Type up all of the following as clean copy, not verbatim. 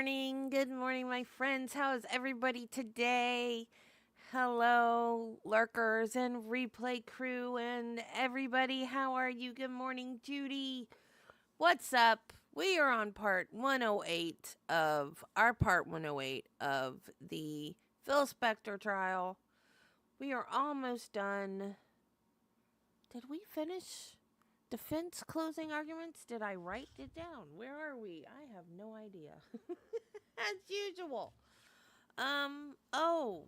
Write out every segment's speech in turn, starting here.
morning. Good morning, my friends. How is everybody today? Hello, lurkers and replay crew and everybody. How are you? Good morning, Judy. What's up? We are on part 108 of the Phil Spector trial. We are almost done. Did we finish defense closing arguments? Did I write it down? Where are we? I have no idea. As usual. Oh.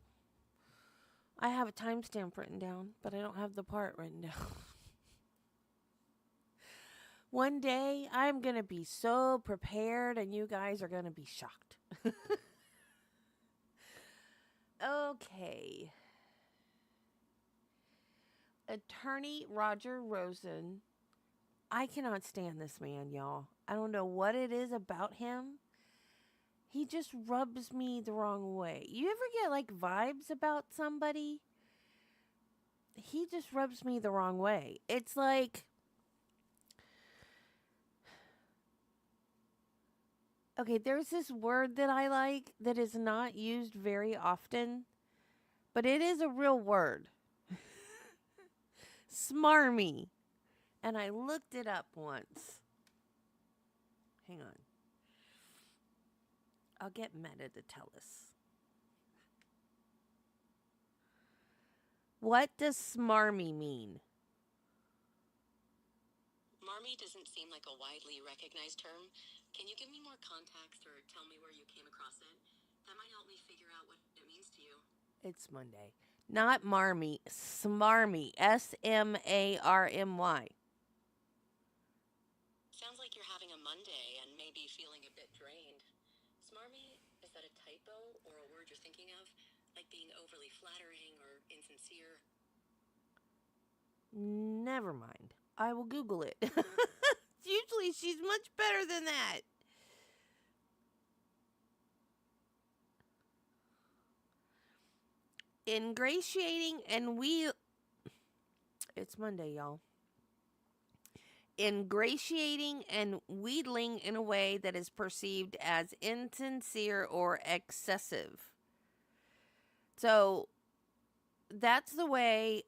I have a timestamp written down, but I don't have the part written down. One day, I'm going to be so prepared, and you guys are going to be shocked. Okay. Attorney Roger Rosen. I cannot stand this man, y'all. I don't know what it is about him. He just rubs me the wrong way. You ever get like vibes about somebody? He just rubs me the wrong way. It's like, okay, there's this word that I like that is not used very often, but it is a real word. Smarmy. And I looked it up once. Hang on. I'll get Meta to tell us. What does smarmy mean? Marmy doesn't seem like a widely recognized term. Can you give me more context or tell me where you came across it? That might help me figure out what it means to you. It's Monday. Not marmy, smarmy. S-M-A-R-M-Y. Sounds like you're having a Monday and maybe feeling a bit drained. Smarmy, is that a typo or a word you're thinking of? Like being overly flattering or insincere? Never mind. I will Google it. Usually she's much better than that. Ingratiating and It's Monday, y'all. Ingratiating and wheedling in a way that is perceived as insincere or excessive. So that's the way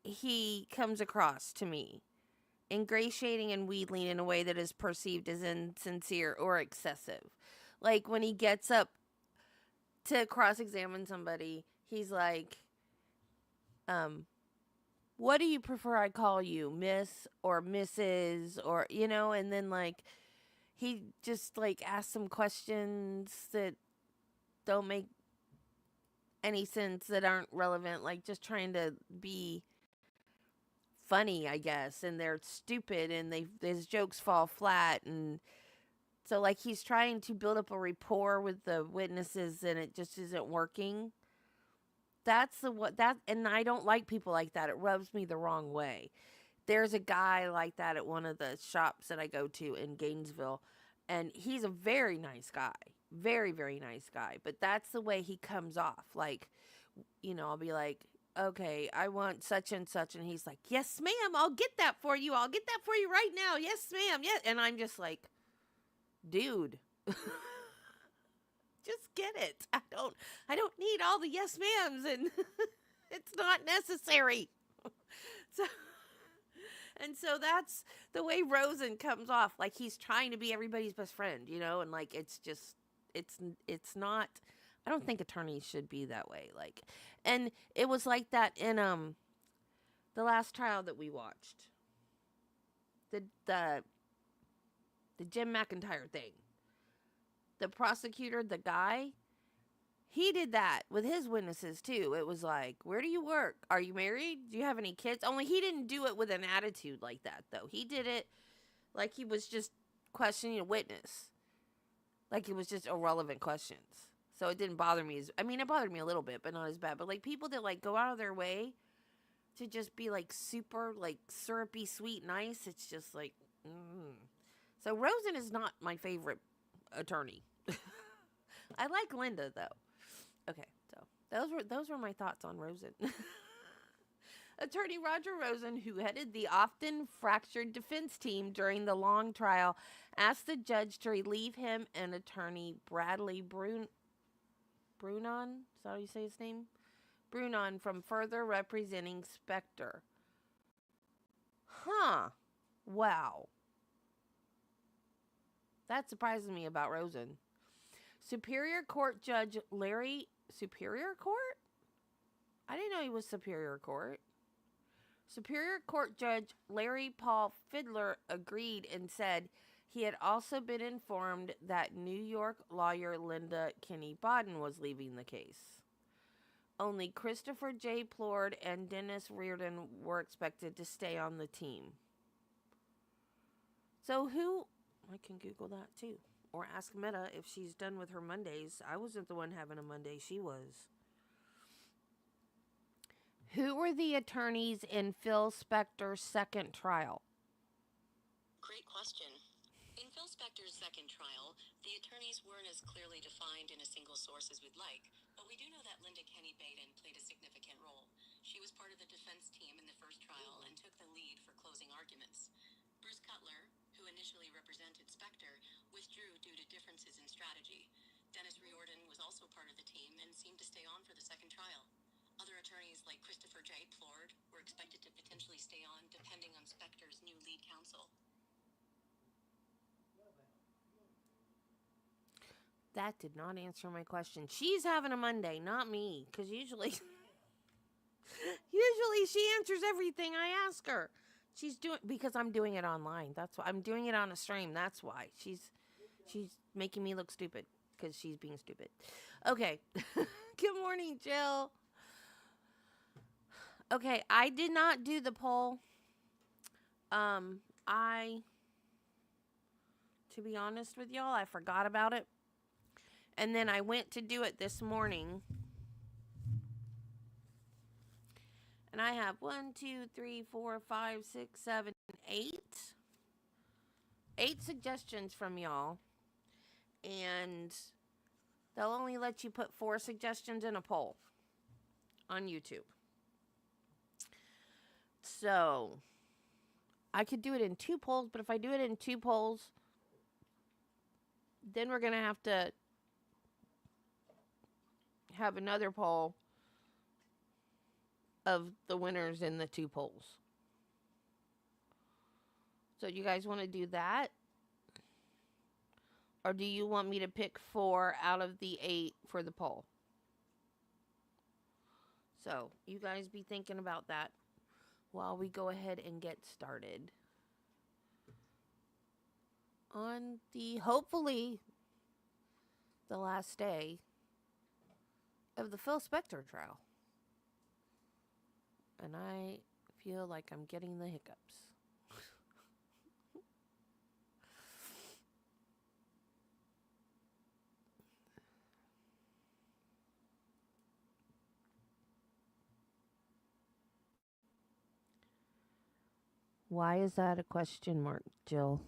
he comes across to me. Ingratiating and wheedling in a way that is perceived as insincere or excessive. Like when he gets up to cross-examine somebody, he's like, what do you prefer I call you, Miss or Mrs. or, and then like he just like asks some questions that don't make any sense, that aren't relevant, like just trying to be funny, I guess, and they're stupid and his jokes fall flat, and so like he's trying to build up a rapport with the witnesses and it just isn't working. And I don't like people like that. It rubs me the wrong way. There's a guy like that at one of the shops that I go to in Gainesville, and he's a very nice guy. Very, very nice guy. But that's the way he comes off. Like, I'll be like, okay, I want such and such. And he's like, yes, ma'am, I'll get that for you. I'll get that for you right now. Yes, ma'am. Yes. And I'm just like, dude, just get it. I don't need all the yes, ma'ams. And it's not necessary. So... And so that's the way Rosen comes off. Like he's trying to be everybody's best friend, and like it's not. I don't think attorneys should be that way. Like, and it was like that in the last trial that we watched. The Jim McIntyre thing. The prosecutor, the guy, he did that with his witnesses too. It was like, where do you work? Are you married? Do you have any kids? Only he didn't do it with an attitude like that, though. He did it like he was just questioning a witness. Like it was just irrelevant questions. So it didn't bother me it bothered me a little bit, but not as bad. But like people that like go out of their way to just be like super like syrupy, sweet, nice, it's just like, So Rosen is not my favorite attorney. I like Linda though. Okay, so those were my thoughts on Rosen. Attorney Roger Rosen, who headed the often fractured defense team during the long trial, asked the judge to relieve him and attorney Bradley Brunon, is that how you say his name? Brunon from further representing Spector. Huh. Wow. That surprises me about Rosen. Superior Court Judge Larry... Superior Court? I didn't know he was Superior Court. Superior Court Judge Larry Paul Fiedler agreed and said he had also been informed that New York lawyer Linda Kinney Bodden was leaving the case. Only Christopher J. Plord and Dennis Reardon were expected to stay on the team. So who... I can Google that too. Or ask Meta if she's done with her Mondays. I wasn't the one having a Monday. She was. Who were the attorneys in Phil Spector's second trial? Great question. In Phil Spector's second trial, the attorneys weren't as clearly defined in a single source as we'd like, but we do know that Linda Kenny Baden played a significant role. She was part of the defense team in the first trial and took the lead for closing arguments. Bruce Cutler, who initially represented Spector, withdrew due to differences in strategy. Dennis Riordan was also part of the team and seemed to stay on for the second trial. Other attorneys like Christopher J. Plord were expected to potentially stay on depending on Spector's new lead counsel. That did not answer my question. She's having a Monday, not me, because usually she answers everything I ask her. She's doing, because I'm doing it online. That's why I'm doing it on a stream. That's why she's making me look stupid because she's being stupid. Okay. Good morning, Jill. Okay, I did not do the poll. To be honest with y'all, I forgot about it. And then I went to do it this morning. And I have 1, 2, 3, 4, 5, 6, 7, 8. 8 suggestions from y'all. And they'll only let you put 4 suggestions in a poll on YouTube. So, I could do it in 2 polls, but if I do it in 2 polls, then we're going to have another poll of the winners in the 2 polls. So, you guys want to do that? Or do you want me to pick 4 out of the 8 for the poll? So, you guys be thinking about that while we go ahead and get started on the, hopefully, the last day of the Phil Spector trial. And I feel like I'm getting the hiccups. Why is that a question mark, Jill?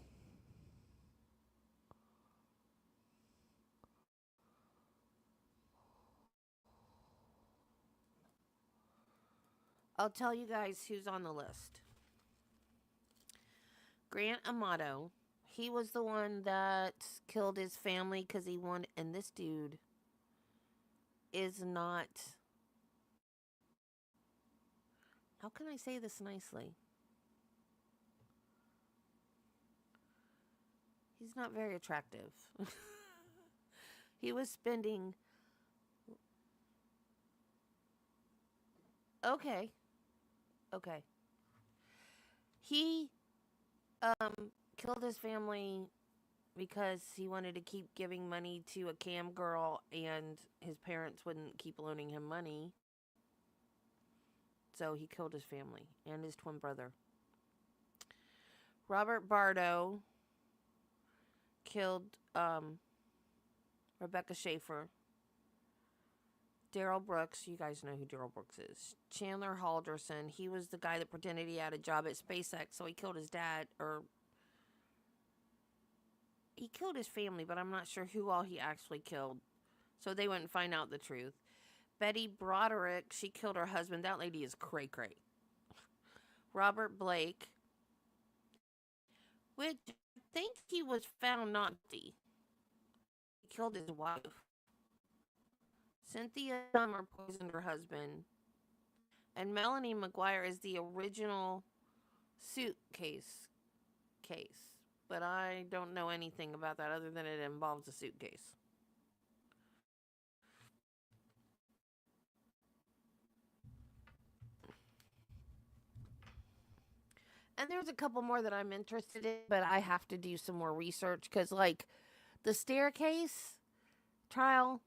I'll tell you guys who's on the list. Grant Amato. He was the one that killed his family because he wanted, and this dude is not, how can I say this nicely? He's not very attractive. He was spending... Okay. He killed his family because he wanted to keep giving money to a cam girl and his parents wouldn't keep loaning him money. So he killed his family and his twin brother. Robert Bardo killed Rebecca Schaefer. Daryl Brooks, you guys know who Daryl Brooks is. Chandler Halderson, he was the guy that pretended he had a job at SpaceX, so he killed his dad, or he killed his family, but I'm not sure who all he actually killed, so they wouldn't find out the truth. Betty Broderick, she killed her husband. That lady is cray-cray. Robert Blake, which I think he was found not guilty. He killed his wife. Cynthia Summer poisoned her husband. And Melanie McGuire is the original suitcase case. But I don't know anything about that other than it involves a suitcase. And there's a couple more that I'm interested in, but I have to do some more research because, like, the staircase trial,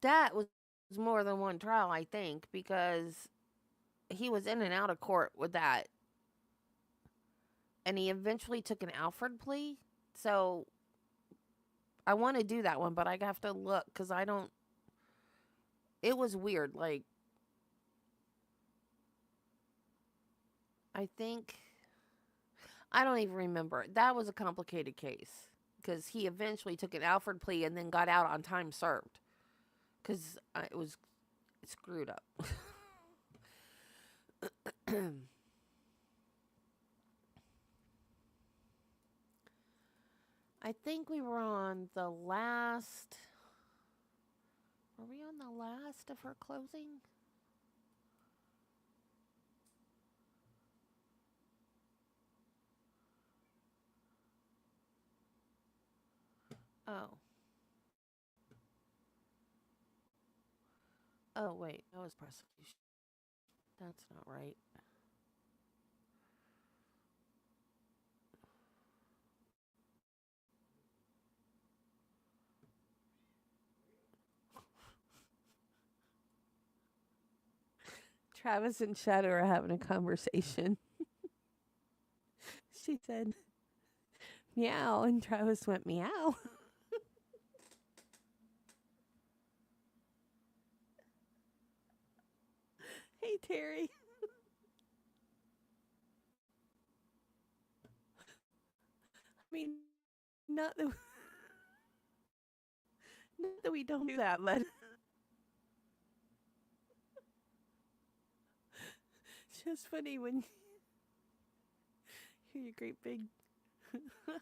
that was more than one trial, I think, because he was in and out of court with that. And he eventually took an Alfred plea. So I want to do that one, but I have to look because I don't. It was weird. Like, I think. I don't even remember. That was a complicated case because he eventually took an Alfred plea and then got out on time served because it was screwed up. I think we were on the last. Were we on the last of her closing? Oh. Oh, wait. That was prosecution. That's not right. Travis and Shadow are having a conversation. She said, meow, and Travis went, meow. Hey, Terry. I mean, not that, not that we don't do that, but it's just funny when you hear your great big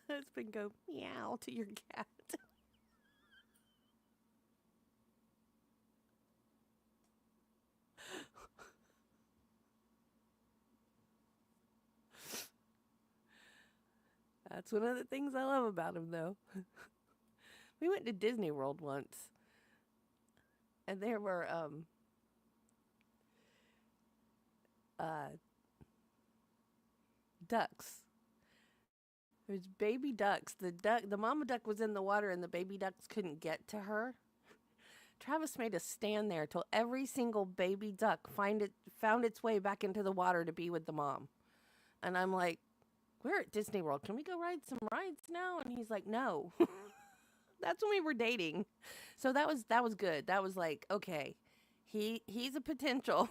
husband go, meow, to your cat. That's one of the things I love about him, though. We went to Disney World once, and there were uh, ducks. There's baby ducks. The mama duck was in the water, and the baby ducks couldn't get to her. Travis made us stand there till every single baby duck found its way back into the water to be with the mom. And I'm like, we're at Disney World. Can we go ride some rides now? And he's like, no. That's when we were dating. So that was good. That was like, okay, he's a potential.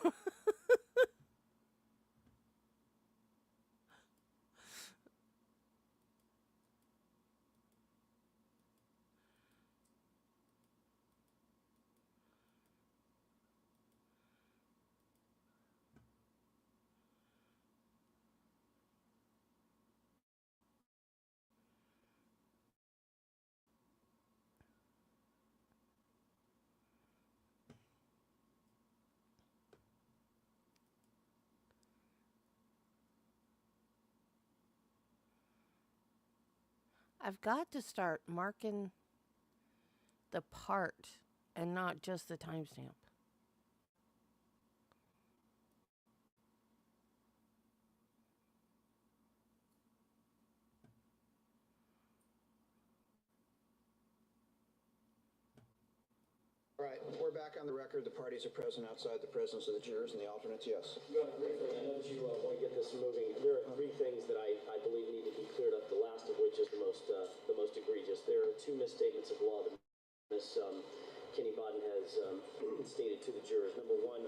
I've got to start marking the part and not just the timestamp. All right, we're back on the record. The parties are present outside the presence of the jurors and the alternates, yes. Go ahead, briefly. I know that you want to get this moving. There are three things that I believe need to be cleared up, the last of which is the most egregious. There are two misstatements of law that Ms. Kenny Bodden has stated to the jurors. Number one,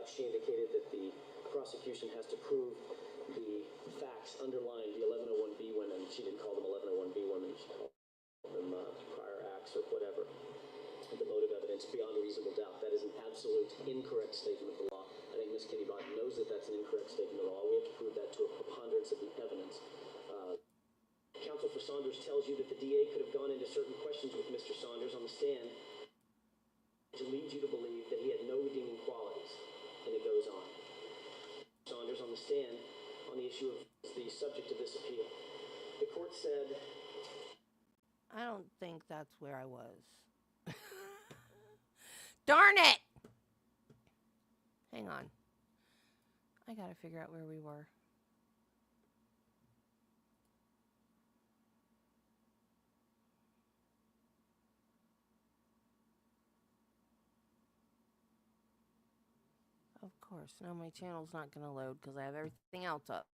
she indicated that the prosecution has to prove the facts underlying the 1101B women. She didn't call them 1101B women. She called them prior acts or whatever. The motive evidence beyond reasonable doubt. That is an absolute incorrect statement of the law. I think Ms. Kitty Bond knows that that's an incorrect statement of law. We have to prove that to a preponderance of the evidence. Counsel for Saunders tells you that the DA could have gone into certain questions with Mr. Saunders on the stand to lead you to believe that he had no redeeming qualities. And it goes on. Saunders on the stand on the issue of the subject of this appeal. The court said, I don't think that's where I was. Darn it! Hang on. I gotta figure out where we were. Of course, now my channel's not gonna load because I have everything else up.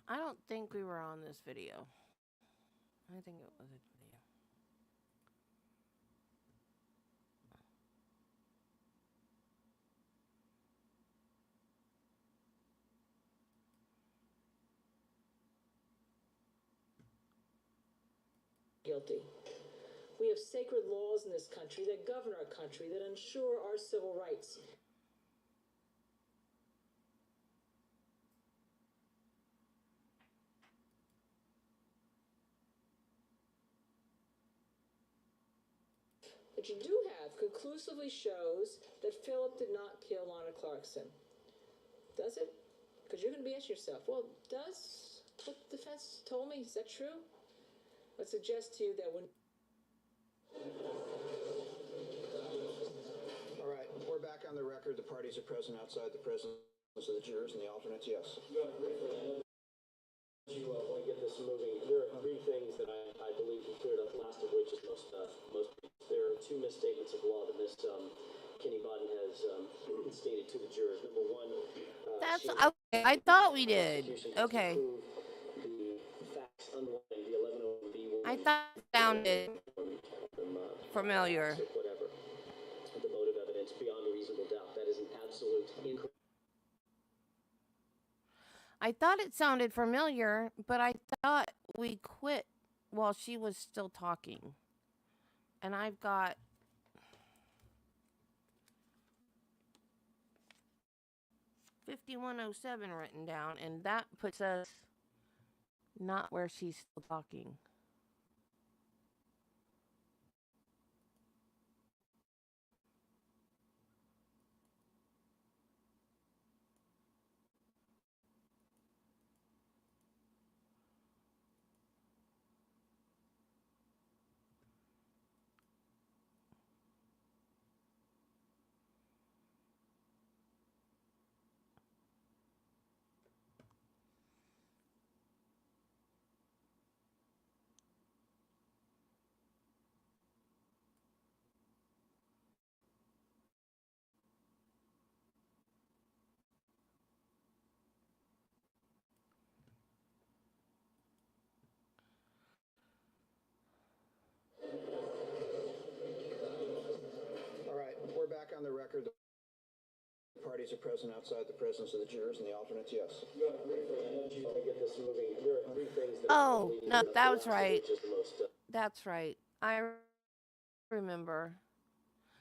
I don't think we were on this video. I think it was a video. Guilty. We have sacred laws in this country that govern our country, that ensure our civil rights. What you do have conclusively shows that Philip did not kill Lana Clarkson. Does it? Because you're going to be asking yourself, well, does what the defense told me, is that true? I suggest to you that when... All right, we're back on the record. The parties are present outside the presence of the jurors and the alternates, yes. you want to get this moving. There are three things that I believe we cleared up, last of which is most there are two misstatements of law that Ms. Kenny Bodden has stated to the jurors. Number one, That's okay. I thought we did. Okay. The facts underlying the 1101B1. I thought it sounded familiar. Whatever. The motive evidence beyond a reasonable doubt. That is an absolute incorrect. I thought it sounded familiar, but I thought we quit while she was still talking. And I've got 5107 written down, and that puts us not where she's still talking. All right, we're back on the record. The parties are present outside the presence of the jurors and the alternates, yes. Get this moving. There are three things that Oh, no, that was right. That's right. I remember.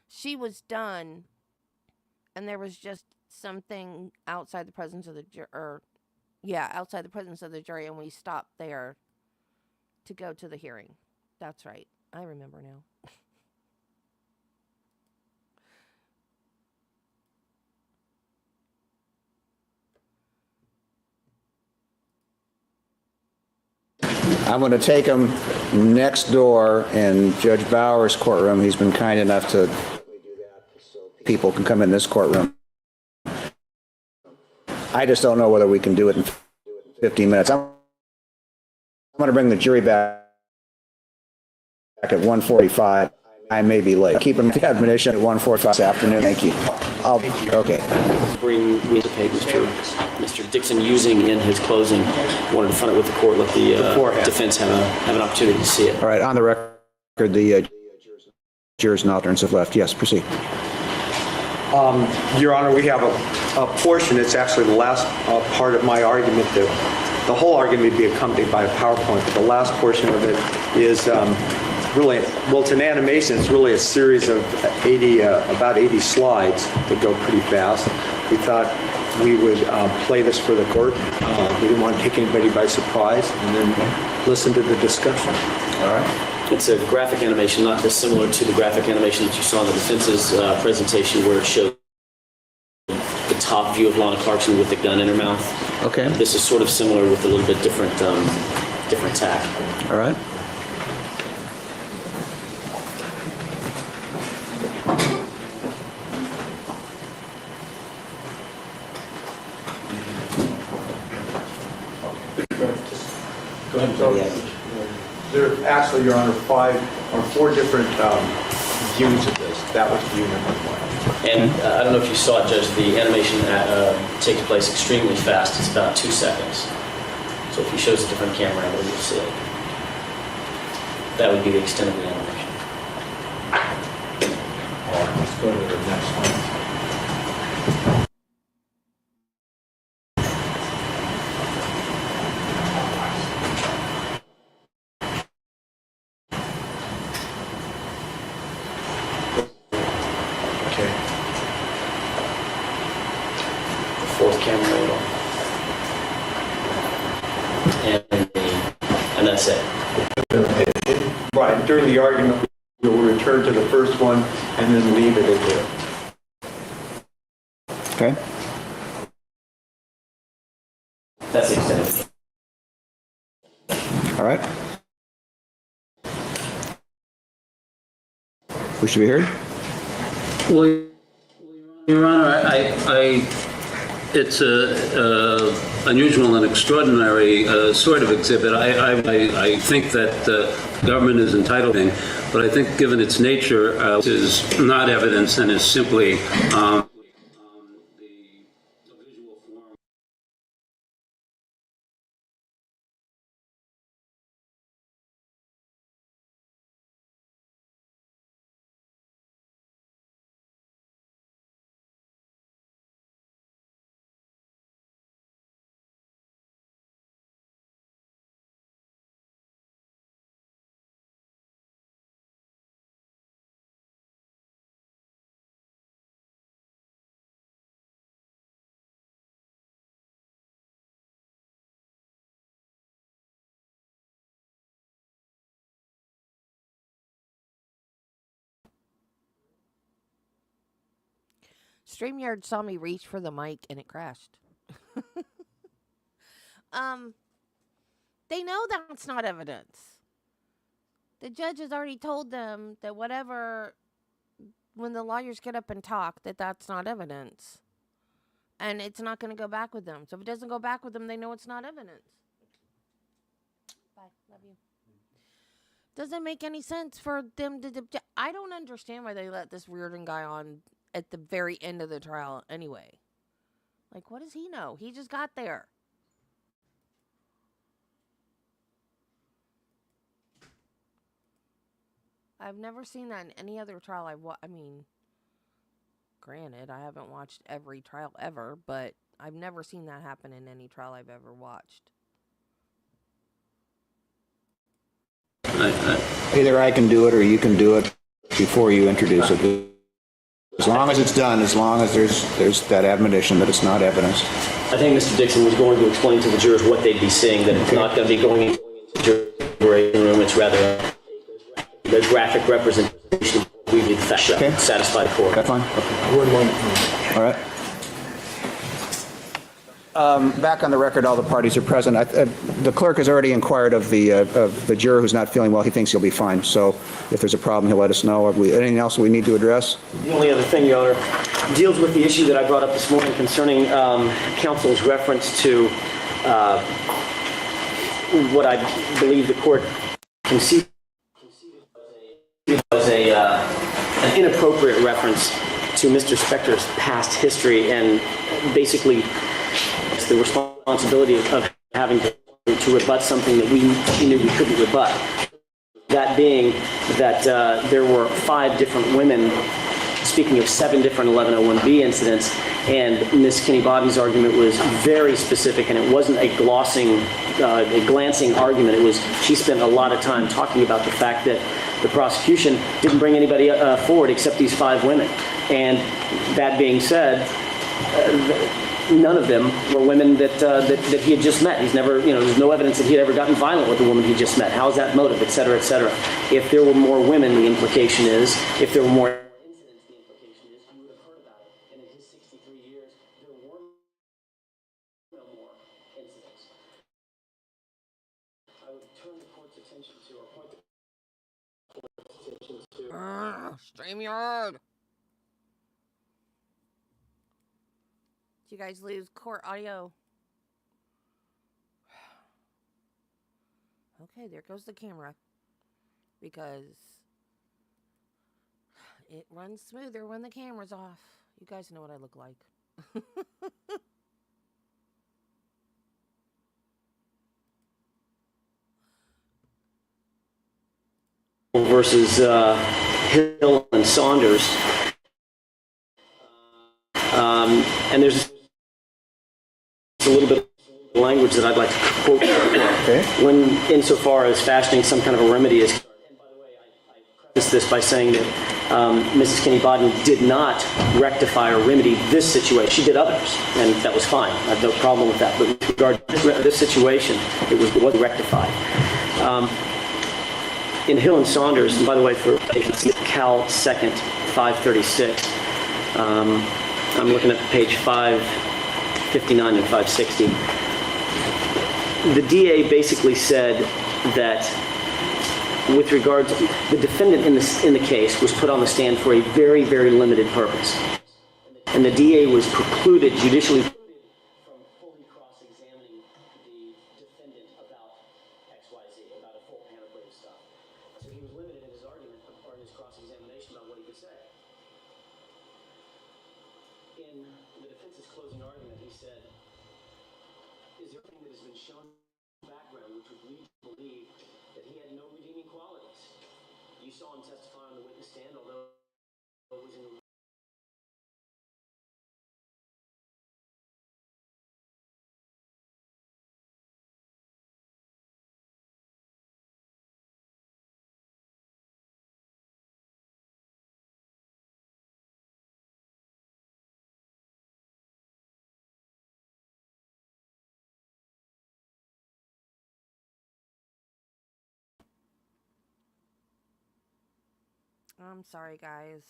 She was done, and there was just something outside the presence of the jury. Yeah, outside the presence of the jury, and we stopped there to go to the hearing. That's right. I remember now. I'm going to take him next door in Judge Bauer's courtroom. He's been kind enough to do that so people can come in this courtroom. I just don't know whether we can do it in 15 minutes. I'm going to bring the jury back at 1:45. I may be late. Keep him to admonition at 1:45 this afternoon. Thank you. Okay. Bring me to pay Mr. Dixon using in his closing. Wanted to front it with the court, let the defense have an opportunity to see it. All right. On the record, the jurors and alternates have left. Yes, proceed. Your Honor, we have a portion. It's actually the last part of my argument. The whole argument would be accompanied by a PowerPoint, but the last portion of it is really, well, it's an animation. It's really a series of about 80 slides that go pretty fast. We thought we would play this for the court. We didn't want to take anybody by surprise, and then listen to the discussion. All right. It's a graphic animation, not dissimilar to the graphic animation that you saw in the defense's presentation, where it showed the top view of Lana Clarkson with the gun in her mouth. Okay. This is sort of similar with a little bit different tack. All right. Go ahead. There are actually, Your Honor, 5 or 4 different views of this. That was view number 1. And I don't know if you saw it, Judge, the animation takes place extremely fast. It's about 2 seconds. So if he shows a different camera angle, you'll see it. That would be the extent of the animation. All right, let's go to the next one. Fourth camera angle. And that's it. Right, during the argument, we'll return to the first one and then leave it at there. Okay. That's the extent of it. All right. We should be heard. Well, Your Honor, it's a unusual and extraordinary sort of exhibit. I think that the government is entitled to, but I think given its nature, it is not evidence and is simply the visual form. StreamYard saw me reach for the mic and it crashed. They know that's not evidence. The judge has already told them that whatever, when the lawyers get up and talk, that's not evidence. And it's not going to go back with them. So if it doesn't go back with them, they know it's not evidence. Bye. Love you. Doesn't make any sense for them to... I don't understand why they let this Reardon guy on at the very end of the trial anyway. Like, what does he know? He just got there. I've never seen that in any other trial I mean, granted, I haven't watched every trial ever, but I've never seen that happen in any trial I've ever watched. Either I can do it or you can do it before you introduce it. As long as it's done, as long as there's that admonition that it's not evidence. I think Mr. Dixon was going to explain to the jurors what they'd be seeing, that it's not going to be going into the deliberation room, it's rather the graphic representation of we did to satisfy the court. That's fine. Okay. All right. Back on the record, all the parties are present. The clerk has already inquired of the juror who's not feeling well. He thinks he'll be fine. So if there's a problem, he'll let us know. Anything else we need to address? The only other thing, Your Honor, deals with the issue that I brought up this morning concerning counsel's reference to what I believe the court conceded was an inappropriate reference to Mr. Spector's past history, and basically it's the responsibility of having to rebut something that we knew we couldn't rebut. That being that there were 5 different women, speaking of 7 different 1101B incidents, and Ms. Kinney Bobby's argument was very specific, and it wasn't a glancing argument. It was, she spent a lot of time talking about the fact that the prosecution didn't bring anybody forward except these 5 women. And that being said, none of them were women that he had just met. He's never, there's no evidence that he had ever gotten violent with the woman he just met. How is that motive, et cetera, et cetera. If there were more women, the implication is, if there were more Incidents, the implication is you would have heard about it. And in his 63 years, there were no more incidents. I would turn the court's attention to, or point the court's attention to. StreamYard. Did you guys lose court audio? Okay, there goes the camera. Because it runs smoother when the camera's off. You guys know what I look like. versus Hill and Saunders. And there's a little bit of language that I'd like to quote. Okay. When, insofar as fashioning some kind of a remedy is, and by the way, I preface this by saying that Mrs. Kenny Bodden did not rectify or remedy this situation. She did others, and that was fine. I have no problem with that. But with regard to this situation, it was rectified. In Hill and Saunders, and by the way, for Cal 2nd, 536, I'm looking at page 559 and 560. The DA basically said that with regard to the defendant in the case was put on the stand for a very, very limited purpose. And the DA was precluded judicially From fully cross-examining the defendant about XYZ, about a full panoply of stuff. So he was limited in his argument or in his cross-examination about what he could say. In the defense's closing argument, he said, is there anything that has been shown in the background which would lead you to believe that he had no redeeming qualities? You saw him testify on the witness stand, although it was in the I'm sorry, guys.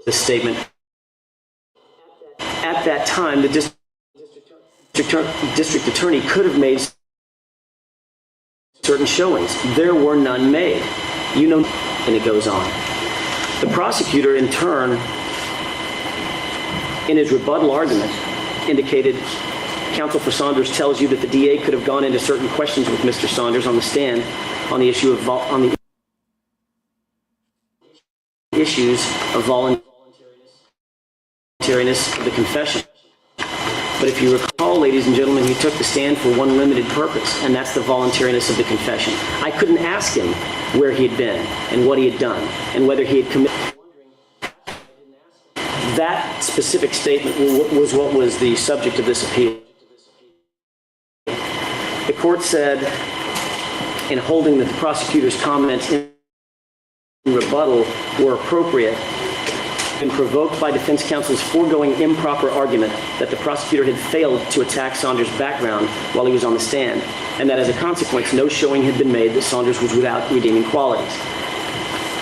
the statement. At that time, the district attorney could have made certain showings. There were none made. And it goes on. The prosecutor, in turn, in his rebuttal argument, indicated, counsel for Saunders tells you that the DA could have gone into certain questions with Mr. Saunders on the stand on the issue of voluntariness of the confession. But if you recall, ladies and gentlemen, he took the stand for one limited purpose, and that's the voluntariness of the confession. I couldn't ask him where he had been and what he had done and whether he had committed. That specific statement was what was the subject of this appeal. The court said, in holding that the prosecutor's comments in rebuttal were appropriate and provoked by defense counsel's foregoing improper argument that the prosecutor had failed to attack Saunders' background while he was on the stand, and that as a consequence, no showing had been made that Saunders was without redeeming qualities.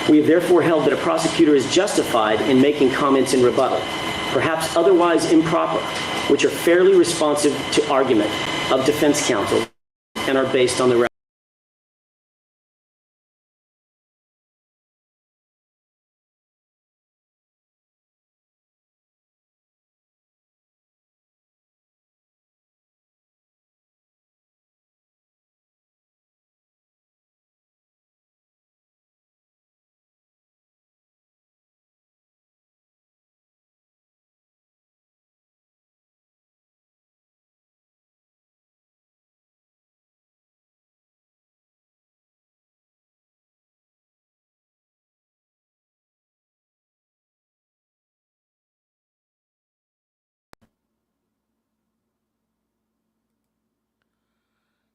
We have therefore held that a prosecutor is justified in making comments in rebuttal, perhaps otherwise improper, which are fairly responsive to argument of defense counsel and are based on the record.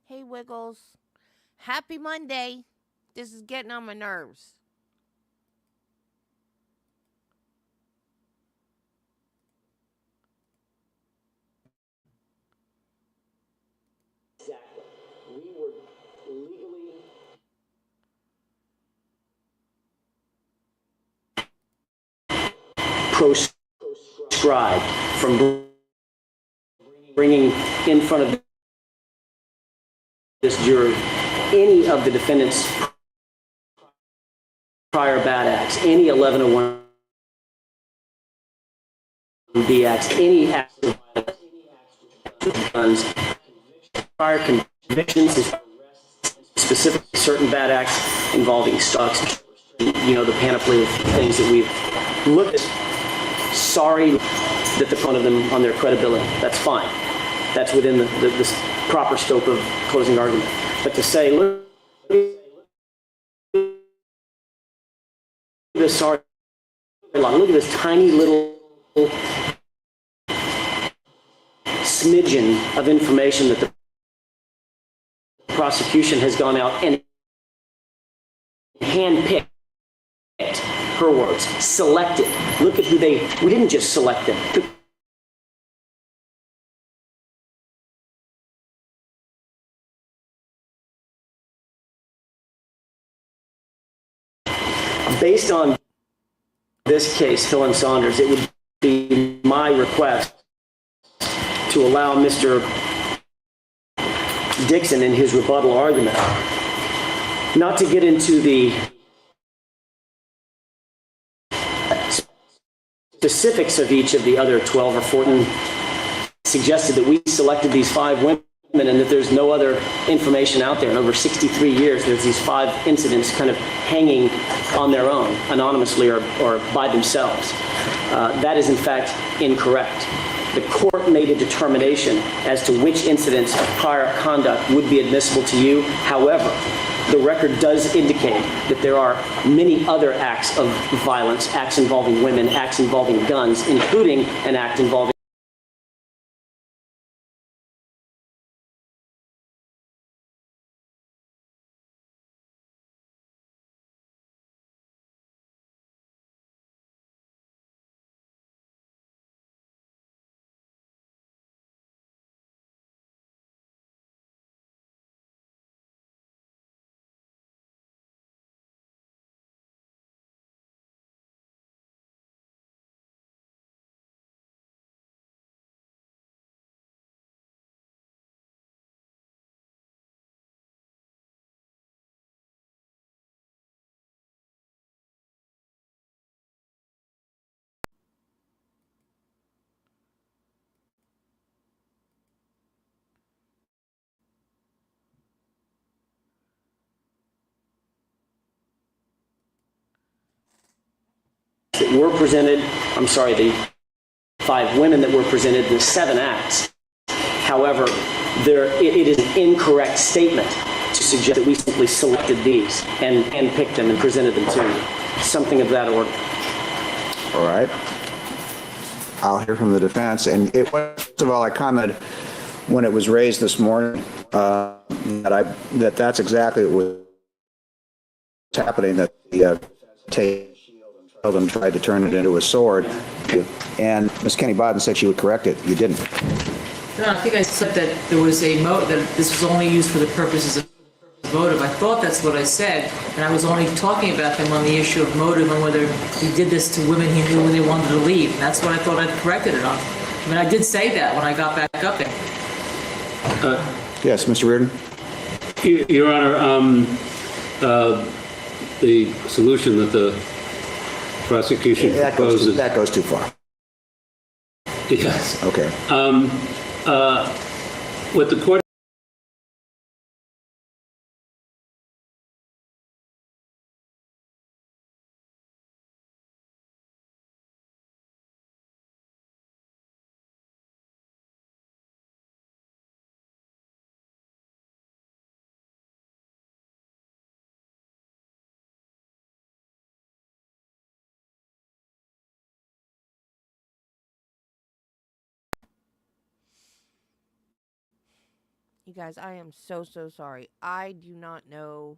Hey, Wiggles. Happy Monday. This is getting on my nerves. Exactly. We were legally proscribed from bringing in front of this jury any of the defendant's prior bad acts, any 1101B acts, any acts of guns, prior convictions, specifically certain bad acts involving stocks, the panoply of things that we've looked at. Sorry that the front of them on their credibility. That's fine. That's within the proper scope of closing argument. But to say, look at this tiny little smidgen of information that the prosecution has gone out and handpicked, her words, selected. Look at who we didn't just select them. Based on this case, Phil and Saunders, it would be my request to allow Mr. Dixon in his rebuttal argument not to get into the specifics of each of the other 12 or 14, suggested that we selected these 5 women and that there's no other information out there. In over 63 years, there's these 5 incidents kind of hanging on their own, anonymously or by themselves. That is, in fact, incorrect. The court made a determination as to which incidents of prior conduct would be admissible to you. However, the record does indicate that there are many other acts of violence, acts involving women, acts involving guns, including an act involving that were presented, the 5 women that were presented, the 7 acts. However, it is an incorrect statement to suggest that we simply selected these and picked them and presented them to you. Something of that order. All right. I'll hear from the defense. And first of all, I commented when it was raised this morning that's exactly what was happening, that the and tried to turn it into a sword. And Ms. Kenny Bodden said she would correct it. You didn't. No, I think I said that there was that this was only used for the purposes of motive. I thought that's what I said, and I was only talking about them on the issue of motive and whether he did this to women he knew when they wanted to leave. And that's what I thought I'd corrected it on. I mean, I did say that when I got back up there. Yes, Mr. Reardon? Your Honor, the solution that the prosecution proposes... That goes too far. Yes. Okay. What the court... You guys, I am so, so sorry. I do not know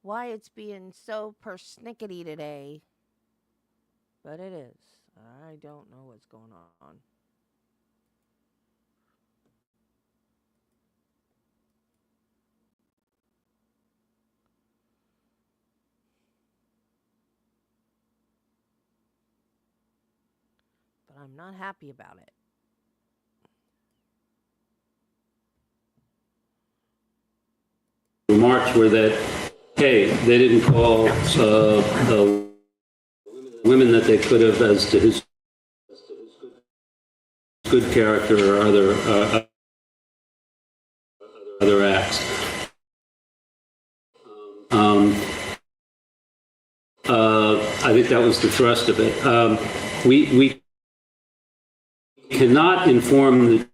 why it's being so persnickety today, but it is. I don't know what's going on. But I'm not happy about it. Remarks were that, hey, they didn't call women that they could have as to his good character or other acts. I think that was the thrust of it. We cannot inform the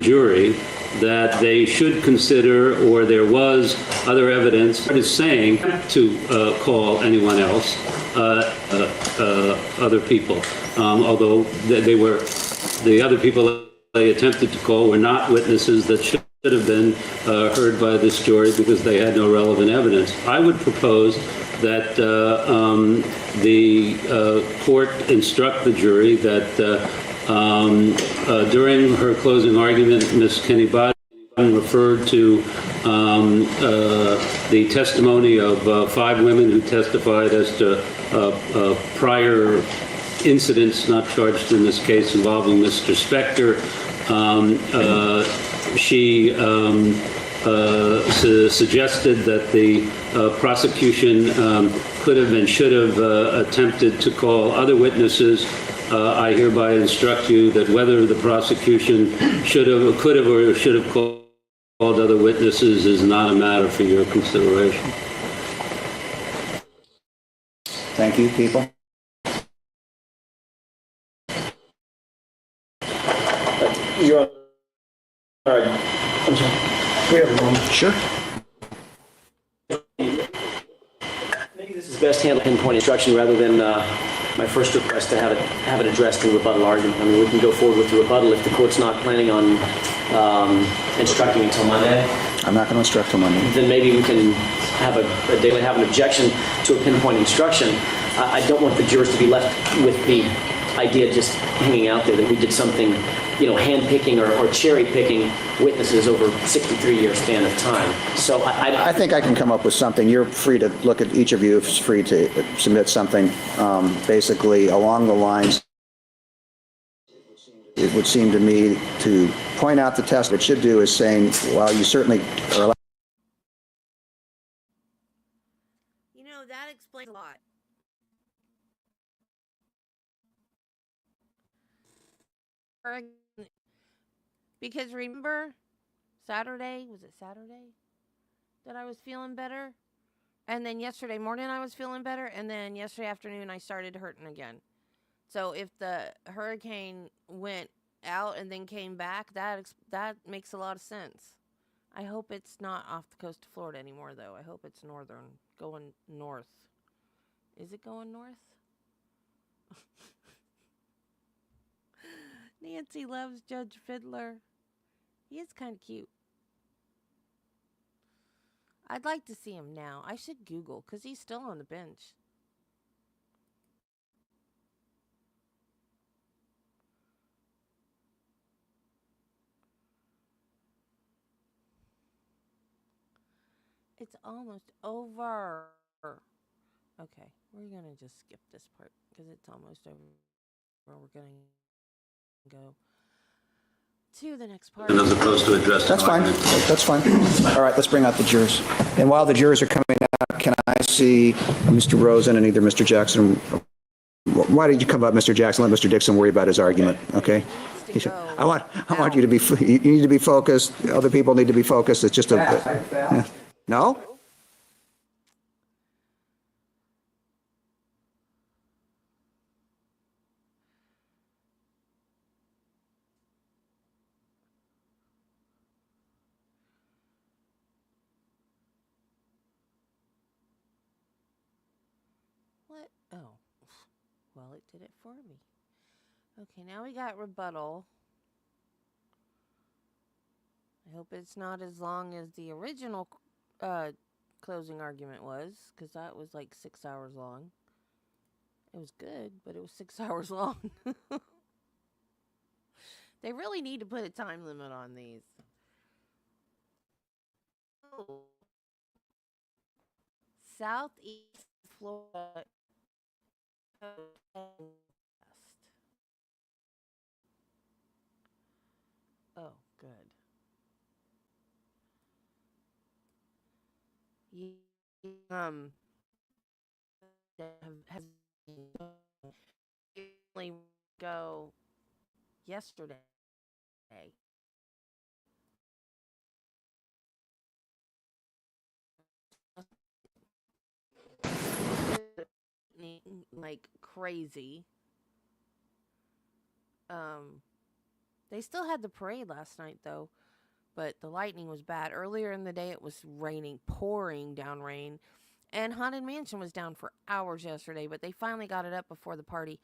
jury that they should consider, or there was other evidence that is saying to call anyone else, other people, although the other people they attempted to call were not witnesses that should have been heard by this jury because they had no relevant evidence. I would propose that the court instruct the jury that during her closing argument, Ms. Kenny Bodden referred to the testimony of 5 women who testified as to prior incidents not charged in this case involving Mr. Spector. She suggested that the prosecution could have and should have attempted to call other witnesses. I hereby instruct you that whether the prosecution should have, could have, or should have called other witnesses is not a matter for your consideration. Thank you, people. You're all right. I'm sorry. We have a moment. Sure. Maybe this is best handled pinpoint instruction rather than my first request to have it addressed in rebuttal argument. I mean, we can go forward with the rebuttal if the court's not planning on instructing until Monday. I'm not going to instruct till Monday. Then maybe we can have have an objection to a pinpoint instruction. I don't want the jurors to be left with the idea just hanging out there that we did something, hand-picking or cherry-picking witnesses over a 63-year span of time. So I think I can come up with something. You're free to look at, each of you is free to submit something basically along the lines. It would seem to me to point out the test. What it should do is saying, well, you certainly are allowed. That explains a lot. Because remember, was it Saturday that I was feeling better? And then yesterday morning I was feeling better, and then yesterday afternoon I started hurting again. So if the hurricane went out and then came back, that makes a lot of sense. I hope it's not off the coast of Florida anymore, though. I hope it's going north. Is it going north? Nancy loves Judge Fiddler. He is kind of cute. I'd like to see him now. I should Google, because he's still on the bench. It's almost over. Okay, we're going to just skip this part, because it's almost over. We're going to go to the next part. And as opposed to address. That's fine. That's fine. All right, let's bring out the jurors. And while the jurors are coming out, can I see Mr. Rosen and either Mr. Jackson? Why did you come up, Mr. Jackson? Let Mr. Dixon worry about his argument, okay? I want you to be, you need to be focused. Other people need to be focused. It's just a, no? What? Oh. Well, it did it for me. Okay, now we got rebuttal. I hope it's not as long as the original closing argument was, because that was like 6 hours long. It was good, but it was 6 hours long. They really need to put a time limit on these. Oh. Southeast Florida. Oh, good. Um, has only go yesterday. Like crazy. They still had the parade last night though, but the lightning was bad. Earlier in the day it was raining, pouring down rain, and Haunted Mansion was down for hours yesterday, but they finally got it up before the party.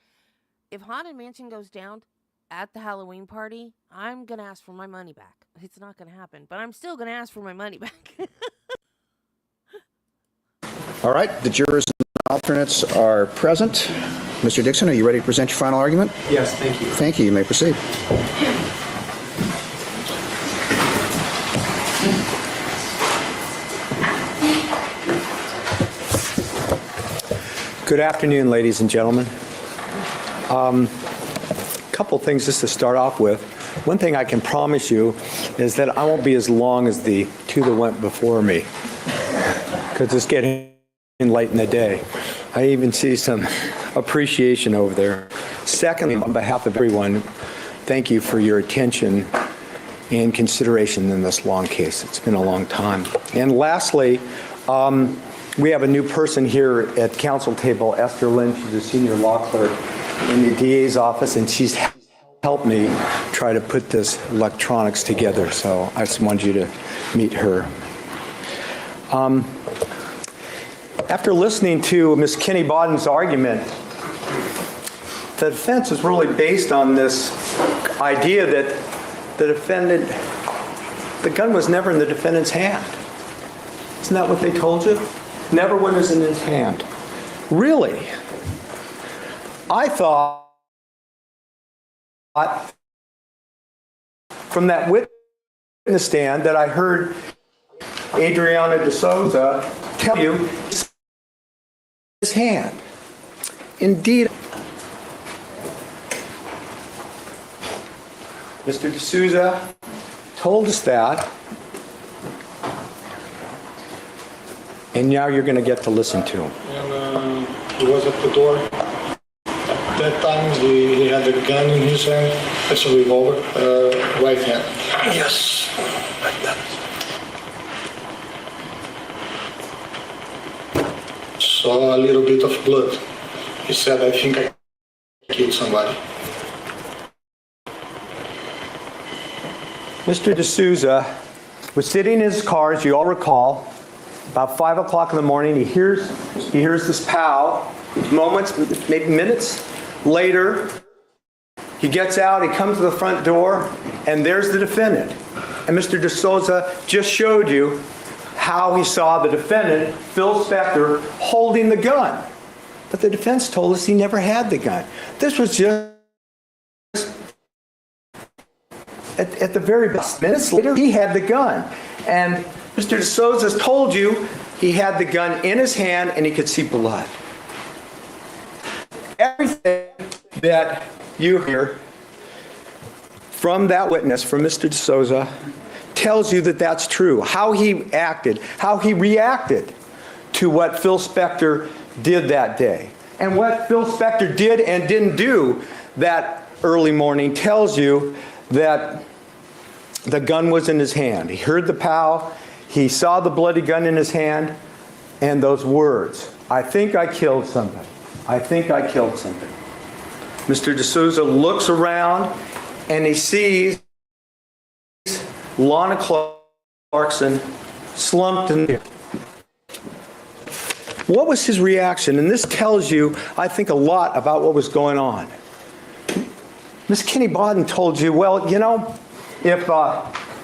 If Haunted Mansion goes down at the Halloween party, I'm going to ask for my money back. It's not going to happen, but I'm still going to ask for my money back. All right, the jurors and alternates are present. Mr. Dixon, are you ready to present your final argument? Yes, thank you. Thank you. You may proceed. Good afternoon, ladies and gentlemen. A couple things just to start off with. One thing I can promise you is that I won't be as long as the two that went before me, because it's getting late in the day. I even see some appreciation over there. Secondly, on behalf of everyone, thank you for your attention and consideration in this long case. It's been a long time. And lastly, we have a new person here at the council table, Esther Lynn. She's a senior law clerk in the DA's office, and she's helped me try to put this electronics together. So I just wanted you to meet her. After listening to Ms. Kenny Bodden's argument, the defense is really based on this idea that the gun was never in the defendant's hand. Isn't that what they told you? Never when it was in his hand. Really? I thought from that witness stand that I heard Adriana De Souza tell you his hand. Indeed, Mr. De Souza told us that, and now you're going to get to listen to him. And he was at the door. At that time, he had a gun in his hand. It's a revolver, right hand. Yes, like that. Saw a little bit of blood. He said, I think I killed somebody. Mr. De Souza was sitting in his car, as you all recall, about 5 o'clock in the morning. He hears this pow. Moments, maybe minutes later, he gets out, he comes to the front door, and there's the defendant. And Mr. De Souza just showed you how he saw the defendant, Phil Spector, holding the gun. But the defense told us he never had the gun. This was just at the very best. Minutes later, he had the gun. And Mr. De Souza told you he had the gun in his hand and he could see blood. Everything that you hear from that witness, from Mr. De Souza, tells you that that's true. How he acted, how he reacted to what Phil Spector did that day. And what Phil Spector did and didn't do that early morning tells you that the gun was in his hand. He heard the pow, he saw the bloody gun in his hand, and those words, I think I killed somebody. I think I killed somebody. Mr. De Souza looks around and he sees Lana Clarkson slumped in there. What was his reaction? And this tells you, I think, a lot about what was going on. Miss Kenny Bodden told you, well, you know, if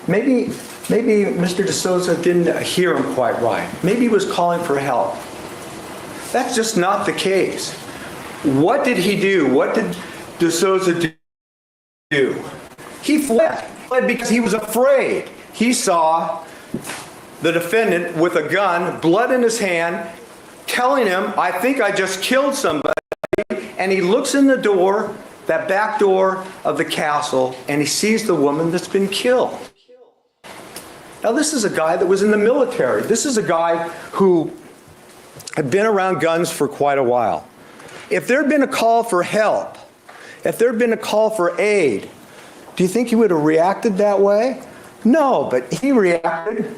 Maybe Mr. D'Souza didn't hear him quite right. Maybe he was calling for help. That's just not the case. What did he do? What did D'Souza do? He fled. He fled because he was afraid. He saw the defendant with a gun, blood in his hand, telling him, I think I just killed somebody. And he looks in the door, that back door of the castle, and he sees the woman that's been killed. Now, this is a guy that was in the military. This is a guy who had been around guns for quite a while. If there had been a call for help, if there had been a call for aid, do you think he would have reacted that way? No, but he reacted.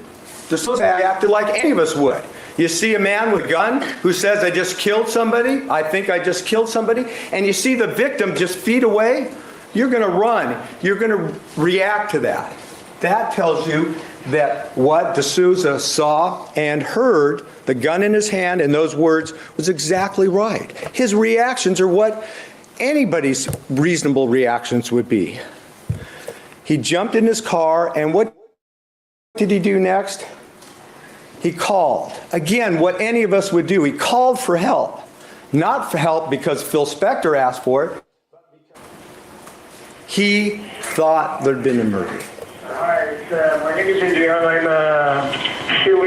D'Souza reacted like any of us would. You see a man with a gun who says, I just killed somebody, I think I just killed somebody, and you see the victim just feet away, you're going to run. You're going to react to that. That tells you that what D'Souza saw and heard, the gun in his hand and those words, was exactly right. His reactions are what anybody's reasonable reactions would be. He jumped in his car, and what did he do next? He called. Again, what any of us would do. He called for help. Not for help because Phil Spector asked for it. He thought there'd been a murder. Hi, my name is Adrian. I'm Phil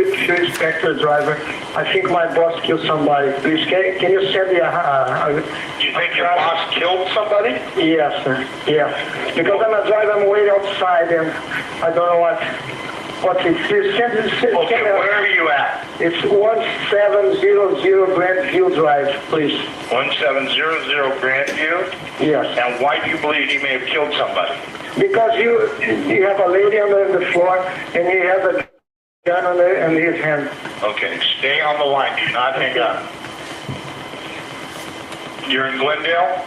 Spector driver. I think my boss killed somebody. Please, can you send me You think your boss killed somebody? Yes, sir. Yes. Because I'm a driver, I'm way outside and I don't know what it is. Okay, where are you at? It's 1700 Grandview Drive, please. 1700 Grandview? Yes. And why do you believe he may have killed somebody? Because you have a lady on the floor and he has a gun in his hand. Okay, stay on the line. Do not hang up. You're in Glendale?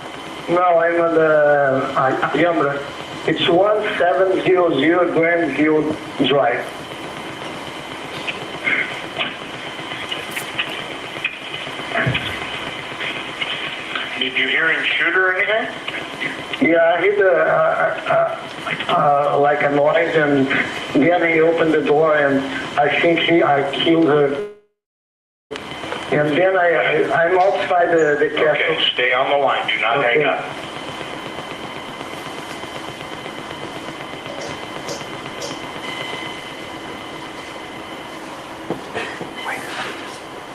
No, I'm on the Yambra. It's 1700 Grandview Drive. Did you hear him shoot or anything? Yeah, I heard like a noise, and then he opened the door, and I think I killed her. And then I'm outside the castle. Okay, stay on the line. Do not hang up.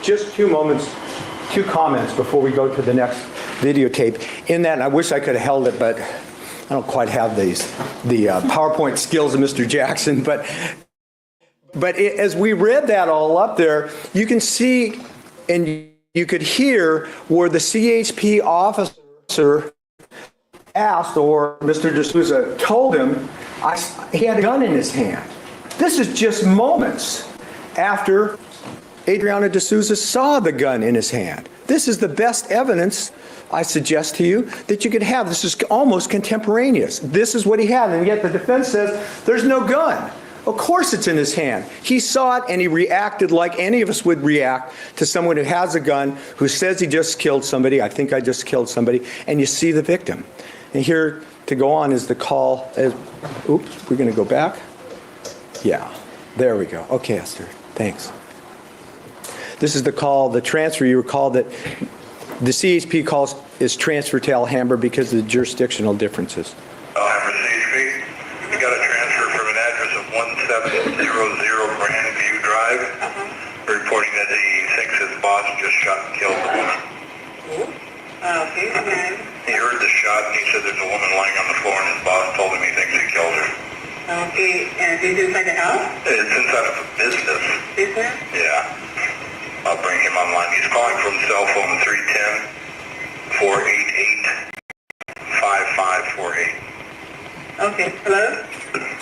Just 2 moments, 2 comments before we go to the next videotape. In that, and I wish I could have held it, but I don't quite have the PowerPoint skills of Mr. Jackson. But as we read that all up there, you can see and you could hear where the CHP officer asked, or Mr. D'Souza told him, he had a gun in his hand. This is just moments after Adriana D'Souza saw the gun in his hand. This is the best evidence, I suggest to you, that you could have. This is almost contemporaneous. This is what he had, and yet the defense says there's no gun. Of course it's in his hand. He saw it and he reacted like any of us would react to someone who has a gun, who says he just killed somebody, I think I just killed somebody, and you see the victim. And here to go on is the call. Oops, we're going to go back. Yeah, there we go. Okay, Esther, thanks. This is the call, the transfer. You recall that the CHP call is transfer to Alhambra because of the jurisdictional differences. Alhambra CHP, we got a transfer from an address of 1700 Grandview Drive, reporting that he thinks his boss just shot and killed the woman. Okay. He heard the shot and he said there's a woman lying on the floor and his boss told him he thinks he killed her. Okay, and is it inside the house? It's inside of a business. Business? Yeah. I'll bring him online. He's calling from cell phone 310-488-5548. Okay, hello?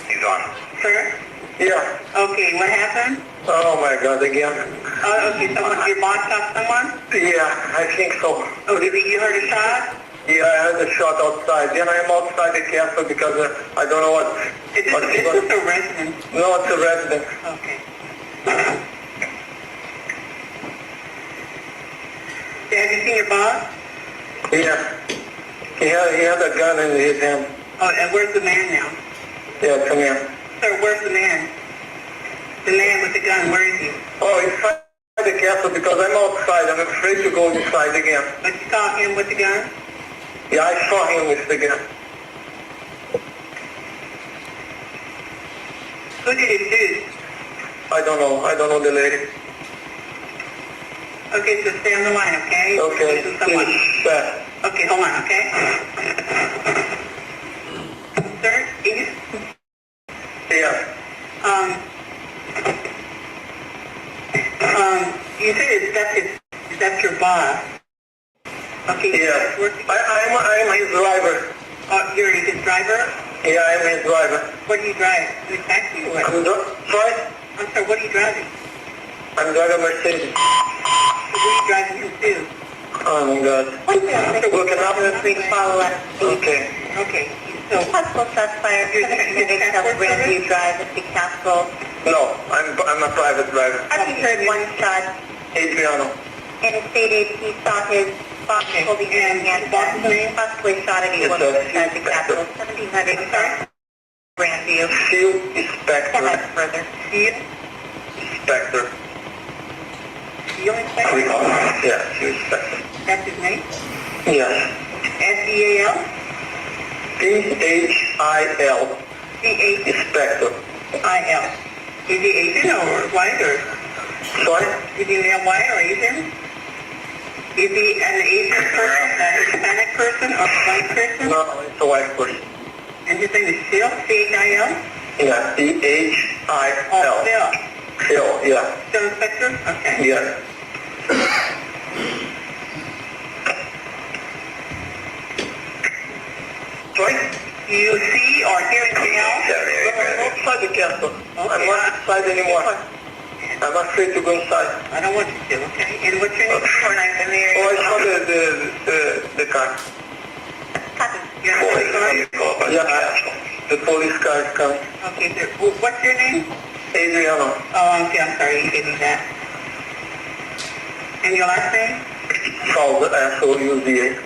He's on. Sir? Yeah. Okay, what happened? Oh my God, again. Okay, your boss shot someone? Yeah, I think so. Oh, you heard a shot? Yeah, I had a shot outside. Then I am outside the castle because I don't know what. Is this a resident? No, it's a resident. Okay. Have you seen your boss? Yeah. He had a gun in his hand. Oh, and where's the man now? Yeah, come here. Sir, where's the man? The man with the gun, where is he? Oh, inside the castle because I'm outside. I'm afraid to go inside again. But you saw him with the gun? Yeah, I saw him with the gun. Who did it shoot? I don't know. I don't know the lady. Okay, so stay on the line, okay? Okay. This is someone. Back. Okay, hold on, okay? Sir, Edith? Yeah. You said that's your boss. Okay, Yeah. working. I'm his driver. Oh, you're his driver? Yeah, I'm his driver. What do you drive? Is it taxi or what? Sorry? I'm sorry, what are you driving? I'm driving Mercedes. So where are you driving him to? Oh my God. Looking up the street, follow us. Okay. Okay, so Possible shots fired. You're the Grandview Drive at the Capitol. No, I'm a private driver. Have you heard one shot? Adriano. And it stated he saw his boss Okay. holding his And hand boss's name? possibly shot at Yes, one sir. at the Capitol. 1700 South Grandview. Phil 10 Spector. miles further. Phil? Spector. Phil Spector? Yeah, Phil Spector. That's his name? Yes. S-E-A-L? Phil. C-H-I-L. Spector. Is he Asian or white or? Sorry? Is he male white or Asian? Is he an Asian person, a Hispanic person, or a white person? No, it's a white person. And his name is Phil, C-H-I-L? Yeah, Oh, Phil. Phil. Phil, yeah. Phil Spector? Okay. Yeah. Sorry? Do you see or hear anything else? I'm outside the castle. I'm not inside anymore. I'm afraid to go inside. I don't want you to, okay? And what's your name? Oh, I saw the car. You're not really sorry? Yeah, the police car is coming. Okay, sir. What's your name? Adriano. Oh, okay, I'm sorry, you gave me that. And your last name? Called S-O-U-D-A.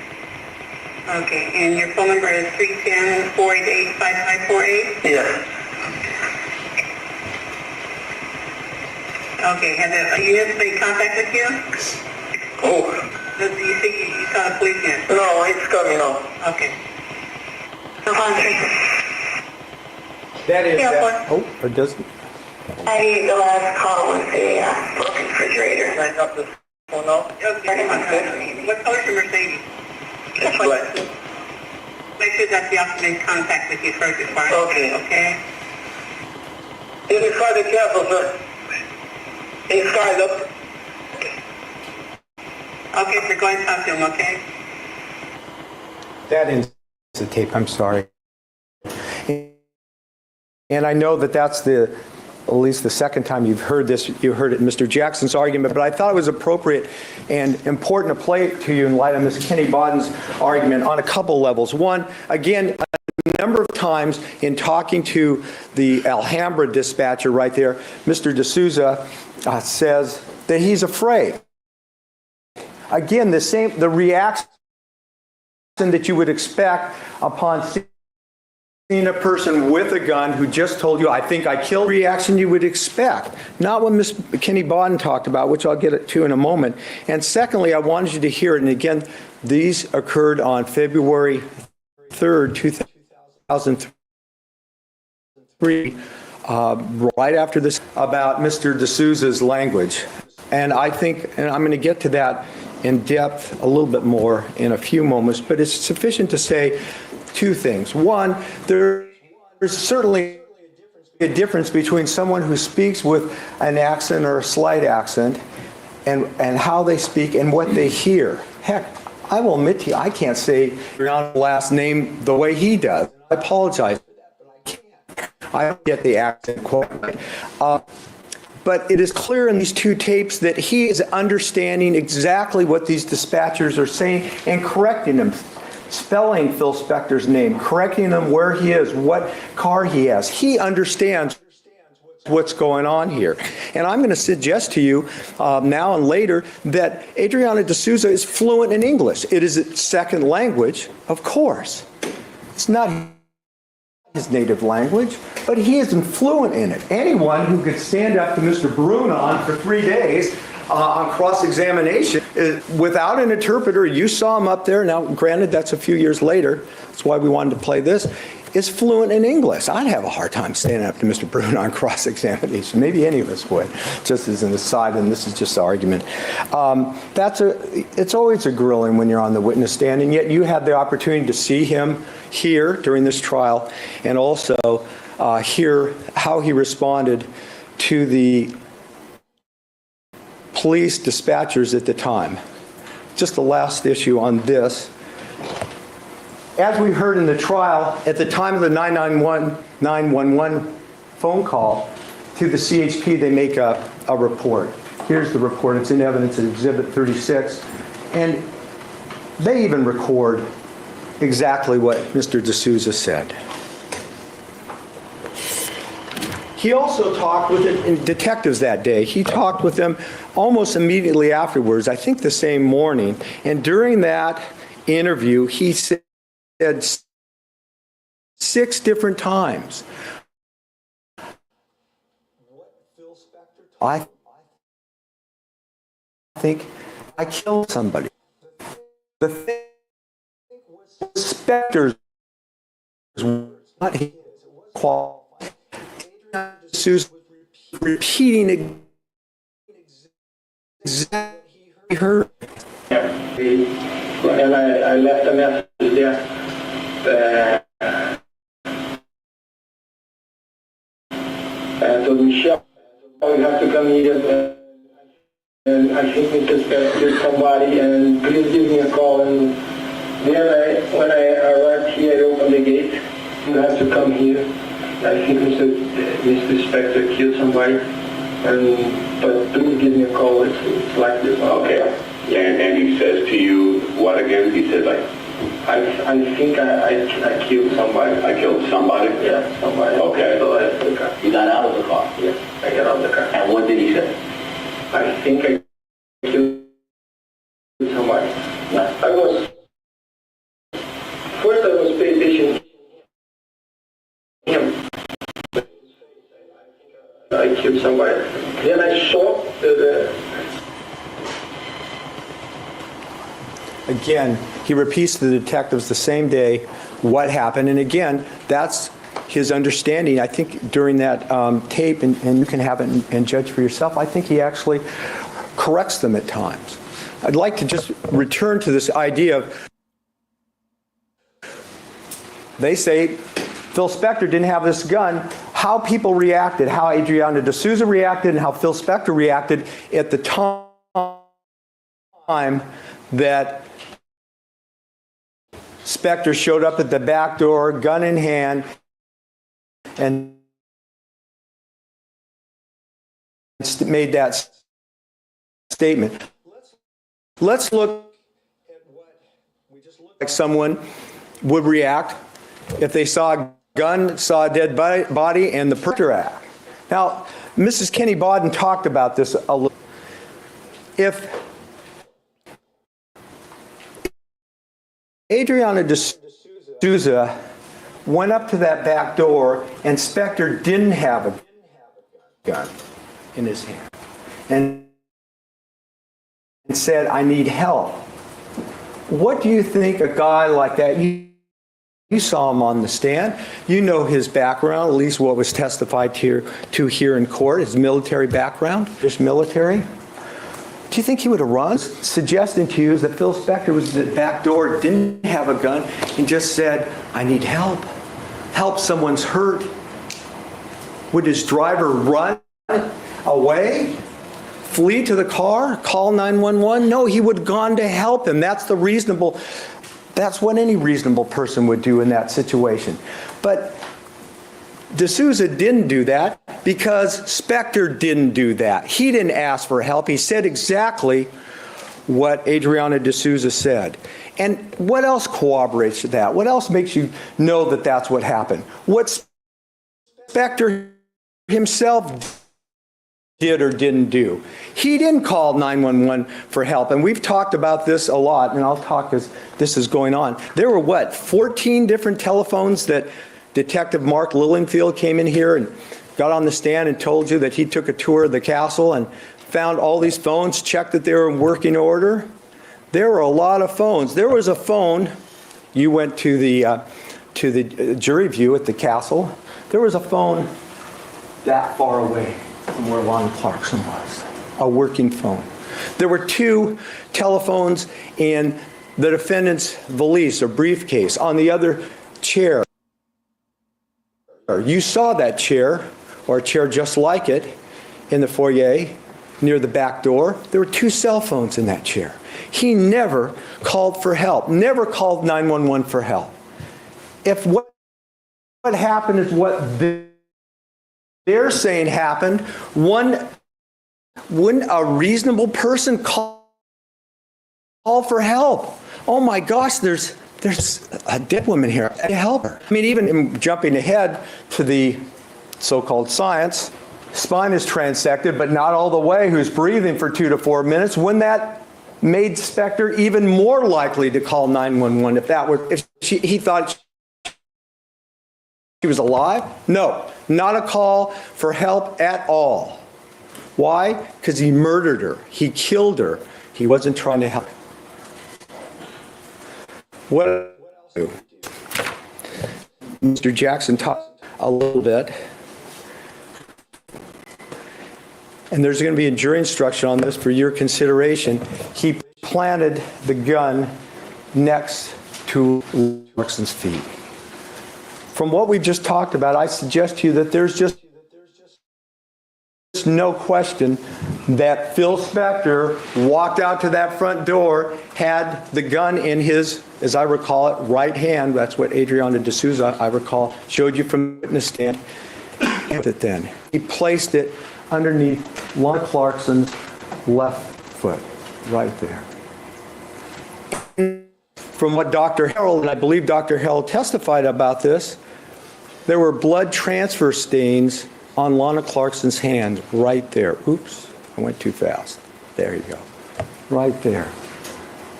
Okay, and your phone number is 310-488-5548? Yes. Okay, has a unit made contact with you? Oh, You think you saw the police unit? no, it's coming now. Okay. So, hold on, sir. That is, Yeah, that, oh, it doesn't. The last call was a broken refrigerator. Can I have this phone now? Okay, hold on. What color is your Mercedes? It's black. Make sure that the officer made contact with you first before I... Okay. Okay? It's inside the castle, sir. Inside up. Okay, sir, go ahead and talk to him, okay? That ends the tape, I'm sorry. And I know that that's at least the second time you've heard this, you heard it in Mr. Jackson's argument, but I thought it was appropriate and important to play it to you in light of Ms. Kenny Bodden's argument on a couple levels. One, again, a number of times in talking to the Alhambra dispatcher right there, Mr. D'Souza says that he's afraid. Again, the reaction that you would expect upon seeing a person with a gun who just told you, I think I killed, reaction you would expect. Not what Ms. Kenny Bodden talked about, which I'll get to in a moment. And secondly, I wanted you to hear it. And again, these occurred on February 3rd, 2003, right after this, about Mr. D'Souza's language. And I think, and I'm going to get to that in depth a little bit more in a few moments, but it's sufficient to say two things. One, there's certainly a difference between someone who speaks with an accent or a slight accent and how they speak and what they hear. Heck, I will admit to you, I can't say your last name the way he does. I apologize for that, but I can't. I don't get the accent quite right. But it is clear in these two tapes that he is understanding exactly what these dispatchers are saying and correcting them. Spelling Phil Spector's name, correcting him where he is, what car he has. He understands what's going on here. And I'm going to suggest to you now and later that Adriano D'Souza is fluent in English. It is its second language, of course. It's not his native language, but he isn't fluent in it. Anyone who could stand up to Mr. Brunon for 3 days on cross-examination without an interpreter, you saw him up there, now granted that's a few years later, that's why we wanted to play this, is fluent in English. I'd have a hard time standing up to Mr. Bruno on cross-examination. Maybe any of us would, just as an aside, and this is just the argument. It's always a grilling when you're on the witness stand, and yet you had the opportunity to see him here during this trial, and also hear how he responded to the police dispatchers at the time. Just the last issue on this. As we heard in the trial, at the time of the 911 phone call to the CHP, they make a report. Here's the report. It's in evidence at Exhibit 36. And they even record exactly what Mr. D'Souza said. He also talked with the detectives that day. He talked with them almost immediately afterwards, I think the same morning. And during that interview, he said 6 different times, I think I killed somebody. The thing was Spector's words, not his, qualified. D'Souza was repeating exactly what he heard. And I left a message there. So Michelle, you have to come here, and I think Mr. Spector did somebody, and please give me a call. And then when I arrived here, I opened the gate. You have to come here. I think Mr. Spector killed somebody, but please give me a call. It's like this. Okay. Yeah, and he says to you, what again? He said, like, I think I killed somebody. I killed somebody? Yeah, somebody. Okay. So I took the car. You got out of the car? Yeah, I got out of the car. And what did he say? I think I killed somebody. First I was paying attention to him. I killed somebody. Then I saw the Again, he repeats to the detectives the same day what happened. And again, that's his understanding. I think during that tape, and you can have it and judge for yourself, I think he actually corrects them at times. I'd like to just return to this idea of, they say Phil Spector didn't have this gun. How people reacted, how Adriana D'Souza reacted, and how Phil Spector reacted at the time that Spector showed up at the back door, gun in hand, and made that statement. Let's look at what we just looked like someone would react if they saw a gun, saw a dead body, and the Perjury Act. Now, Mrs. Kenny Bodden talked about this a little. If Adriana D'Souza went up to that back door and Spector didn't have a gun in his hand and said, I need help. What do you think a guy like that, you saw him on the stand, you know his background, at least what was testified to here in court, his military background, his military. Do you think he would have run? Suggesting to you is that Phil Spector was at the back door, didn't have a gun, and just said, I need help. Help, someone's hurt. Would his driver run away? Flee to the car? Call 911? No, he would have gone to help him. That's what any reasonable person would do in that situation. But D'Souza didn't do that because Spector didn't do that. He didn't ask for help. He said exactly what Adriana D'Souza said. And what else corroborates that? What else makes you know that that's what happened? What Spector himself did or didn't do. He didn't call 911 for help. And we've talked about this a lot, and I'll talk as this is going on. There were, 14 different telephones that Detective Mark Lillenfield came in here and got on the stand and told you that he took a tour of the castle and found all these phones, checked that they were in working order. There were a lot of phones. There was a phone. You went to the jury view at the castle. There was a phone that far away from where Lana Clarkson was, a working phone. There were 2 telephones in the defendant's valise or briefcase on the other chair. You saw that chair, or a chair just like it, in the foyer near the back door. There were 2 cell phones in that chair. He never called for help, never called 911 for help. If what happened is what they're saying happened, wouldn't a reasonable person call for help? Oh my gosh, there's a dead woman here. Help her. I mean, even jumping ahead to the so-called science, spine is transected, but not all the way, who's breathing for 2 to 4 minutes. Wouldn't that made Spector even more likely to call 911 if he thought she was alive? No, not a call for help at all. Why? Because he murdered her. He killed her. He wasn't trying to help. What else do? Mr. Jackson talked a little bit. And there's going to be a jury instruction on this for your consideration. He planted the gun next to Clarkson's feet. From what we've just talked about, I suggest to you that there's just no question that Phil Spector walked out to that front door, had the gun in his, as I recall it, right hand. That's what Adriana D'Souza, I recall, showed you from the witness stand. Then he placed it underneath Lana Clarkson's left foot, right there. From what Dr. Harold, and I believe Dr. Harold testified about this, there were blood transfer stains on Lana Clarkson's hand right there. Oops, I went too fast. There you go. Right there.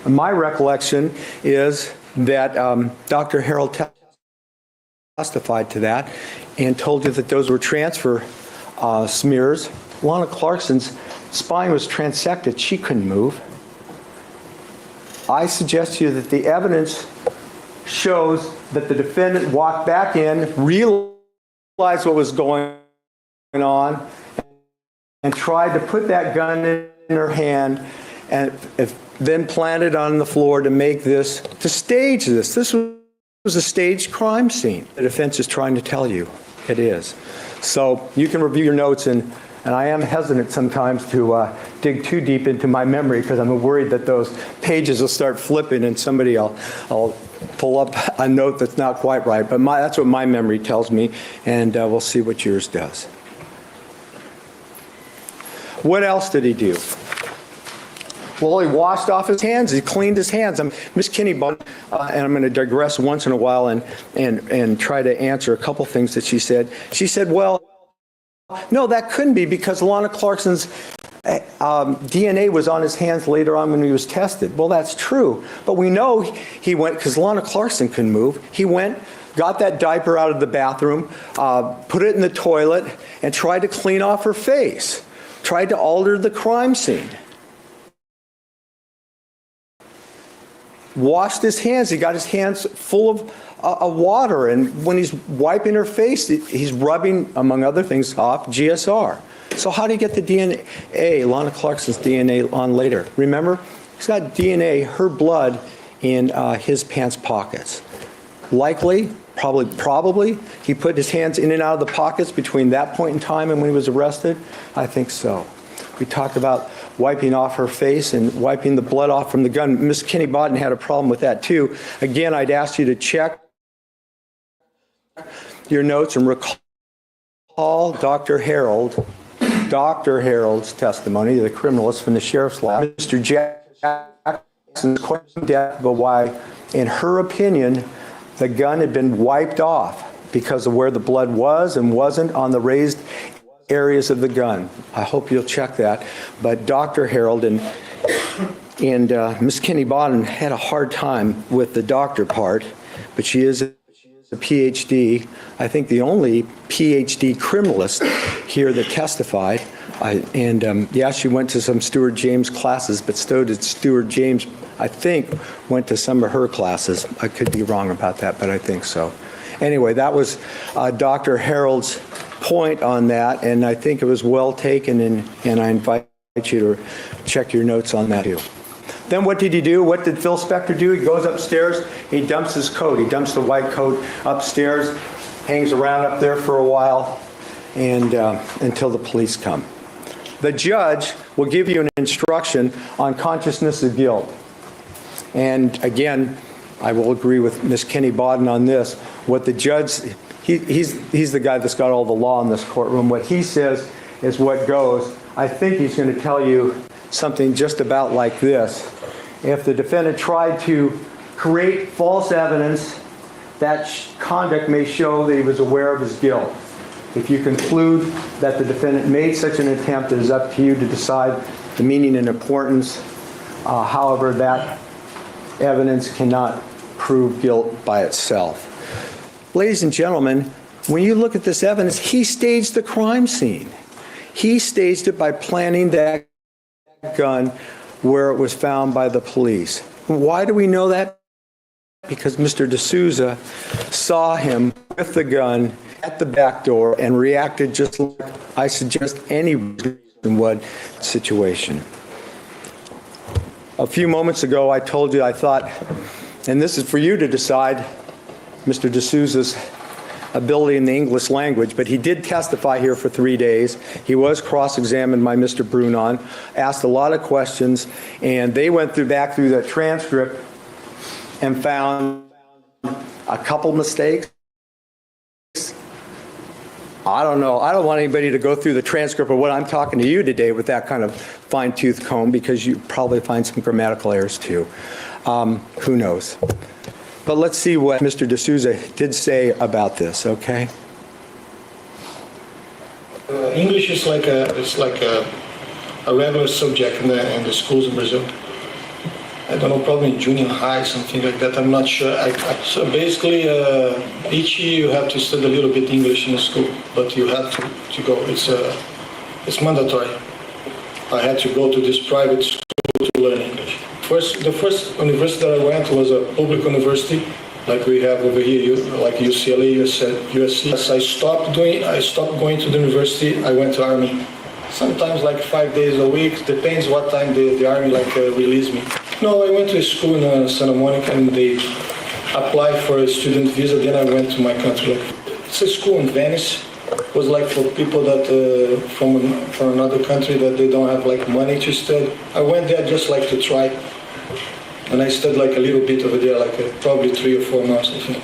And my recollection is that Dr. Harold testified to that and told you that those were transfer smears. Lana Clarkson's spine was transected. She couldn't move. I suggest to you that the evidence shows that the defendant walked back in, realized what was going on, and tried to put that gun in her hand and then planted on the floor to make this, to stage this. This was a staged crime scene. The defense is trying to tell you it is. So you can review your notes, and I am hesitant sometimes to dig too deep into my memory because I'm worried that those pages will start flipping and somebody I'll pull up a note that's not quite right. But that's what my memory tells me, and we'll see what yours does. What else did he do? Well, he washed off his hands. He cleaned his hands. Miss Kinney, and I'm going to digress once in a while and try to answer a couple things that she said. She said, well, no, that couldn't be because Lana Clarkson's DNA was on his hands later on when he was tested. Well, that's true. But we know he went, because Lana Clarkson couldn't move, he went, got that diaper out of the bathroom, put it in the toilet, and tried to clean off her face. Tried to alter the crime scene. Washed his hands. He got his hands full of water, and when he's wiping her face, he's rubbing, among other things, off GSR. So how did he get the DNA, Lana Clarkson's DNA, on later? Remember, he's got DNA, her blood, in his pants pockets. Likely, probably, he put his hands in and out of the pockets between that point in time and when he was arrested? I think so. We talked about wiping off her face and wiping the blood off from the gun. Miss Kinney Bodden had a problem with that too. Again, I'd ask you to check your notes and recall Dr. Harold's testimony, the criminalist from the sheriff's lab. Mr. Jackson's question death, but why, in her opinion, the gun had been wiped off because of where the blood was and wasn't on the raised areas of the gun. I hope you'll check that. But Dr. Harold and Miss Kinney Bodden had a hard time with the doctor part, but she is a PhD, I think the only PhD criminalist here that testified. Yeah, she went to some Stuart James classes, but so did Stuart James, I think, went to some of her classes. I could be wrong about that, but I think so. Anyway, that was Dr. Harold's point on that, and I think it was well taken, and I invite you to check your notes on that too. Then what did he do? What did Phil Spector do? He goes upstairs, he dumps his coat. He dumps the white coat upstairs, hangs around up there for a while, and until the police come. The judge will give you an instruction on consciousness of guilt. And again, I will agree with Ms. Kenny Bodden on this. What the judge, he's the guy that's got all the law in this courtroom. What he says is what goes. I think he's going to tell you something just about like this. If the defendant tried to create false evidence, that conduct may show that he was aware of his guilt. If you conclude that the defendant made such an attempt, it is up to you to decide the meaning and importance. However, that evidence cannot prove guilt by itself. Ladies and gentlemen, when you look at this evidence, he staged the crime scene. He staged it by planting that gun where it was found by the police. Why do we know that? Because Mr. D'Souza saw him with the gun at the back door and reacted just like I suggest any reason would situation. A few moments ago, I told you I thought, and this is for you to decide, Mr. D'Souza's ability in the English language, but he did testify here for 3 days. He was cross-examined by Mr. Brunon, asked a lot of questions, and they went back through the transcript and found a couple mistakes. I don't know. I don't want anybody to go through the transcript of what I'm talking to you today with that kind of fine-tooth comb, because you probably find some grammatical errors too. Who knows? But let's see what Mr. D'Souza did say about this, okay? English is like a regular subject in the schools in Brazil. I don't know, probably in junior high, something like that. I'm not sure. So basically, each year you have to study a little bit English in the school, but you have to go. It's mandatory. I had to go to this private school to learn English. The first university that I went was a public university, like we have over here, like UCLA, USC. As I stopped going to the university, I went to Army. Sometimes like 5 days a week, depends what time the Army release me. No, I went to a school in Santa Monica and they applied for a student visa, then I went to my country. It's a school in Venice. It was like for people that from another country that they don't have like money to study. I went there just like to try. And I studied like a little bit over there, like probably 3 or 4 months, I think.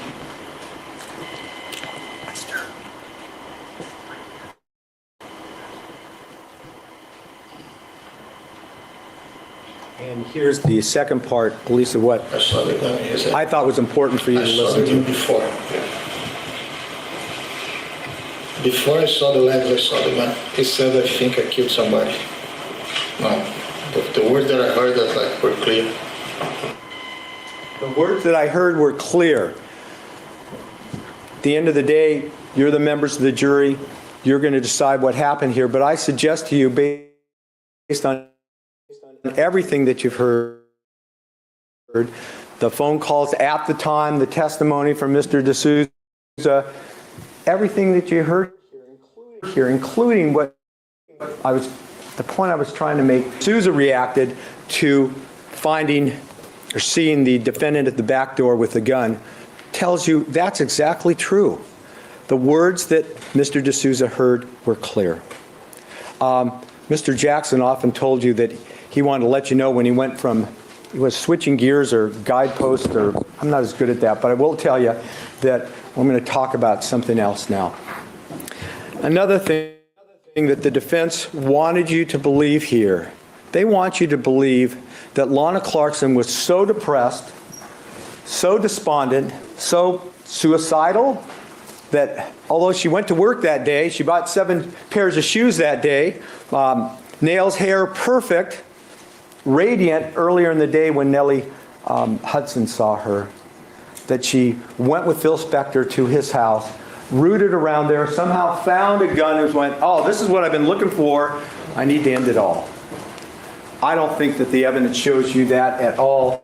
And here's the second part, Lisa, what I thought was important for you to listen to. Before I saw the legs, I saw the gun. He said, I think I killed somebody. No, the words that I heard were clear. The words that I heard were clear. At the end of the day, you're the members of the jury. You're going to decide what happened here. But I suggest to you, based on everything that you've heard, the phone calls at the time, the testimony from Mr. D'Souza, everything that you heard here, including the point I was trying to make. D'Souza reacted to finding or seeing the defendant at the back door with the gun, tells you that's exactly true. The words that Mr. D'Souza heard were clear. Mr. Jackson often told you that he wanted to let you know when he was switching gears or guideposts, or I'm not as good at that, but I will tell you that I'm going to talk about something else now. Another thing that the defense wanted you to believe here, they want you to believe that Lana Clarkson was so depressed, so despondent, so suicidal, that although she went to work that day, she bought 7 pairs of shoes that day, nails, hair perfect, radiant earlier in the day when Nellie Hudson saw her. that she went with Phil Spector to his house, rooted around there, somehow found a gun and went, oh, this is what I've been looking for. I need to end it all. I don't think that the evidence shows you that at all.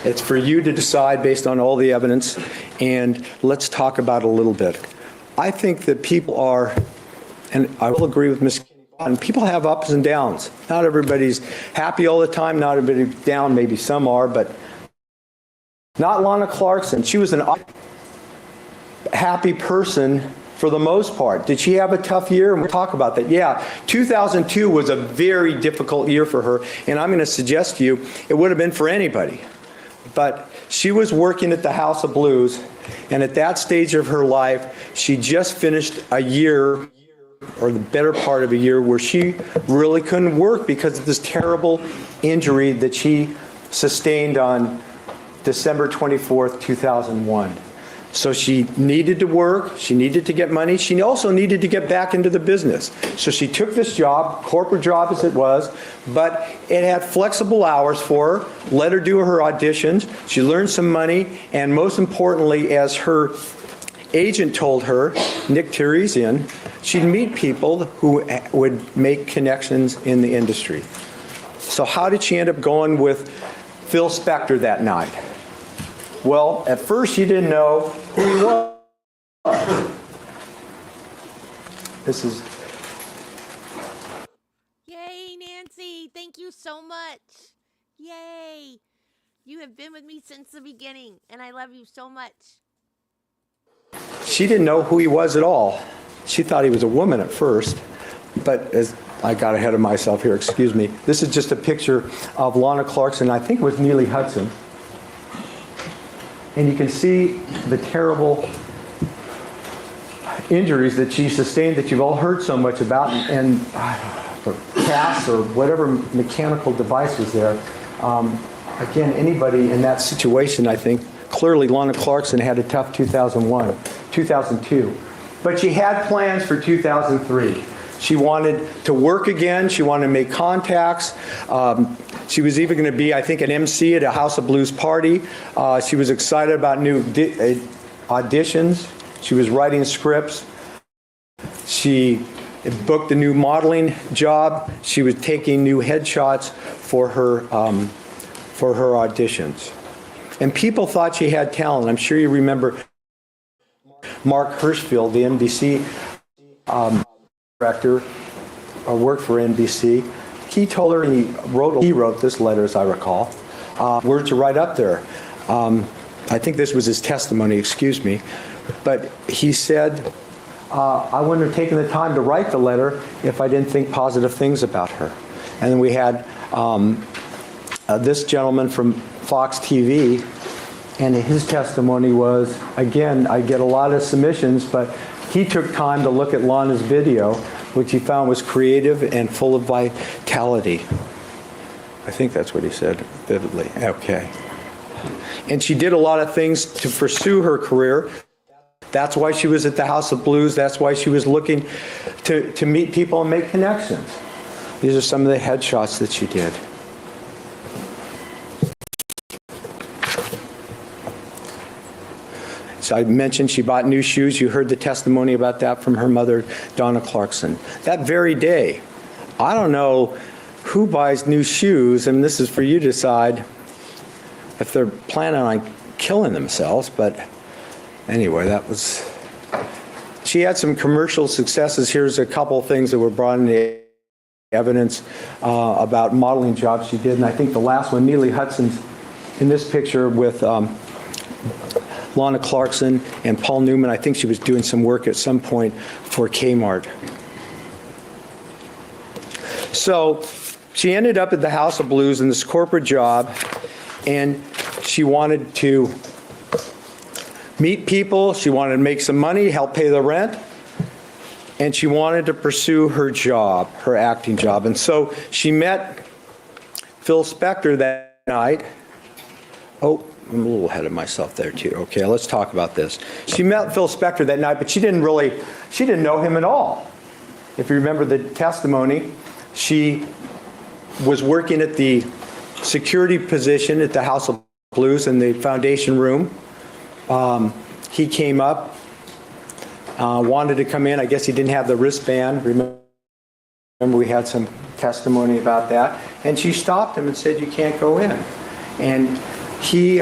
It's for you to decide based on all the evidence, and let's talk about it a little bit. I think that people are, and I will agree with Ms. Kinney, people have ups and downs. Not everybody's happy all the time, not everybody's down, maybe some are, but not Lana Clarkson. She was an happy person for the most part. Did she have a tough year? And we'll talk about that. Yeah, 2002 was a very difficult year for her, and I'm going to suggest to you it would have been for anybody. But she was working at the House of Blues, and at that stage of her life, she just finished a year, or the better part of a year, where she really couldn't work because of this terrible injury that she sustained on December 24th, 2001. So she needed to work, she needed to get money, she also needed to get back into the business. So she took this job, corporate job as it was, but it had flexible hours for her, let her do her auditions, she learned some money, and most importantly, as her agent told her, Nick Teresian, she'd meet people who would make connections in the industry. So how did she end up going with Phil Spector that night? Well, at first she didn't know who he was. This is... Yay, Nancy! Thank you so much. Yay! You have been with me since the beginning, and I love you so much. She didn't know who he was at all. She thought he was a woman at first, but as I got ahead of myself here, excuse me. This is just a picture of Lana Clarkson, I think it was Neely Hudson. And you can see the terrible injuries that she sustained that you've all heard so much about, and the cast or whatever mechanical device was there. Again, anybody in that situation, I think, clearly Lana Clarkson had a tough 2002. But she had plans for 2003. She wanted to work again. She wanted to make contacts. She was even going to be, I think, an MC at a House of Blues party. She was excited about new auditions. She was writing scripts. She booked a new modeling job. She was taking new headshots for her auditions. And people thought she had talent. I'm sure you remember Mark Hirschfield, the NBC director, worked for NBC. He told her, he wrote this letter, as I recall, words to write up there. I think this was his testimony, excuse me. But he said, I wouldn't have taken the time to write the letter if I didn't think positive things about her. And then we had this gentleman from Fox TV, and his testimony was, again, I get a lot of submissions, but he took time to look at Lana's video, which he found was creative and full of vitality. I think that's what he said, vividly. Okay. And she did a lot of things to pursue her career. That's why she was at the House of Blues. That's why she was looking to meet people and make connections. These are some of the headshots that she did. So I mentioned she bought new shoes. You heard the testimony about that from her mother, Donna Clarkson. That very day, I don't know who buys new shoes, and this is for you to decide if they're planning on killing themselves, but anyway, that was... She had some commercial successes. Here's a couple of things that were brought into evidence about modeling jobs she did, and I think the last one, Neely Hudson's in this picture with Lana Clarkson and Paul Newman. I think she was doing some work at some point for Kmart. So she ended up at the House of Blues in this corporate job, and she wanted to meet people, she wanted to make some money, help pay the rent, and she wanted to pursue her job, her acting job. And so she met Phil Spector that night. Oh, I'm a little ahead of myself there too. Okay, let's talk about this. She met Phil Spector that night, but she didn't know him at all. If you remember the testimony, she was working at the security position at the House of Blues in the foundation room. He came up, wanted to come in. I guess he didn't have the wristband. Remember, we had some testimony about that. And she stopped him and said, "You can't go in." And he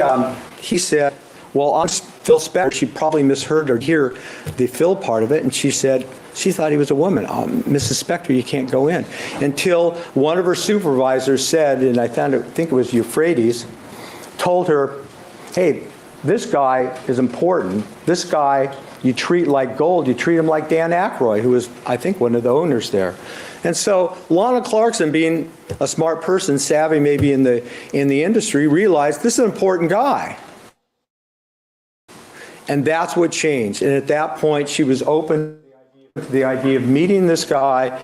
said, "Well, I'm Phil Spector." She probably misheard or hear the Phil part of it, and she said she thought he was a woman. "Mrs. Spector, you can't go in." Until one of her supervisors said, and I think it was Euphrates, told her, "Hey, this guy is important. This guy you treat like gold. You treat him like Dan Aykroyd, who was, I think, one of the owners there." And so Lana Clarkson, being a smart person, savvy maybe in the industry, realized this is an important guy. And that's what changed. And at that point, she was open to the idea of meeting this guy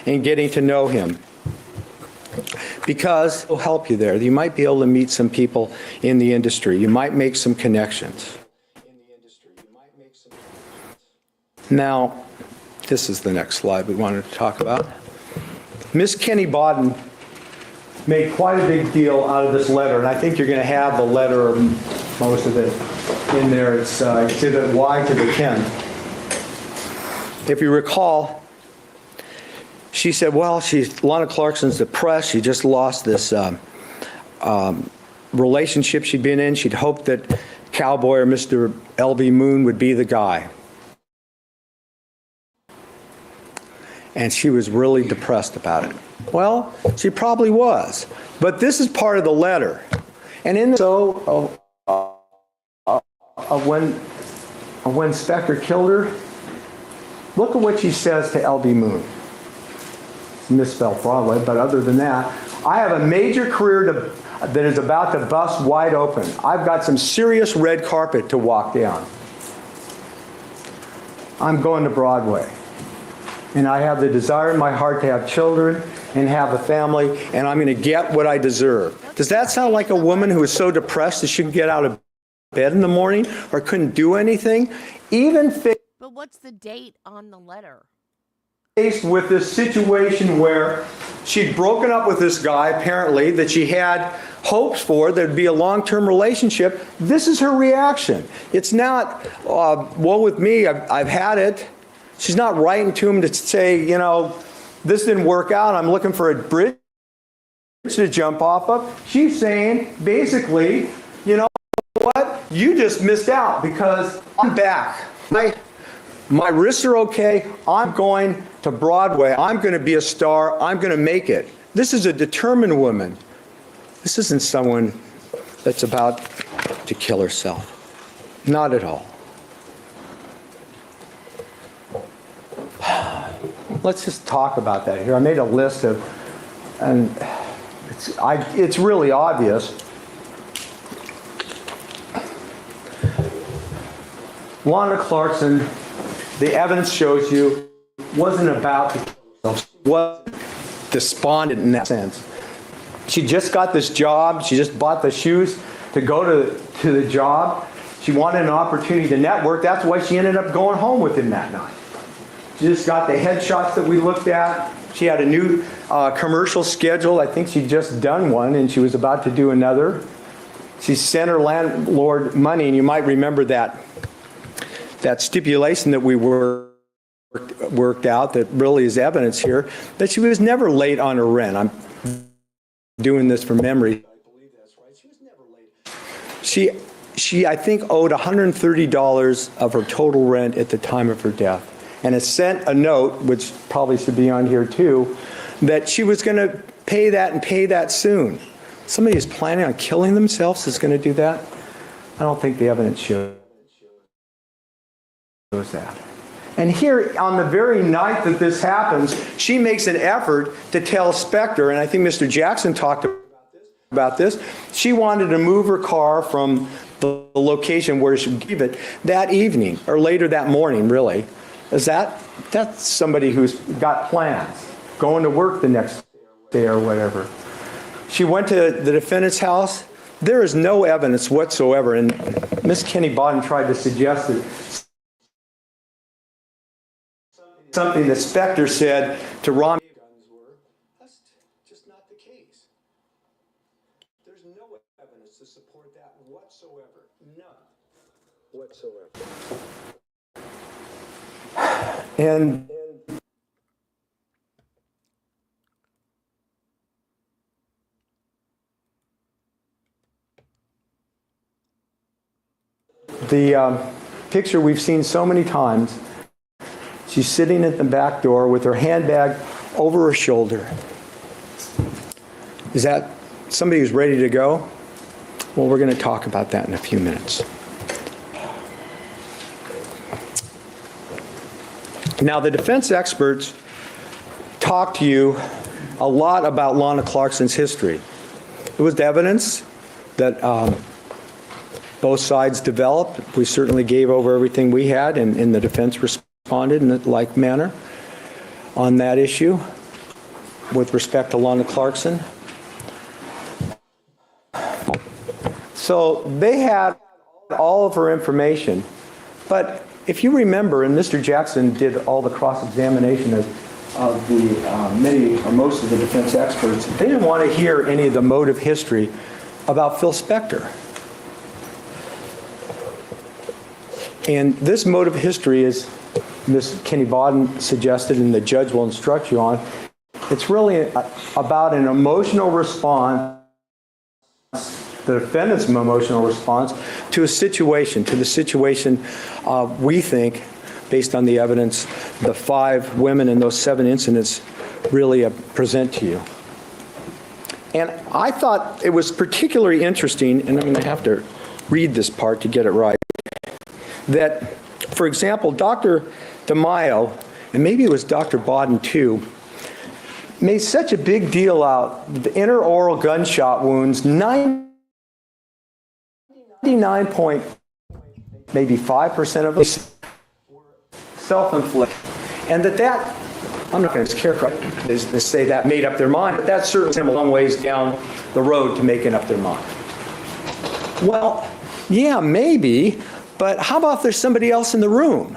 and getting to know him. Because it'll help you there. You might be able to meet some people in the industry. You might make some connections. Now, this is the next slide we wanted to talk about. Miss Kenny Bodden made quite a big deal out of this letter, and I think you're going to have the letter, or most of it, in there. It's Exhibit Y to the 10. If you recall, she said, well, Lana Clarkson's depressed. She just lost this relationship she'd been in. She'd hoped that Cowboy or Mr. L.B. Moon would be the guy. And she was really depressed about it. Well, she probably was. But this is part of the letter. And in when Spector killed her, look at what she says to L.B. Moon. Misspelled Broadway, but other than that, "I have a major career that is about to bust wide open. I've got some serious red carpet to walk down. I'm going to Broadway. And I have the desire in my heart to have children and have a family, and I'm going to get what I deserve." Does that sound like a woman who is so depressed that she couldn't get out of bed in the morning or couldn't do anything? But what's the date on the letter? Faced with this situation where she'd broken up with this guy, apparently, that she had hopes for, there'd be a long-term relationship. This is her reaction. It's not, "Well, with me, I've had it." She's not writing to him to say, "This didn't work out. I'm looking for a bridge to jump off of." She's saying, basically, "You know what? You just missed out because I'm back. My wrists are okay. I'm going to Broadway. I'm going to be a star. I'm going to make it." This is a determined woman. This isn't someone that's about to kill herself. Not at all. Let's just talk about that here. I made a list of, and it's really obvious. Lana Clarkson, the evidence shows you, wasn't about to kill herself. She wasn't despondent in that sense. She just got this job. She just bought the shoes to go to the job. She wanted an opportunity to network. That's why she ended up going home with him that night. She just got the headshots that we looked at. She had a new commercial schedule. I think she'd just done one, and she was about to do another. She sent her landlord money, and you might remember that stipulation that we worked out that really is evidence here, that she was never late on her rent. I'm doing this from memory. I believe that's right. She was never late. She I think, owed $130 of her total rent at the time of her death. And it sent a note, which probably should be on here too, that she was going to pay that and pay that soon. Somebody who's planning on killing themselves is going to do that? I don't think the evidence shows that. And here, on the very night that this happens, she makes an effort to tell Spector, and I think Mr. Jackson talked about this, she wanted to move her car from the location where she gave it that evening, or later that morning, really. That's somebody who's got plans, going to work the next day or whatever. She went to the defendant's house. There is no evidence whatsoever, and Miss Kenny Bodden tried to suggest that something that Spector said to Ron. That's just not the case. There's no evidence to support that whatsoever. None. whatsoever. And the picture we've seen so many times, she's sitting at the back door with her handbag over her shoulder. Is that somebody who's ready to go? Well, we're going to talk about that in a few minutes. Now, the defense experts talked to you a lot about Lana Clarkson's history. It was evidence that both sides developed. We certainly gave over everything we had, and the defense responded in a like manner on that issue with respect to Lana Clarkson. So they had all of her information, but if you remember, and Mr. Jackson did all the cross-examination of the many or most of the defense experts, they didn't want to hear any of the motive history about Phil Spector. And this motive history, as Ms. Kenny Bodden suggested and the judge will instruct you on, it's really about an emotional response, the defendant's emotional response to a situation, to the situation we think, based on the evidence, the 5 women in those 7 incidents really present to you. And I thought it was particularly interesting, and I'm going to have to read this part to get it right, that, for example, Dr. DeMaio, and maybe it was Dr. Bodden too, made such a big deal out the interoral gunshot wounds, 99.5% of them self-inflicted, and that I'm not going to characterize to say that made up their mind, but that's certainly a long ways down the road to making up their mind. Well, yeah, maybe, but how about if there's somebody else in the room,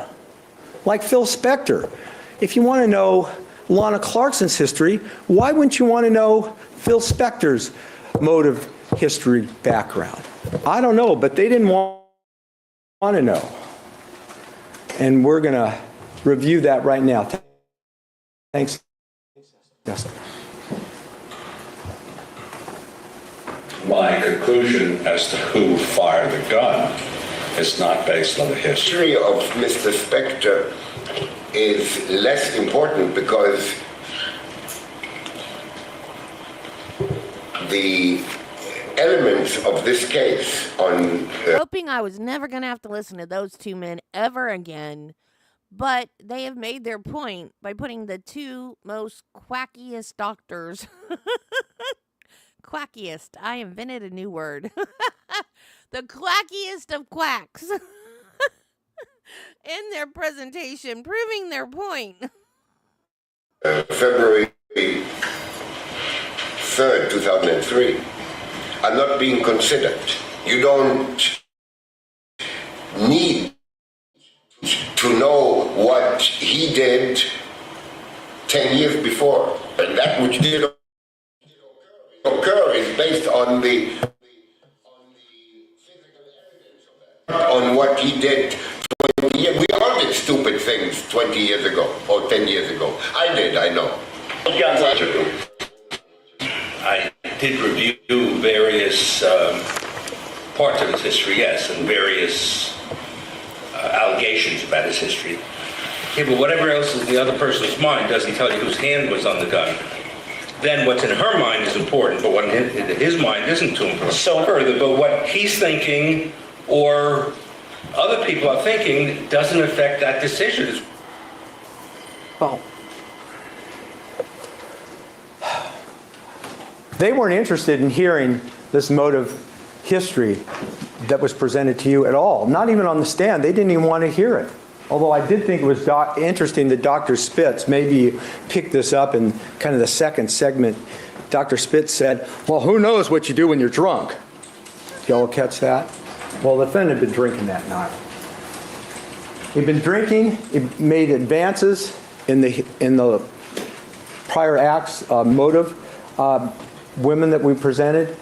like Phil Spector? If you want to know Lana Clarkson's history, why wouldn't you want to know Phil Spector's motive history background? I don't know, but they didn't want to know. And we're going to review that right now. Thanks, Justin. My conclusion as to who fired the gun is not based on the history of Mr. Spector is less important because the elements of this case on hoping I was never going to have to listen to those 2 men ever again, but they have made their point by putting the 2 most quackiest doctors quackiest, I invented a new word, the quackiest of quacks in their presentation, proving their point. February 3rd, 2003 are not being considered. You don't need to know what he did 10 years before. And that which did occur is based on the physical evidence of that, on what he did 20 years. We all did stupid things 20 years ago or 10 years ago. I did, I know. I did review various parts of his history, yes, and various allegations about his history. Yeah, but whatever else is in the other person's mind doesn't tell you whose hand was on the gun. Then what's in her mind is important, but what in his mind isn't too important. So further, but what he's thinking or other people are thinking doesn't affect that decision. Well, they weren't interested in hearing this motive history that was presented to you at all. Not even on the stand. They didn't even want to hear it. Although I did think it was interesting that Dr. Spitz, maybe you picked this up in kind of the second segment, Dr. Spitz said, well, who knows what you do when you're drunk? You all catch that? Well, the defendant had been drinking that night. He'd been drinking, he made advances in the prior acts motive, women that we presented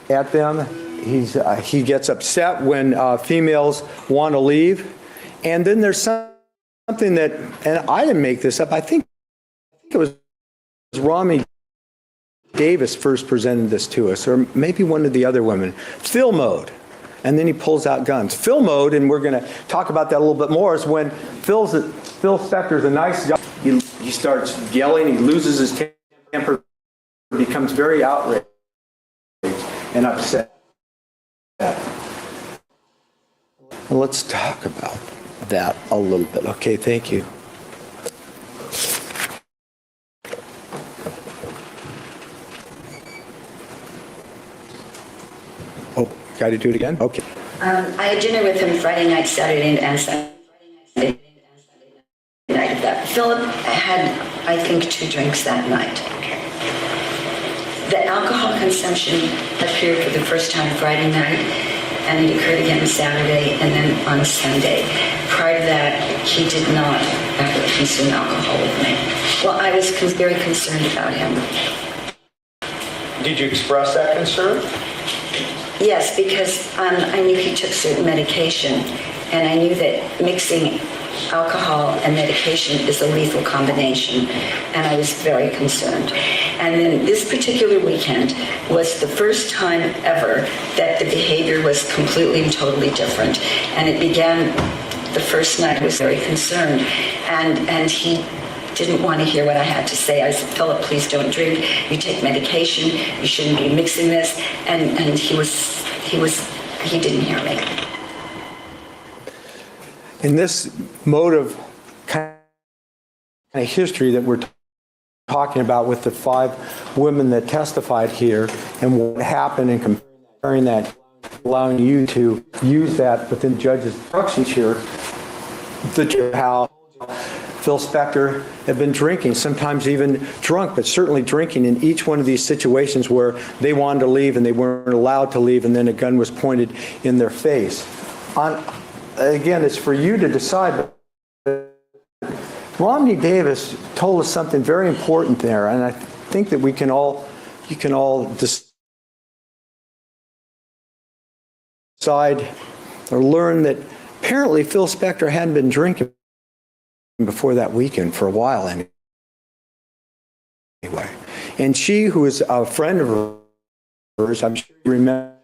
at them. he gets upset when females want to leave. And then there's something that, and I didn't make this up, I think it was Romney Davis first presented this to us, or maybe one of the other women. Phil mode. And then he pulls out guns. Phil mode, and we're going to talk about that a little bit more, is when Phil Spector's a nice guy. He starts yelling, he loses his temper, becomes very outraged and upset. And let's talk about that a little bit. Okay, thank you. Oh, got to do it again? Okay. I had dinner with him Friday night, Saturday, and Sunday night of that. Philip had, I think, 2 drinks that night. The alcohol consumption appeared for the first time Friday night, and it occurred again Saturday and then on Sunday. Prior to that, he did not ever consume alcohol with me. Well, I was very concerned about him. Did you express that concern? Yes, because I knew he took certain medication, and I knew that mixing alcohol and medication is a lethal combination, and I was very concerned. And then this particular weekend was the first time ever that the behavior was completely and totally different. And it began the first night. I was very concerned, and he didn't want to hear what I had to say. I said, Philip, please don't drink. You take medication. You shouldn't be mixing this. And he didn't hear me. In this mode of kind of history that we're talking about with the 5 women that testified here and what happened and comparing that, allowing you to use that within the judge's instructions here, how Phil Spector had been drinking, sometimes even drunk, but certainly drinking in each one of these situations where they wanted to leave and they weren't allowed to leave, and then a gun was pointed in their face. Again, it's for you to decide. Romney Davis told us something very important there, and I think that you can all decide or learn that apparently Phil Spector hadn't been drinking before that weekend for a while anyway. And she, who is a friend of hers, I'm sure you remember,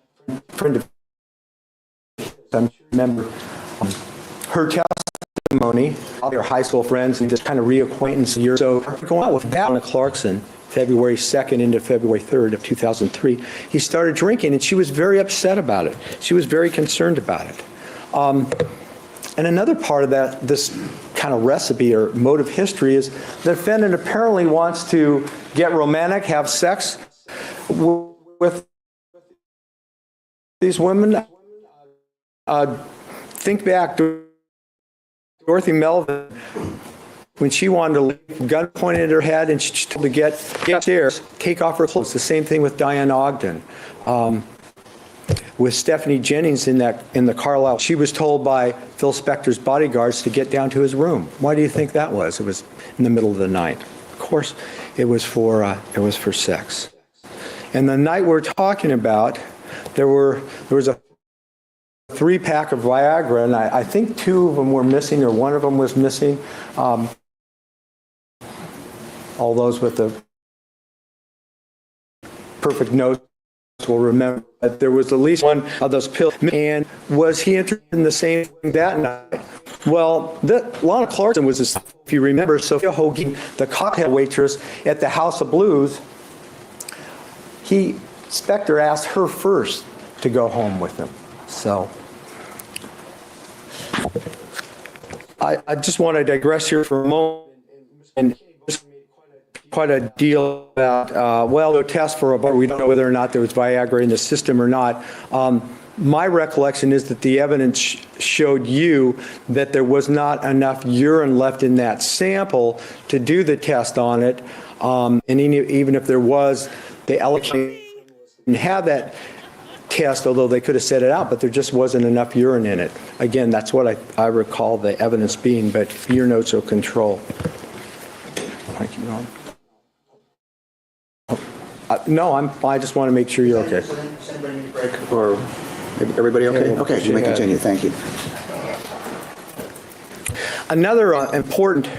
her testimony, their high school friends and just kind of reacquaintance a year or so, going out with Lana Clarkson, February 2nd into February 3rd of 2003. He started drinking, and she was very upset about it. She was very concerned about it. And another part of that, this kind of recipe or mode of history, is the defendant apparently wants to get romantic, have sex with these women. Think back to Dorothy Melvin when she wanted to leave, gun pointed at her head, and she told to get upstairs, take off her clothes. The same thing with Diane Ogden. With Stephanie Jennings in the Carlisle, she was told by Phil Spector's bodyguards to get down to his room. Why do you think that was? It was in the middle of the night. Of course, it was for sex. And the night we're talking about, there was a 3-pack of Viagra, and I think 2 of them were missing, or 1 of them was missing. All those with the perfect nose will remember that there was at least 1 of those pills. And was he interested in the same thing that night? Well, Lana Clarkson was, if you remember, Sophia Hogan, the cocktail waitress at the House of Blues. Spector asked her first to go home with him. So I just want to digress here for a moment and quite a deal about, the test for a bar. We don't know whether or not there was Viagra in the system or not. My recollection is that the evidence showed you that there was not enough urine left in that sample to do the test on it. And even if there was, they allocated didn't have that test, although they could have set it out, but there just wasn't enough urine in it. Again, that's what I recall the evidence being, but your notes will control. Thank you, Ron. No, I just want to make sure you're okay. Or everybody okay? Yeah, Okay, you may continue. Thank you. Another important,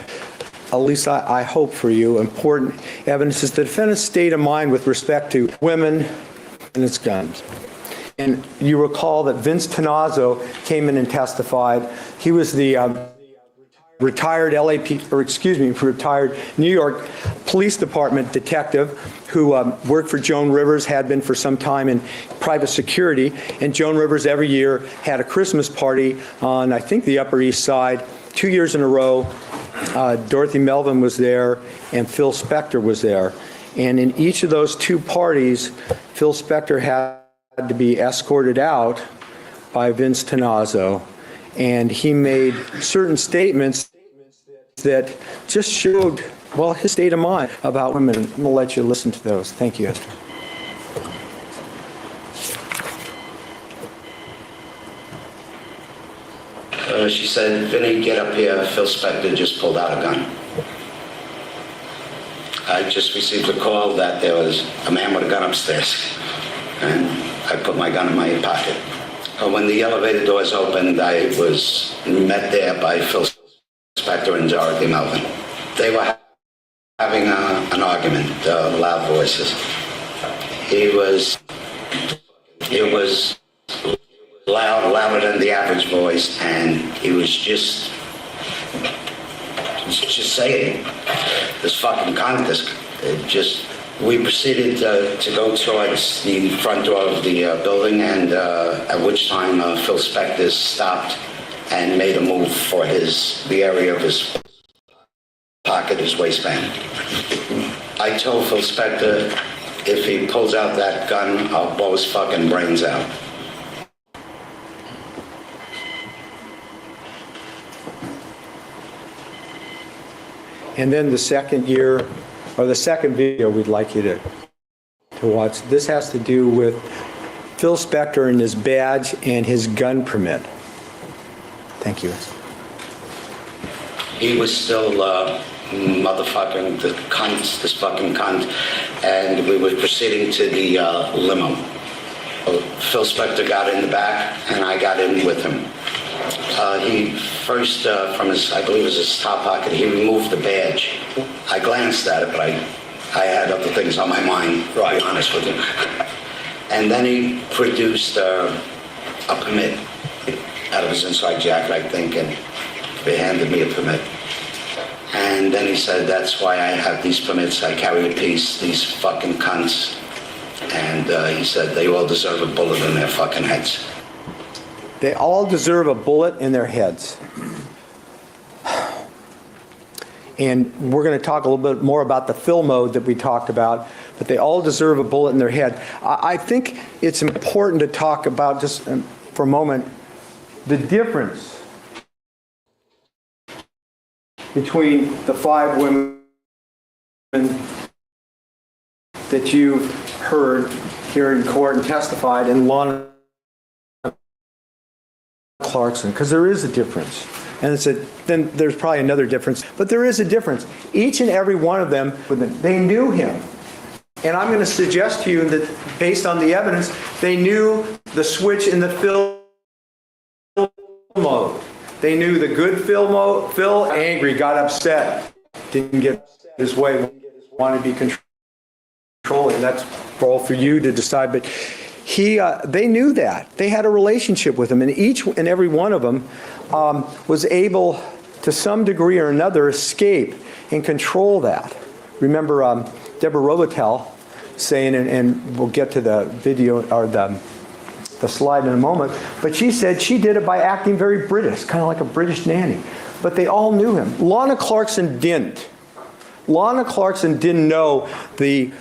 at least I hope for you, important evidence is the defendant's state of mind with respect to women and its guns. And you recall that Vince Tenazzo came in and testified. He was the retired retired New York Police Department detective who worked for Joan Rivers, had been for some time in private security. And Joan Rivers every year had a Christmas party on, I think, the Upper East Side. 2 years in a row, Dorothy Melvin was there and Phil Spector was there. And in each of those two parties, Phil Spector had to be escorted out by Vince Tenazzo. And he made certain statements that just showed, well, his state of mind about women. I'm going to let you listen to those. Thank you, Esther. She said, Vinny, get up here. Phil Spector just pulled out a gun. I just received a call that there was a man with a gun upstairs. And I put my gun in my pocket. When the elevator doors opened, I was met there by Phil Spector and Dorothy Melvin. They were having an argument, loud voices. It was louder than the average voice, and he was just saying this fucking contest. We proceeded to go towards the front door of the building, and at which time Phil Spector stopped and made a move for the area of his pocket, his waistband. I told Phil Spector, if he pulls out that gun, I'll blow his fucking brains out. And then the second video we'd like you to watch. This has to do with Phil Spector and his badge and his gun permit. Thank you. He was still motherfucking the cunt, this fucking cunt, and we were proceeding to the limo. Phil Spector got in the back, and I got in with him. He first, from his, I believe it was his top pocket, he removed the badge. I glanced at it, but I had other things on my mind, to be honest with you. And then he produced a permit out of his inside jacket, I think, and he handed me a permit. And then he said, that's why I have these permits. I carry a piece, these fucking cunts. And he said, they all deserve a bullet in their fucking heads. They all deserve a bullet in their heads. And we're going to talk a little bit more about the Phil mode that we talked about, but they all deserve a bullet in their head. I think it's important to talk about, just for a moment, the difference between the 5 women that you've heard here in court and testified and Lana Clarkson, because there is a difference. And then there's probably another difference, but there is a difference. Each and every one of them, they knew him. And I'm going to suggest to you that based on the evidence, they knew the switch in the Phil mode. They knew the good Phil mode. Phil, angry, got upset, didn't get his way, wanted to be controlling. That's all for you to decide. But they knew that. They had a relationship with him, and each and every one of them was able, to some degree or another, escape and control that. Remember Deborah Robitel saying, and we'll get to the video or the slide in a moment, but she said she did it by acting very British, kind of like a British nanny. But they all knew him. Lana Clarkson didn't. Lana Clarkson didn't know the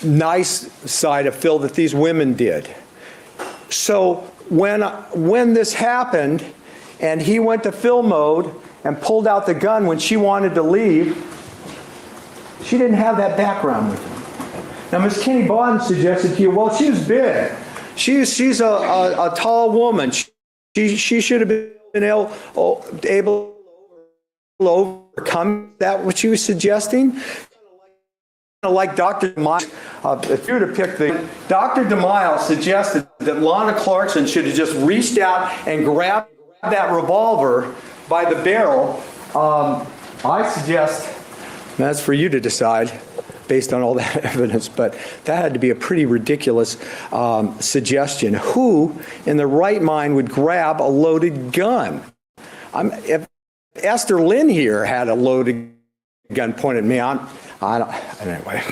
nice side of Phil that these women did. So when this happened and he went to Phil mode and pulled out the gun when she wanted to leave, she didn't have that background with him. Now, Miss Kenny Bawden suggested to you, well, she was big. She's a tall woman. She should have been able to overcome that, what she was suggesting. Like Dr. Demise if you were to pick Dr. DeMille suggested that Lana Clarkson should have just reached out and grabbed that revolver by the barrel. I suggest that's for you to decide based on all that evidence, but that had to be a pretty ridiculous suggestion. Who in their right mind would grab a loaded gun? If Esther Lynn here had a loaded gun pointed at me, anyway.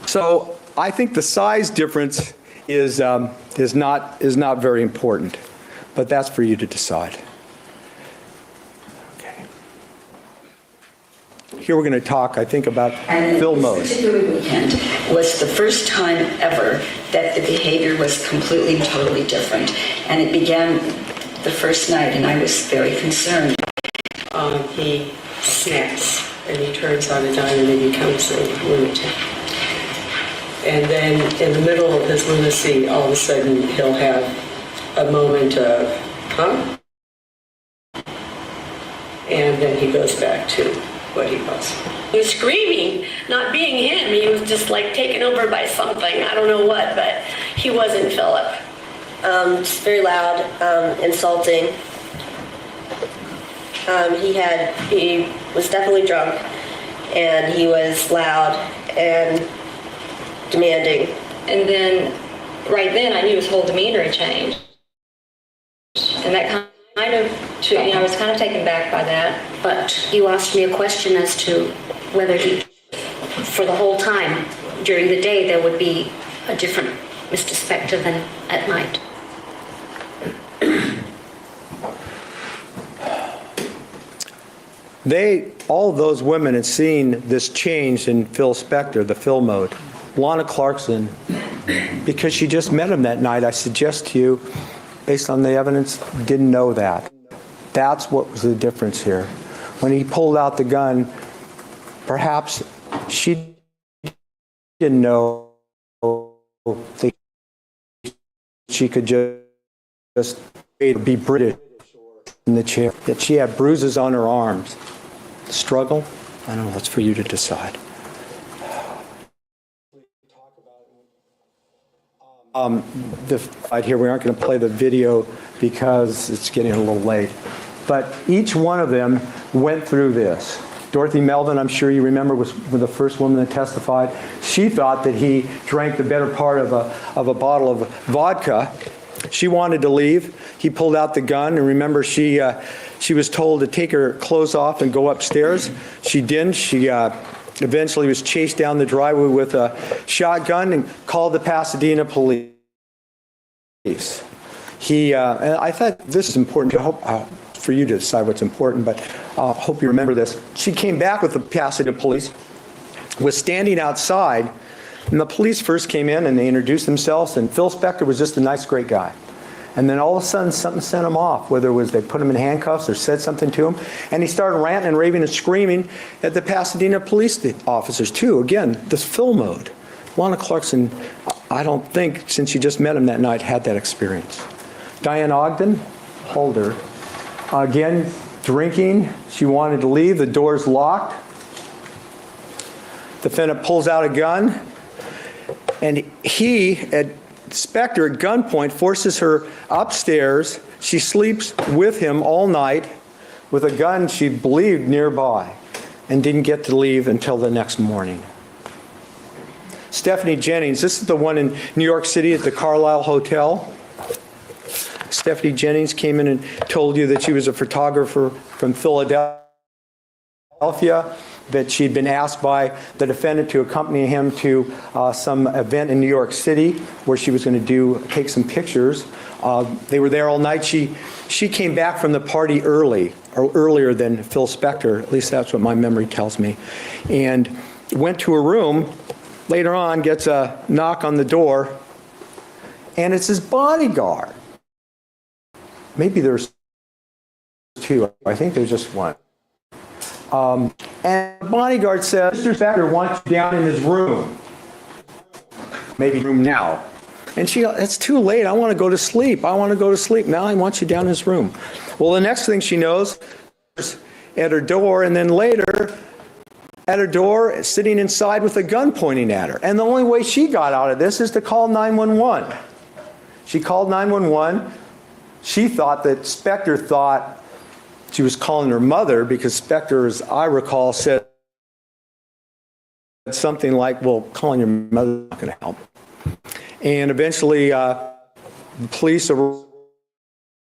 So I think the size difference is not very important, but that's for you to decide. Okay. Here we're going to talk, I think, about Phil mode. This particular weekend was the first time ever that the behavior was completely and totally different, and it began the first night, and I was very concerned. He snaps and he turns on a dime and he becomes a lunatic. And then in the middle of his lunacy, all of a sudden he'll have a moment of, huh? And then he goes back to what he was. He was screaming, not being him. He was just like taken over by something. I don't know what, but he wasn't Philip. Just very loud, insulting. He was definitely drunk, and he was loud and demanding. And then, right then, I knew his whole demeanor had changed. And that kind of, I was kind of taken back by that. But you asked me a question as to whether for the whole time, during the day, there would be a different Mr. Spector than at night. All of those women had seen this change in Phil Spector, the Phil mode. Lana Clarkson, because she just met him that night, I suggest to you, based on the evidence, didn't know that. That's what was the difference here. When he pulled out the gun, perhaps she didn't know that she could just be British in the chair, that she had bruises on her arms. Struggle? I don't know, that's for you to decide. Right here, we aren't going to play the video because it's getting a little late. But each one of them went through this. Dorothy Melvin, I'm sure you remember, was the first woman that testified. She thought that he drank the better part of a bottle of vodka. She wanted to leave. He pulled out the gun, and remember, she was told to take her clothes off and go upstairs. She didn't. She eventually was chased down the driveway with a shotgun and called the Pasadena police. And I thought this is important. I hope for you to decide what's important, but I hope you remember this. She came back with the Pasadena police, was standing outside, and the police first came in and they introduced themselves, and Phil Spector was just a nice, great guy. And then all of a sudden, something sent him off, whether it was they put him in handcuffs or said something to him. And he started ranting and raving and screaming at the Pasadena police officers, too. Again, this Phil mode. Lana Clarkson, I don't think, since she just met him that night, had that experience. Diane Ogden, hold her. Again, drinking. She wanted to leave. The door's locked. Defendant pulls out a gun. And Spector, at gunpoint, forces her upstairs. She sleeps with him all night with a gun she believed nearby and didn't get to leave until the next morning. Stephanie Jennings, this is the one in New York City at the Carlisle Hotel. Stephanie Jennings came in and told you that she was a photographer from Philadelphia, that she'd been asked by the defendant to accompany him to some event in New York City where she was going to take some pictures. They were there all night. She came back from the party earlier than Phil Spector, at least that's what my memory tells me, and went to her room. Later on, gets a knock on the door, and it's his bodyguard. Maybe there's two. I think there's just one. And the bodyguard says, Mr. Spector wants you down in his room. Maybe room now. And it's too late. I want to go to sleep. Now I want you down in his room. Well, the next thing she knows, at her door, and then later, at her door, sitting inside with a gun pointing at her. And the only way she got out of this is to call 911. She called 911. She thought that Spector thought she was calling her mother because Spector, as I recall, said something like, well, calling your mother is not going to help. And eventually, the police arrived.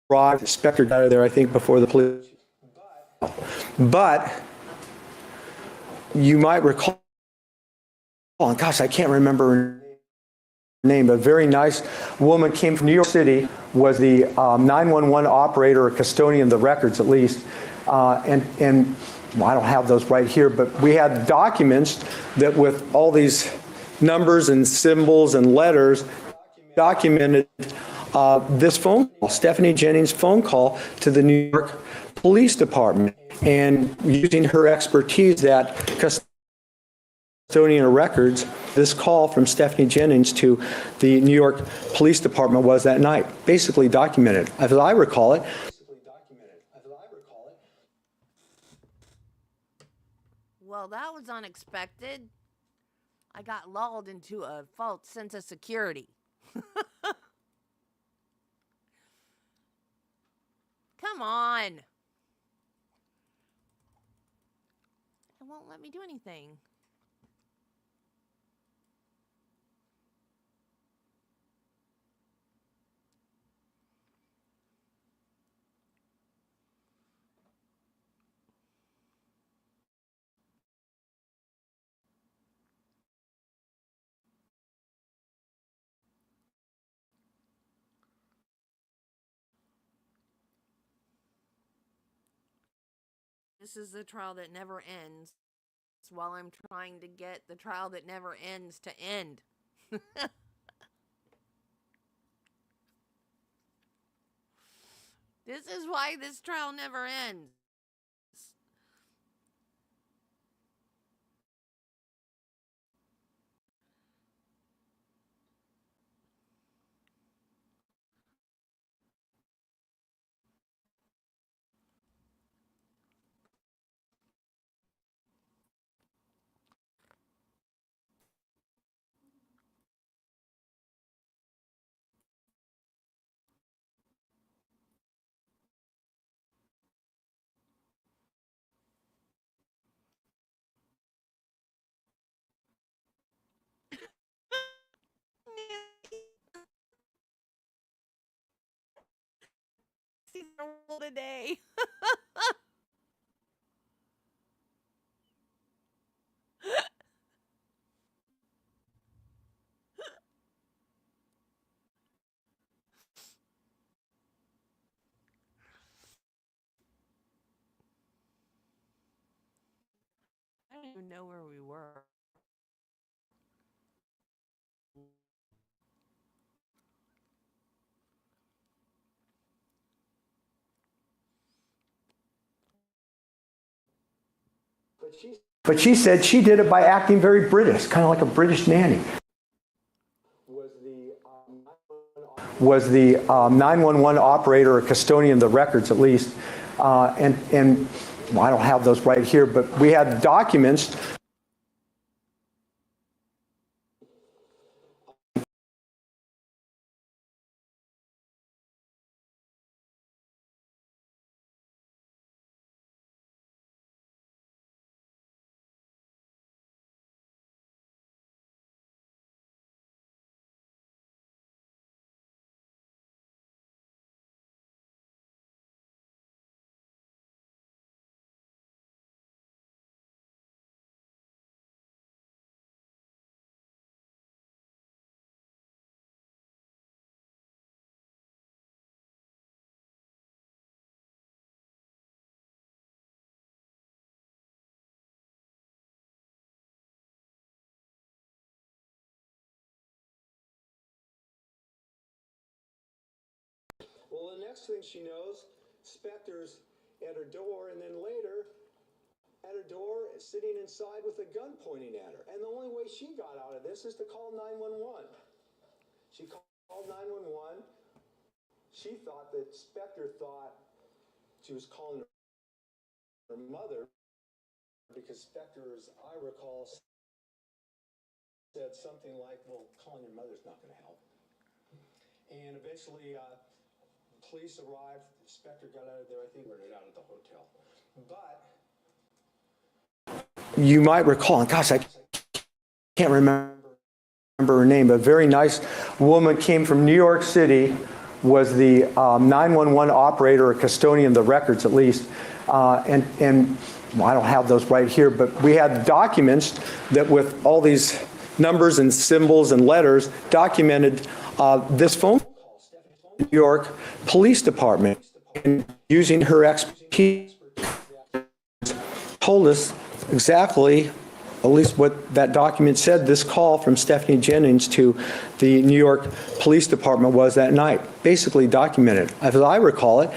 Spector got out of there, I think, before the police. But you might recall, oh gosh, I can't remember her name, but a very nice woman came from New York City, was the 911 operator or custodian of the records at least. And well, I don't have those right here, but we had documents that with all these numbers and symbols and letters documented this phone call, Stephanie Jennings' phone call to the New York Police Department. And using her expertise, that custodian of records, this call from Stephanie Jennings to the New York Police Department was that night, basically documented, as I recall it. Well, that was unexpected. I got lulled into a false sense of security. Come on. It won't let me do anything. This is the trial that never ends while I'm trying to get the trial that never ends to end. This is why this trial never ends. See the world today. I don't even know where we were. But she said she did it by acting very British, kind of like a British nanny. Was the 911 operator or custodian of the records at least. And well, I don't have those right here, but we had documents. Well, the next thing she knows, Spector's at her door, and then later at her door, sitting inside with a gun pointing at her. And the only way she got out of this is to call 911. She called 911. She thought that Spector thought she was calling her mother because Spector, as I recall, said something like, well, calling your mother's not going to help. And eventually, police arrived. Spector got out of there, I think, rented out of the hotel. But you might recall, and gosh, I can't remember her name, but a very nice woman came from New York City, was the 911 operator or custodian of the records, at least. And well, I don't have those right here, but we had documents that with all these numbers and symbols and letters documented this phone call. New York Police Department, and using her expertise, told us exactly, at least what that document said, this call from Stephanie Jennings to the New York Police Department was that night. Basically documented. As I recall it,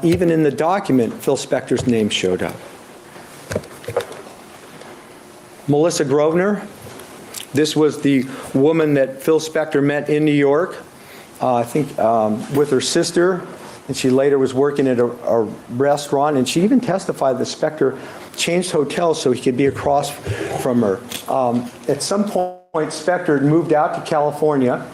even in the document, Phil Spector's name showed up. Melissa Grosvenor, this was the woman that Phil Spector met in New York, I think with her sister, and she later was working at a restaurant, and she even testified that Spector changed hotels so he could be across from her. At some point, Spector moved out to California,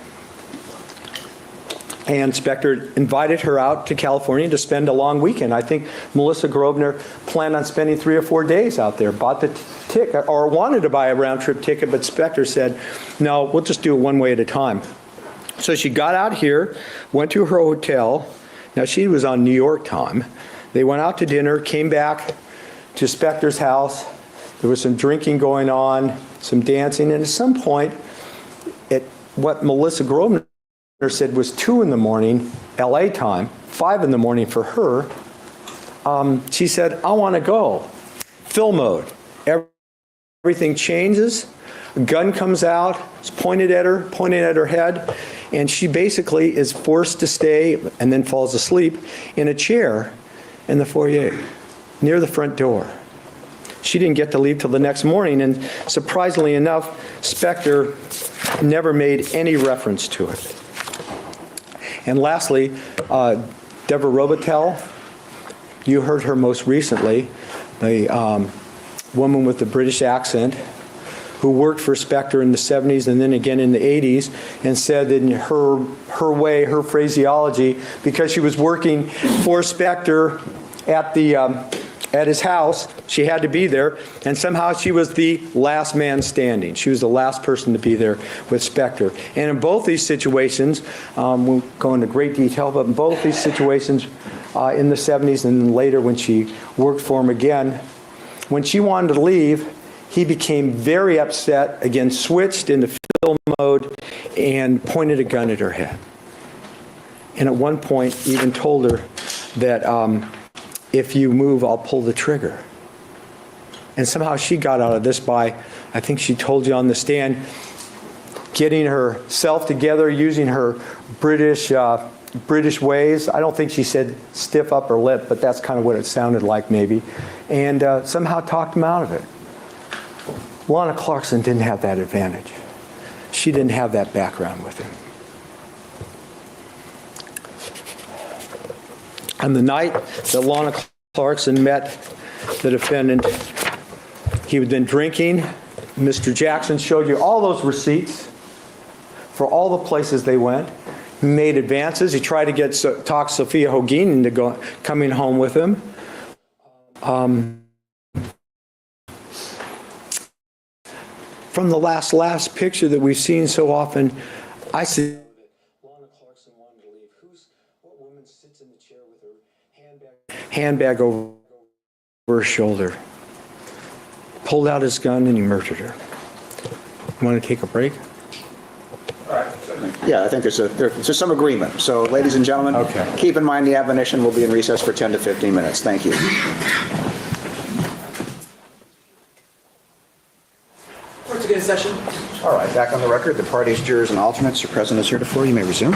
and Spector invited her out to California to spend a long weekend. I think Melissa Grosvenor planned on spending 3 or 4 days out there, bought the ticket, or wanted to buy a round-trip ticket, but Spector said, no, we'll just do it one way at a time. So she got out here, went to her hotel. Now, she was on New York time. They went out to dinner, came back to Spector's house. There was some drinking going on, some dancing, and at some point, at what Melissa Grosvenor said was 2 in the morning, LA time, 5 in the morning for her, she said, I want to go. Phil mode. Everything changes. A gun comes out, it's pointed at her head, and she basically is forced to stay and then falls asleep in a chair in the foyer near the front door. She didn't get to leave till the next morning, and surprisingly enough, Spector never made any reference to it. And lastly, Deborah Robitel, you heard her most recently, the woman with the British accent, who worked for Spector in the 70s and then again in the 80s, and said that in her way, her phraseology, because she was working for Spector at his house, she had to be there, and somehow she was the last man standing. She was the last person to be there with Spector. And in both these situations, we'll go into great detail, but in both these situations in the 70s and then later when she worked for him again, when she wanted to leave, he became very upset, again switched into Phil mode and pointed a gun at her head. And at one point even told her that if you move, I'll pull the trigger. And somehow she got out of this by, I think she told you on the stand, getting herself together, using her British ways. I don't think she said stiff upper lip, but that's kind of what it sounded like maybe. And somehow talked him out of it. Lana Clarkson didn't have that advantage. She didn't have that background with him. On the night that Lana Clarkson met the defendant, he had been drinking. Mr. Jackson showed you all those receipts for all the places they went. He made advances. He tried to talk Sophia Hogin into coming home with him. From the last picture that we've seen so often, I see Lana Clarkson wanted to leave. What woman sits in the chair with her handbag over her shoulder, pulled out his gun, and he murdered her. You want to take a break? Yeah, I think there's some agreement. So, ladies and gentlemen, okay, keep in mind the admonition will be in recess for 10 to 15 minutes. Thank you. Court's again in session. All right, back on the record. The parties, jurors, and alternates are present as heretofore. You may resume.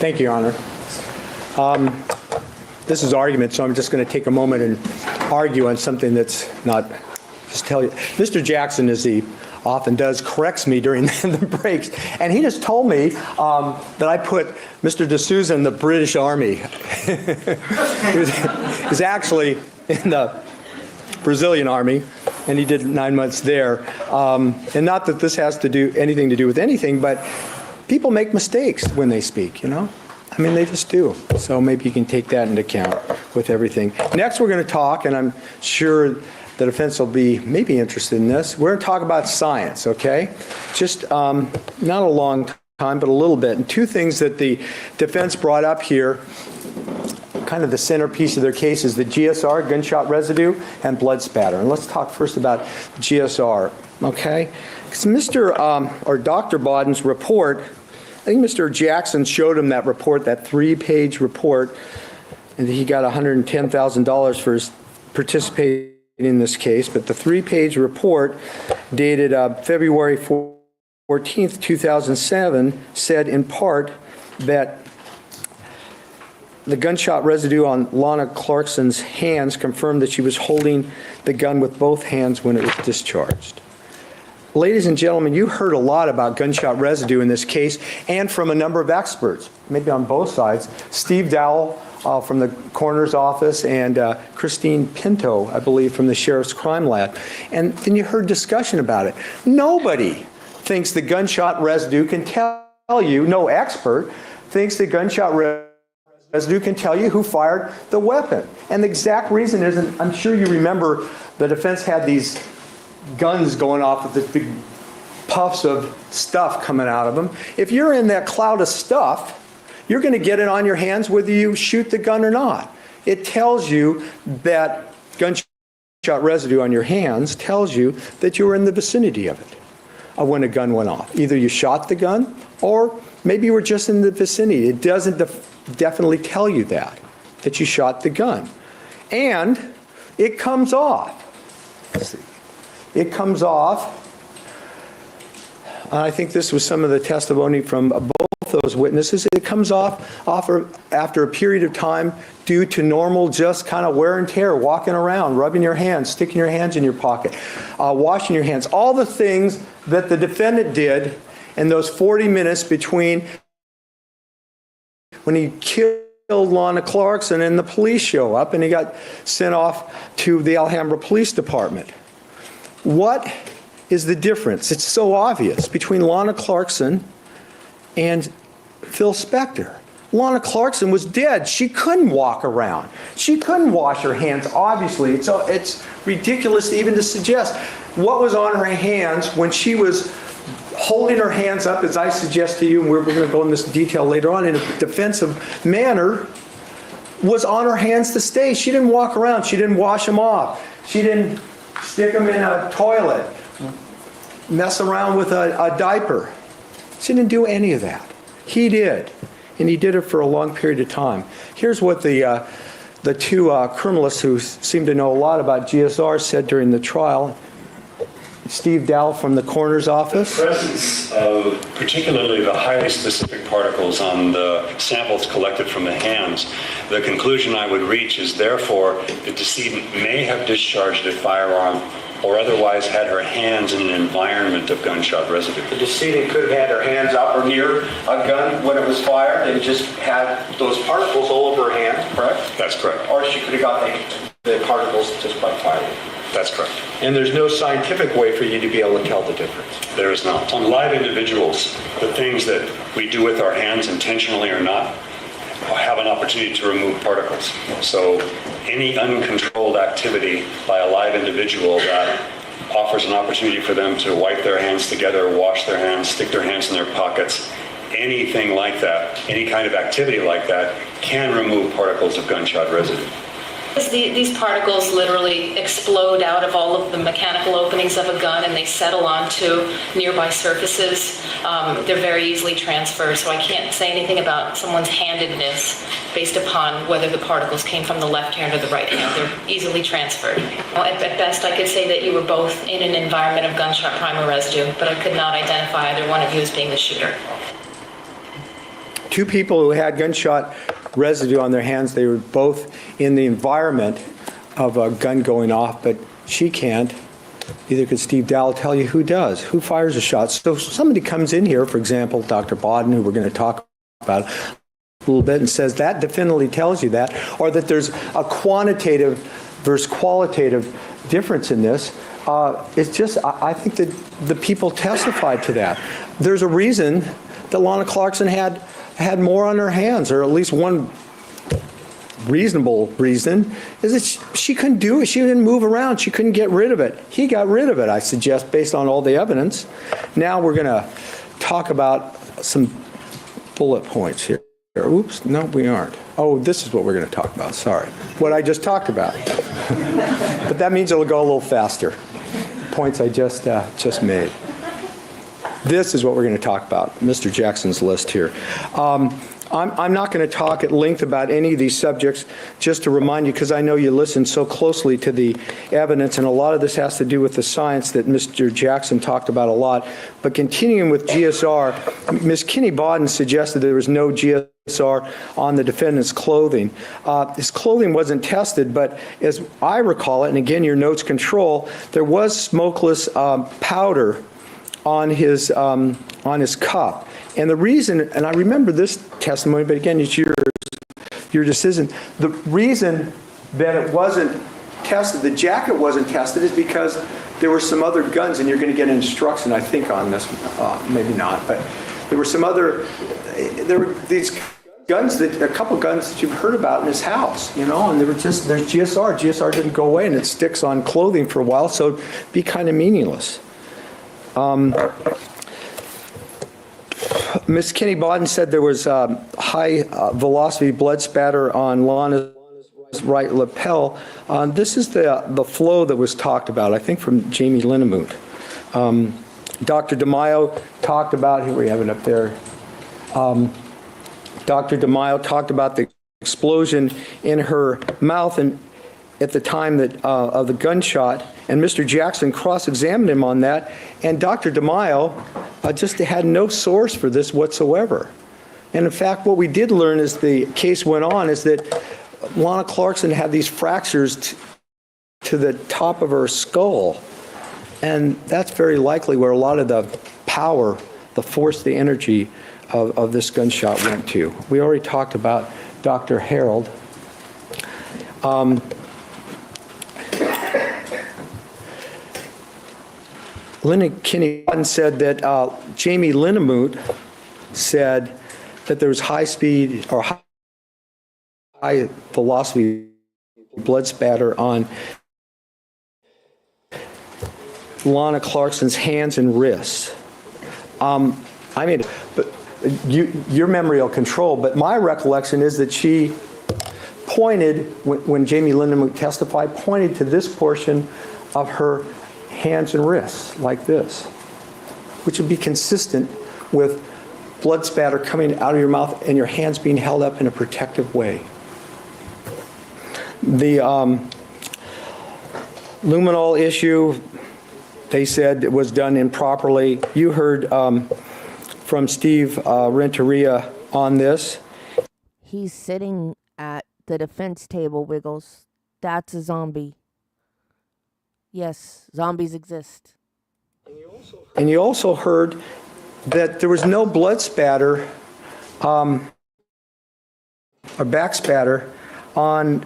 Thank you, Your Honor. This is argument, so I'm just going to take a moment and argue on something that's not, just tell you. Mr. Jackson, as he often does, corrects me during the breaks, and he just told me that I put Mr. D'Souza in the British Army. He was actually in the Brazilian Army. and he did 9 months there. And not that this has to do anything to do with anything, but people make mistakes when they speak, you know? I mean, they just do. So maybe you can take that into account with everything. Next, we're going to talk, and I'm sure the defense will be maybe interested in this. We're going to talk about science, okay? Just not a long time, but a little bit. And two things that the defense brought up here, kind of the centerpiece of their case, is the GSR, gunshot residue, and blood spatter. And let's talk first about GSR, okay? Because Dr. Bodden's report, I think Mr. Jackson showed him that report, that 3-page report, and he got $110,000 for his participating in this case. But the 3-page report dated February 14th, 2007, said in part that the gunshot residue on Lana Clarkson's hands confirmed that she was holding the gun with both hands when it was discharged. Ladies and gentlemen, you heard a lot about gunshot residue in this case, and from a number of experts, maybe on both sides. Steve Dowell from the coroner's office, and Christine Pinto, I believe, from the sheriff's crime lab. And then you heard discussion about it. Nobody thinks the gunshot residue can tell you, no expert thinks the gunshot residue can tell you who fired the weapon. And the exact reason is, and I'm sure you remember, the defense had these guns going off with the big puffs of stuff coming out of them. If you're in that cloud of stuff, you're going to get it on your hands whether you shoot the gun or not. It tells you that gunshot residue on your hands tells you that you were in the vicinity of it, of when a gun went off. Either you shot the gun or maybe you were just in the vicinity. It doesn't definitely tell you that you shot the gun. And it comes off. Let's see. It comes off. I think this was some of the testimony from both those witnesses. It comes off after a period of time due to normal just kind of wear and tear, walking around, rubbing your hands, sticking your hands in your pocket, washing your hands. All the things that the defendant did in those 40 minutes between when he killed Lana Clarkson and the police show up and he got sent off to the Alhambra Police Department. What is the difference? It's so obvious between Lana Clarkson and Phil Spector. Lana Clarkson was dead. She couldn't walk around. She couldn't wash her hands, obviously. It's ridiculous even to suggest what was on her hands when she was holding her hands up, as I suggest to you, and we're going to go into this detail later on, in a defensive manner, was on her hands to stay. She didn't walk around. She didn't wash them off. She didn't stick them in a toilet, mess around with a diaper. She didn't do any of that. He did, and he did it for a long period of time. Here's what the two criminalists who seem to know a lot about GSR said during the trial. Steve Dowell from the coroner's office. The presence of particularly the highly specific particles on the samples collected from the hands, the conclusion I would reach is therefore the decedent may have discharged a firearm or otherwise had her hands in an environment of gunshot residue. The decedent could have had her hands up or near a gun when it was fired and just had those particles all over her hands, correct? That's correct. Or she could have got the particles just by firing. That's correct. And there's no scientific way for you to be able to tell the difference. There is not. On live individuals, the things that we do with our hands, intentionally or not, have an opportunity to remove particles. So any uncontrolled activity by a live individual that offers an opportunity for them to wipe their hands together, wash their hands, stick their hands in their pockets, anything like that, any kind of activity like that can remove particles of gunshot residue. These particles literally explode out of all of the mechanical openings of a gun and they settle onto nearby surfaces. They're very easily transferred, so I can't say anything about someone's handedness based upon whether the particles came from the left hand or the right hand. They're easily transferred. At best, I could say that you were both in an environment of gunshot primer residue, but I could not identify either one of you as being the shooter. Two people who had gunshot residue on their hands, they were both in the environment of a gun going off, but she can't. Neither could Steve Dowell tell you who does, who fires a shot. So if somebody comes in here, for example, Dr. Bodden, who we're going to talk about a little bit, and says that definitely tells you that, or that there's a quantitative versus qualitative difference in this, It's just, I think that the people testified to that. There's a reason that Lana Clarkson had more on her hands, or at least one reasonable reason, is that she couldn't do it. She didn't move around. She couldn't get rid of it. He got rid of it, I suggest, based on all the evidence. Now we're going to talk about some bullet points here. Oops, no, we aren't. Oh, this is what we're going to talk about. Sorry. What I just talked about. But that means it'll go a little faster. Points I just made. This is what we're going to talk about, Mr. Jackson's list here. I'm not going to talk at length about any of these subjects, just to remind you, because I know you listened so closely to the evidence, and a lot of this has to do with the science that Mr. Jackson talked about a lot. But continuing with GSR, Ms. Kinney Bodden suggested there was no GSR on the defendant's clothing. His clothing wasn't tested, but as I recall it, and again, your notes control, there was smokeless powder on his cup. And the reason, and I remember this testimony, but again, it's your decision. The reason that it wasn't tested, the jacket wasn't tested, is because there were some other guns, and you're going to get an instruction, I think, on this, maybe not, but there were some other, there were these guns, a couple guns that you've heard about in his house, and they were just, there's GSR. GSR didn't go away, and it sticks on clothing for a while, so it'd be kind of meaningless. Ms. Kinney Bodden said there was high velocity blood spatter on Lana's right lapel. This is the flow that was talked about, I think, from Jamie Linnemoot. Dr. DeMaio talked about, here we have it up there. Dr. DeMaio talked about the explosion in her mouth and at the time that of the gunshot, and Mr. Jackson cross-examined him on that, and Dr. DeMaio just had no source for this whatsoever. And in fact, what we did learn as the case went on is that Lana Clarkson had these fractures to the top of her skull, and that's very likely where a lot of the power, the force, the energy of this gunshot went to. We already talked about Dr. Harold. Lynn Kinney said that Jamie Linnemoot said that there was high speed or high velocity blood spatter on Lana Clarkson's hands and wrists. But your memory will control, but my recollection is that she pointed, when Jamie Linnemoot testified, pointed to this portion of her hands and wrists, like this, which would be consistent with blood spatter coming out of your mouth and your hands being held up in a protective way. The luminol issue, they said it was done improperly. You heard from Steve Renteria on this. He's sitting at the defense table, Wiggles. That's a zombie. Yes, zombies exist. And you also heard that there was no blood spatter or back spatter on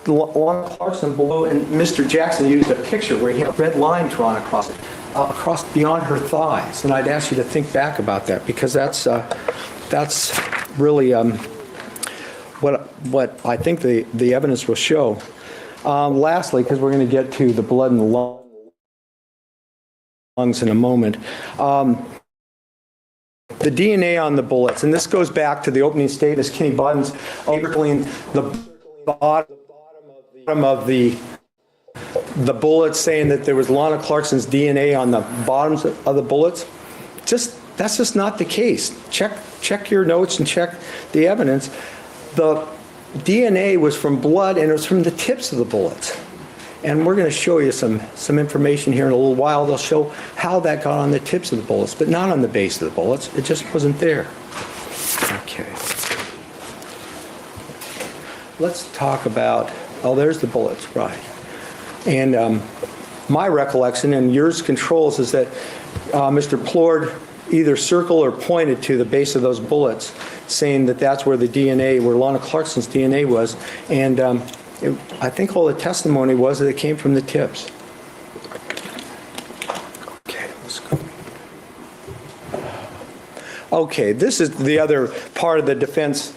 Lana Clarkson below, and Mr. Jackson used a picture where he had a red line drawn across beyond her thighs. And I'd ask you to think back about that, because that's really what I think the evidence will show. Lastly, because we're going to get to the blood in the lungs in a moment, the DNA on the bullets, and this goes back to the opening statement, as Kinney Bodden's circling the bottom of the bullets, saying that there was Lana Clarkson's DNA on the bottoms of the bullets. That's just not the case. Check your notes and check the evidence. The DNA was from blood, and it was from the tips of the bullets. And we're going to show you some information here in a little while. They'll show how that got on the tips of the bullets, but not on the base of the bullets. It just wasn't there. Okay. Let's talk about, there's the bullets, right. And my recollection, and yours controls, is that Mr. Plord either circled or pointed to the base of those bullets, saying that that's where the DNA, where Lana Clarkson's DNA was. And I think all the testimony was that it came from the tips. Okay, this is the other part of the defense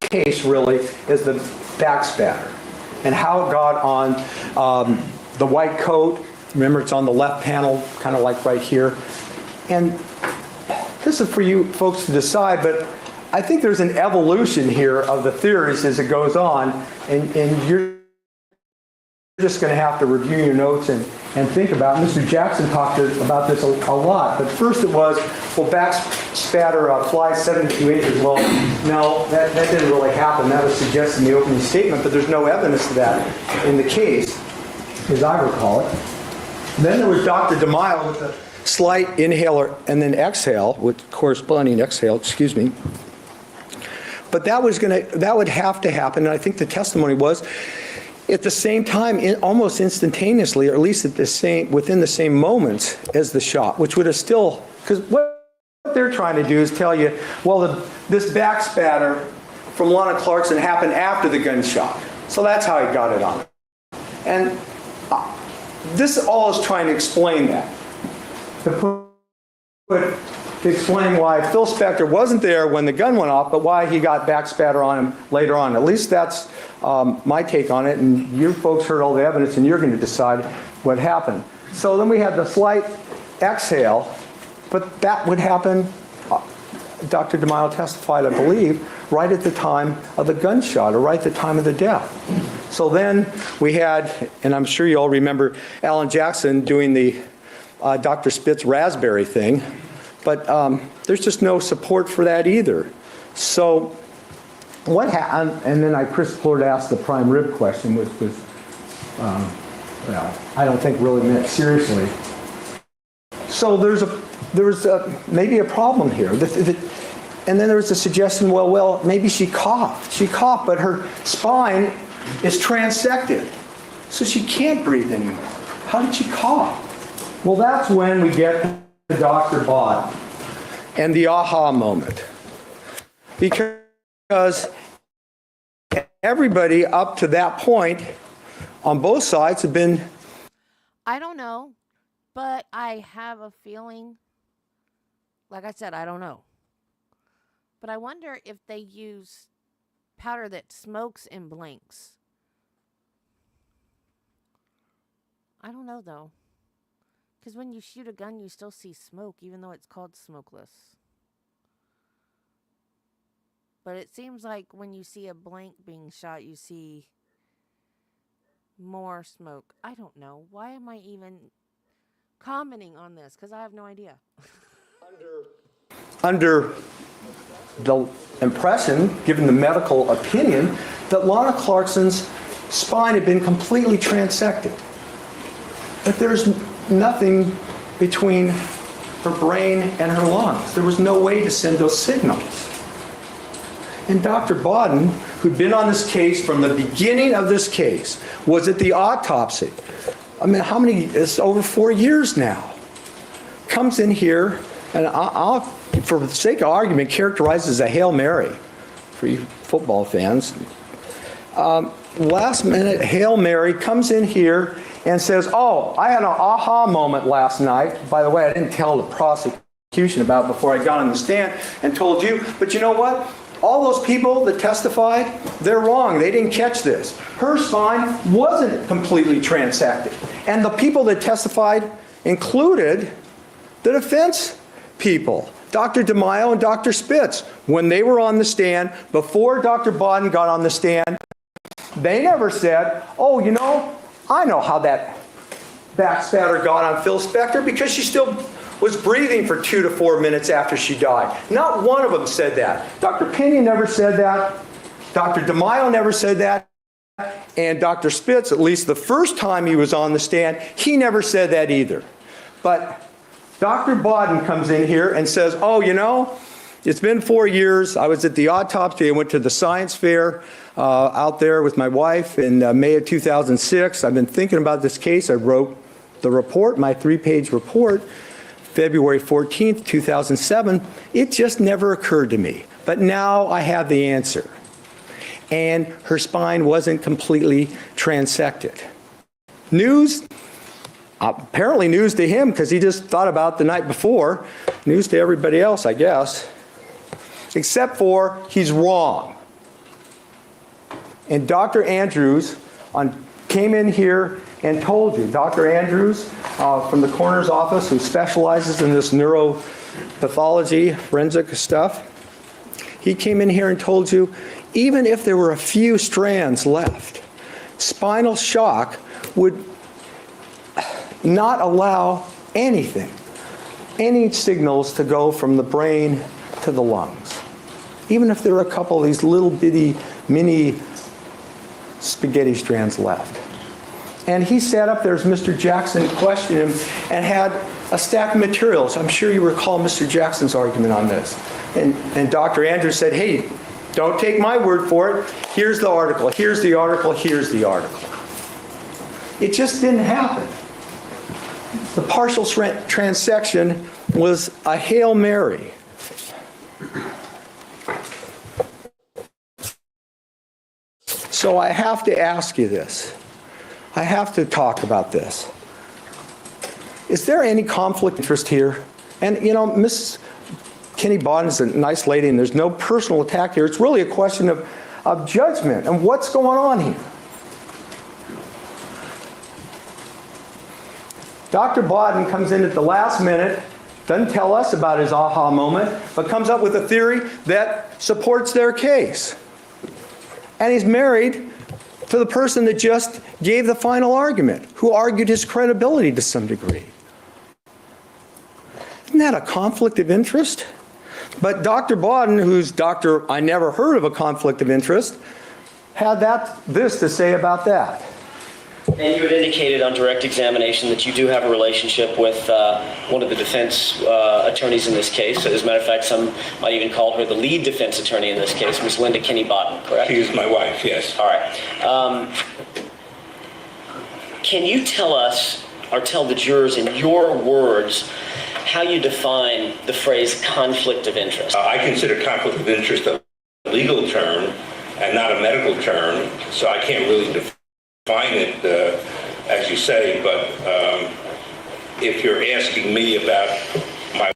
case, really, is the backspatter and how it got on the white coat. Remember, it's on the left panel, kind of like right here. And this is for you folks to decide, but I think there's an evolution here of the theories as it goes on, and you're just going to have to review your notes and think about it. Mr. Jackson talked about this a lot, but first it was, well, backspatter flies 72 inches. Well, no, that didn't really happen. That was suggested in the opening statement, but there's no evidence of that in the case, as I recall it. Then there was Dr. DeMille with a slight inhaler and then exhale, with corresponding exhale, excuse me. But that would have to happen, and I think the testimony was at the same time, almost instantaneously, or at least within the same moments as the shot, which would have still, because what they're trying to do is tell you, well, this backspatter from Lana Clarkson happened after the gunshot, so that's how he got it on. And this all is trying to explain that. To explain why Phil Spector wasn't there when the gun went off, but why he got backspatter on him later on. At least that's my take on it, and you folks heard all the evidence, and you're going to decide what happened. So then we had the slight exhale, but that would happen, Dr. DeMille testified, I believe, right at the time of the gunshot, or right at the time of the death. So then we had, and I'm sure you all remember Alan Jackson doing the Dr. Spitz raspberry thing, but there's just no support for that either. So what happened, and then Chris Plord asked the prime rib question, which was, well, I don't think really meant seriously. So there was maybe a problem here. And then there was a suggestion, well, maybe she coughed. She coughed, but her spine is transected, so she can't breathe anymore. How did she cough? Well, that's when we get to Dr. Bott and the aha moment. Because everybody up to that point on both sides have been... I don't know, but I have a feeling, like I said, I don't know. But I wonder if they use powder that smokes and blinks. I don't know, though. Because when you shoot a gun, you still see smoke, even though it's called smokeless. But it seems like when you see a blank being shot, you see more smoke. I don't know. Why am I even commenting on this? Because I have no idea. Under the impression, given the medical opinion, that Lana Clarkson's spine had been completely transected. That there's nothing between her brain and her lungs. There was no way to send those signals. And Dr. Bodden, who'd been on this case from the beginning of this case, was at the autopsy. I mean, it's over 4 years now. Comes in here, and I'll, for the sake of argument, characterize as a Hail Mary for you football fans. Last minute Hail Mary, comes in here and says, oh, I had an aha moment last night. By the way, I didn't tell the prosecution about it before I got on the stand and told you, but you know what? All those people that testified, they're wrong. They didn't catch this. Her spine wasn't completely transected. And the people that testified included the defense people, Dr. DeMille and Dr. Spitz. When they were on the stand, before Dr. Bodden got on the stand, they never said, oh, you know, I know how that backspatter got on Phil Spector because she still was breathing for 2 to 4 minutes after she died. Not one of them said that. Dr. Pena never said that. Dr. DeMille never said that. And Dr. Spitz, at least the first time he was on the stand, he never said that either. But Dr. Bodden comes in here and says, oh, you know, it's been 4 years. I was at the autopsy. I went to the science fair out there with my wife in May of 2006. I've been thinking about this case. I wrote the report, my 3-page report, February 14th, 2007. It just never occurred to me. But now I have the answer. And her spine wasn't completely transected. News? apparently news to him because he just thought about it the night before. News to everybody else, I guess. Except for he's wrong. And Dr. Andrews came in here and told you, Dr. Andrews from the coroner's office, who specializes in this neuropathology, forensic stuff, he came in here and told you, even if there were a few strands left, spinal shock would not allow anything, any signals to go from the brain to the lungs. Even if there are a couple of these little bitty mini spaghetti strands left. And he sat up there as Mr. Jackson questioned him and had a stack of materials. I'm sure you recall Mr. Jackson's argument on this. And Dr. Andrews said, hey, don't take my word for it. Here's the article, here's the article, here's the article. It just didn't happen. The partial transection was a Hail Mary. So I have to ask you this. I have to talk about this. Is there any conflict of interest here? And, you know, Miss Kenny Bodden is a nice lady, and there's no personal attack here. It's really a question of judgment and what's going on here. Dr. Bodden comes in at the last minute, doesn't tell us about his aha moment, but comes up with a theory that supports their case. And he's married to the person that just gave the final argument, who argued his credibility to some degree. Isn't that a conflict of interest? But Dr. Bodden, who's Dr. I never heard of a conflict of interest, had this to say about that. And you had indicated on direct examination that you do have a relationship with one of the defense attorneys in this case. As a matter of fact, some might even call her the lead defense attorney in this case, Ms. Linda Kenny Bodden, correct? She is my wife, yes. All right. Can you tell us, or tell the jurors in your words, how you define the phrase conflict of interest? I consider conflict of interest a legal term and not a medical term, so I can't really define it, as you say, but if you're asking me about my...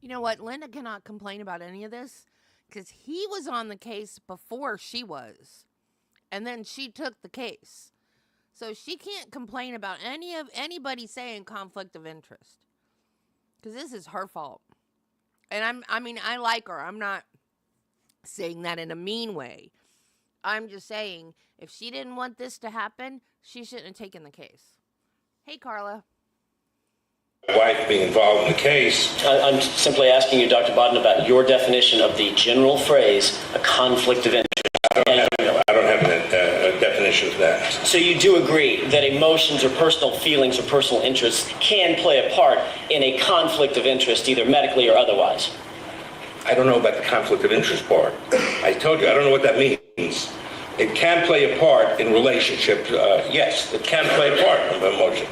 You know what? Linda cannot complain about any of this because he was on the case before she was. And then she took the case. So she can't complain about anybody saying conflict of interest. Because this is her fault. And I like her. I'm not saying that in a mean way. I'm just saying, if she didn't want this to happen, she shouldn't have taken the case. Hey, Carla. My wife being involved in the case. I'm simply asking you, Dr. Bodden, about your definition of the general phrase, a conflict of interest. I don't have a definition of that. So you do agree that emotions or personal feelings or personal interests can play a part in a conflict of interest, either medically or otherwise? I don't know about the conflict of interest part. I told you, I don't know what that means. It can play a part in relationships. Yes, it can play a part of emotion.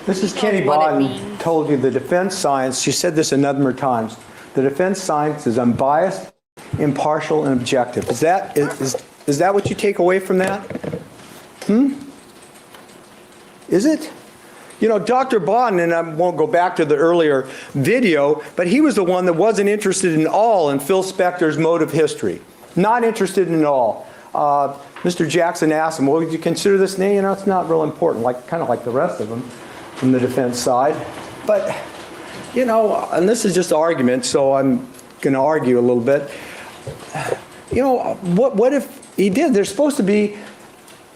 Mrs. Kenny Bodden told you the defense science, she said this a number of times, the defense science is unbiased, impartial, and objective. Is that what you take away from that? Is it? You know, Dr. Bodden, and I won't go back to the earlier video, but he was the one that wasn't interested in all in Phil Spector's motive history. Not interested in all. Mr. Jackson asked him, well, would you consider this name? You know, it's not real important, kind of like the rest of them from the defense side. But, you know, and this is just argument, so I'm going to argue a little bit. You know, what if he did? They're supposed to be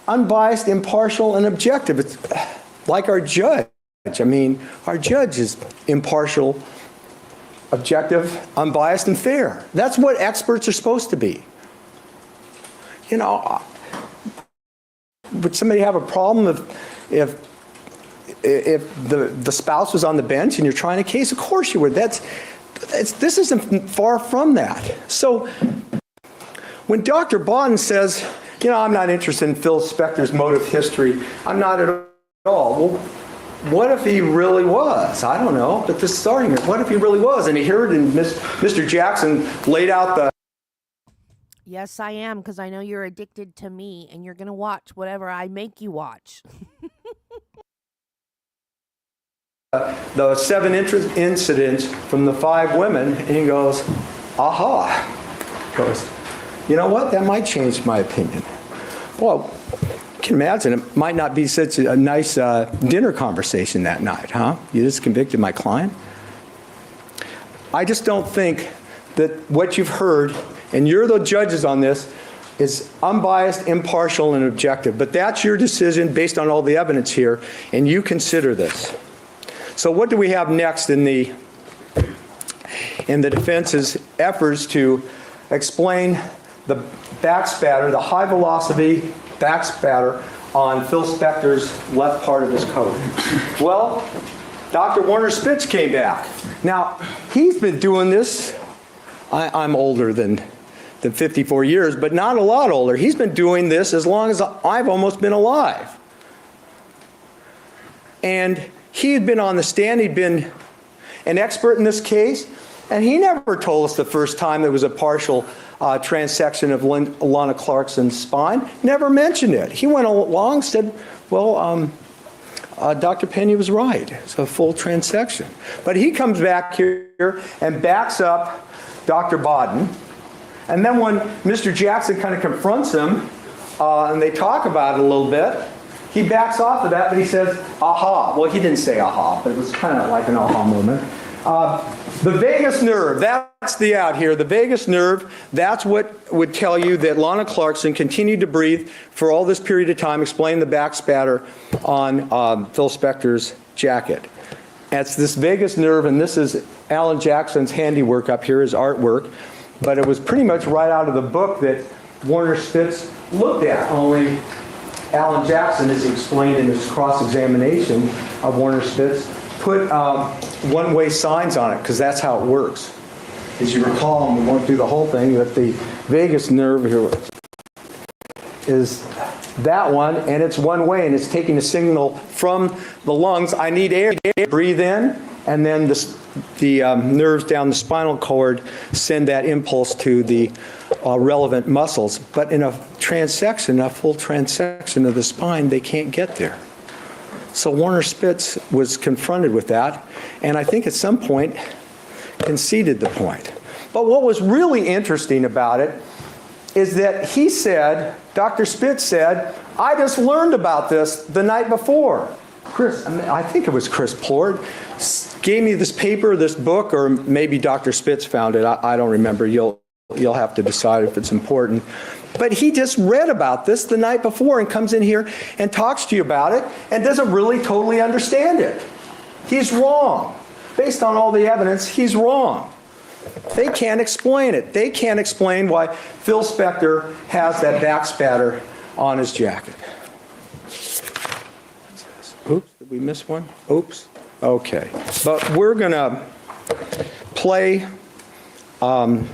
unbiased, impartial, and objective. It's like our judge. I mean, our judge is impartial, objective, unbiased, and fair. That's what experts are supposed to be. You know, would somebody have a problem if the spouse was on the bench and you're trying a case? Of course you would. This isn't far from that. So when Dr. Bodden says, you know, I'm not interested in Phil Spector's motive history, I'm not at all. Well, what if he really was? I don't know, but this is argument. What if he really was? And he heard and Mr. Jackson laid out the... Yes, I am, because I know you're addicted to me, and you're going to watch whatever I make you watch. The 7 incidents from the 5 women, and he goes, aha. Goes, you know what? That might change my opinion. Well, you can imagine it might not be such a nice dinner conversation that night, huh? You just convicted my client? I just don't think that what you've heard, and you're the judges on this, is unbiased, impartial, and objective. But that's your decision based on all the evidence here, and you consider this. So what do we have next in the defense's efforts to explain the backspatter, the high velocity backspatter on Phil Spector's left part of his coat? Well, Dr. Warner Spitz came back. Now, he's been doing this, I'm older than 54 years, but not a lot older. He's been doing this as long as I've almost been alive. And he had been on the stand, he'd been an expert in this case, and he never told us the first time there was a partial transection of Lana Clarkson's spine. Never mentioned it. He went along and said, well, Dr. Penny was right. It's a full transection. But he comes back here and backs up Dr. Bodden. And then when Mr. Jackson kind of confronts him, and they talk about it a little bit, he backs off of that, but he says, aha. Well, he didn't say aha, but it was kind of like an aha moment. The vagus nerve, that's the out here. The vagus nerve, that's what would tell you that Lana Clarkson continued to breathe for all this period of time, explain the backspatter on Phil Spector's jacket. That's this vagus nerve, and this is Alan Jackson's handiwork up here, his artwork. But it was pretty much right out of the book that Warner Spitz looked at, only Alan Jackson, as he explained in his cross-examination of Warner Spitz, put one-way signs on it, because that's how it works. As you recall, and we won't do the whole thing, that the vagus nerve here is that one, and it's one way, and it's taking a signal from the lungs. I need air, breathe in, and then the nerves down the spinal cord send that impulse to the relevant muscles. But in a transection, a full transection of the spine, they can't get there. So Warner Spitz was confronted with that, and I think at some point conceded the point. But what was really interesting about it is that he said, Dr. Spitz said, I just learned about this the night before. I think it was Chris Plord, gave me this paper, this book, or maybe Dr. Spitz found it. I don't remember. You'll have to decide if it's important. But he just read about this the night before and comes in here and talks to you about it and doesn't really totally understand it. He's wrong. Based on all the evidence, he's wrong. They can't explain it. They can't explain why Phil Spector has that backspatter on his jacket. Oops, did we miss one? Oops. Okay. But we're going to play, and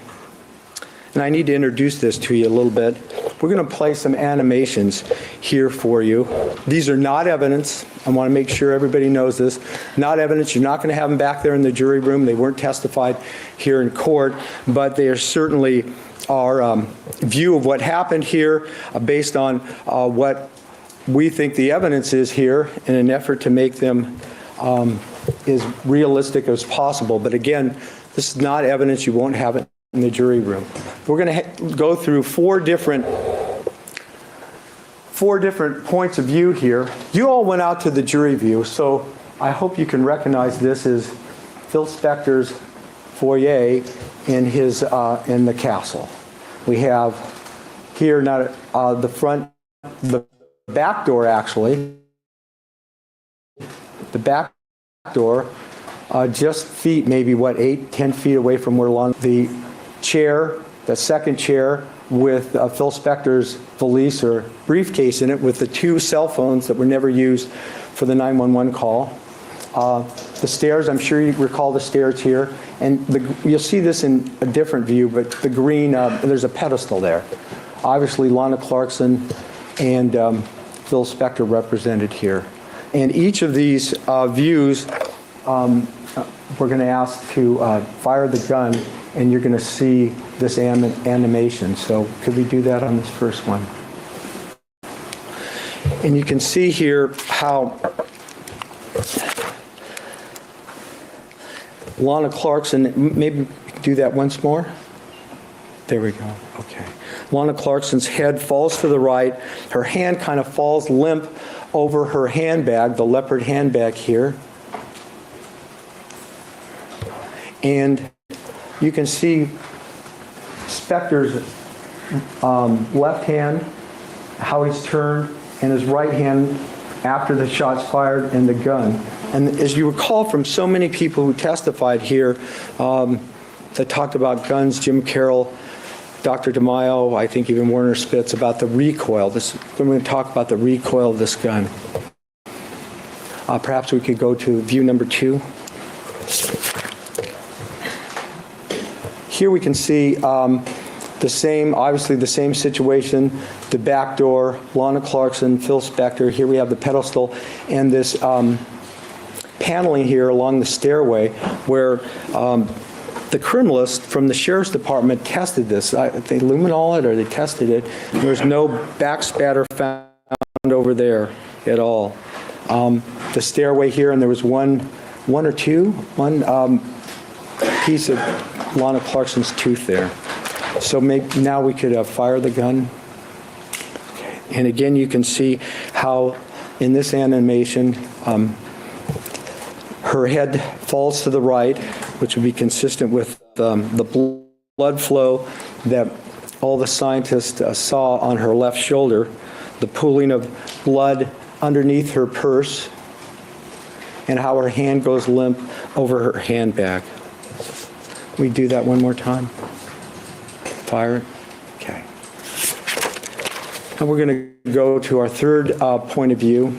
I need to introduce this to you a little bit. We're going to play some animations here for you. These are not evidence. I want to make sure everybody knows this. Not evidence. You're not going to have them back there in the jury room. They weren't testified here in court, but they are certainly our view of what happened here based on what we think the evidence is here in an effort to make them as realistic as possible. But again, this is not evidence. You won't have it in the jury room. We're going to go through four different points of view here. You all went out to the jury view, so I hope you can recognize this as Phil Spector's foyer in his in the castle. We have here not the front, the back door actually. The back door, just feet, maybe what, 8-10 feet away from where the chair, the second chair with Phil Spector's valise or briefcase in it with the 2 cell phones that were never used for the 911 call. The stairs, I'm sure you recall the stairs here, and you'll see this in a different view, but the green, there's a pedestal there. Obviously Lana Clarkson and Phil Spector represented here. And each of these views, we're going to ask to fire the gun and you're going to see this animation. So could we do that on this first one? And you can see here how Lana Clarkson, maybe do that once more. There we go. Okay. Lana Clarkson's head falls to the right. Her hand kind of falls limp over her handbag, the leopard handbag here. And you can see Spector's left hand, how he's turned, and his right hand after the shots fired and the gun. And as you recall from so many people who testified here that talked about guns, Jim Carroll, Dr. DeMaio, I think even Werner Spitz, about the recoil. We're going to talk about the recoil of this gun. Perhaps we could go to view number 2. Here we can see obviously the same situation, the back door, Lana Clarkson, Phil Spector. Here we have the pedestal and this paneling here along the stairway where the criminalist from the sheriff's department tested this. They luminol it or they tested it. There's no backspatter found over there at all. The stairway here, and there was one piece of Lana Clarkson's tooth there. So maybe now we could fire the gun. Okay. And again, you can see how in this animation, her head falls to the right, which would be consistent with the blood flow that all the scientists saw on her left shoulder, the pooling of blood underneath her purse, and how her hand goes limp over her handbag. We do that one more time. Fire it. Okay. And we're going to go to our third point of view.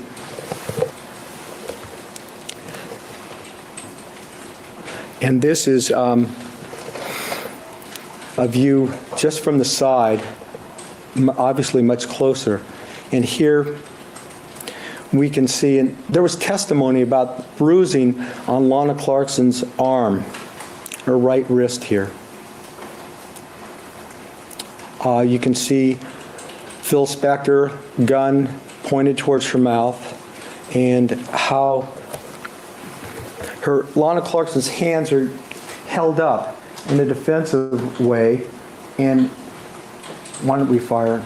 And this is a view just from the side, obviously much closer. And here we can see, and there was testimony about bruising on Lana Clarkson's arm, her right wrist here. You can see Phil Spector, gun pointed towards her mouth, and how Lana Clarkson's hands are held up in a defensive way. And why don't we fire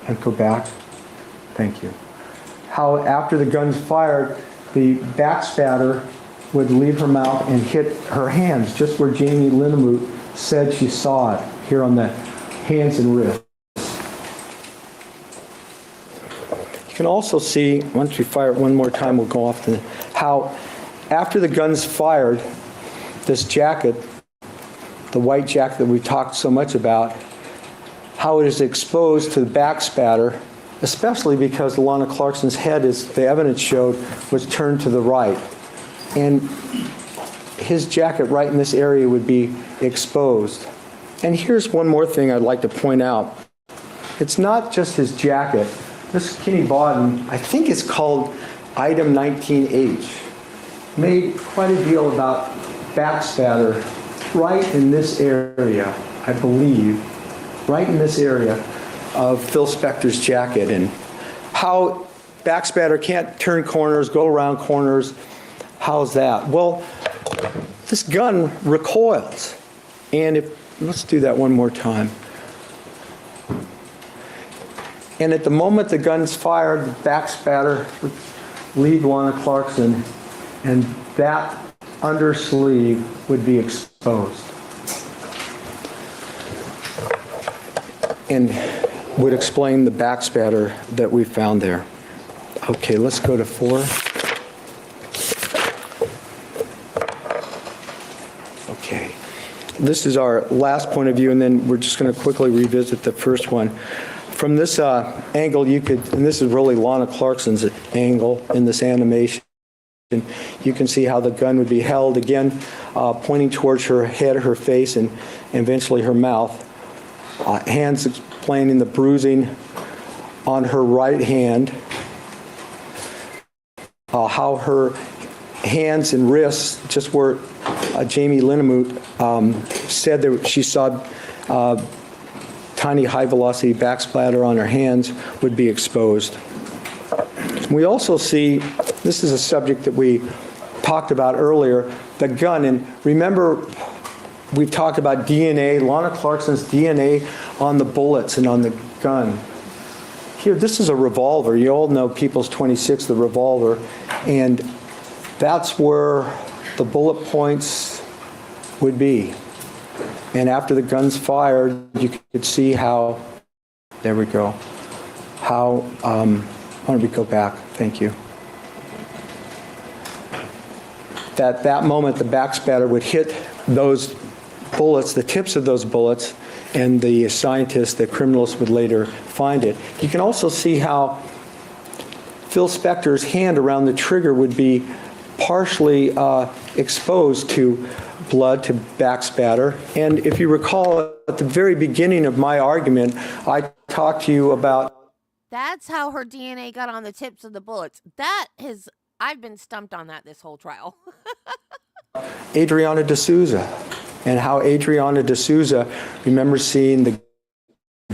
and go back? Thank you. How after the gun's fired, the backspatter would leave her mouth and hit her hands, just where Jamie Lindemuth said she saw it, here on the hands and wrists. You can also see, once we fire it one more time, we'll go off to how after the gun's fired, this jacket, the white jacket that we've talked so much about, how it is exposed to the backspatter, especially because Lana Clarkson's head, as the evidence showed, was turned to the right. And his jacket right in this area would be exposed. And here's one more thing I'd like to point out. It's not just his jacket. This Kenny Bodden, I think it's called item 19H, made quite a deal about backspatter right in this area, I believe, right in this area of Phil Spector's jacket, and how backspatter can't turn corners, go around corners. How's that? Well, this gun recoils. And let's do that one more time. And at the moment the gun's fired, the backspatter would leave Lana Clarkson, and that undersleeve would be exposed. And would explain the backspatter that we found there. Okay, let's go to 4. Okay. This is our last point of view, and then we're just going to quickly revisit the first one. From this angle, you could, and this is really Lana Clarkson's angle in this animation, you can see how the gun would be held, again, pointing towards her head, her face, and eventually her mouth. Hands explaining the bruising on her right hand, how her hands and wrists, just where Jamie Linnemoot, said that she saw tiny high-velocity backsplatter on her hands would be exposed. We also see, this is a subject that we talked about earlier, the gun. And remember, we've talked about DNA, Lana Clarkson's DNA on the bullets and on the gun. Here, this is a revolver. You all know People's 26, the revolver. And that's where the bullet points would be. And after the gun's fired, you could see how, there we go, how, why don't we go back? Thank you. That moment, the backspatter would hit those bullets, the tips of those bullets, and the scientists, the criminals, would later find it. You can also see how Phil Spector's hand around the trigger would be partially exposed to blood, to backspatter. And if you recall, at the very beginning of my argument, I talked to you about... That's how her DNA got on the tips of the bullets. I've been stumped on that this whole trial. Adriana D'Souza, and how Adriana D'Souza remembers seeing the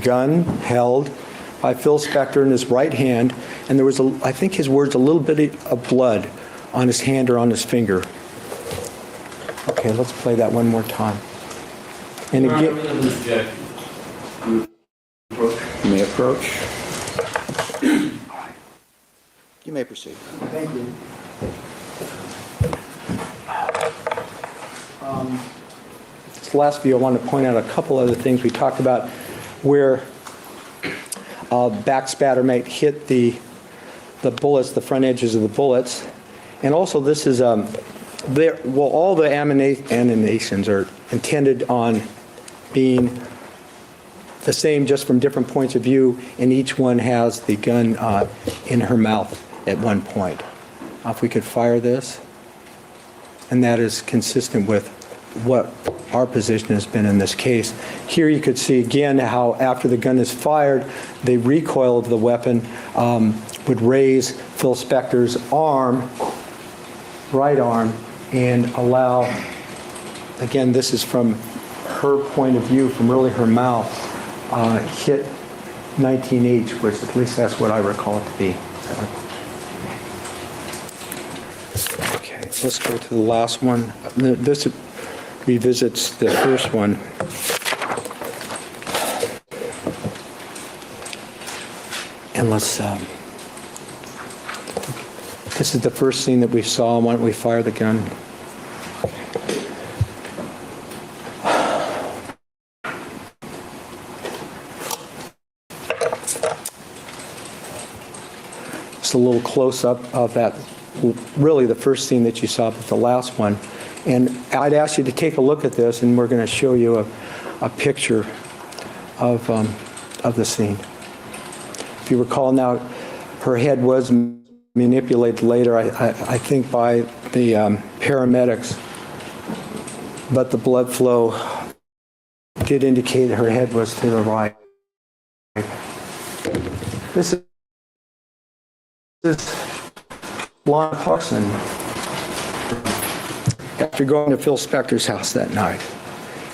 gun held by Phil Spector in his right hand, and there was, I think his words, a little bit of blood on his hand or on his finger. Okay, let's play that one more time. And again, you may approach. You may proceed. Thank you. This last view, I want to point out a couple other things. We talked about where backspatter might hit the bullets, the front edges of the bullets. And also this is, all the animations are intended on being the same, just from different points of view, and each one has the gun in her mouth at one point. If we could fire this, and that is consistent with what our position has been in this case. Here you could see again how after the gun is fired, the recoil of the weapon would raise Phil Spector's arm, right arm, and allow, again, this is from her point of view, from really her mouth, hit 19H, which at least that's what I recall it to be. Okay, let's go to the last one. This revisits the first one. And let's, this is the first scene that we saw. Why don't we fire the gun? Just a little close-up of that, really the first scene that you saw, but the last one. And I'd ask you to take a look at this, and we're going to show you a picture of the scene. If you recall now, her head was manipulated later, I think, by the paramedics, but the blood flow did indicate her head was to the right. This is Lana Clarkson after going to Phil Spector's house that night.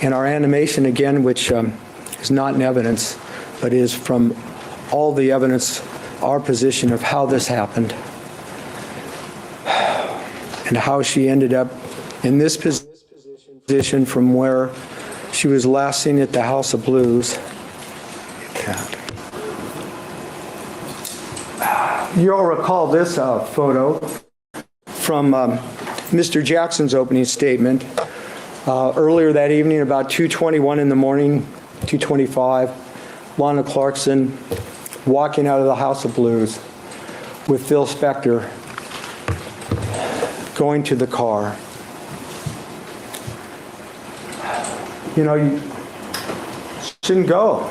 And our animation, again, which is not in evidence, but is from all the evidence, our position of how this happened and how she ended up in this position from where she was last seen at the House of Blues. You all recall this photo from Mr. Jackson's opening statement. Earlier that evening, about 2:21 in the morning, 2:25, Lana Clarkson walking out of the House of Blues with Phil Spector going to the car. You know, you shouldn't go.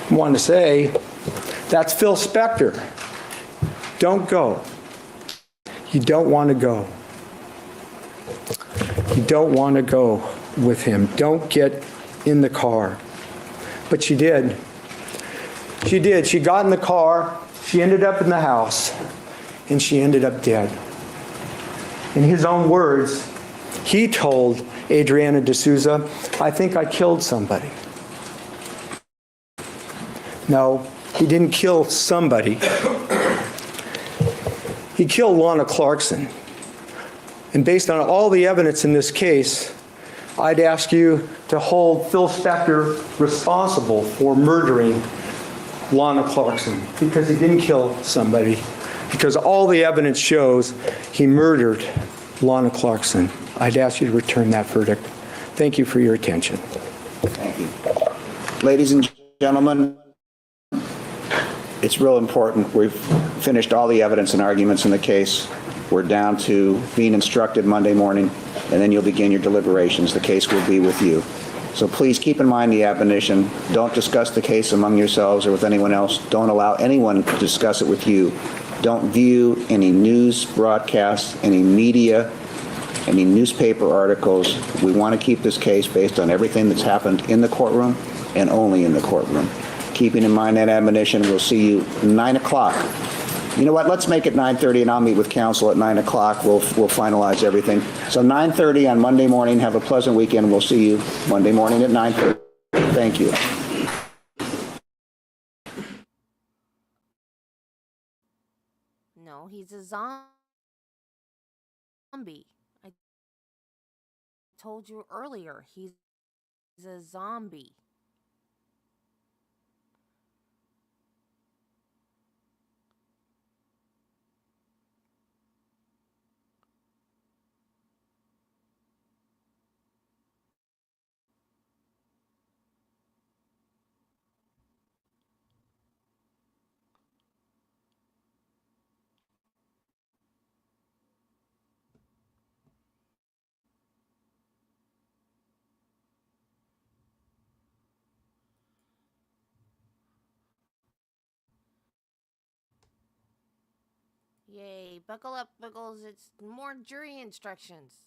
I want to say, that's Phil Spector. Don't go. You don't want to go. You don't want to go with him. Don't get in the car. But she did. She did. She got in the car. She ended up in the house. And she ended up dead. In his own words, He told Adriana D'Souza, I think I killed somebody. No, he didn't kill somebody. He killed Lana Clarkson. And based on all the evidence in this case, I'd ask you to hold Phil Spector responsible for murdering Lana Clarkson, because he didn't kill somebody, because all the evidence shows he murdered Lana Clarkson. I'd ask you to return that verdict. Thank you for your attention. Thank you. Ladies and gentlemen, it's real important. We've finished all the evidence and arguments in the case. We're down to being instructed Monday morning, and then you'll begin your deliberations. The case will be with you. So please keep in mind the admonition. Don't discuss the case among yourselves or with anyone else. Don't allow anyone to discuss it with you. Don't view any news broadcasts, any media, any newspaper articles. We want to keep this case based on everything that's happened in the courtroom and only in the courtroom. Keeping in mind that admonition, we'll see you 9 o'clock. You know what? Let's make it 9:30, and I'll meet with counsel at 9 o'clock. We'll finalize everything. So 9:30 on Monday morning. Have a pleasant weekend. We'll see you Monday morning at 9:30. Thank you. No, he's a zombie. I told you earlier, he's a zombie. Yay, buckle up, Buggles. It's more jury instructions.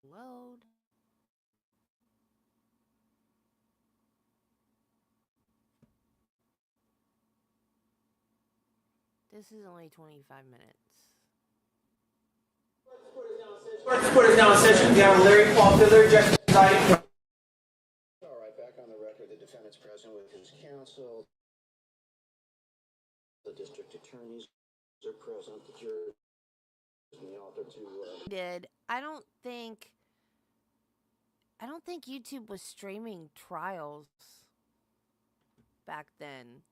Load. This is only 25 minutes. Court is now in session. We have Larry Paul Filler, Judge presiding. All right, back on the record, the defendant's present with his counsel. The district attorneys are present, the jurors, and the author to... I don't think YouTube was streaming trials back then.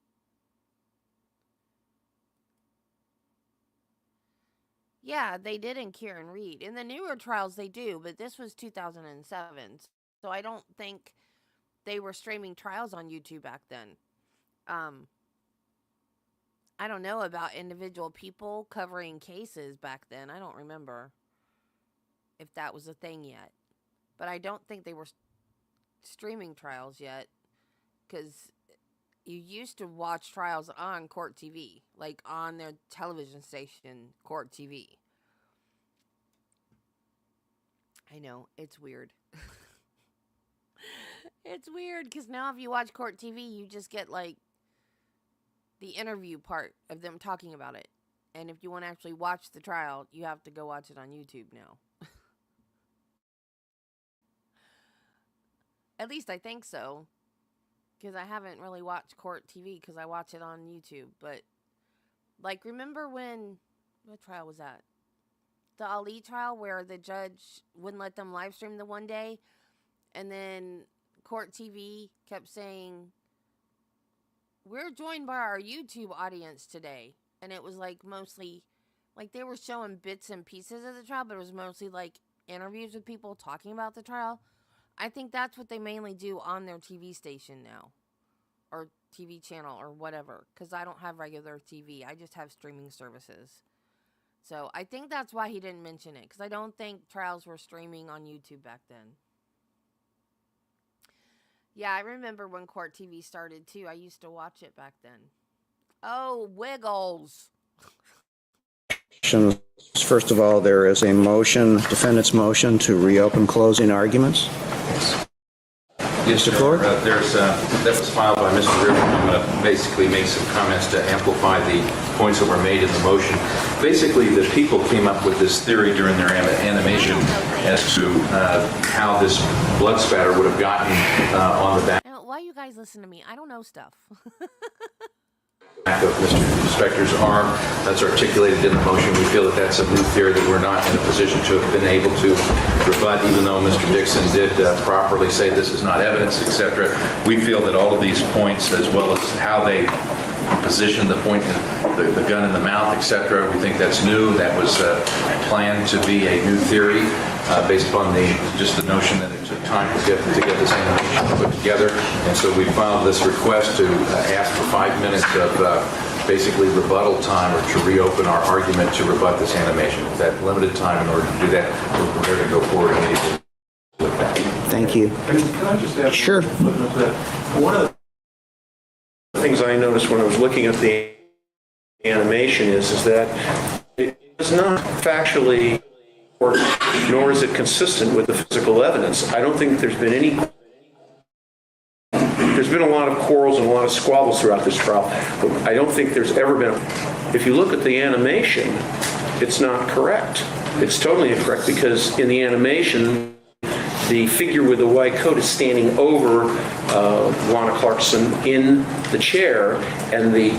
Yeah, they did in Kieran Reed. In the newer trials, they do, but this was 2007. So I don't think they were streaming trials on YouTube back then. I don't know about individual people covering cases back then. I don't remember if that was a thing yet. But I don't think they were streaming trials yet, because you used to watch trials on Court TV, like on their television station, Court TV. I know, it's weird. It's weird, because now if you watch Court TV, you just get, like, the interview part of them talking about it. And if you want to actually watch the trial, you have to go watch it on YouTube now. At least I think so. Because I haven't really watched Court TV because I watch it on YouTube. But, like, remember when... What trial was that? The Ali trial where the judge wouldn't let them live stream the one day. And then Court TV kept saying, we're joined by our YouTube audience today. And it was, like, mostly... Like, they were showing bits and pieces of the trial, but it was mostly, like, interviews with people talking about the trial. I think that's what they mainly do on their TV station now. Or TV channel or whatever. Because I don't have regular TV. I just have streaming services. So I think that's why he didn't mention it. Because I don't think trials were streaming on YouTube back then. Yeah, I remember when Court TV started too. I used to watch it back then. Oh, Wiggles. First of all, there is a motion, defendant's motion to reopen closing arguments. Yes, Mr. Floyd? that was filed by Mr. River. I'm going to basically make some comments to amplify the points that were made in the motion. Basically, the people came up with this theory during their animation as to how this blood spatter would have gotten on the back. Why you guys listen to me? I don't know stuff. Of Mr. Spector's arm. That's articulated in the motion. We feel that that's a new theory that we're not in a position to have been able to rebut, even though Mr. Dixon did properly say this is not evidence, etc. We feel that all of these points, as well as how they position the point, the gun in the mouth, etc., we think that's new. That was planned to be a new theory based upon just the notion that it took time to get this animation put together. And so we filed this request to ask for 5 minutes of basically rebuttal time, or to reopen our argument to rebut this animation. With that limited time, in order to do that, we're prepared to go forward immediately with that. Thank you. Can I just add? Sure. One of the things I noticed when I was looking at the animation is that it is not factually, nor is it consistent with the physical evidence. I don't think there's been a lot of quarrels and a lot of squabbles throughout this trial, but I don't think there's ever been, if you look at the animation, it's not correct. It's totally incorrect, because in the animation, the figure with the white coat is standing over Lana Clarkson in the chair, and the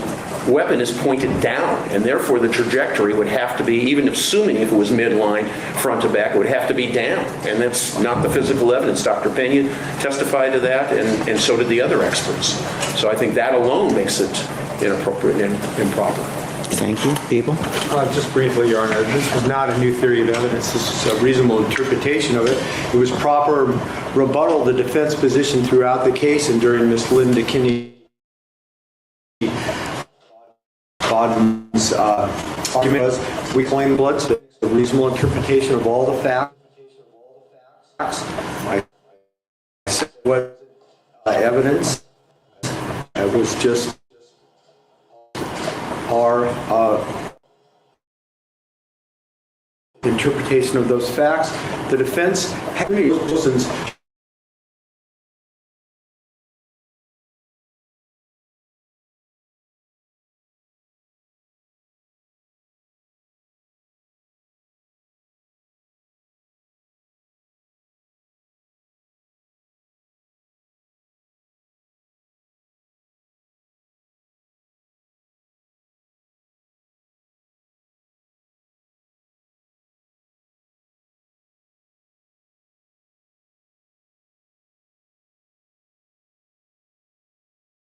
weapon is pointed down, and therefore the trajectory would have to be, even assuming if it was midline, front to back, it would have to be down, and that's not the physical evidence. Dr. Pena testified to that, and so did the other experts. So I think that alone makes it inappropriate and improper. Thank you. People? Just briefly, Your Honor, this was not a new theory of evidence. This is a reasonable interpretation of it. It was proper rebuttal of the defense position throughout the case and during Ms. Linda Kinney Bodden's argument was we claim blood spatter. A reasonable interpretation of all the facts. I said what evidence. It was just our interpretation of those facts. The defense, Henry Wilson's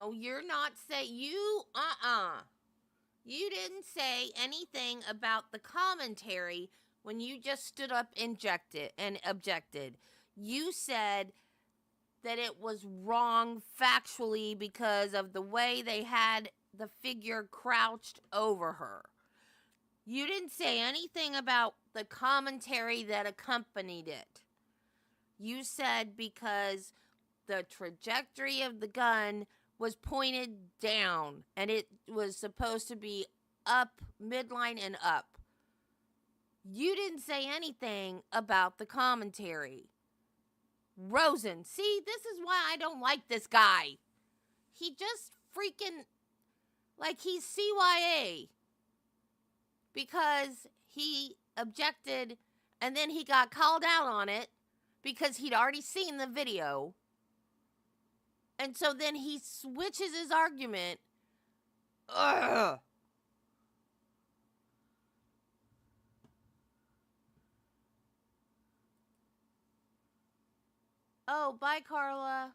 Oh, you're not saying you didn't say anything about the commentary when you just stood up and objected. You said that it was wrong factually because of the way they had the figure crouched over her. You didn't say anything about the commentary that accompanied it. You said because the trajectory of the gun was pointed down, and it was supposed to be up, midline, and up. You didn't say anything about the commentary. Rosen, see, this is why I don't like this guy. He just freaking, like he's CYA. Because he objected, and then he got called out on it, because he'd already seen the video. And so then he switches his argument. Ugh. Oh, bye, Carla.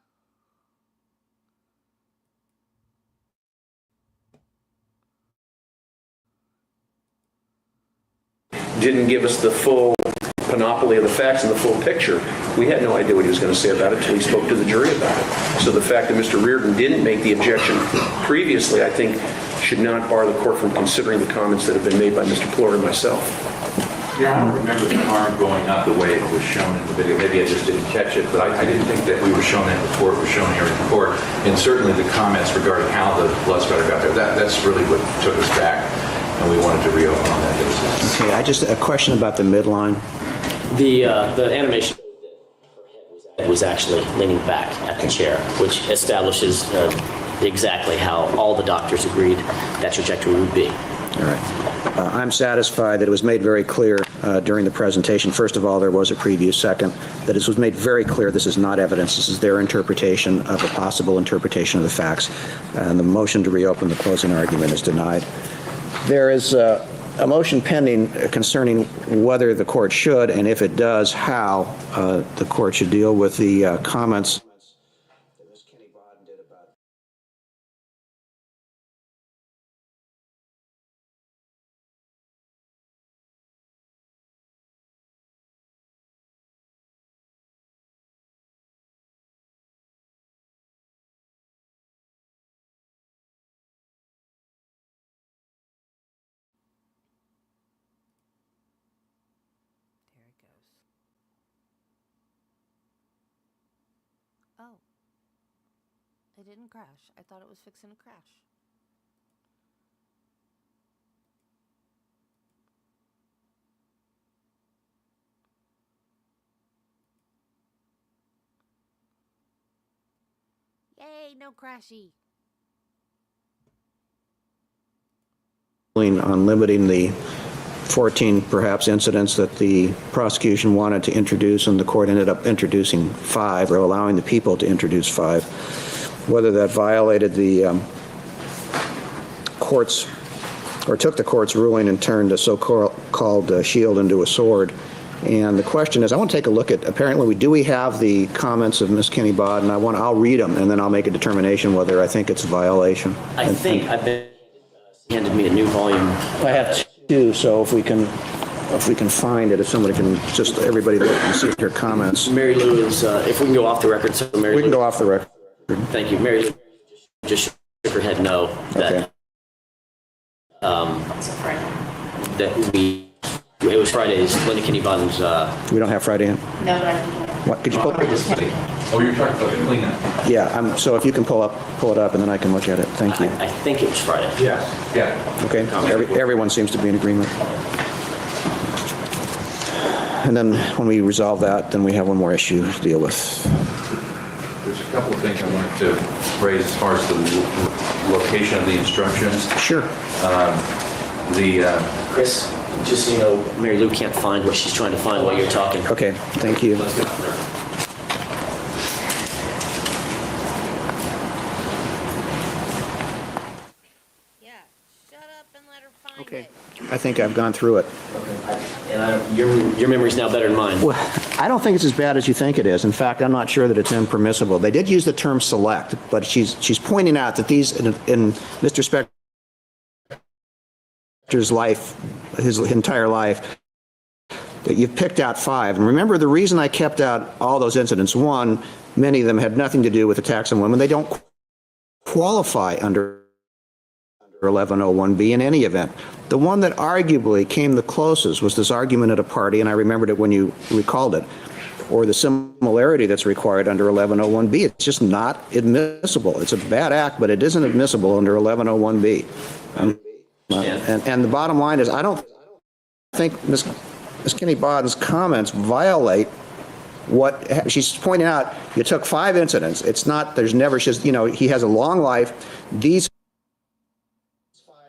didn't give us the full panoply of the facts and the full picture. We had no idea what he was going to say about it until he spoke to the jury about it. So the fact that Mr. Reardon didn't make the objection previously, I think, should not bar the court from considering the comments that have been made by Mr. Plor and myself. Yeah, I don't remember the arm going up the way it was shown in the video. Maybe I just didn't catch it, but I didn't think that we were shown that before it was shown here in court. And certainly the comments regarding how the blood spatter got there, that's really what took us back. and we wanted to reopen on that basis. Okay, a question about the midline. The animation was actually leaning back at the chair, which establishes exactly how all the doctors agreed that trajectory would be. All right. I'm satisfied that it was made very clear during the presentation. First of all, there was a preview. Second, that it was made very clear this is not evidence. This is their interpretation of a possible interpretation of the facts. And the motion to reopen the closing argument is denied. There is a motion pending concerning whether the court should, and if it does, how the court should deal with the comments There it goes. Oh. It didn't crash. I thought it was fixing to crash. Yay, no crashy. on limiting the 14 perhaps incidents that the prosecution wanted to introduce, and the court ended up introducing 5, or allowing the people to introduce 5. Whether that violated the court's, or took the court's ruling and turned a so-called shield into a sword. And the question is, I want to take a look at, apparently we have the comments of Ms. Kenny Bod, and I'll read them, and then I'll make a determination whether I think it's a violation. I've been handed me a new volume. I have 2, so if we can find it, if somebody can, just everybody look and see her comments. Mary Lou is, if we can go off the record, so Mary We can Lou, go off the record. thank you. Mary Lou just shook her head no, that, that it was Friday's, Linda Kenny Bodden's, We don't have Friday in? No, What, could you pull Oh, you're talking about the cleanup? Yeah, so if you can pull it up, and then I can look at it. Thank you. I think it was Friday. Yeah. Okay, everyone seems to be in agreement. And then when we resolve that, then we have one more issue to deal with. There's a couple of things I wanted to raise as far as the location of the instructions. Sure. Chris, just so you know, Mary Lou can't find what she's trying to find while you're talking. Okay, thank you. Okay, I think I've gone through it. And your memory's now better than mine. Well, I don't think it's as bad as you think it is. In fact, I'm not sure that it's impermissible. They did use the term select, but she's pointing out that these, in Mr. Spector's life, his entire life, that you've picked out 5. And remember, the reason I kept out all those incidents, one, many of them had nothing to do with attacks on women. They don't qualify under 1101B in any event. The one that arguably came the closest was this argument at a party, and I remembered it when you recalled it, or the similarity that's required under 1101B. It's just not admissible. It's a bad act, but it isn't admissible under 1101B. And the bottom line is, I don't think Ms. Kenny Bodden's comments violate what she's pointing out. You took 5 incidents. It's not, there's never, he has a long life. These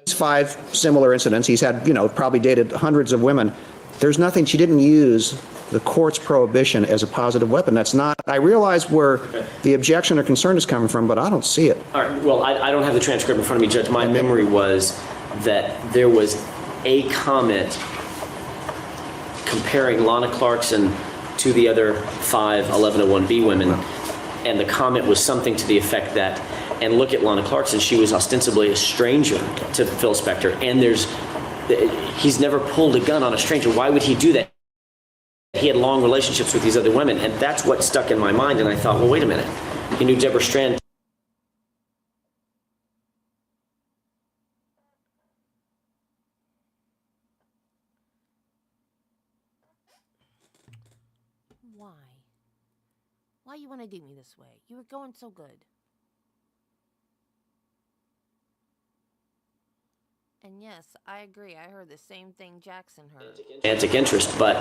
5 similar incidents, he's had, probably dated hundreds of women. There's nothing, she didn't use the court's prohibition as a positive weapon. That's not, I realize where the objection or concern is coming from, but I don't see it. All right, well, I don't have the transcript in front of me, Judge. My memory was that there was a comment comparing Lana Clarkson to the other 5 1101B women, and the comment was something to the effect that, and look at Lana Clarkson, she was ostensibly a stranger to Phil Spector, and he's never pulled a gun on a stranger. Why would he do that? He had long relationships with these other women, and that's what stuck in my mind, and I thought, well, wait a minute. He knew Deborah Strand. Why you want to do me this way? You were going so good. And yes, I agree. I heard the same thing Jackson heard. Romantic interest, but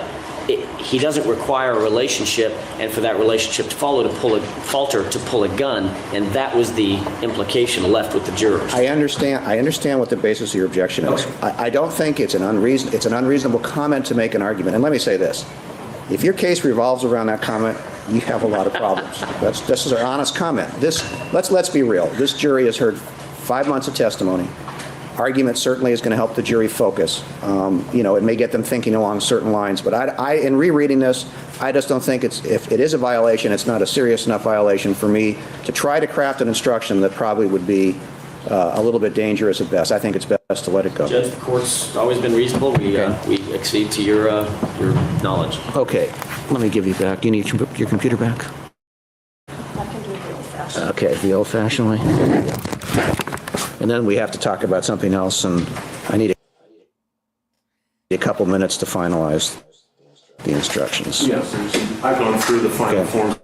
he doesn't require a relationship, and for that relationship to falter to pull a gun, and that was the implication left with the jurors. I understand what the basis of your objection is. I don't think it's an unreasonable comment to make an argument. And let me say this. If your case revolves around that comment, you have a lot of problems. This is an honest comment. Let's be real. This jury has heard 5 months of testimony. Argument certainly is going to help the jury focus. It may get them thinking along certain lines, but in rereading this, I just don't think if it is a violation, it's not a serious enough violation for me to try to craft an instruction that probably would be a little bit dangerous at best. I think it's best to let it go. Judge, the court's always been reasonable. We accede to your knowledge. Okay, let me give you back. You need your computer back? I can do it the old-fashioned. Okay, the old-fashioned way. And then we have to talk about something else, and I need a couple minutes to finalize the instructions. Yes, I've gone through the final forms,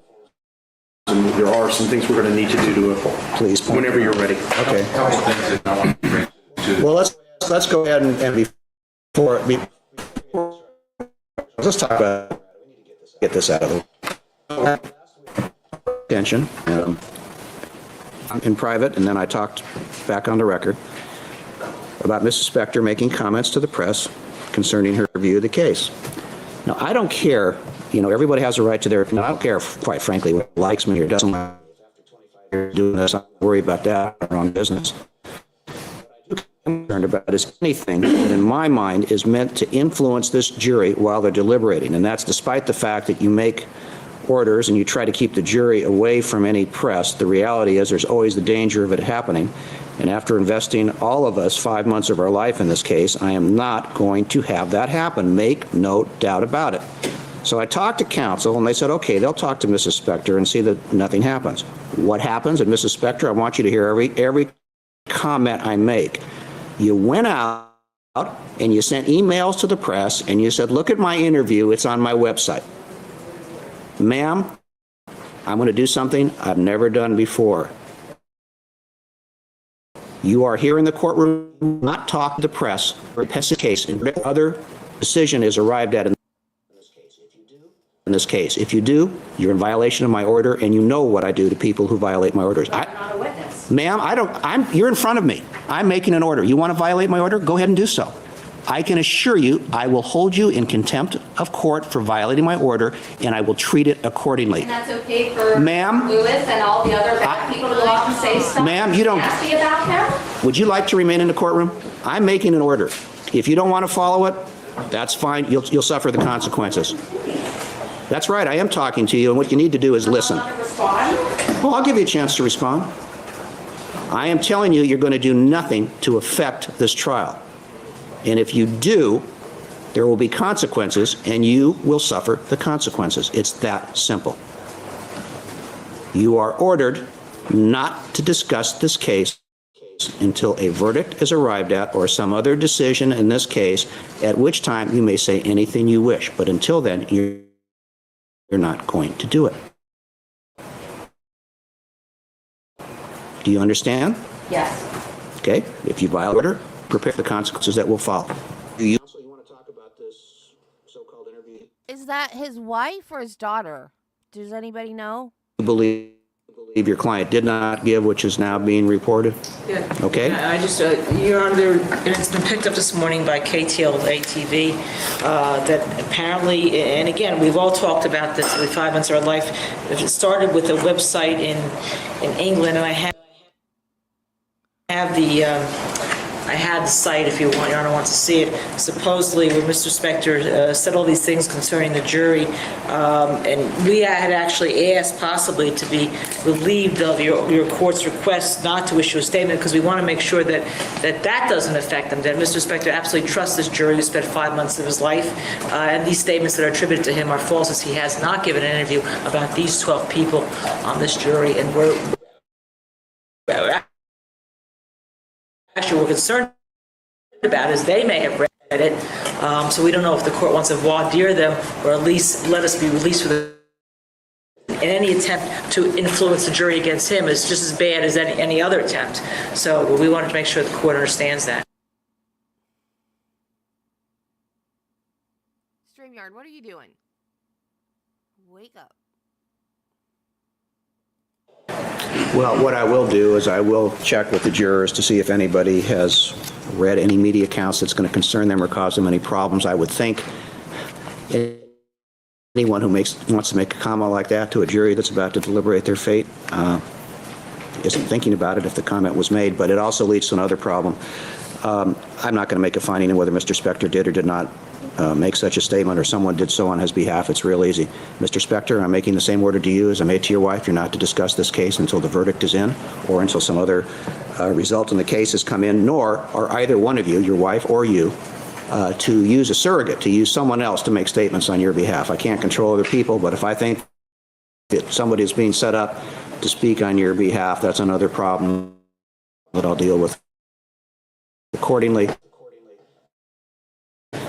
and there are some things we're going to need to do to it. Please. Whenever you're ready. Okay. Well, let's go ahead and before let's talk about get this out of the way. Attention. In private, and then I talked back on the record about Mrs. Spector making comments to the press concerning her view of the case. Now, I don't care, everybody has a right to their opinion. I don't care, quite frankly, who likes me or doesn't like me doing this. I don't worry about that. I'm on business. What I'm concerned about is anything that, in my mind, is meant to influence this jury while they're deliberating, and that's despite the fact that you make orders and you try to keep the jury away from any press. The reality is there's always the danger of it happening. And after investing all of us 5 months of our life in this case, I am not going to have that happen. Make no doubt about it. So I talked to counsel and they said, okay, they'll talk to Mrs. Spector and see that nothing happens. What happens? And Mrs. Spector, I want you to hear every comment I make. You went out and you sent emails to the press and you said, look at my interview, it's on my website. Ma'am, I'm going to do something I've never done before. You are here in the courtroom, not talk to the press, or pass the case, and other decision is arrived at in this case. If you do, you're in violation of my order, and you know what I do to people who violate my orders. You're not a witness. Ma'am, you're in front of me. I'm making an order. You want to violate my order? Go ahead and do so. I can assure you I will hold you in contempt of court for violating my order, and I will treat it accordingly. And that's okay for Ma'am, Lewis and all the other bad people to go out and say stuff? Ma'am, you don't. Nasty about him? Would you like to remain in the courtroom? I'm making an order. If you don't want to follow it, that's fine. You'll suffer the consequences. That's right. I am talking to you, and what you need to do is listen. Well, I'll give you a chance to respond. I am telling you, you're going to do nothing to affect this trial. And if you do, there will be consequences, and you will suffer the consequences. It's that simple. You are ordered not to discuss this case until a verdict is arrived at or some other decision in this case, at which time you may say anything you wish. But until then, you're not going to do it. Do you understand? Yes. Okay. If you violate order, prepare for the consequences that will follow. Do you also want to talk about this so-called interview? Is that his wife or his daughter? Does anybody know? You believe your client did not give, which is now being reported? Yeah. Okay. I just, Your Honor, and it's been picked up this morning by KTLA-TV that apparently, and again, we've all talked about this for 5 months of our life. It started with a website in England, and I have the site if Your Honor wants to see it. Supposedly, where Mr. Spector said all these things concerning the jury, and we had actually asked possibly to be relieved of your court's request not to issue a statement because we want to make sure that doesn't affect them, that Mr. Spector absolutely trusts this jury who spent 5 months of his life, and these statements that are attributed to him are false, as he has not given an interview about these 12 people on this jury, and we're concerned about is they may have read it, so we don't know if the court wants to voir dire them or at least let us be released with in any attempt to influence the jury against him is just as bad as any other attempt. So we wanted to make sure the court understands that. StreamYard, what are you doing? Wake up. Well, what I will do is I will check with the jurors to see if anybody has read any media accounts that's going to concern them or cause them any problems. I would think anyone who wants to make a comment like that to a jury that's about to deliberate their fate isn't thinking about it if the comment was made, but it also leads to another problem. I'm not going to make a finding on whether Mr. Spector did or did not make such a statement or someone did so on his behalf. It's real easy. Mr. Spector, I'm making the same order to you as I made to your wife. You're not to discuss this case until the verdict is in or until some other result in the case has come in, nor are either one of you, your wife or you, to use a surrogate, to use someone else to make statements on your behalf. I can't control other people, but if I think that somebody is being set up to speak on your behalf, that's another problem that I'll deal with accordingly.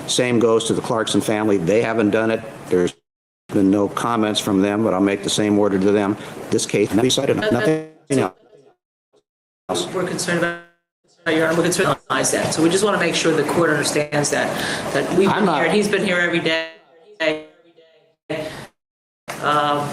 Same goes to the Clarkson family. They haven't done it. There's been no comments from them, but I'll make the same order to them. This case, nothing else. We're concerned about Your Honor, we're concerned about that. So we just want to make sure the court understands that we've been here, he's been here every day.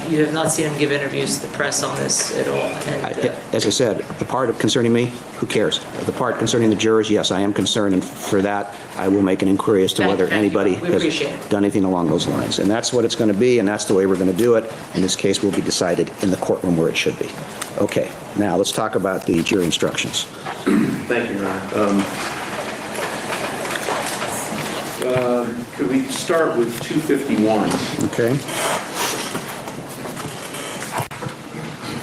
You have not seen him give interviews to the press on this at all. And, as I said, the part concerning me, who cares? The part concerning the jurors, yes, I am concerned, and for that, I will make an inquiry as to whether anybody has done anything along those lines. And that's what it's going to be, and that's the way we're going to do it. And this case will be decided in the courtroom where it should be. Okay, now let's talk about the jury instructions. Thank you, Your Honor. Could we start with 251? Okay.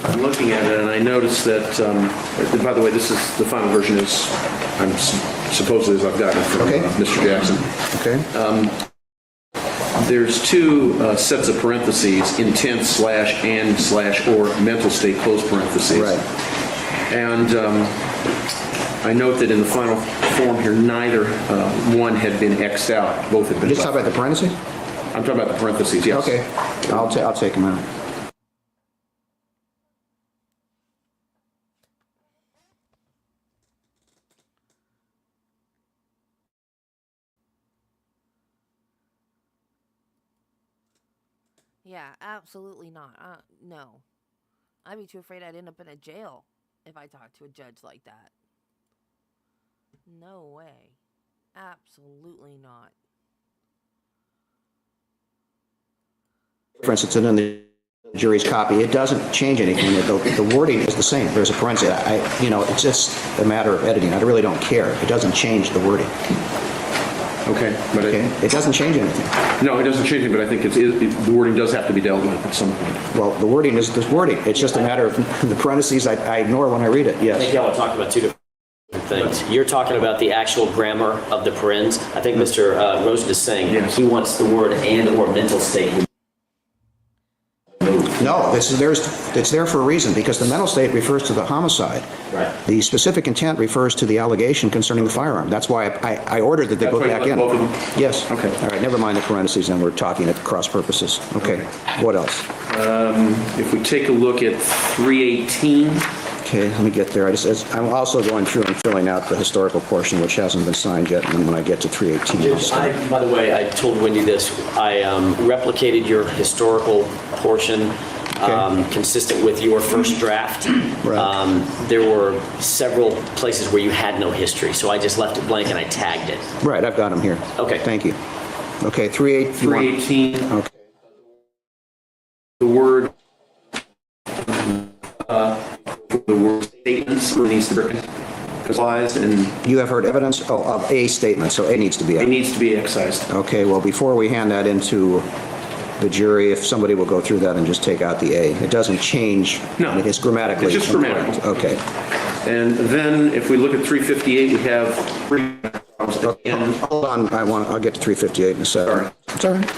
I'm looking at it, and I noticed that, by the way, this is the final version is, I'm supposedly as I've gotten it from Mr. Jackson. Okay. There's two sets of parentheses, intent /and/or mental state, close parentheses. Right. And I note that in the final form here, neither one had been X'd out. Both had been. You just talk about the parentheses? I'm talking about the parentheses, yes. Okay. I'll take them out. Yeah, absolutely not. No. I'd be too afraid I'd end up in a jail if I talked to a judge like that. No way. Absolutely not. For instance, in the jury's copy, it doesn't change anything. The wording is the same. There's a parenthesis. It's just a matter of editing. I really don't care. It doesn't change the wording. Okay, but it doesn't change anything. No, it doesn't change anything, but I think the wording does have to be dealt with at some point. Well, the wording is the wording. It's just a matter of the parentheses I ignore when I read it. Yes. I think y'all are talking about two different things. You're talking about the actual grammar of the parens. I think Mr. Rosen is saying he wants the word and or mental state. No, it's there for a reason, because the mental state refers to the homicide. Right. The specific intent refers to the allegation concerning the firearm. That's why I ordered that they go back in. Both of them? Yes. Okay. All right, never mind the parentheses, and we're talking at cross purposes. Okay. What else? If we take a look at 318. Okay, let me get there. I'm also going through and filling out the historical portion, which hasn't been signed yet, and then when I get to 318. By the way, I told Wendy this. I replicated your historical portion consistent with your first draft. Right. There were several places where you had no history, so I just left it blank and I tagged it. Right, I've got them here. Okay. Thank you. Okay, 318. Okay. The word statements needs to be excised, and you have heard evidence of a statement, so A needs to be it needs to be excised. Okay, well, before we hand that into the jury, if somebody will go through that and just take out the A. It doesn't change. No. It's grammatically. It's just grammatical. Okay. And then if we look at 358, we have hold on, I'll get to 358 in a second. Sorry. It's all right.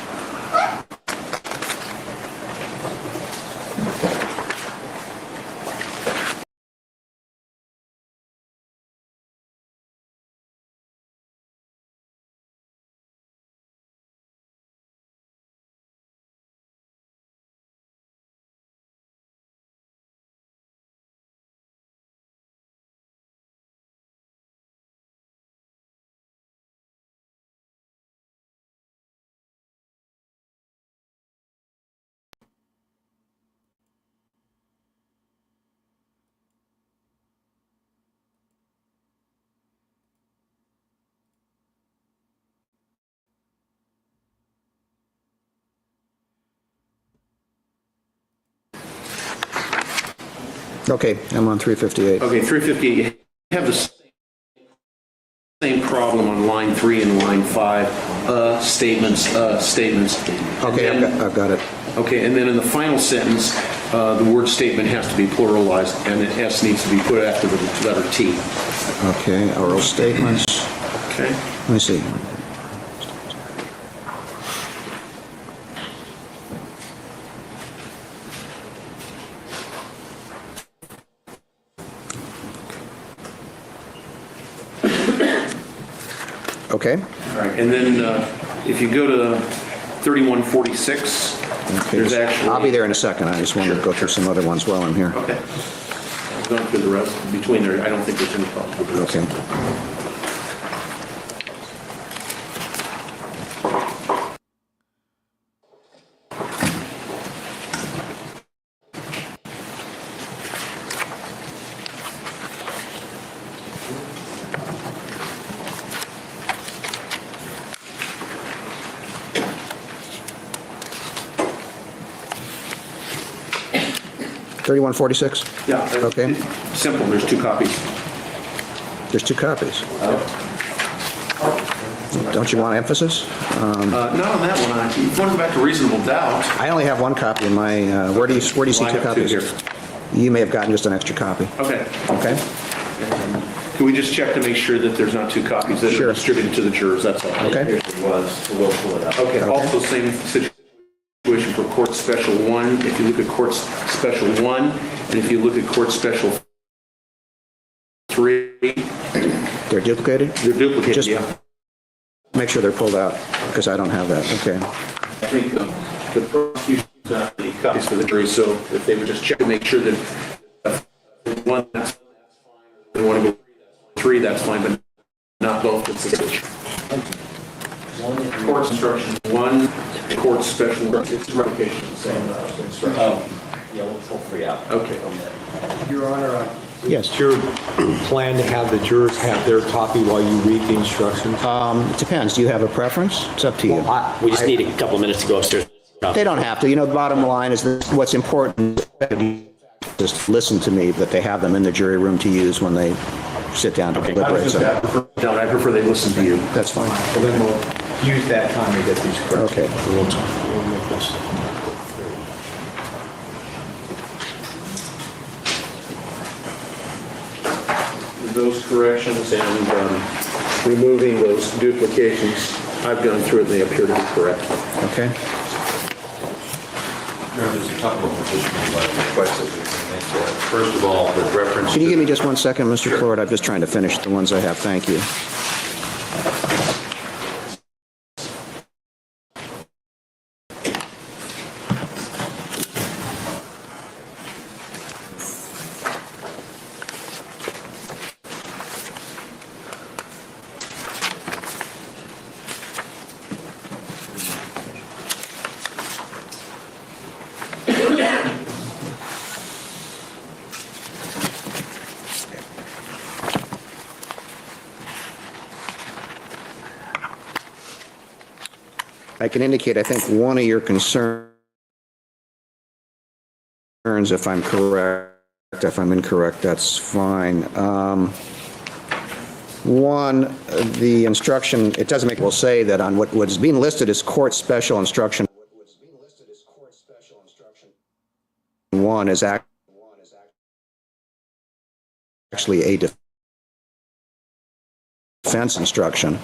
Okay, I'm on 358. Okay, 358, you have the same problem on line 3 and line 5, statements. Okay, I've got it. Okay, and then in the final sentence, the word statement has to be pluralized, and the S needs to be put after the letter T. Okay, oral statements. Okay. Let me see. Okay. All right, and then if you go to 3146, there's actually... I'll be there in a second. I just want to go through some other ones while I'm here. Okay. I'm going through the rest. Between there, I don't think there's any problem with the rest. Okay. $31.46? Yeah. Okay. Simple, there's 2 copies. There's 2 copies. Don't you want emphasis? Not on that one. If you want to go back to reasonable doubt... I only have 1 copy in my... where do you see 2 copies? Here. You may have gotten just an extra copy. Okay. Okay. Can we just check to make sure that there's not 2 copies that are distributed to the jurors? That's all. Okay. It was, so we'll pull it up. Okay, also same situation for Court Special 1. If you look at Court Special 1, and if you look at Court Special 3... They're duplicated? They're duplicated, just yeah. Make sure they're pulled out, because I don't have that. Okay. I think the prosecution got the copies for the jury, so if they would just check to make sure that 1, that's fine. If they want to go 3, that's fine, but not both. It's the situation. Court instruction 1, court special, it's revocation, the same instruction. Yeah, we'll pull 3 out. Okay. Your Honor, yes. Is your plan to have the jurors have their copy while you read the instructions? It depends. Do you have a preference? It's up to you. We just need a couple of minutes to go upstairs. They don't have to. You know, the bottom line is that what's important is just listen to me, that they have them in the jury room to use when they sit down to deliberate. No, I prefer they listen to you. That's fine. Well, then we'll use that time to get these corrected. Okay. We'll make this. Those corrections and removing those duplications, I've gone through it, they appear to be correct. Okay. There's a couple of additional requests that we can make. First of all, with reference... Can you give me just 1 second, Mr. Clord? I'm just trying to finish the ones I have. Thank you. I can indicate, I think, one of your concerns, if I'm correct, if I'm incorrect, that's fine. One, the instruction, it doesn't make, will say that on what's being listed as court special instruction 1 is actually a defense instruction.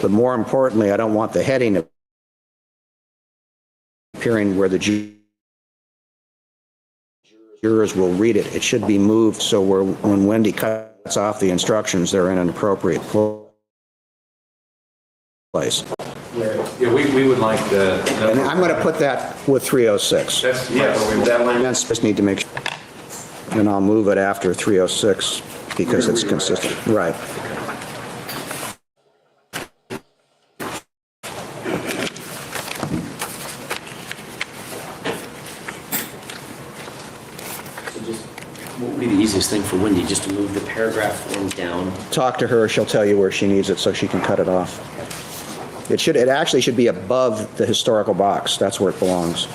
But more importantly, I don't want the heading appearing where the jurors will read it. It should be moved so when Wendy cuts off the instructions, they're in an appropriate place. Yeah, we would like the... And I'm going to put that with 306. That's, yes, that line. Just need to make sure. And I'll move it after 306 because it's consistent. Right. What would be the easiest thing for Wendy, just to move the paragraph form down? Talk to her. She'll tell you where she needs it so she can cut it off. It actually should be above the historical box. That's where it belongs.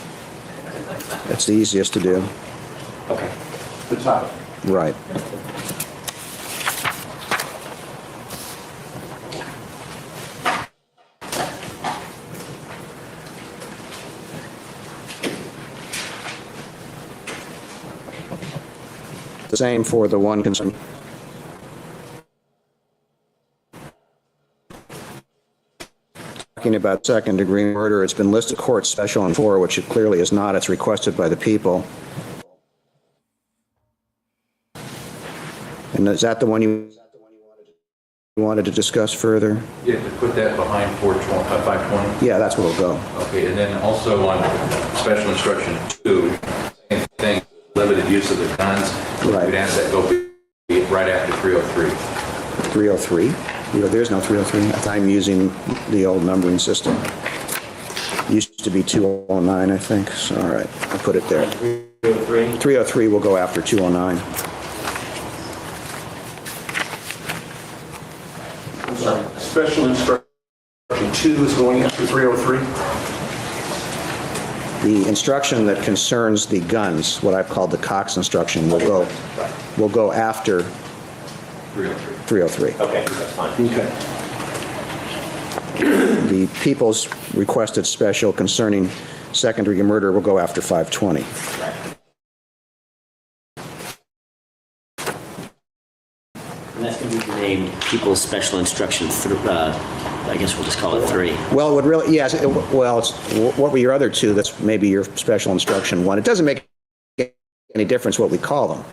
That's the easiest to do. Okay. The top. Right. The same for the one concern. Talking about second-degree murder, it's been listed court special and four, which it clearly is not. It's requested by the people. And is that the one you wanted to discuss further? Yeah, to put that behind 520? Yeah, that's where we'll go. Okay, and then also on special instruction 2, same thing, limited use of the guns. Right. We'd ask that go be right after 303. 303? There's no 303. I'm using the old numbering system. Used to be 209, I think. So, all right, I'll put it there. 303? 303 will go after 209. I'm sorry, special instruction 2 is going after 303? The instruction that concerns the guns, what I've called the Cox instruction, will go after 303. Okay, that's fine. Okay. The people's requested special concerning second-degree murder will go after 520. And that's going to be named People's Special Instruction, I guess we'll just call it 3. Well, it would really, yes, what were your other two? That's maybe your special instruction 1. It doesn't make any difference what we call them.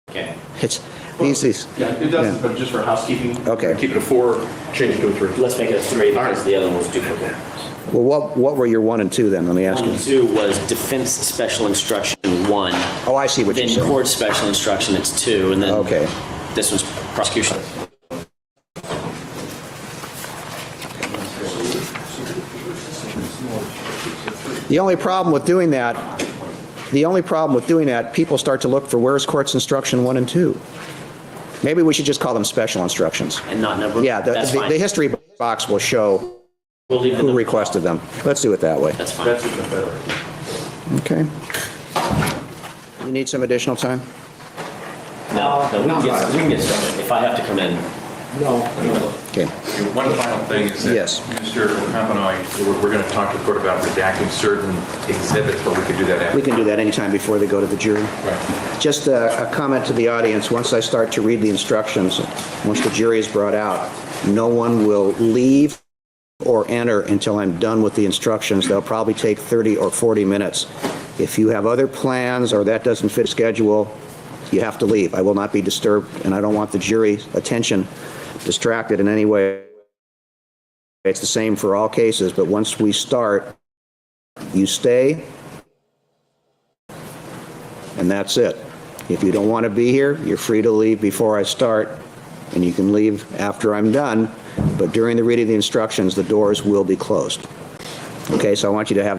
Okay. It's these. Yeah, it doesn't, but just for housekeeping. Okay. Keep it a 4, change it to a 3. Let's make it a 3 because the other one was duplicate. Well, what were your 1 and 2 then? Let me ask 1 you. and 2 was Defense Special Instruction 1. Oh, I see what you're Then saying. Court Special Instruction, it's 2, and then Okay. this one's Prosecution. The only problem with doing that, people start to look for where's Court's Instruction 1 and 2. Maybe we should just call them special instructions. And not number? Yeah, That's fine. the history box will show We'll leave who requested them. Let's do it that way. That's fine. That's even better. Okay. You need some additional time? No, we can get started. If I have to come in. No. Okay. One final thing is that, Yes. Mr. Campanoy, we're going to talk to the court about redacting certain exhibits, but we could do that after. We can do that anytime before they go to the jury. Right. Just a comment to the audience, once I start to read the instructions, once the jury is brought out, no one will leave or enter until I'm done with the instructions. They'll probably take 30 or 40 minutes. If you have other plans or that doesn't fit schedule, you have to leave. I will not be disturbed, and I don't want the jury's attention distracted in any way. It's the same for all cases, but once we start, you stay, and that's it. If you don't want to be here, you're free to leave before I start, and you can leave after I'm done, but during the reading of the instructions, the doors will be closed. Okay, so I want you to have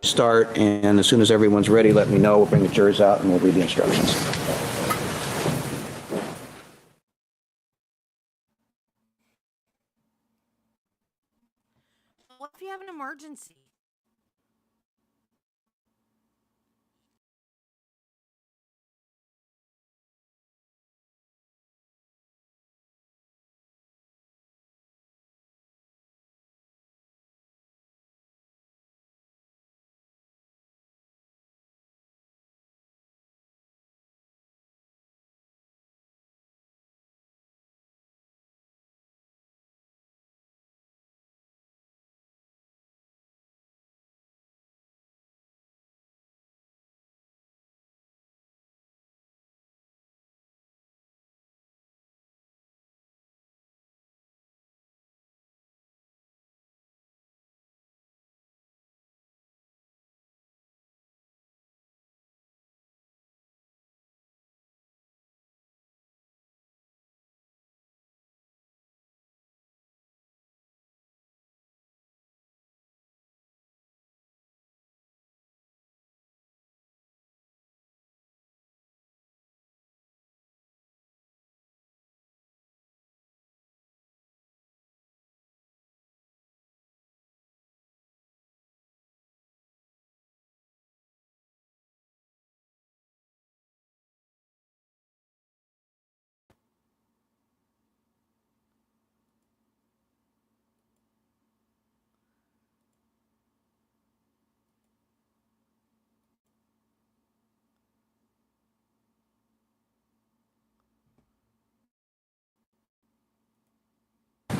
start, and as soon as everyone's ready, let me know. We'll bring the jurors out, and we'll read the instructions. What if you have an emergency?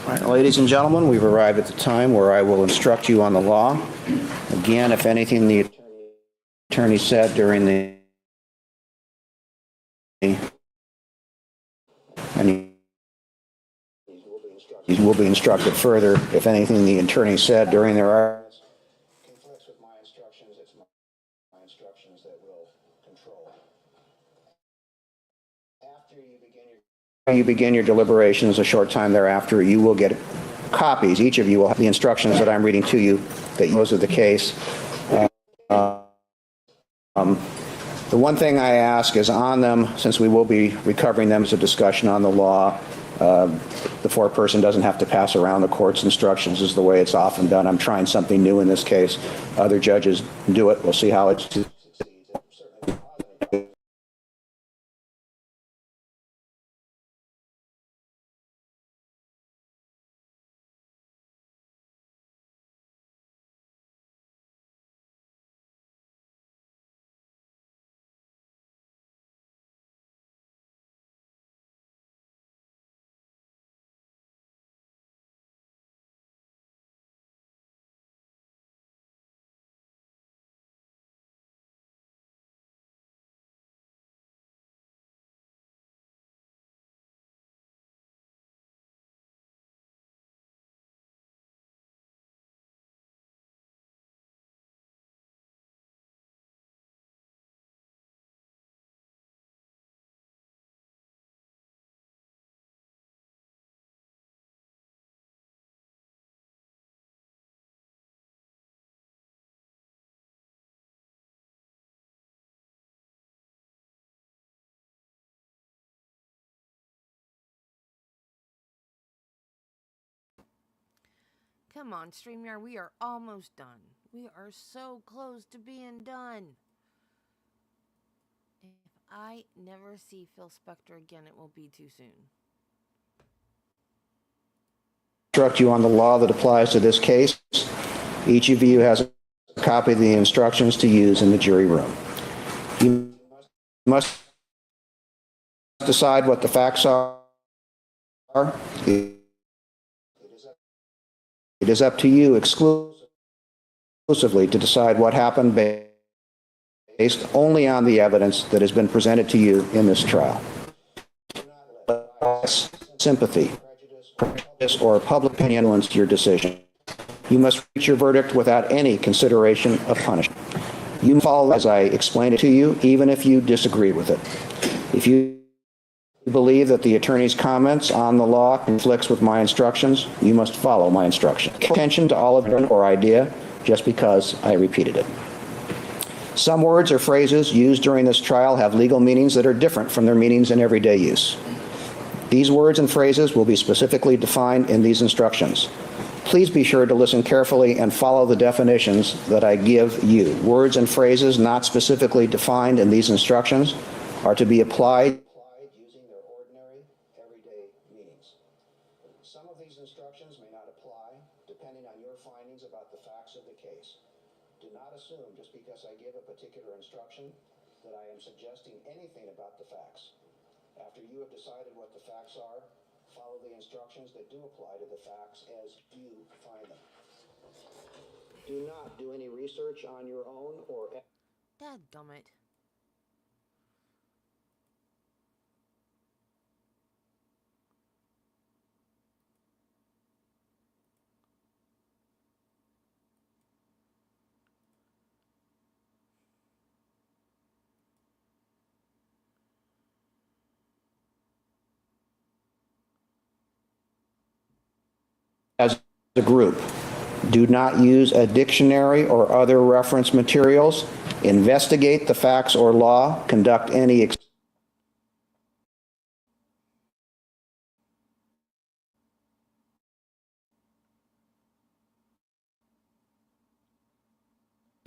All right, ladies and gentlemen, we've arrived at the time where I will instruct you on the law. Again, if anything the attorney said during the and he will be instructed further. If anything the attorney said during their arguments conflicts with my instructions, it's my instructions that will control. After you begin your deliberations, a short time thereafter, you will get copies. Each of you will have the instructions that I'm reading to you, that those are the case. The one thing I ask is on them, since we will be recovering them as a discussion on the law, the foreperson doesn't have to pass around the court's instructions is the way it's often done. I'm trying something new in this case. Other judges do it. We'll see how it's Come on, StreamYard, we are almost done. We are so close to being done. If I never see Phil Spector again, it will be too soon. instruct you on the law that applies to this case. Each of you has a copy of the instructions to use in the jury room. You must decide what the facts are. It is up to you exclusively to decide what happened based only on the evidence that has been presented to you in this trial. Sympathy, prejudice, or public opinion influence your decision. You must reach your verdict without any consideration of punishment. You follow as I explained it to you, even if you disagree with it. If you believe that the attorney's comments on the law conflicts with my instructions, you must follow my instructions. Pay attention to all of it or idea just because I repeated it. Some words or phrases used during this trial have legal meanings that are different from their meanings in everyday use. These words and phrases will be specifically defined in these instructions. Please be sure to listen carefully and follow the definitions that I give you. Words and phrases not specifically defined in these instructions are to be applied using their ordinary, everyday meanings. Some of these instructions may not apply, depending on your findings about the facts of the case. Do not assume just because I give a particular instruction that I am suggesting anything about the facts. After you have decided what the facts are, follow the instructions that do apply to the facts as you find them. Do not do any research on your own or... Dadgummit. As a group, do not use a dictionary or other reference materials. Investigate the facts or law. Conduct any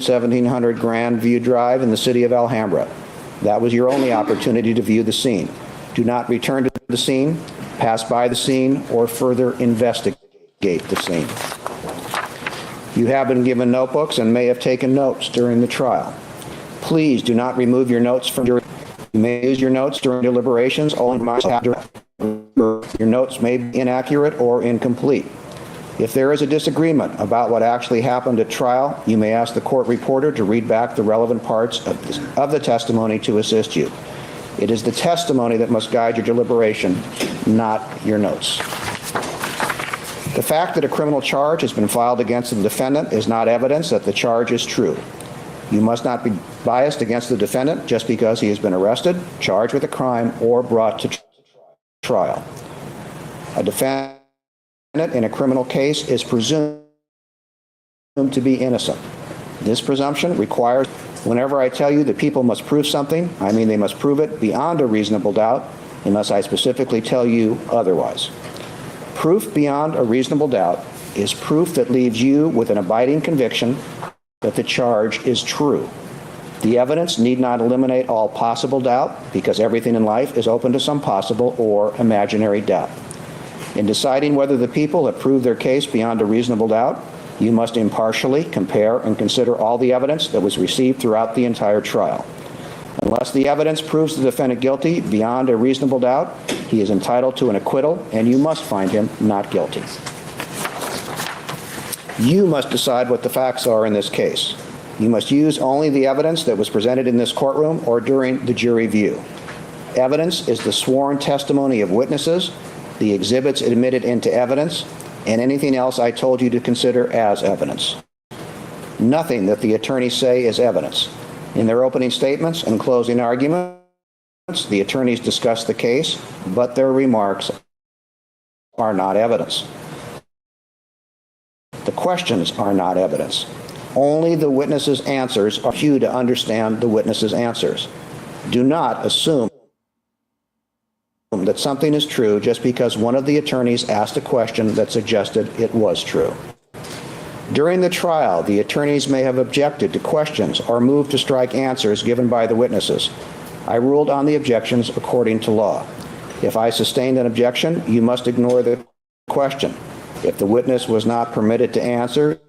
$1,700 Grandview Drive in the city of Alhambra. That was your only opportunity to view the scene. Do not return to the scene, pass by the scene, or further investigate the scene. You have been given notebooks and may have taken notes during the trial. Please do not remove your notes from your... You may use your notes during deliberations only after your notes may be inaccurate or incomplete. If there is a disagreement about what actually happened at trial, you may ask the court reporter to read back the relevant parts of the testimony to assist you. It is the testimony that must guide your deliberation, not your notes. The fact that a criminal charge has been filed against the defendant is not evidence that the charge is true. You must not be biased against the defendant just because he has been arrested, charged with a crime, or brought to trial. A defendant in a criminal case is presumed to be innocent. This presumption requires, whenever I tell you that people must prove something, I mean they must prove it beyond a reasonable doubt, unless I specifically tell you otherwise. Proof beyond a reasonable doubt is proof that leaves you with an abiding conviction that the charge is true. The evidence need not eliminate all possible doubt, because everything in life is open to some possible or imaginary doubt. In deciding whether the people have proved their case beyond a reasonable doubt, you must impartially compare and consider all the evidence that was received throughout the entire trial. Unless the evidence proves the defendant guilty beyond a reasonable doubt, he is entitled to an acquittal, and you must find him not guilty. You must decide what the facts are in this case. You must use only the evidence that was presented in this courtroom or during the jury view. Evidence is the sworn testimony of witnesses, the exhibits admitted into evidence, and anything else I told you to consider as evidence. Nothing that the attorneys say is evidence. In their opening statements and closing arguments, the attorneys discuss the case, but their remarks are not evidence. The questions are not evidence. Only the witnesses' answers are you to understand the witnesses' answers. Do not assume that something is true just because one of the attorneys asked a question that suggested it was true. During the trial, the attorneys may have objected to questions or moved to strike answers given by the witnesses. I ruled on the objections according to law. If I sustained an objection, you must ignore the question. If the witness was not permitted to answer,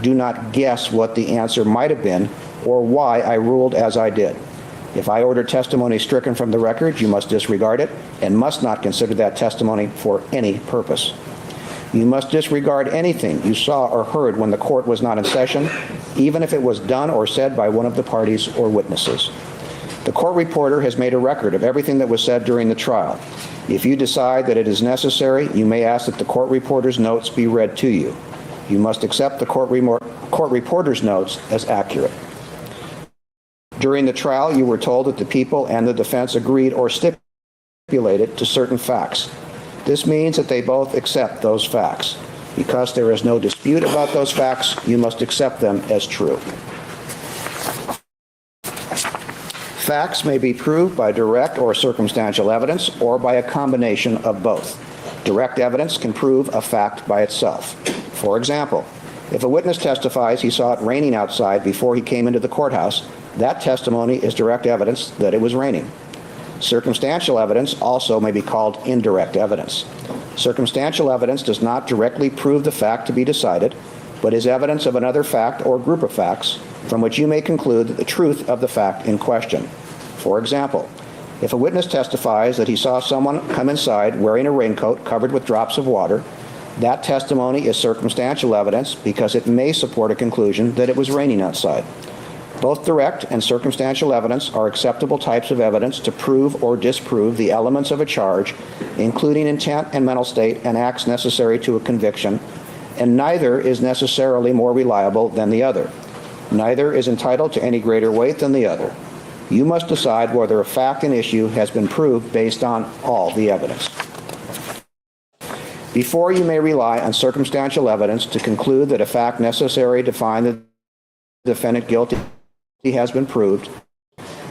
do not guess what the answer might have been or why I ruled as I did. If I order testimony stricken from the record, you must disregard it and must not consider that testimony for any purpose. You must disregard anything you saw or heard when the court was not in session, even if it was done or said by one of the parties or witnesses. The court reporter has made a record of everything that was said during the trial. If you decide that it is necessary, you may ask that the court reporter's notes be read to you. You must accept the court reporter's notes as accurate. During the trial, you were told that the people and the defense agreed or stipulated to certain facts. This means that they both accept those facts. Because there is no dispute about those facts, you must accept them as true. Facts may be proved by direct or circumstantial evidence or by a combination of both. Direct evidence can prove a fact by itself. For example, if a witness testifies he saw it raining outside before he came into the courthouse, that testimony is direct evidence that it was raining. Circumstantial evidence also may be called indirect evidence. Circumstantial evidence does not directly prove the fact to be decided, but is evidence of another fact or group of facts from which you may conclude the truth of the fact in question. For example, if a witness testifies that he saw someone come inside wearing a raincoat covered with drops of water, that testimony is circumstantial evidence because it may support a conclusion that it was raining outside. Both direct and circumstantial evidence are acceptable types of evidence to prove or disprove the elements of a charge, including intent and mental state and acts necessary to a conviction, and neither is necessarily more reliable than the other. Neither is entitled to any greater weight than the other. You must decide whether a fact and issue has been proved based on all the evidence. Before you may rely on circumstantial evidence to conclude that a fact necessary to find the defendant guilty has been proved,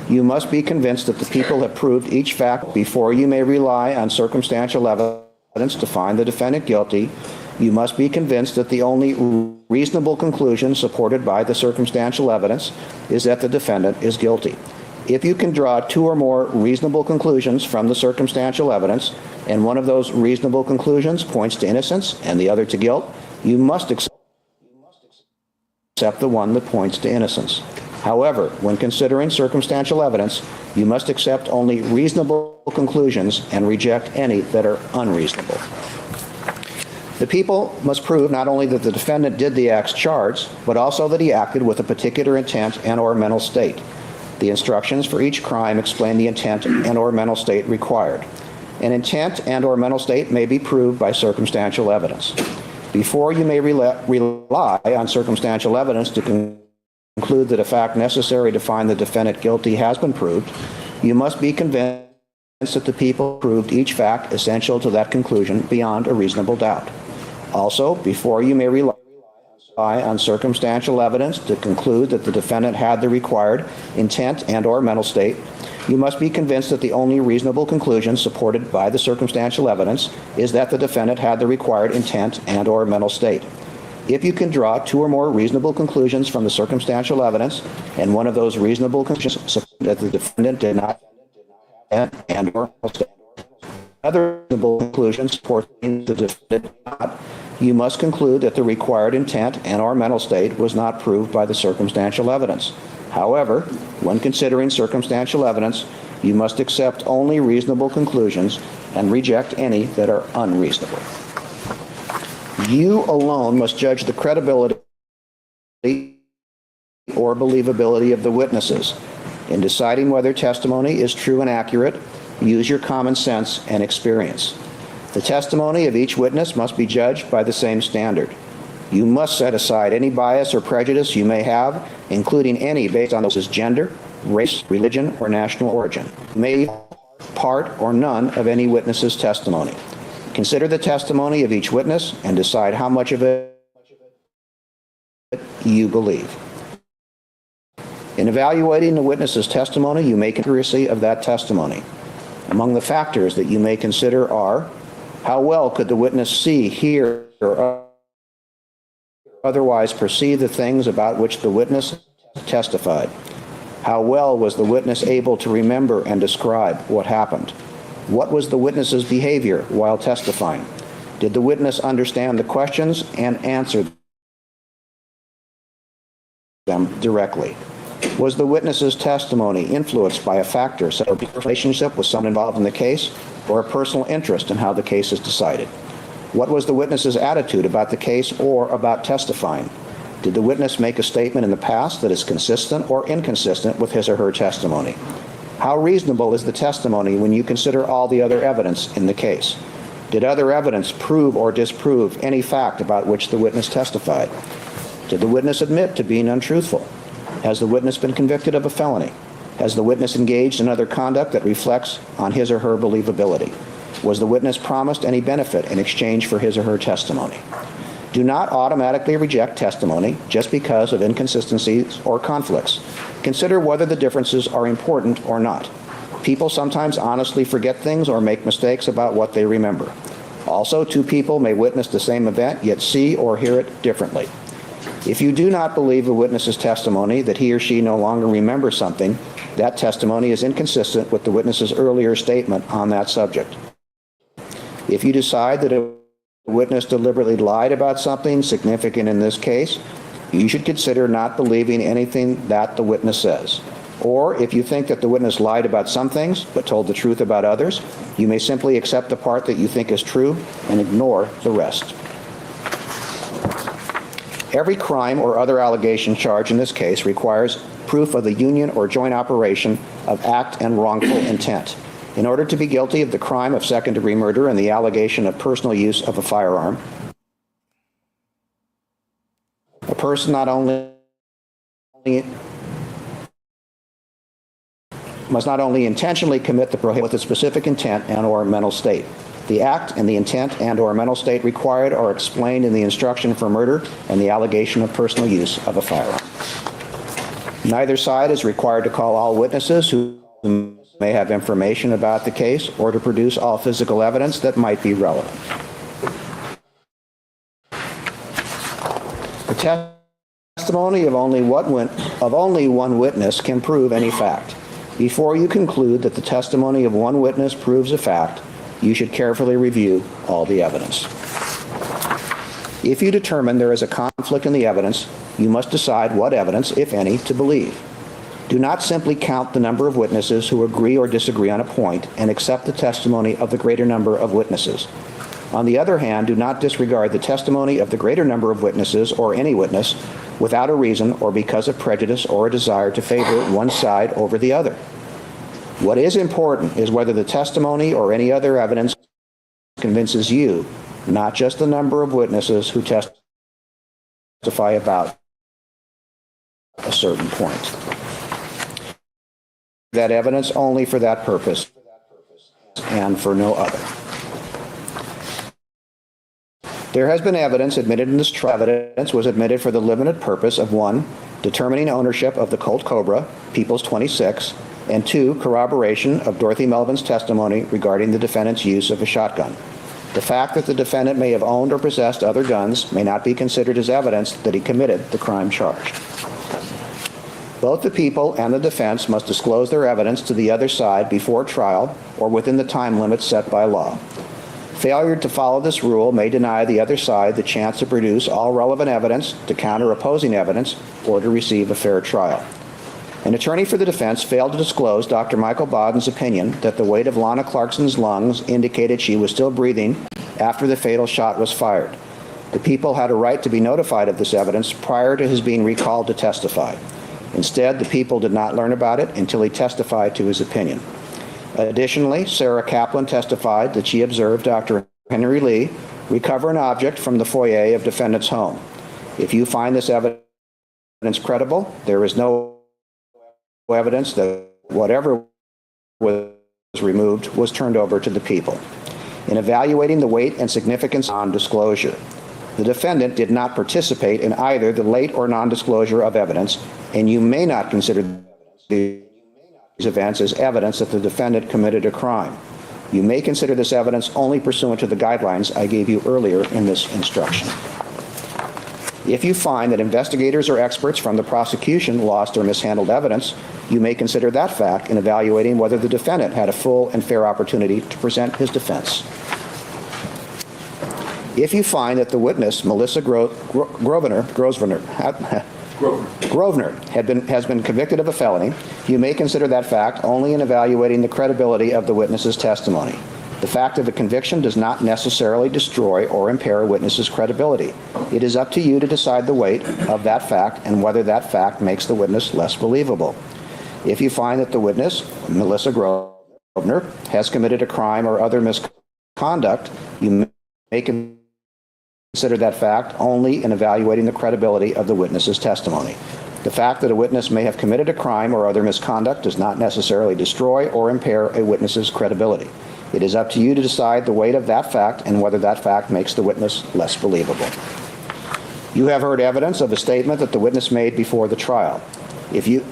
you must be convinced that the people have proved each fact. Before you may rely on circumstantial evidence to find the defendant guilty, you must be convinced that the only reasonable conclusion supported by the circumstantial evidence is that the defendant is guilty. If you can draw two or more reasonable conclusions from the circumstantial evidence, and one of those reasonable conclusions points to innocence and the other to guilt, you must accept the one that points to innocence. However, when considering circumstantial evidence, you must accept only reasonable conclusions and reject any that are unreasonable. The people must prove not only that the defendant did the acts charged, but also that he acted with a particular intent and/or mental state. The instructions for each crime explain the intent and/or mental state required. An intent and/or mental state may be proved by circumstantial evidence. Before you may rely on circumstantial evidence to conclude that a fact necessary to find the defendant guilty has been proved, you must be convinced that the people proved each fact essential to that conclusion beyond a reasonable doubt. Also, before you may rely on circumstantial evidence to conclude that the defendant had the required intent and/or mental state, you must be convinced that the only reasonable conclusion supported by the circumstantial evidence is that the defendant had the required intent and/or mental state. If you can draw two or more reasonable conclusions from the circumstantial evidence, and one of those reasonable conclusions supports that the defendant did not have and/or mental state, other reasonable conclusions support the defendant did not, you must conclude that the required intent and/or mental state was not proved by the circumstantial evidence. However, when considering circumstantial evidence, you must accept only reasonable conclusions and reject any that are unreasonable. You alone must judge the credibility or believability of the witnesses. In deciding whether testimony is true and accurate, use your common sense and experience. The testimony of each witness must be judged by the same standard. You must set aside any bias or prejudice you may have, including any based on those gender, race, religion, or national origin. You may part or none of any witness's testimony. Consider the testimony of each witness and decide how much of it you believe. In evaluating the witness's testimony, you may consider the accuracy of that testimony. Among the factors that you may consider are: how well could the witness see, hear, or otherwise perceive the things about which the witness testified? How well was the witness able to remember and describe what happened? What was the witness's behavior while testifying? Did the witness understand the questions and answer them directly? Was the witness's testimony influenced by a factor such as a relationship with someone involved in the case or a personal interest in how the case is decided? What was the witness's attitude about the case or about testifying? Did the witness make a statement in the past that is consistent or inconsistent with his or her testimony? How reasonable is the testimony when you consider all the other evidence in the case? Did other evidence prove or disprove any fact about which the witness testified? Did the witness admit to being untruthful? Has the witness been convicted of a felony? Has the witness engaged in other conduct that reflects on his or her believability? Was the witness promised any benefit in exchange for his or her testimony? Do not automatically reject testimony just because of inconsistencies or conflicts. Consider whether the differences are important or not. People sometimes honestly forget things or make mistakes about what they remember. Also, two people may witness the same event yet see or hear it differently. If you do not believe the witness's testimony that he or she no longer remembers something, that testimony is inconsistent with the witness's earlier statement on that subject. If you decide that a witness deliberately lied about something significant in this case, you should consider not believing anything that the witness says. Or if you think that the witness lied about some things but told the truth about others, you may simply accept the part that you think is true and ignore the rest. Every crime or other allegation charged in this case requires proof of the union or joint operation of act and wrongful intent. In order to be guilty of the crime of second-degree murder and the allegation of personal use of a firearm, a person must not only intentionally commit the prohibited with a specific intent and/or mental state. The act and the intent and/or mental state required are explained in the instruction for murder and the allegation of personal use of a firearm. Neither side is required to call all witnesses who may have information about the case or to produce all physical evidence that might be relevant. The testimony of only one witness can prove any fact. Before you conclude that the testimony of one witness proves a fact, you should carefully review all the evidence. If you determine there is a conflict in the evidence, you must decide what evidence, if any, to believe. Do not simply count the number of witnesses who agree or disagree on a point and accept the testimony of the greater number of witnesses. On the other hand, do not disregard the testimony of the greater number of witnesses or any witness without a reason or because of prejudice or a desire to favor one side over the other. What is important is whether the testimony or any other evidence convinces you, not just the number of witnesses who testify about a certain point. That evidence only for that purpose and for no other. There has been evidence admitted in this trial. Evidence was admitted for the limited purpose of 1, determining ownership of the Colt Cobra, Peoples 26, and 2, corroboration of Dorothy Melvin's testimony regarding the defendant's use of a shotgun. The fact that the defendant may have owned or possessed other guns may not be considered as evidence that he committed the crime charged. Both the people and the defense must disclose their evidence to the other side before trial or within the time limits set by law. Failure to follow this rule may deny the other side the chance to produce all relevant evidence, to counter opposing evidence, or to receive a fair trial. An attorney for the defense failed to disclose Dr. Michael Bodden's opinion that the weight of Lana Clarkson's lungs indicated she was still breathing after the fatal shot was fired. The people had a right to be notified of this evidence prior to his being recalled to testify. Instead, the people did not learn about it until he testified to his opinion. Additionally, Sarah Kaplan testified that she observed Dr. Henry Lee recover an object from the foyer of defendant's home. If you find this evidence credible, there is no evidence that whatever was removed was turned over to the people. In evaluating the weight and significance of non-disclosure, the defendant did not participate in either the late or non-disclosure of evidence, and you may not consider these events as evidence that the defendant committed a crime. You may consider this evidence only pursuant to the guidelines I gave you earlier in this instruction. If you find that investigators or experts from the prosecution lost or mishandled evidence, you may consider that fact in evaluating whether the defendant had a full and fair opportunity to present his defense. If you find that the witness, Melissa Grosvenor, has been convicted of a felony, you may consider that fact only in evaluating the credibility of the witness's testimony. The fact of a conviction does not necessarily destroy or impair a witness's credibility. It is up to you to decide the weight of that fact and whether that fact makes the witness less believable. If you find that the witness, Melissa Grosvenor, has committed a crime or other misconduct, you may consider that fact only in evaluating the credibility of the witness's testimony. The fact that a witness may have committed a crime or other misconduct does not necessarily destroy or impair a witness's credibility. It is up to you to decide the weight of that fact and whether that fact makes the witness less believable. You have heard evidence of a statement that the witness made before the trial. If you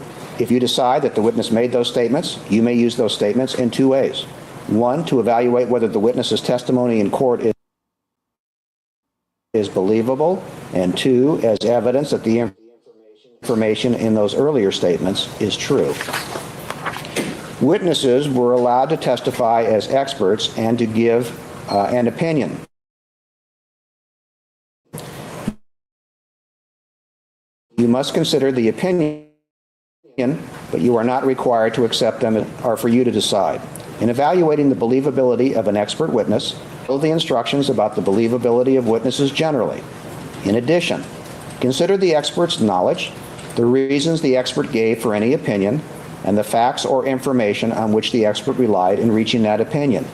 decide that the witness made those statements, you may use those statements in 2 ways. 1, to evaluate whether the witness's testimony in court is believable, and 2, as evidence that the information in those earlier statements is true. Witnesses were allowed to testify as experts and to give an opinion. You must consider the opinion, but you are not required to accept them or for you to decide. In evaluating the believability of an expert witness, follow the instructions about the believability of witnesses generally. In addition, consider the expert's knowledge, the reasons the expert gave for any opinion, and the facts or information on which the expert relied in reaching that opinion.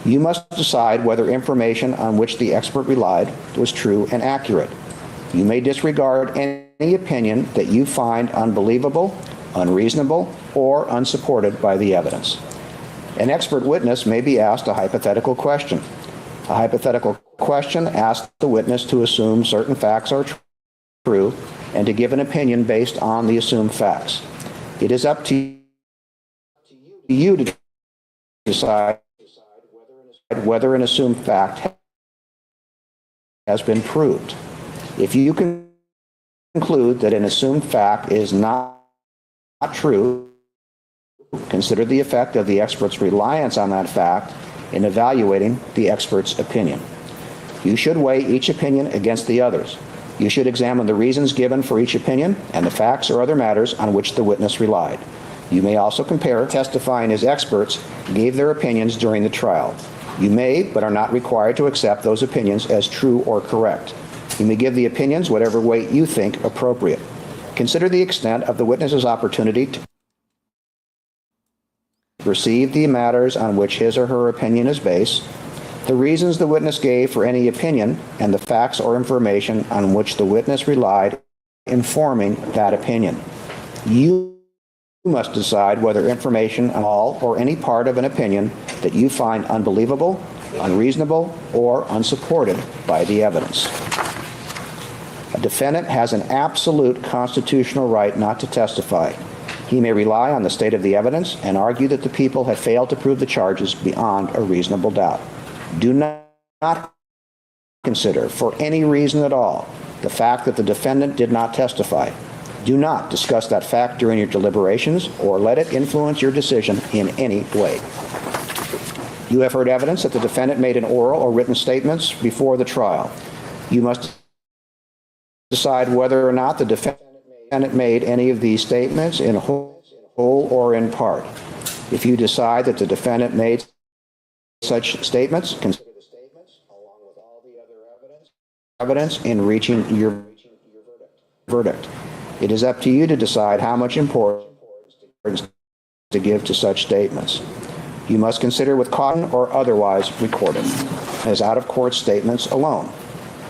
You must decide whether information on which the expert relied was true and accurate. You may disregard any opinion that you find unbelievable, unreasonable, or unsupported by the evidence. An expert witness may be asked a hypothetical question. A hypothetical question asks the witness to assume certain facts are true and to give an opinion based on the assumed facts. It is up to you to decide whether an assumed fact has been proved. If you conclude that an assumed fact is not true, consider the effect of the expert's reliance on that fact in evaluating the expert's opinion. You should weigh each opinion against the others. You should examine the reasons given for each opinion and the facts or other matters on which the witness relied. You may also compare testifying as experts gave their opinions during the trial. You may, but are not required to accept those opinions as true or correct. You may give the opinions whatever weight you think appropriate. Consider the extent of the witness's opportunity to receive the matters on which his or her opinion is based, the reasons the witness gave for any opinion, and the facts or information on which the witness relied in forming that opinion. You must decide whether information on all or any part of an opinion that you find unbelievable, unreasonable, or unsupported by the evidence. A defendant has an absolute constitutional right not to testify. He may rely on the state of the evidence and argue that the people have failed to prove the charges beyond a reasonable doubt. Do not consider, for any reason at all, the fact that the defendant did not testify. Do not discuss that fact during your deliberations or let it influence your decision in any way. You have heard evidence that the defendant made an oral or written statements before the trial. You must decide whether or not the defendant made any of these statements in whole or in part. If you decide that the defendant made such statements, consider the statements along with all the other evidence in reaching your verdict. It is up to you to decide how much importance to give to such statements. You must consider with caution or otherwise record it as out-of-court statements alone.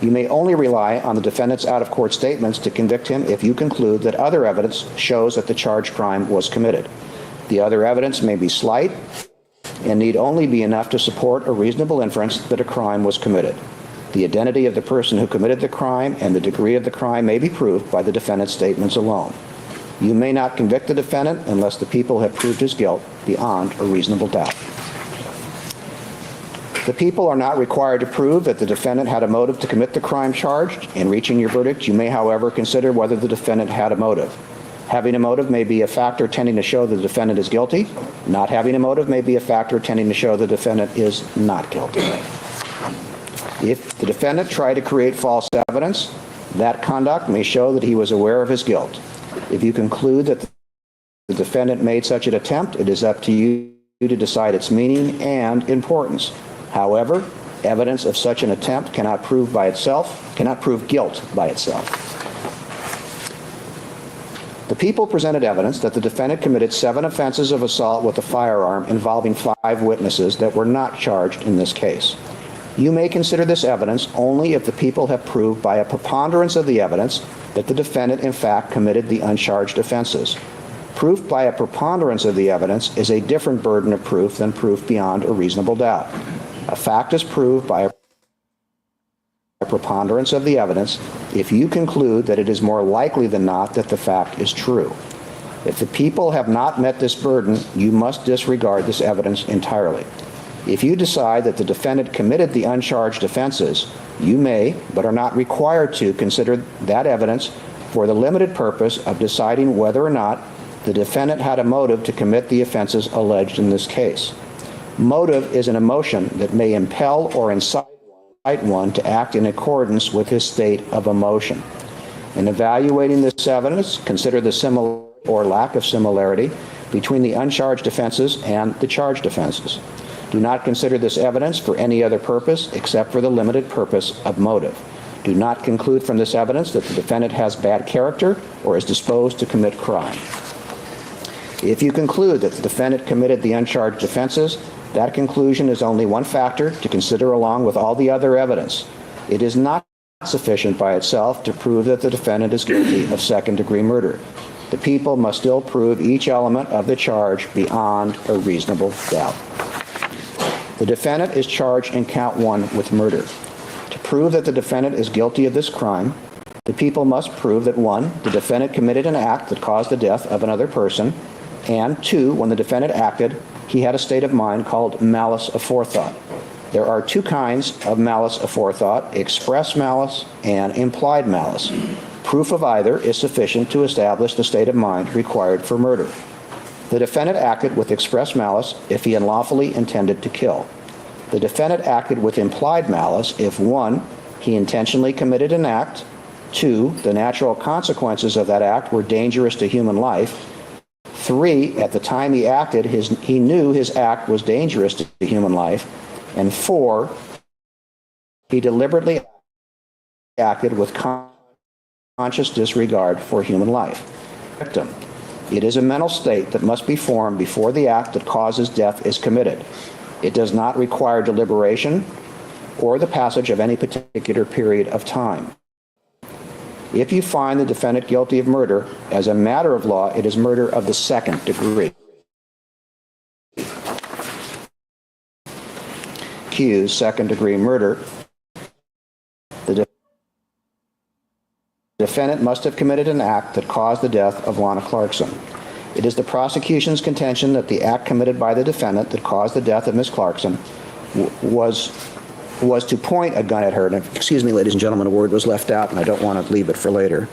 You may only rely on the defendant's out-of-court statements to convict him if you conclude that other evidence shows that the charged crime was committed. The other evidence may be slight and need only be enough to support a reasonable inference that a crime was committed. The identity of the person who committed the crime and the degree of the crime may be proved by the defendant's statements alone. You may not convict the defendant unless the people have proved his guilt beyond a reasonable doubt. The people are not required to prove that the defendant had a motive to commit the crime charged. In reaching your verdict, you may, however, consider whether the defendant had a motive. Having a motive may be a factor tending to show the defendant is guilty. Not having a motive may be a factor tending to show the defendant is not guilty. If the defendant tried to create false evidence, that conduct may show that he was aware of his guilt. If you conclude that the defendant made such an attempt, it is up to you to decide its meaning and importance. However, evidence of such an attempt cannot prove guilt by itself. The people presented evidence that the defendant committed 7 offenses of assault with a firearm involving 5 witnesses that were not charged in this case. You may consider this evidence only if the people have proved by a preponderance of the evidence that the defendant in fact committed the uncharged offenses. Proof by a preponderance of the evidence is a different burden of proof than proof beyond a reasonable doubt. A fact is proved by a preponderance of the evidence if you conclude that it is more likely than not that the fact is true. If the people have not met this burden, you must disregard this evidence entirely. If you decide that the defendant committed the uncharged offenses, you may, but are not required to, consider that evidence for the limited purpose of deciding whether or not the defendant had a motive to commit the offenses alleged in this case. Motive is an emotion that may impel or incite one to act in accordance with his state of emotion. In evaluating this evidence, consider the similar or lack of similarity between the uncharged offenses and the charged offenses. Do not consider this evidence for any other purpose except for the limited purpose of motive. Do not conclude from this evidence that the defendant has bad character or is disposed to commit crime. If you conclude that the defendant committed the uncharged offenses, that conclusion is only one factor to consider along with all the other evidence. It is not sufficient by itself to prove that the defendant is guilty of second-degree murder. The people must still prove each element of the charge beyond a reasonable doubt. The defendant is charged in count 1 with murder. To prove that the defendant is guilty of this crime, the people must prove that 1, the defendant committed an act that caused the death of another person, and 2, when the defendant acted, he had a state of mind called malice aforethought. There are 2 kinds of malice aforethought: express malice and implied malice. Proof of either is sufficient to establish the state of mind required for murder. The defendant acted with express malice if he unlawfully intended to kill. The defendant acted with implied malice if 1, he intentionally committed an act, 2, the natural consequences of that act were dangerous to human life. 3, at the time he acted, he knew his act was dangerous to human life. And 4, he deliberately acted with conscious disregard for human life. Victim. It is a mental state that must be formed before the act that causes death is committed. It does not require deliberation or the passage of any particular period of time. If you find the defendant guilty of murder, as a matter of law, it is murder of the second degree. Q, second-degree murder. The defendant must have committed an act that caused the death of Lana Clarkson. It is the prosecution's contention that the act committed by the defendant that caused the death of Ms. Clarkson was to point a gun at her. And excuse me, ladies and gentlemen, a word was left out, and I don't want to leave it for later.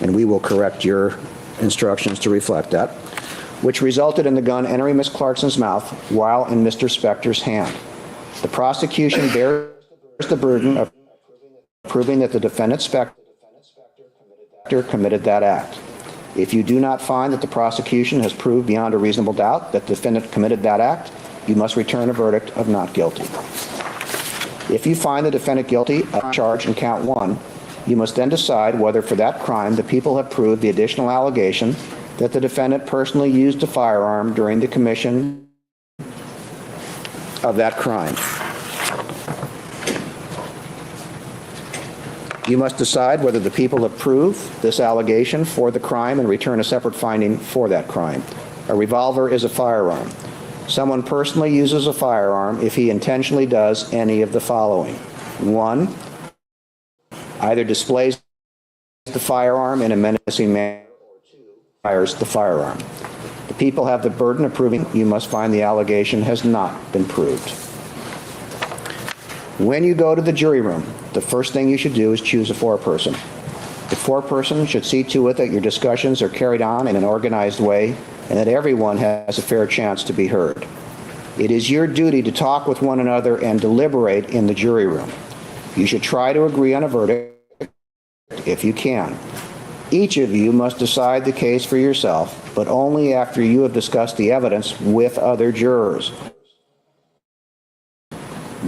And we will correct your instructions to reflect that, which resulted in the gun entering Ms. Clarkson's mouth while in Mr. Spector's hand. The prosecution bears the burden of proving that the defendant Spector committed that act. If you do not find that the prosecution has proved beyond a reasonable doubt that the defendant committed that act, you must return a verdict of not guilty. If you find the defendant guilty of charge in count 1, you must then decide whether for that crime the people have proved the additional allegation that the defendant personally used a firearm during the commission of that crime. You must decide whether the people have proved this allegation for the crime and return a separate finding for that crime. A revolver is a firearm. Someone personally uses a firearm if he intentionally does any of the following. 1, either displays the firearm in a menacing manner or 2, fires the firearm. The people have the burden of proving. You must find the allegation has not been proved. When you go to the jury room, the first thing you should do is choose a foreperson. The foreperson should see to it that your discussions are carried on in an organized way and that everyone has a fair chance to be heard. It is your duty to talk with one another and deliberate in the jury room. You should try to agree on a verdict if you can. Each of you must decide the case for yourself, but only after you have discussed the evidence with other jurors.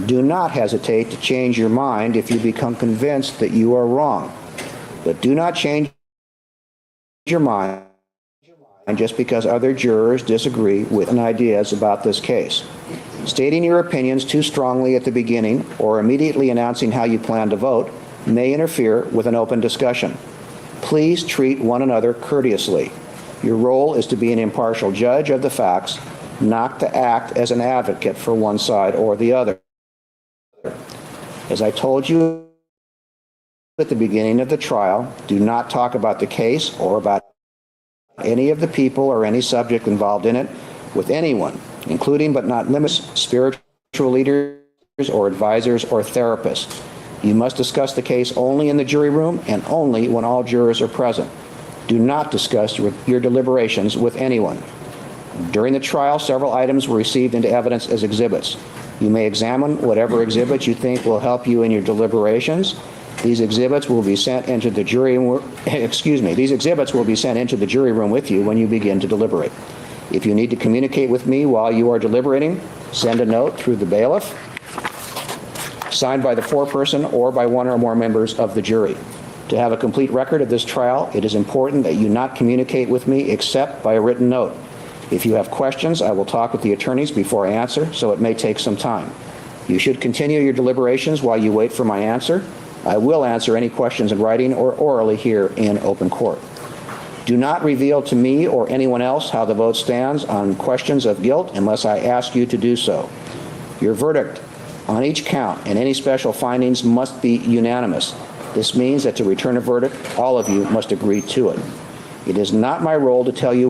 Do not hesitate to change your mind if you become convinced that you are wrong, but do not change your mind just because other jurors disagree with ideas about this case. Stating your opinions too strongly at the beginning or immediately announcing how you plan to vote may interfere with an open discussion. Please treat one another courteously. Your role is to be an impartial judge of the facts, not to act as an advocate for one side or the other. As I told you at the beginning of the trial, do not talk about the case or about any of the people or any subject involved in it with anyone, including but not limited to spiritual leaders or advisors or therapists. You must discuss the case only in the jury room and only when all jurors are present. Do not discuss your deliberations with anyone. During the trial, several items were received into evidence as exhibits. You may examine whatever exhibits you think will help you in your deliberations. These exhibits will be sent into the jury These exhibits will be sent into the jury room with you when you begin to deliberate. If you need to communicate with me while you are deliberating, send a note through the bailiff, signed by the foreperson or by one or more members of the jury. To have a complete record of this trial, it is important that you not communicate with me except by a written note. If you have questions, I will talk with the attorneys before I answer, so it may take some time. You should continue your deliberations while you wait for my answer. I will answer any questions in writing or orally here in open court. Do not reveal to me or anyone else how the vote stands on questions of guilt unless I ask you to do so. Your verdict on each count and any special findings must be unanimous. This means that to return a verdict, all of you must agree to it. It is not my role to tell you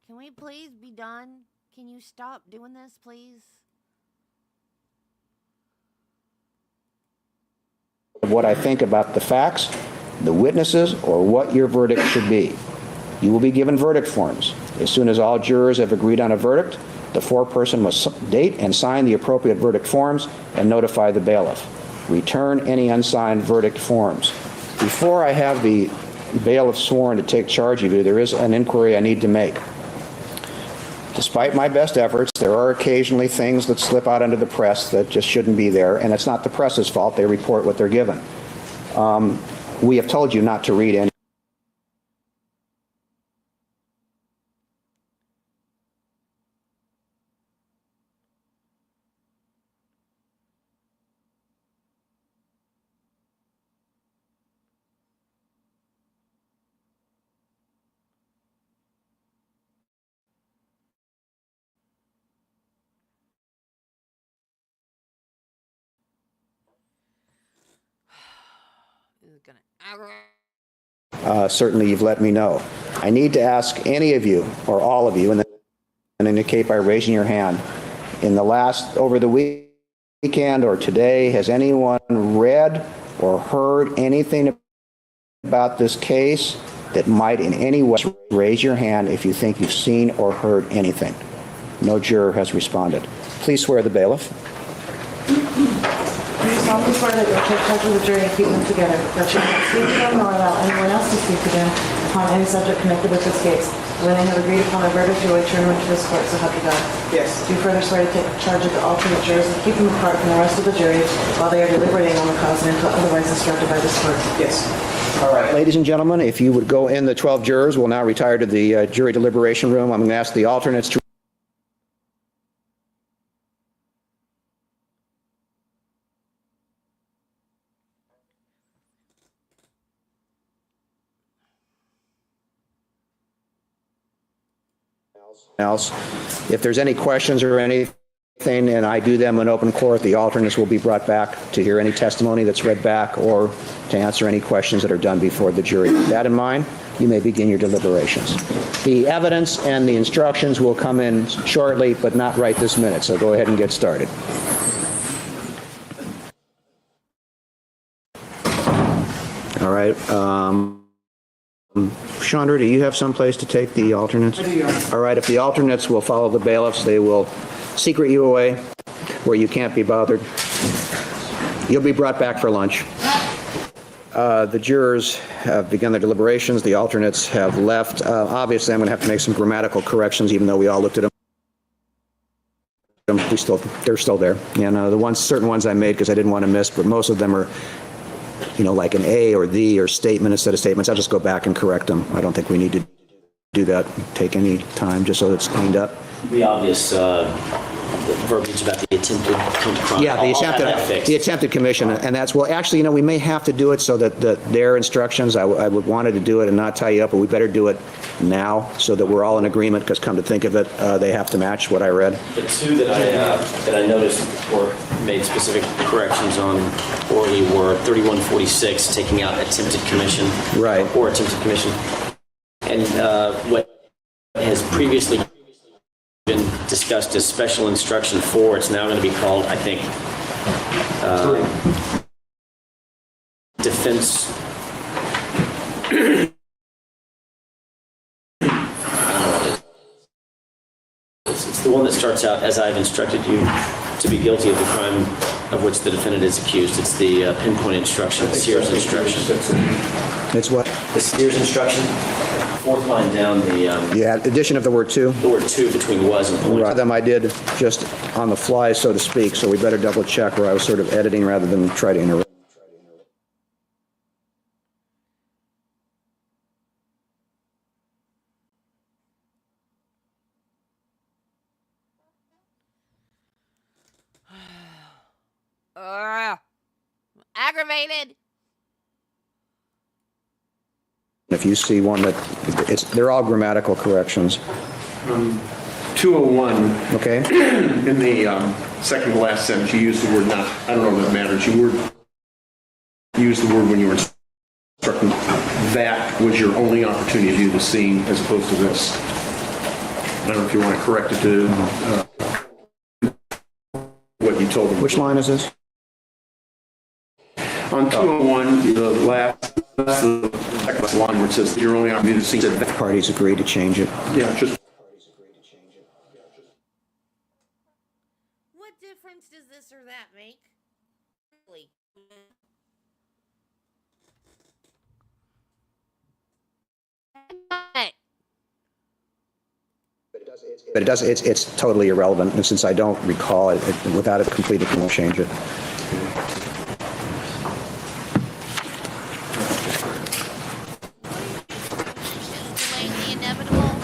Can we we please be done? Can you stop doing this, please? What I think about the facts, the witnesses, or what your verdict should be. You will be given verdict forms. As soon as all jurors have agreed on a verdict, the foreperson must date and sign the appropriate verdict forms and notify the bailiff. Return any unsigned verdict forms. Before I have the bailiff sworn to take charge of you, there is an inquiry I need to make. Despite my best efforts, there are occasionally things that slip out into the press that just shouldn't be there, and it's not the press's fault. They report what they're given. We have told you not to read any. This is gonna aggravate. Certainly you've let me know. I need to ask any of you, or all of you, and indicate by raising your hand. In the last, over the weekend or today, has anyone read or heard anything about this case that might in any way? Raise your hand if you think you've seen or heard anything. No juror has responded. Please swear the bailiff. You solemnly swear that you will take charge of the jury and keep them together, that you will not speak to them nor allow anyone else to speak to them upon any subject connected with this case. When they have agreed upon a verdict, you will return them to this court, so help you God. Yes. Do you further swear to take charge of the alternate jurors and keep them apart from the rest of the jury while they are deliberating on the cause and until otherwise instructed by this court? Yes. All right, ladies and gentlemen, if you would go in, the 12 jurors will now retire to the jury deliberation room. I'm going to ask the alternates to else. If there's any questions or anything, and I do them in open court, the alternates will be brought back to hear any testimony that's read back or to answer any questions that are done before the jury. With that in mind, you may begin your deliberations. The evidence and the instructions will come in shortly, but not right this minute, so go ahead and get started. All right. Chandra, do you have some place to take the alternates? I do, Your Honor. All right, if the alternates will follow the bailiffs, they will secret you away where you can't be bothered. You'll be brought back for lunch. The jurors have begun their deliberations. The alternates have left. Obviously, I'm going to have to make some grammatical corrections, even though we all looked at them. They're still there. And certain ones I made because I didn't want to miss, but most of them are, like an A or the or statement instead of statements. I'll just go back and correct them. I don't think we need to do that, take any time, just so it's cleaned up. The obvious verbiage about the attempted crime. Yeah, the attempted commission, and that's, well, actually, we may have to do it so that their instructions, I would wanted to do it and not tie you up, but we better do it now so that we're all in agreement, because come to think of it, they have to match what I read. The two that I noticed or made specific corrections on orally were 3146, taking out attempted commission. Right. Or attempted commission. And what has previously been discussed as special instruction 4, it's now going to be called, I think, defense. It's the one that starts out, as I've instructed you to be guilty of the crime of which the defendant is accused. It's the pinpoint instruction, the Sears instruction. It's what? The Sears instruction. Fourth line down, the addition of the word to. The word to between was and point. Right. Them I did just on the fly, so to speak, so we better double check where I was sort of editing rather than try to interrupt. Aggravated. If you see one they're all grammatical corrections. 201. Okay. In the second to last sentence, you used the word not. I don't know if that matters. You used the word when you were instructing. That was your only opportunity to do the scene as opposed to this. I don't know if you want to correct it to what you told them. Which line is this? On 201, the last line where it says you're only on the scene. Parties agree to change it. Yeah, just. What difference does this or that make? Really? But it's totally irrelevant, and since I don't recall it, without it completed, we won't change it. Delaying the inevitable.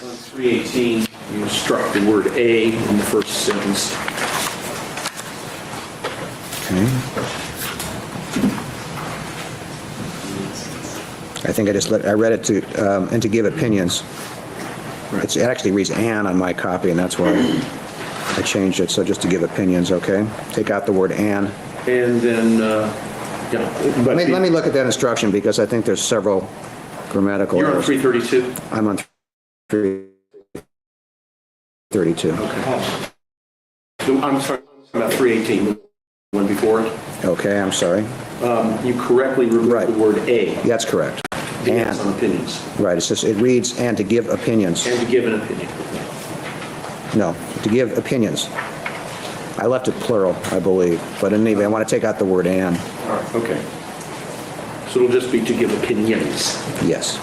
On 318, you struck the word A in the first sentence. Okay. I think I read it to, and to give opinions. It actually reads "and" on my copy, and that's why I changed it. So just to give opinions, okay? Take out the word "and." And then, Let me look at that instruction, because I think there's several grammatical You're on errors. 332? I'm on 332. Okay. So I'm sorry, I'm at 318, one before it. Okay, I'm sorry. You correctly removed the word A. That's correct. And on opinions. Right, it reads "and to give opinions." And to give an opinion. No, to give opinions. I left it plural, I believe, but in any event, I want to take out the word "and." All right, okay. So it'll just be to give opinions. Yes.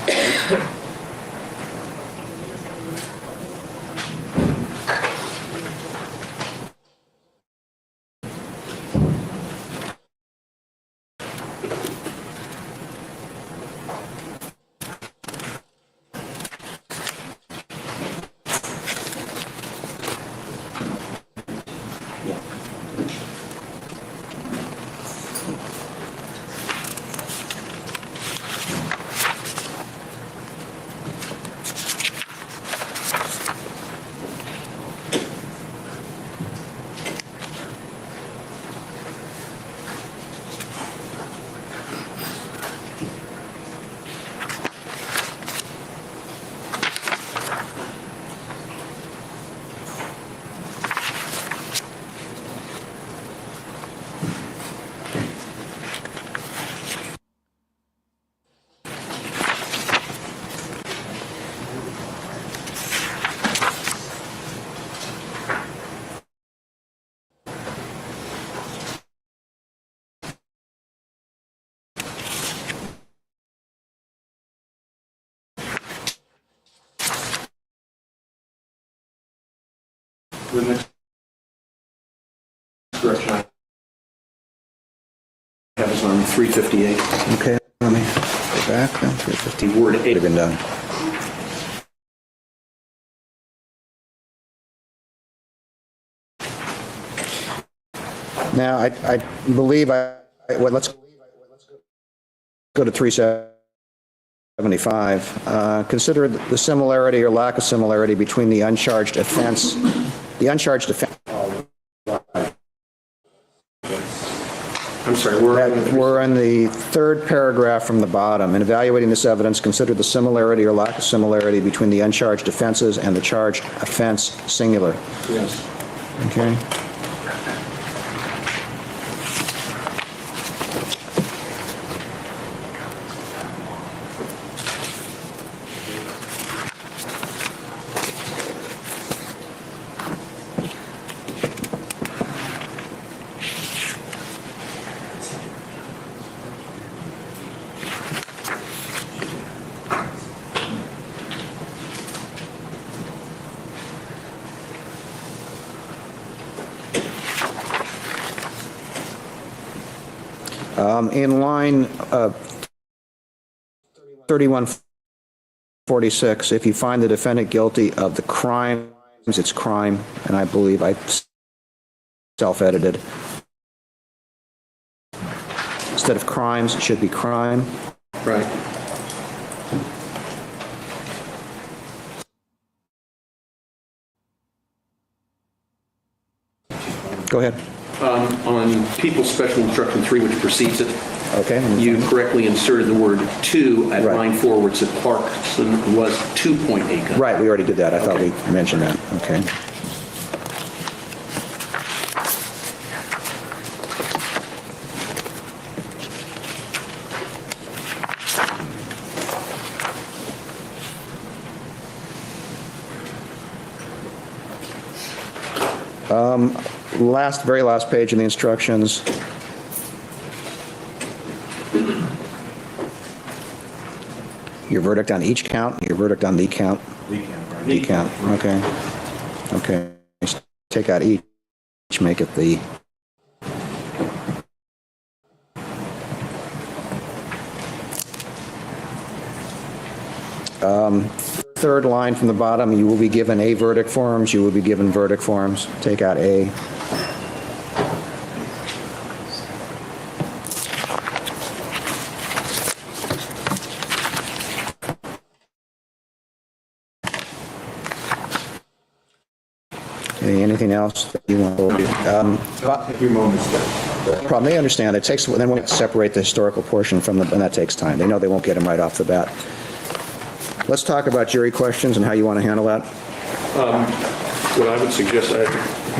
The next correction I have is on 358. Okay, let me go back then. 350. Word A. Been done. Now, I believe let's go to 375. Consider the similarity or lack of similarity between the uncharged offense. I'm sorry, we're in the third paragraph from the bottom. In evaluating this evidence, consider the similarity or lack of similarity between the uncharged offenses and the charged offense, singular. Yes. Okay. In line 3146, if you find the defendant guilty of the crimes, it's crime, and I believe I self-edited. Instead of crimes, it should be crime. Right. Go ahead. On People's Special Instruction 3, which precedes it, Okay. you correctly inserted the word 2 at line 4, where it said Clarkson was 2.8 guns. Right, we already did that. I thought we mentioned that. Okay. Very last page in the instructions. Your verdict on each count, your verdict on the count? The count, okay. Okay. Take out each, make it the... Third line from the bottom, you will be given A verdict forms, you will be given verdict forms. Take out A. Anything else that you want to do? A few moments there. Problem, they understand. It takes, then we have to separate the historical portion from the, and that takes time. They know they won't get them right off the bat. Let's talk about jury questions and how you want to handle that. What I would suggest,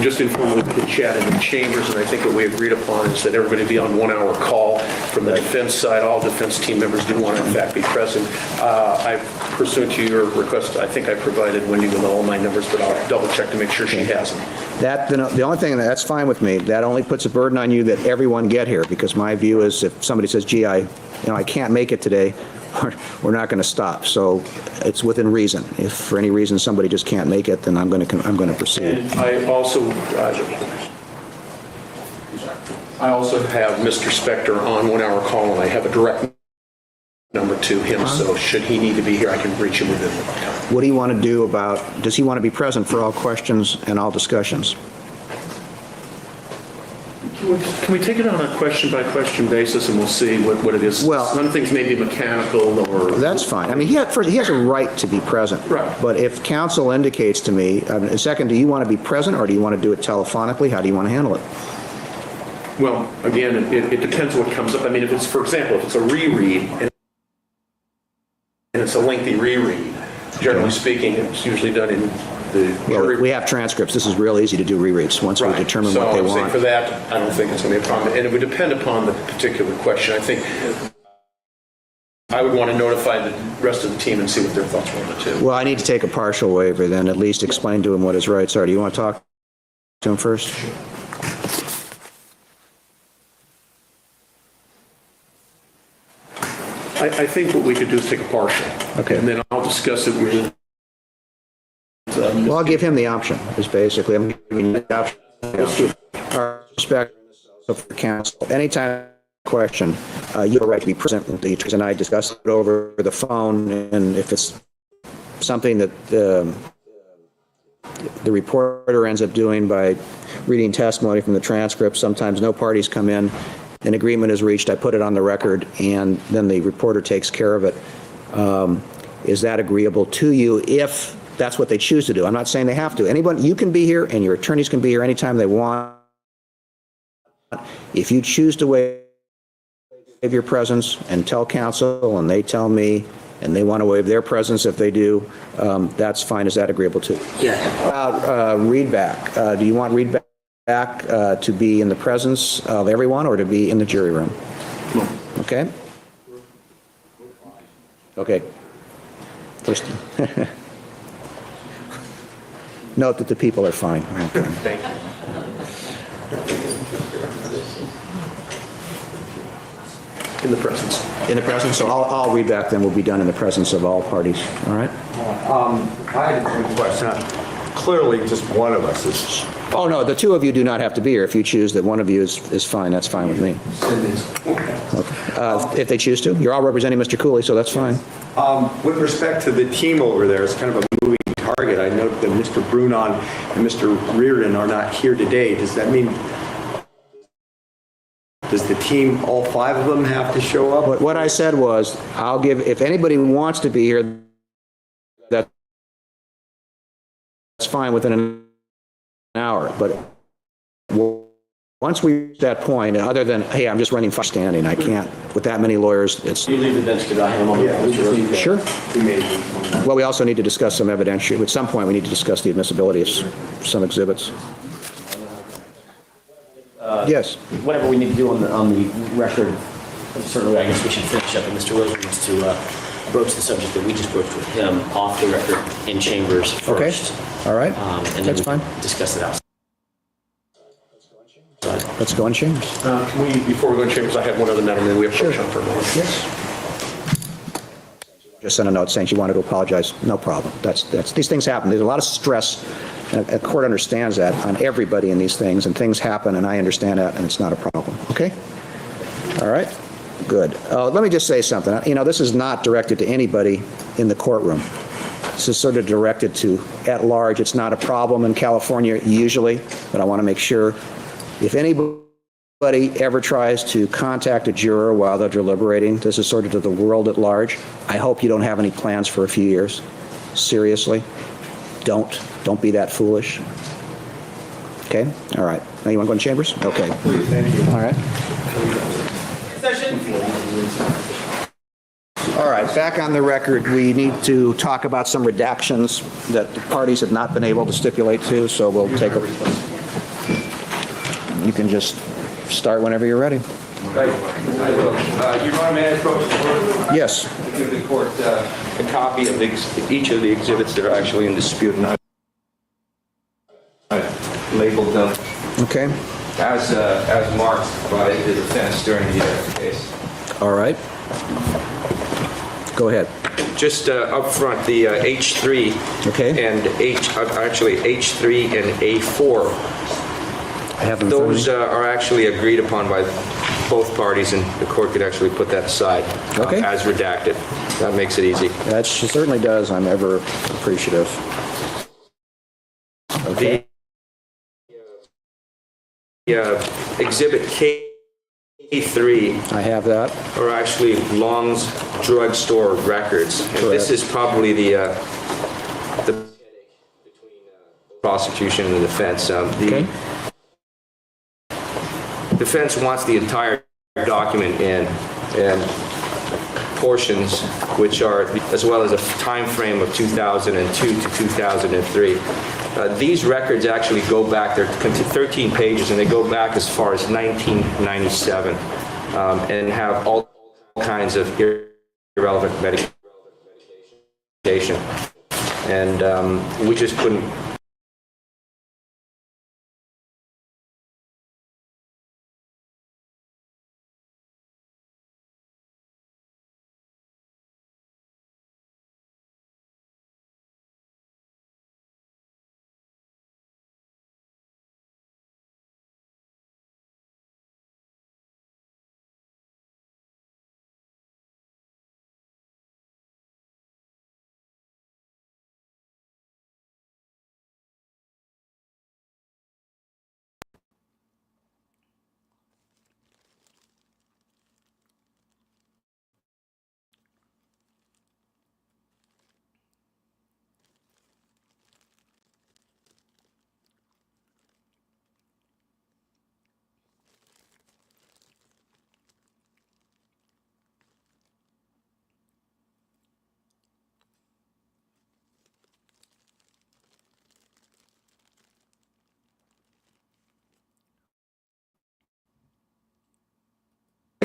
just informally we could chat in the chambers, and I think what we agreed upon is that everybody be on 1 hour call from the defense side. All defense team members do want to, in fact, be present. I, pursuant to your request, I think I provided Wendy with all my numbers, but I'll double check to make sure she has them. That, the only thing, that's fine with me. That only puts a burden on you that everyone get here, because my view is if somebody says, gee, I can't make it today, we're not going to stop. So it's within reason. If for any reason somebody just can't make it, then I'm going to proceed. And I also have Mr. Spector on 1 hour call, and I have a direct number to him. So should he need to be here, I can reach him within the time. What do you want to do about, does he want to be present for all questions and all discussions? Can we take it on a question-by-question basis, and we'll see what it is? Well, some things may be mechanical or... That's fine. I mean, he has a right to be present. Right. But if counsel indicates to me, second, do you want to be present or do you want to do it telephonically? How do you want to handle it? Well, again, it depends what comes up. I mean, if it's, for example, if it's a reread, and it's a lengthy reread, generally speaking, it's usually done in the jury. Well, we have transcripts. This is real easy to do rereads once we determine what they So want. for that, I don't think it's going to be a problem. And it would depend upon the particular question. I think I would want to notify the rest of the team and see what their thoughts were on it too. Well, I need to take a partial waiver, then at least explain to him what his rights are. Do you want to talk to him first? I think what we could do is take a partial. Okay. And then I'll discuss it with... Well, I'll give him the option, is basically. I'm giving you the option. Our respect for counsel. Anytime question, you have a right to be present. The attorneys and I discuss it over the phone, and if it's something that the reporter ends up doing by reading testimony from the transcript, sometimes no parties come in, an agreement is reached, I put it on the record, and then the reporter takes care of it. Is that agreeable to you if that's what they choose to do? I'm not saying they have to. Anyone, you can be here, and your attorneys can be here anytime they want. If you choose to waive your presence and tell counsel, and they tell me, and they want to waive their presence if they do, that's fine. Is that agreeable to you? Yeah. Read back. Do you want read back to be in the presence of everyone or to be in the jury room? Okay? Okay. First. Note that the people are fine. Okay. Thank you. In the presence. In the presence, so I'll read back, then we'll be done in the presence of all parties. All right? I had a question. Clearly, just one of us is... Oh, no, the two of you do not have to be here. If you choose that one of you is fine, that's fine with me. Okay. If they choose to. You're all representing Mr. Cooley, so that's fine. With respect to the team over there, it's kind of a moving target. I note that Mr. Brunon and Mr. Reardon are not here today. Does that mean... Does the team, all five of them, have to show up? What I said was, I'll give, if anybody wants to be here, that's fine within an hour. But once we reach that point, other than, hey, I'm just running for standing, I can't, with that many lawyers, it's... You leave the bench to die. Sure. Well, we also need to discuss some evidentiary. At some point, we need to discuss the admissibility of some exhibits. Yes. Whatever we need to do on the record, certainly I guess we should finish up, and Mr. Rose needs to broach the subject that we just broached with him off the record in chambers first. Okay. All right. And that's then fine. Discuss it outside. Let's go in chambers. Can we, before we go in chambers, I have one other matter, and then we have to for a moment. Yes. Just sent a note saying she wanted to apologize. No problem. That's these things happen. There's a lot of stress, and a court understands that on everybody in these things, and things happen, and I understand that, and it's not a problem. Okay? All right? Good. Let me just say something. You know, this is not directed to anybody in the courtroom. This is sort of directed to at large. It's not a problem in California usually, but I want to make sure if anybody ever tries to contact a juror while they're deliberating, this is sort of to the world at large. I hope you don't have any plans for a few years. Seriously. Don't be that foolish. Okay? All right. Now you want to go in chambers? Okay. Please, thank you. All right. Session. All right, back on the record, we need to talk about some redactions that the parties have not been able to stipulate to, so we'll take a... You can just start whenever you're ready. Right, I will. Your Honor, may I approach the court? Yes. To give the court a copy of each of the exhibits that are actually in dispute, and I labeled them. Okay. As marked by the defense during the case. All right. Go ahead. Just up front, the H3 and H3 and A4. I have them. Those are actually agreed upon by both parties, and the court could actually put that aside as redacted. That makes it easy. That certainly does. I'm ever appreciative. Okay. Exhibit K3. I have that. Are actually Long's drugstore records. And this is probably the prosecution and the defense. The defense wants the entire document in, and portions which are, as well as a time frame of 2002 to 2003. These records actually go back, they're 13 pages, and they go back as far as 1997, and have all kinds of irrelevant medication. And we just couldn't.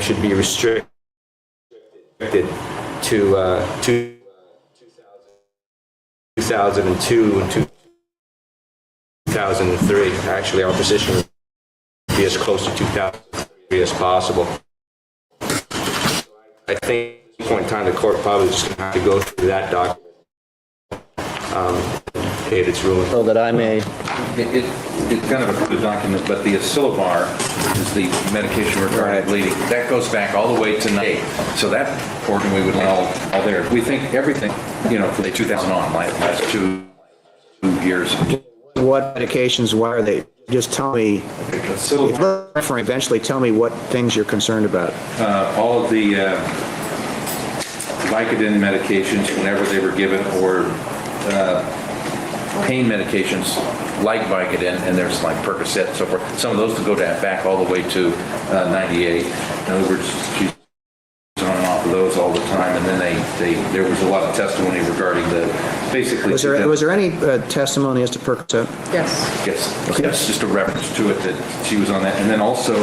Should be restricted to 2002 and 2003. Actually, our position would be as close to 2003 as possible. I think at this point in time, the court probably just going to have to go through that document. Paid its ruling. So that I may... It's kind of a good document, but the Asilomar is the medication retardant bleeding. That goes back all the way to 98. So that portion we would all there. We think everything, from the 2000 on, like last 2 years. What medications, why are they? Just tell me, eventually tell me what things you're concerned about. All of the Vicodin medications, whenever they were given, or pain medications like Vicodin, and there's like Percocet and so forth. Some of those go back all the way to 98. In other words, she's on and off of those all the time, and then there was a lot of testimony regarding basically... Was there any testimony as to Percocet? Yes. Yes, okay. Yes, just a reference to it that she was on that. And then also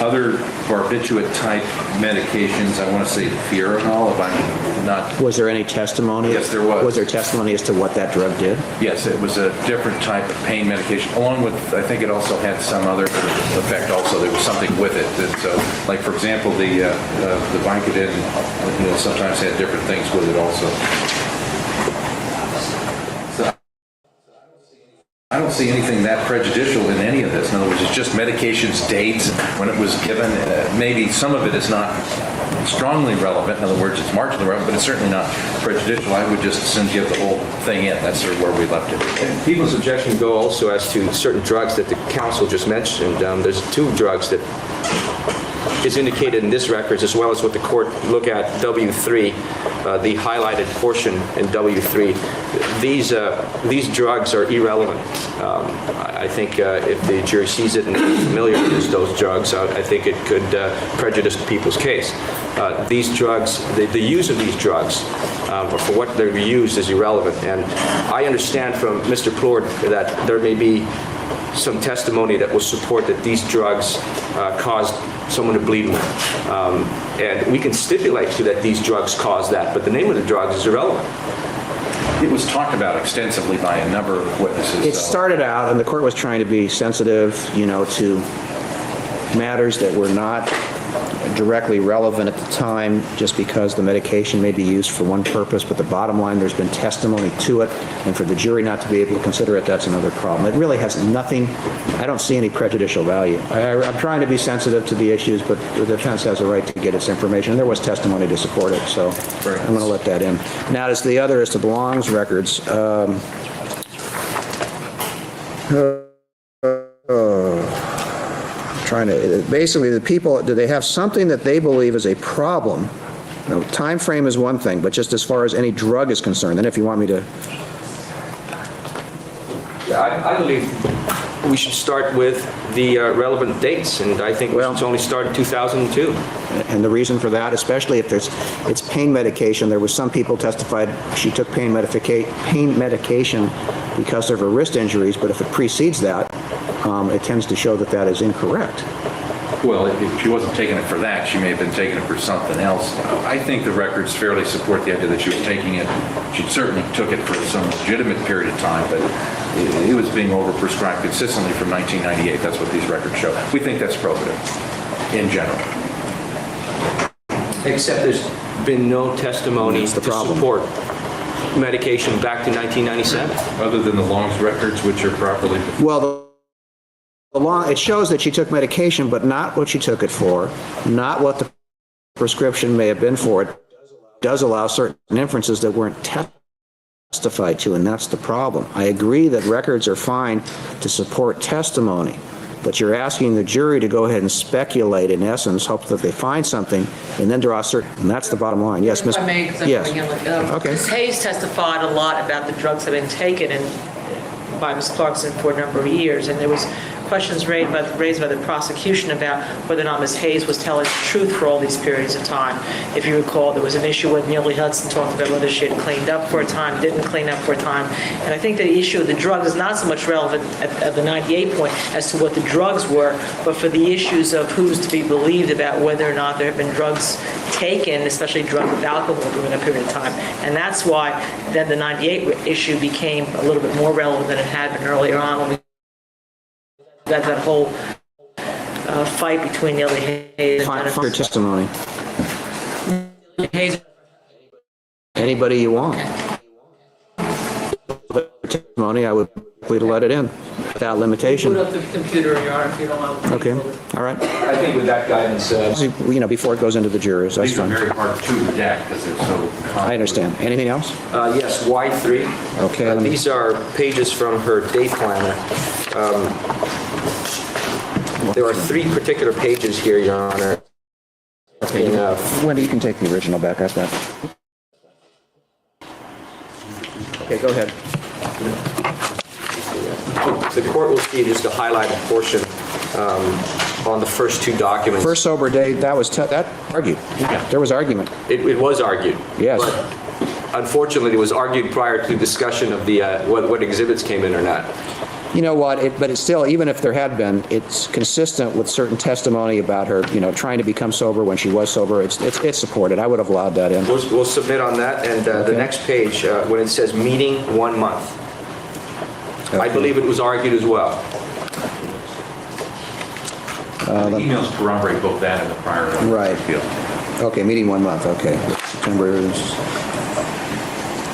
other barbiturate-type medications, I want to say Fiorinol, if I'm not... Was there any testimony? Yes, there was. Was there testimony as to what that drug did? Yes, it was a different type of pain medication, along with, I think it also had some other effect also. There was something with it that, like for example, the Vicodin, sometimes had different things with it also. I don't see anything that prejudicial in any of this. In other words, it's just medications, dates, when it was given. Maybe some of it is not strongly relevant. In other words, it's marginally relevant, but it's certainly not prejudicial. I would just as soon give the whole thing in. That's sort of where we left it. And people's objection go also as to certain drugs that the council just mentioned. There's 2 drugs that is indicated in this records, as well as what the court look at W3, the highlighted portion in W3. These drugs are irrelevant. I think if the jury sees it and is familiar with those drugs, I think it could prejudice people's case. These drugs, the use of these drugs, or for what they're used, is irrelevant. And I understand from Mr. Plord that there may be some testimony that will support that these drugs caused someone to bleed more. And we can stipulate to that these drugs cause that, but the name of the drugs is irrelevant. It was talked about extensively by a number of witnesses. It started out, and the court was trying to be sensitive, to matters that were not directly relevant at the time, just because the medication may be used for one purpose, but the bottom line, there's been testimony to it, and for the jury not to be able to consider it, that's another problem. It really has nothing, I don't see any prejudicial value. I'm trying to be sensitive to the issues, but the defense has a right to get its information. There was testimony to support it, so I'm going to let that in. Now, as the other, as to the Long's records, basically the people, do they have something that they believe is a problem? Time frame is one thing, but just as far as any drug is concerned, then if you want me to... I believe we should start with the relevant dates, and I think we should only start in 2002. And the reason for that, especially if it's pain medication, there was some people testified she took pain medication because of her wrist injuries, but if it precedes that, it tends to show that that is incorrect. Well, if she wasn't taking it for that, she may have been taking it for something else. I think the records fairly support the idea that she was taking it. She certainly took it for some legitimate period of time, but it was being overprescribed consistently from 1998. That's what these records show. We think that's probative in general. Except there's been no testimony to support medication back to 1997. Other than the Long's records, which are properly... Well, it shows that she took medication, but not what she took it for, not what the prescription may have been for. It does allow certain inferences that weren't testified to, and that's the problem. I agree that records are fine to support testimony, but you're asking the jury to go ahead and speculate, in essence, hope that they find something, and then draw certain, and that's the bottom line. Yes, Ms. If I may, because I'm yes. okay. Ms. Hayes testified a lot about the drugs that have been taken by Ms. Clarkson for a number of years, and there was questions raised by the prosecution about whether or not Ms. Hayes was telling the truth for all these periods of time. If you recall, there was an issue with Neely Hudson talking about whether she had cleaned up for a time, didn't clean up for a time. And I think the issue of the drugs is not so much relevant at the 98 point as to what the drugs were, but for the issues of who's to be believed about whether or not there have been drugs taken, especially drugs with alcohol during a period of time. And that's why then the 98 issue became a little bit more relevant than it had been earlier on when we got that whole fight between Neely Hayes and your testimony. Hayes. Anybody you want. Testimony, I would plead to let it in without limitation. Put up the computer in your arm if you don't want. Okay, all right. I think with that guidance, before it goes into the jurors, that's fine. These are very hard to redact because they're so complicated. I understand. Anything else? Yes, Y3. Okay. These are pages from her day planner. There are 3 particular pages here, Your Honor. Okay. Wendy, you can take the original back. I've got. Okay, go ahead. the court will see just a highlighted portion on the first two documents. First sober day, that was that argued. There was argument. It was argued. Yes. But unfortunately, it was argued prior to discussion of the what exhibits came in or not. You know what, but it's still, even if there had been, it's consistent with certain testimony about her, trying to become sober when she was sober. It's supported. I would have allowed that in. We'll submit on that, and the next page, when it says meeting 1 month, I believe it was argued as well. The emails corroborate both that and the prior right. appeal. Okay, meeting 1 month, okay.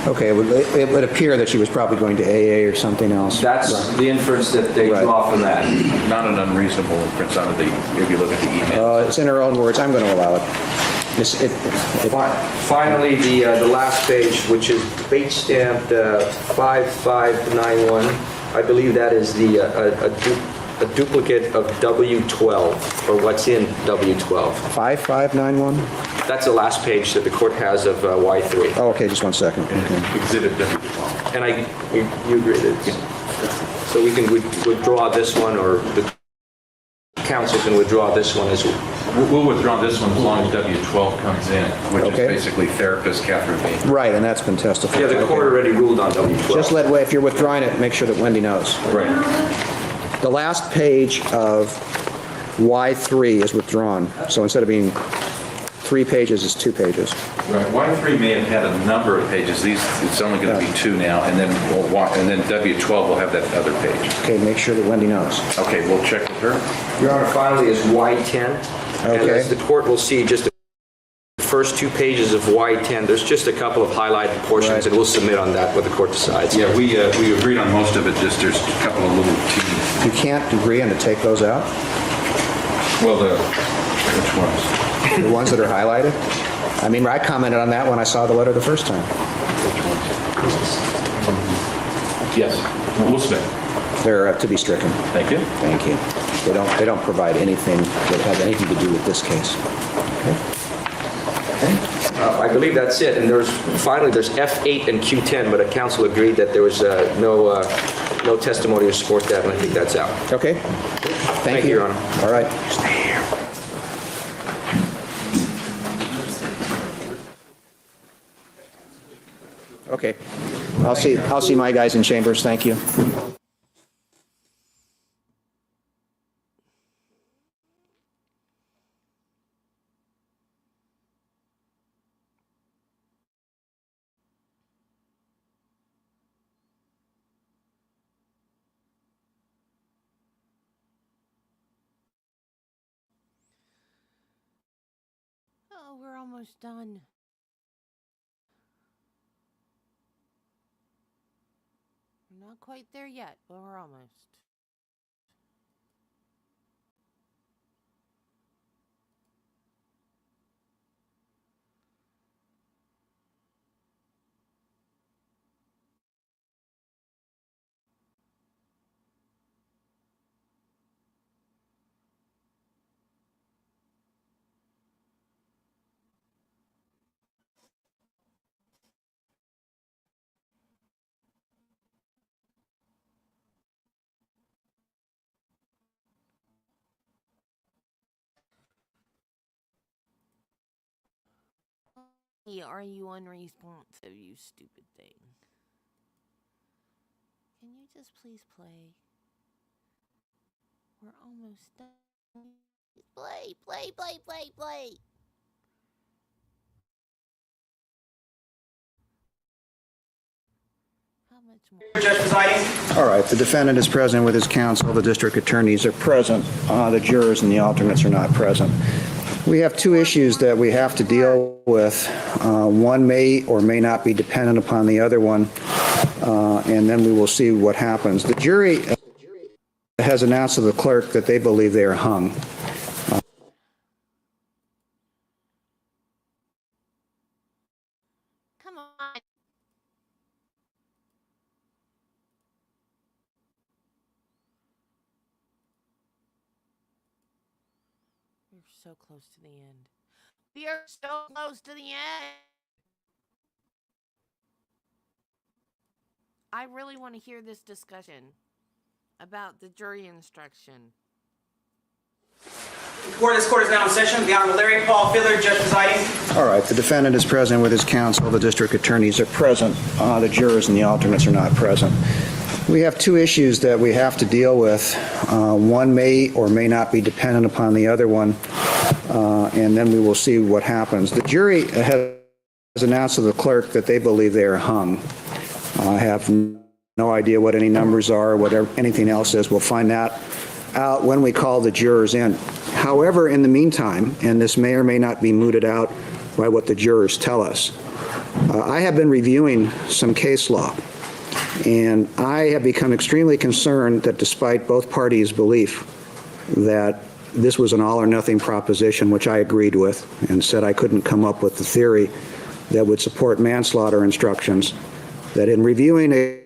Okay, it would appear that she was probably going to AA or something else. That's the inference that they draw from that. Not an unreasonable inference out of if you look at the email. It's in her own words. I'm going to allow it. Finally, the last page, which is page stamped 5591. I believe that is a duplicate of W12, or what's in W12. 5591? That's the last page that the court has of Y3. Oh, okay, just 1 second. Okay. Exhibit W12. And you agree that so we can withdraw this one, or the council can withdraw this one as well. We'll withdraw this one as long as W12 comes in, which is basically therapist Catherine B. Right, and that's been testified. Yeah, the court already ruled on W12. Just if you're withdrawing it, make sure that Wendy knows. Right. The last page of Y3 is withdrawn, so instead of being 3 pages, it's 2 pages. Right. Y3 may have had a number of pages. It's only going to be 2 now, and then W12 will have that other page. Okay, make sure that Wendy knows. Okay, we'll check with her. Your Honor, finally is Y10. Okay. And as the court will see, just the first 2 pages of Y10, there's just a couple of highlighted portions, and we'll submit on that what the court decides. Yeah, we agreed on most of it, just there's a couple of little T's. You can't agree on to take those out? Well, which ones? The ones that are highlighted? I mean, I commented on that when I saw the letter the first time. Yes, we'll submit. They're to be stricken. Thank you. Thank you. They don't provide anything that has anything to do with this case. I believe that's it. And there's F8 and Q10, but the council agreed that there was no testimony to support that, and I think that's out. Okay. Thank you, Your Honor. All right. Stay here. Okay. I'll see my guys in chambers. Thank you. Oh, we're almost done. We're not quite there yet, but we're almost. Are you unresponsive, you stupid thing? Can you just please play? We're almost done. Play, play, play, play, play. How much more? Judge presiding. All right. The defendant is present with his counsel. The district attorneys are present. The jurors and the alternates are not present. We have 2 issues that we have to deal with. One may or may not be dependent upon the other one, and then we will see what happens. The jury has announced to the clerk that they believe they are hung. Come on. We're so close to the end. We are so close to the end. I really want to hear this discussion. about the jury instruction. This court is now in session. The Honorable Larry Paul Filler, judge presiding. All right, the defendant is present with his counsel. The district attorneys are present. The jurors and the alternates are not present. We have two issues that we have to deal with. One may or may not be dependent upon the other one, and then we will see what happens. The jury has announced to the clerk that they believe they are hung. I have no idea what any numbers are, whatever anything else is. We'll find that out when we call the jurors in. However, in the meantime, and this may or may not be mooted out by what the jurors tell us, I have been reviewing some case law, and I have become extremely concerned that despite both parties' belief that this was an all-or-nothing proposition, which I agreed with and said I couldn't come up with the theory that would support manslaughter instructions, that in reviewing a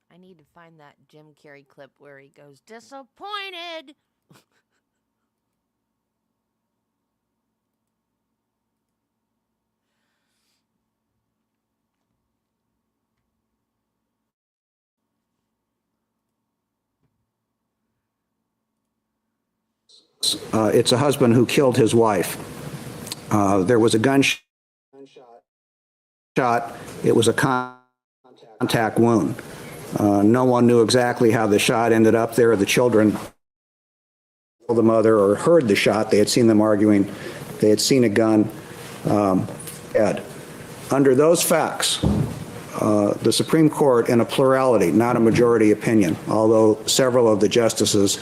I need to find that Jim Carrey clip where he goes, disappointed! it's a husband who killed his wife. There was a gunshot. It was a contact wound. No one knew exactly how the shot ended up there. The children, the mother, or heard the shot. They had seen them arguing. They had seen a gun. Dead. Under those facts, the Supreme Court, in a plurality, not a majority opinion, although several of the justices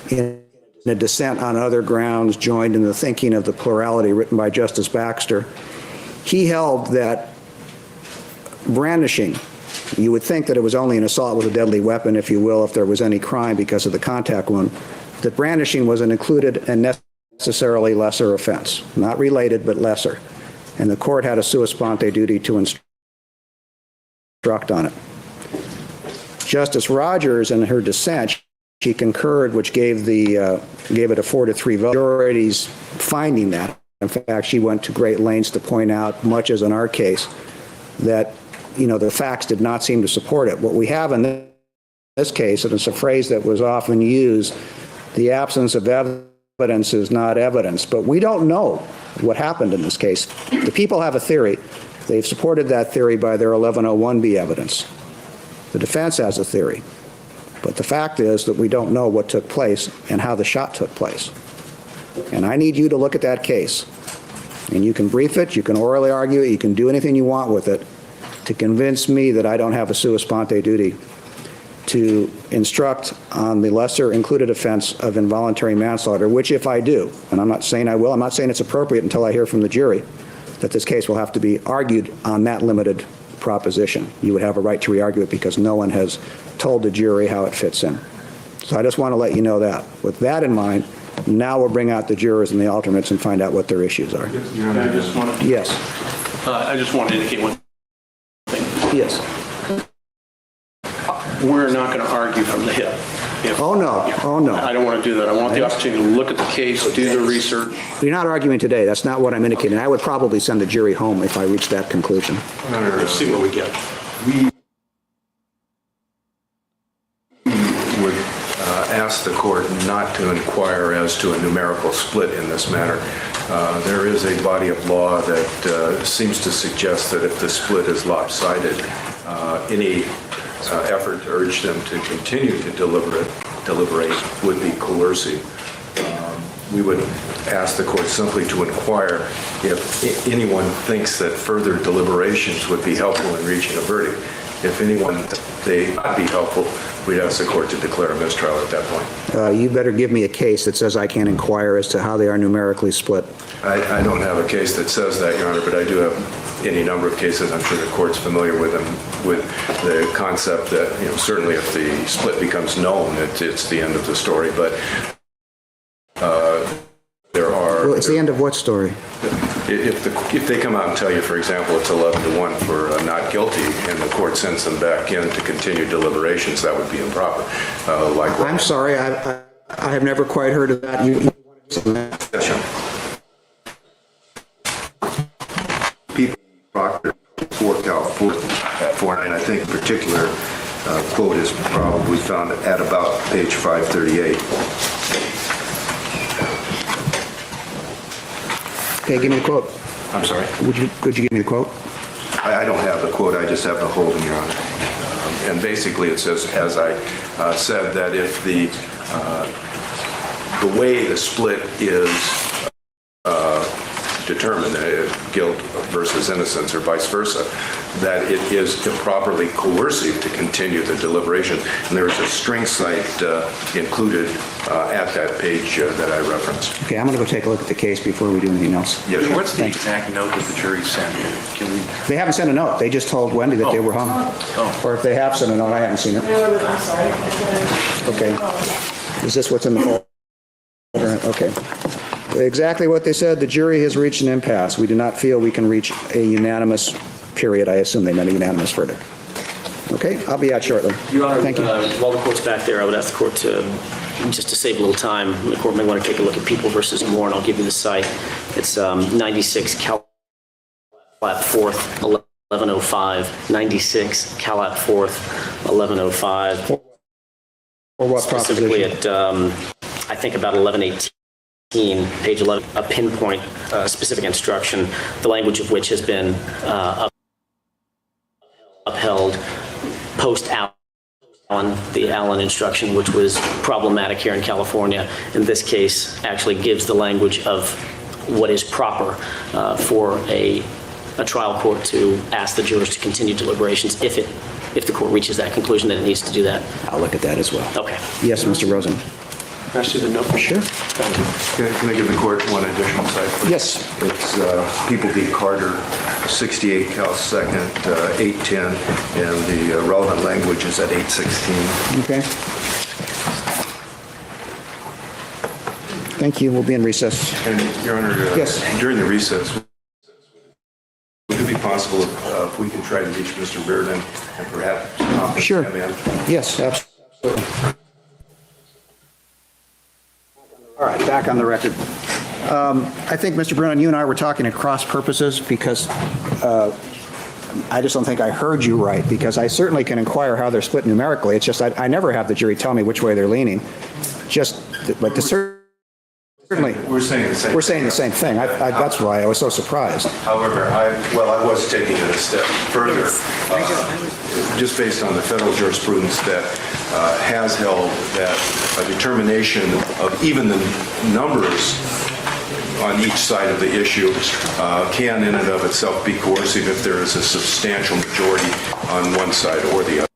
in a dissent on other grounds joined in the thinking of the plurality written by Justice Baxter, he held that brandishing, you would think that it was only an assault with a deadly weapon, if you will, if there was any crime because of the contact wound, that brandishing was an included and necessarily lesser offense, not related but lesser. And the court had a sua sponte duty to instruct on it. Justice Rogers, in her dissent, she concurred, which gave it a 4-3 vote. Majority's finding that. In fact, she went to great lengths to point out, much as in our case, that the facts did not seem to support it. What we have in this case, and it's a phrase that was often used, the absence of evidence is not evidence. But we don't know what happened in this case. The people have a theory. They've supported that theory by their 1101B evidence. The defense has a theory. But the fact is that we don't know what took place and how the shot took place. And I need you to look at that case. And you can brief it, you can orally argue it, you can do anything you want with it to convince me that I don't have a sua sponte duty to instruct on the lesser included offense of involuntary manslaughter, which if I do, and I'm not saying I will, I'm not saying it's appropriate until I hear from the jury, that this case will have to be argued on that limited proposition. You would have a right to re-argue it because no one has told the jury how it fits in. So I just want to let you know that. With that in mind, now we'll bring out the jurors and the alternates and find out what their issues are. Yes. I just want to indicate one thing. Yes. We're not going to argue from the hip. Oh, no. Oh, no. I don't want to do that. I want the opportunity to look at the case, do the research. You're not arguing today. That's not what I'm indicating. I would probably send the jury home if I reached that conclusion. Let's see what we get. We would ask the court not to inquire as to a numerical split in this matter. There is a body of law that seems to suggest that if the split is lopsided, any effort to urge them to continue to deliberate would be coercive. we would ask the court simply to inquire if anyone thinks that further deliberations would be helpful in reaching a verdict. If anyone they not be helpful, we'd ask the court to declare a mistrial at that point. You better give me a case that says I can inquire as to how they are numerically split. I don't have a case that says that, Your Honor, but I do have any number of cases. I'm sure the court's familiar with them, with the concept that, certainly if the split becomes known, it's the end of the story. But there are... Well, it's the end of what story? If they come out and tell you, for example, it's 11-1 for not guilty, and the court sends them back in to continue deliberations, that would be improper. I'm sorry, I have never quite heard of that. People Proctor 4 Cal 4, and I think in particular quote is probably found at about page 538. Okay, give me the quote. I'm sorry? Could you give me the quote? I don't have the quote, I just have the holding, Your Honor. And basically it says, as I said, that if the way the split is determined, guilt versus innocence or vice versa, that it is improperly coercive to continue the deliberation. And there is a string cite included at that page that I referenced. Okay, I'm going to go take a look at the case before we do anything else. Yes, sir. What's the exact note that the jury sent? They haven't sent a note. They just told Wendy that they were hung. Or if they have sent a note, I haven't seen it. I'm sorry. Okay. Is this what's in the folder? Okay. Exactly what they said. The jury has reached an impasse. We do not feel we can reach a unanimous period. I assume they meant a unanimous verdict. Okay, I'll be out shortly. Your Honor, thank you. While the court's back there, I would ask the court to, just to save a little time, the court may want to take a look at People versus Moore, and I'll give you the site. It's 96 Calat 4th, 1105. 96 Calat 4th, 1105. Or what specifically proposition? At, I think about 1118. Page 11, a pinpoint specific instruction, the language of which has been upheld post-Allen, the Allen instruction, which was problematic here in California. In this case, actually gives the language of what is proper for a trial court to ask the jurors to continue deliberations if the court reaches that conclusion that it needs to do that. I'll look at that as well. Okay. Yes, Mr. Rosen. Can I see the note? Sure. Thank you. Can I give the court one additional cite, please? Yes. It's People v. Carter, 68 Cal 2nd, 810, and the relevant language is at 816. Okay. Thank you. We'll be in recess. And, Your Honor, yes. During the recess, would it be possible if we can try to reach Mr. Reardon and perhaps sure. him in? Yes, absolutely. All right, back on the record. I think, Mr. Brennan, you and I were talking at cross purposes because I just don't think I heard you right, because I certainly can inquire how they're split numerically. It's just I never have the jury tell me which way they're leaning. But certainly, we're saying the same. We're saying the same thing. That's why I was so surprised. However, I was taking it a step further, just based on the federal jurisprudence that has held that a determination of even the numbers on each side of the issue can in and of itself be coercive if there is a substantial majority on one side or the other.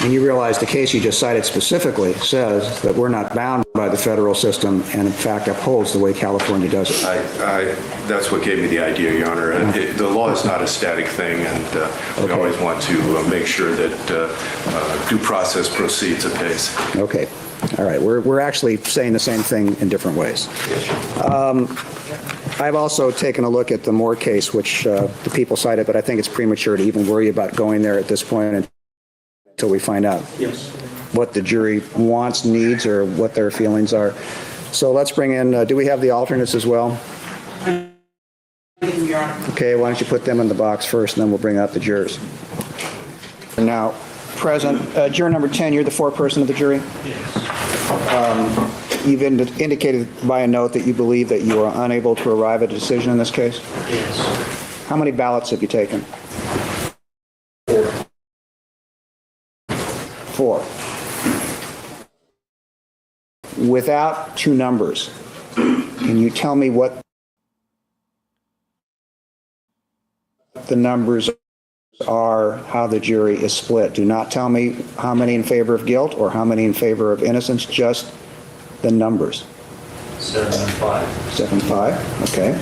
And you realize the case you just cited specifically says that we're not bound by the federal system and in fact upholds the way California does it. That's what gave me the idea, Your Honor. The law is not a static thing, and we always want to make sure that due process proceeds apace. Okay. All right. We're actually saying the same thing in different ways. I've also taken a look at the Moore case, which the people cited, but I think it's premature to even worry about going there at this point until we find out what the jury wants, needs, or what their feelings are. So let's bring in, do we have the alternates as well? Okay, why don't you put them in the box first, and then we'll bring out the jurors. Now, present, juror number 10, you're the foreperson of the jury? Yes. You've indicated by a note that you believe that you are unable to arrive at a decision in this case? Yes. How many ballots have you taken? 4. without two numbers, can you tell me what the numbers are, how the jury is split? Do not tell me how many in favor of guilt or how many in favor of innocence, just the numbers. 7 and 5. 7-5, okay.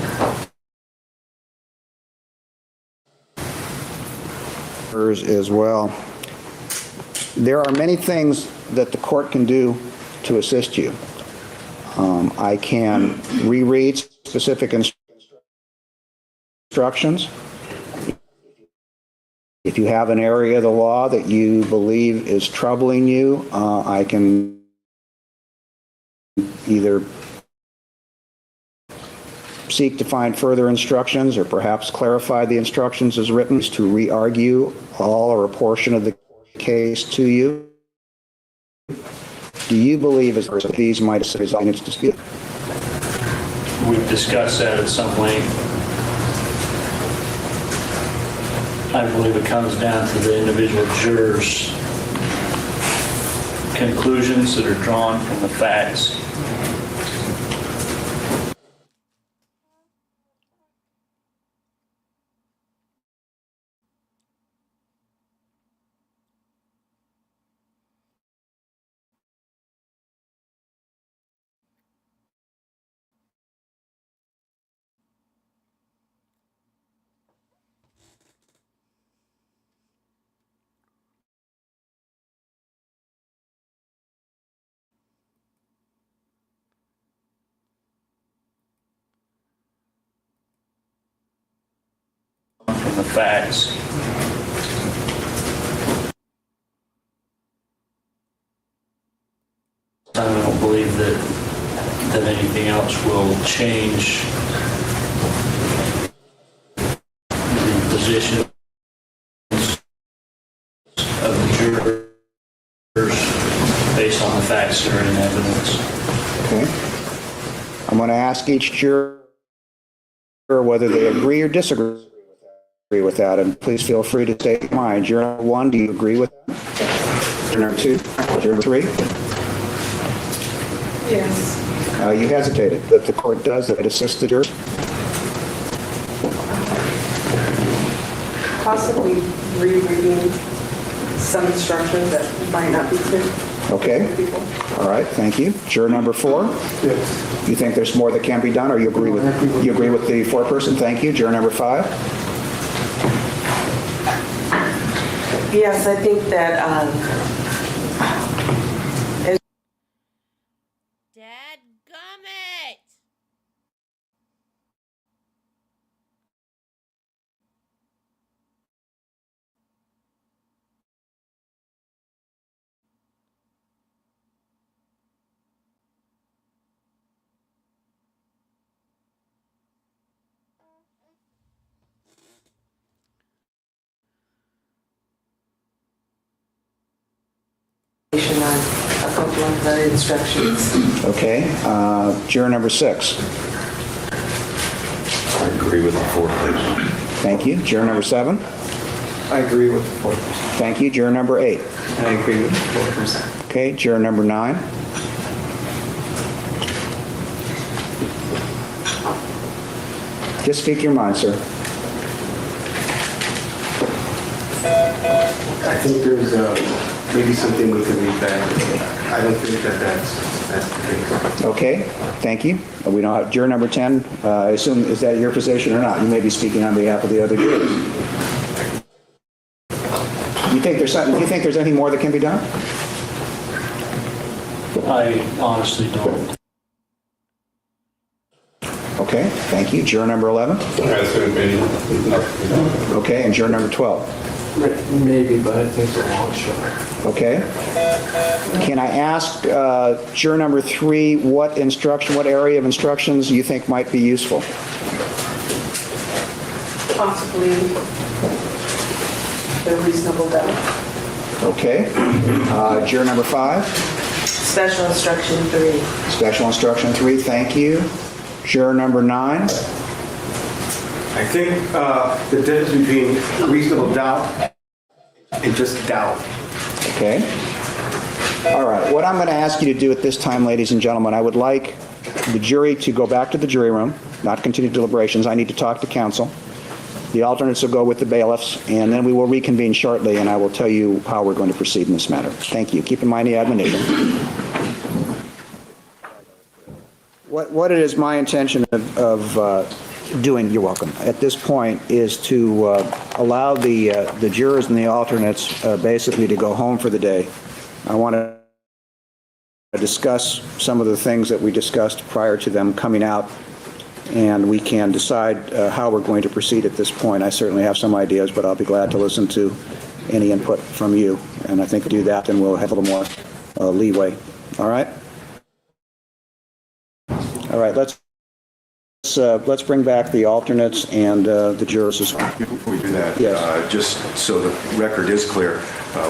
As well. There are many things that the court can do to assist you. I can reread specific instructions. If you have an area of the law that you believe is troubling you, I can either seek to find further instructions or perhaps clarify the instructions as written to re-argue all or a portion of the case to you. Do you believe as these might resolve its dispute? We've discussed that at some length. I believe it comes down to the individual jurors' conclusions that are drawn from the facts. From the facts. I don't believe that anything else will change the positions of the jurors based on the facts that are in evidence. Okay. I'm going to ask each juror whether they agree or disagree with that, and please feel free to state your mind. Juror number 1, do you agree with that? Juror number 2? Juror 3? Yes. You hesitated. That the court does that assist the jurors? Possibly rereading some instructions that might not be clear. Okay. All right. Thank you. Juror number 4? Yes. You think there's more that can be done, or you agree with the foreperson? Thank you. Juror number 5? Yes, I think that Dadgummit! on a couple of the instructions. Okay. Juror number 6? I agree with the foreperson. Thank you. Juror number 7? I agree with the foreperson. Thank you. Juror number 8? I agree with the foreperson. Okay. Juror number 9? Just speak your mind, sir. I think there's maybe something we could read back. I don't think that's the case. Okay, thank you. We don't have juror number 10. I assume, is that your position or not? You may be speaking on behalf of the other jurors. You think there's anything more that can be done? I honestly don't. Okay, thank you. Juror number 11? Okay, and juror number 12? Maybe, but I think they're all short. Okay. Can I ask juror number 3 what area of instructions you think might be useful? Possibly the reasonable doubt. Okay. Juror number 5? Special instruction 3. Special instruction 3, thank you. Juror number 9? I think the difference between reasonable doubt and just doubt. Okay. All right, what I'm going to ask you to do at this time, ladies and gentlemen, I would like the jury to go back to the jury room, not continue deliberations. I need to talk to counsel. The alternates will go with the bailiffs, and then we will reconvene shortly, and I will tell you how we're going to proceed in this matter. Thank you. Keep in mind the admonition. What it is my intention of doing, you're welcome, at this point is to allow the jurors and the alternates basically to go home for the day. I want to discuss some of the things that we discussed prior to them coming out, and we can decide how we're going to proceed at this point. I certainly have some ideas, but I'll be glad to listen to any input from you, and I think to do that, then we'll have a little more leeway. All right? All right, let's bring back the alternates and the jurors as well. Before we do that, yes. Just so the record is clear,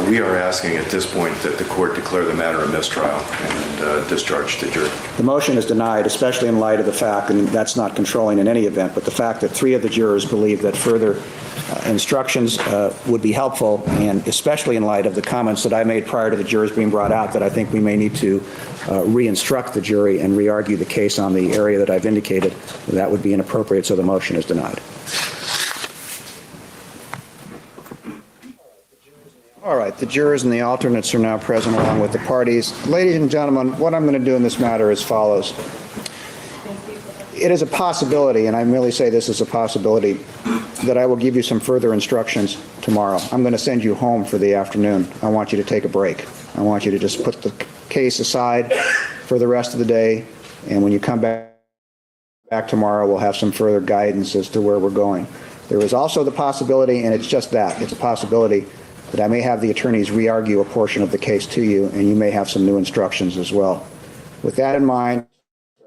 we are asking at this point that the court declare the matter a mistrial and discharge the jury. The motion is denied, especially in light of the fact, and that's not controlling in any event, but the fact that 3 of the jurors believe that further instructions would be helpful, and especially in light of the comments that I made prior to the jurors being brought out, that I think we may need to re-instruct the jury and re-argue the case on the area that I've indicated. That would be inappropriate, so the motion is denied. All right, the jurors and the alternates are now present along with the parties. Ladies and gentlemen, what I'm going to do in this matter is follows. It is a possibility, and I merely say this is a possibility, that I will give you some further instructions tomorrow. I'm going to send you home for the afternoon. I want you to take a break. I want you to just put the case aside for the rest of the day, and when you come back tomorrow, we'll have some further guidance as to where we're going. There is also the possibility, and it's just that, it's a possibility that I may have the attorneys re-argue a portion of the case to you, and you may have some new instructions as well. With that in mind,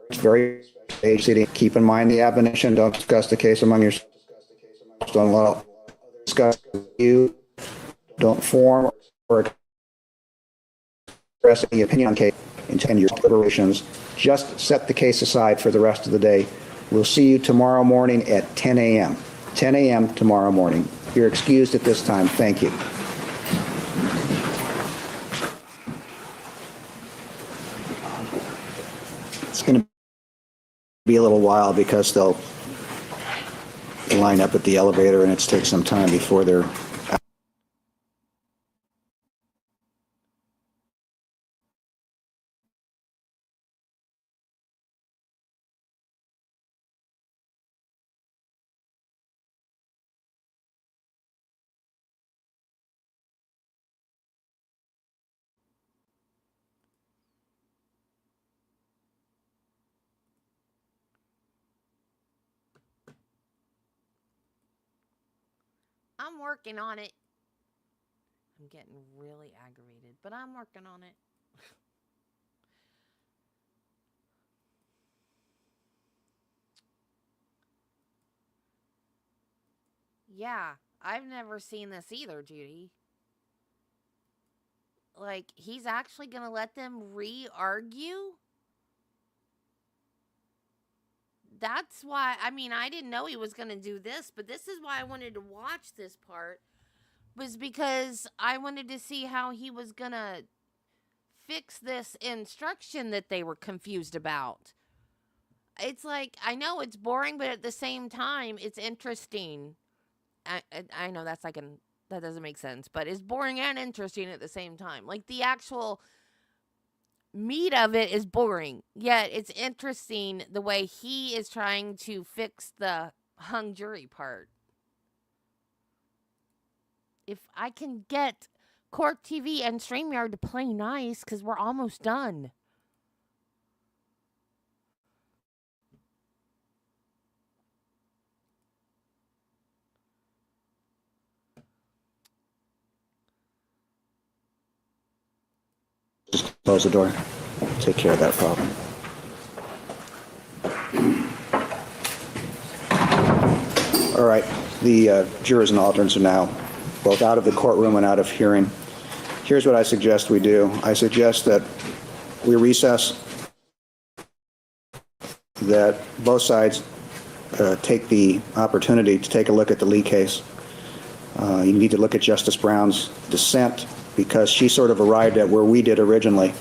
it's very stage-sitting. Keep in mind the admonition, don't discuss the case among yourselves. Don't allow discuss you. Don't form or express any opinion on case in your deliberations. Just set the case aside for the rest of the day. We'll see you tomorrow morning at 10 a.m. 10 a.m. tomorrow morning. You're excused at this time. Thank you. It's going to be a little while because they'll line up at the elevator and it's take some time before they're out. I'm working on it. I'm getting really aggravated, but I'm working on it. Yeah, I've never seen this either, Judy. Like, he's actually going to let them re-argue? That's why, I mean, I didn't know he was going to do this, but this is why I wanted to watch this part, was because I wanted to see how he was going to fix this instruction that they were confused about. It's like, I know it's boring, but at the same time, it's interesting. I know that's like that doesn't make sense, but it's boring and interesting at the same time. Like, the actual meat of it is boring, yet it's interesting the way he is trying to fix the hung jury part. If I can get Court TV and StreamYard to play nice, because we're almost done. Just close the door. Take care of that problem. All right. The jurors and alternates are now both out of the courtroom and out of hearing. Here's what I suggest we do. I suggest that we recess, that both sides take the opportunity to take a look at the Lee case. You need to look at Justice Brown's dissent because she sort of arrived at where we did originally.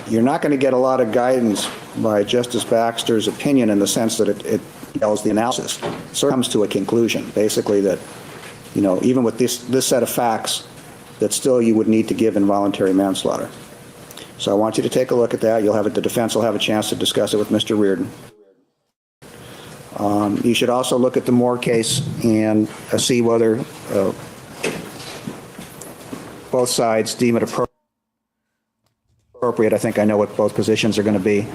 You're not going to get a lot of guidance by Justice Baxter's opinion in the sense that it tells the analysis. So it comes to a conclusion, basically that, you know, even with this set of facts, that still you would need to give involuntary manslaughter. So I want you to take a look at that. The defense will have a chance to discuss it with Mr. Reardon. You should also look at the Moore case and see whether both sides deem it appropriate. I think I know what both positions are going to be.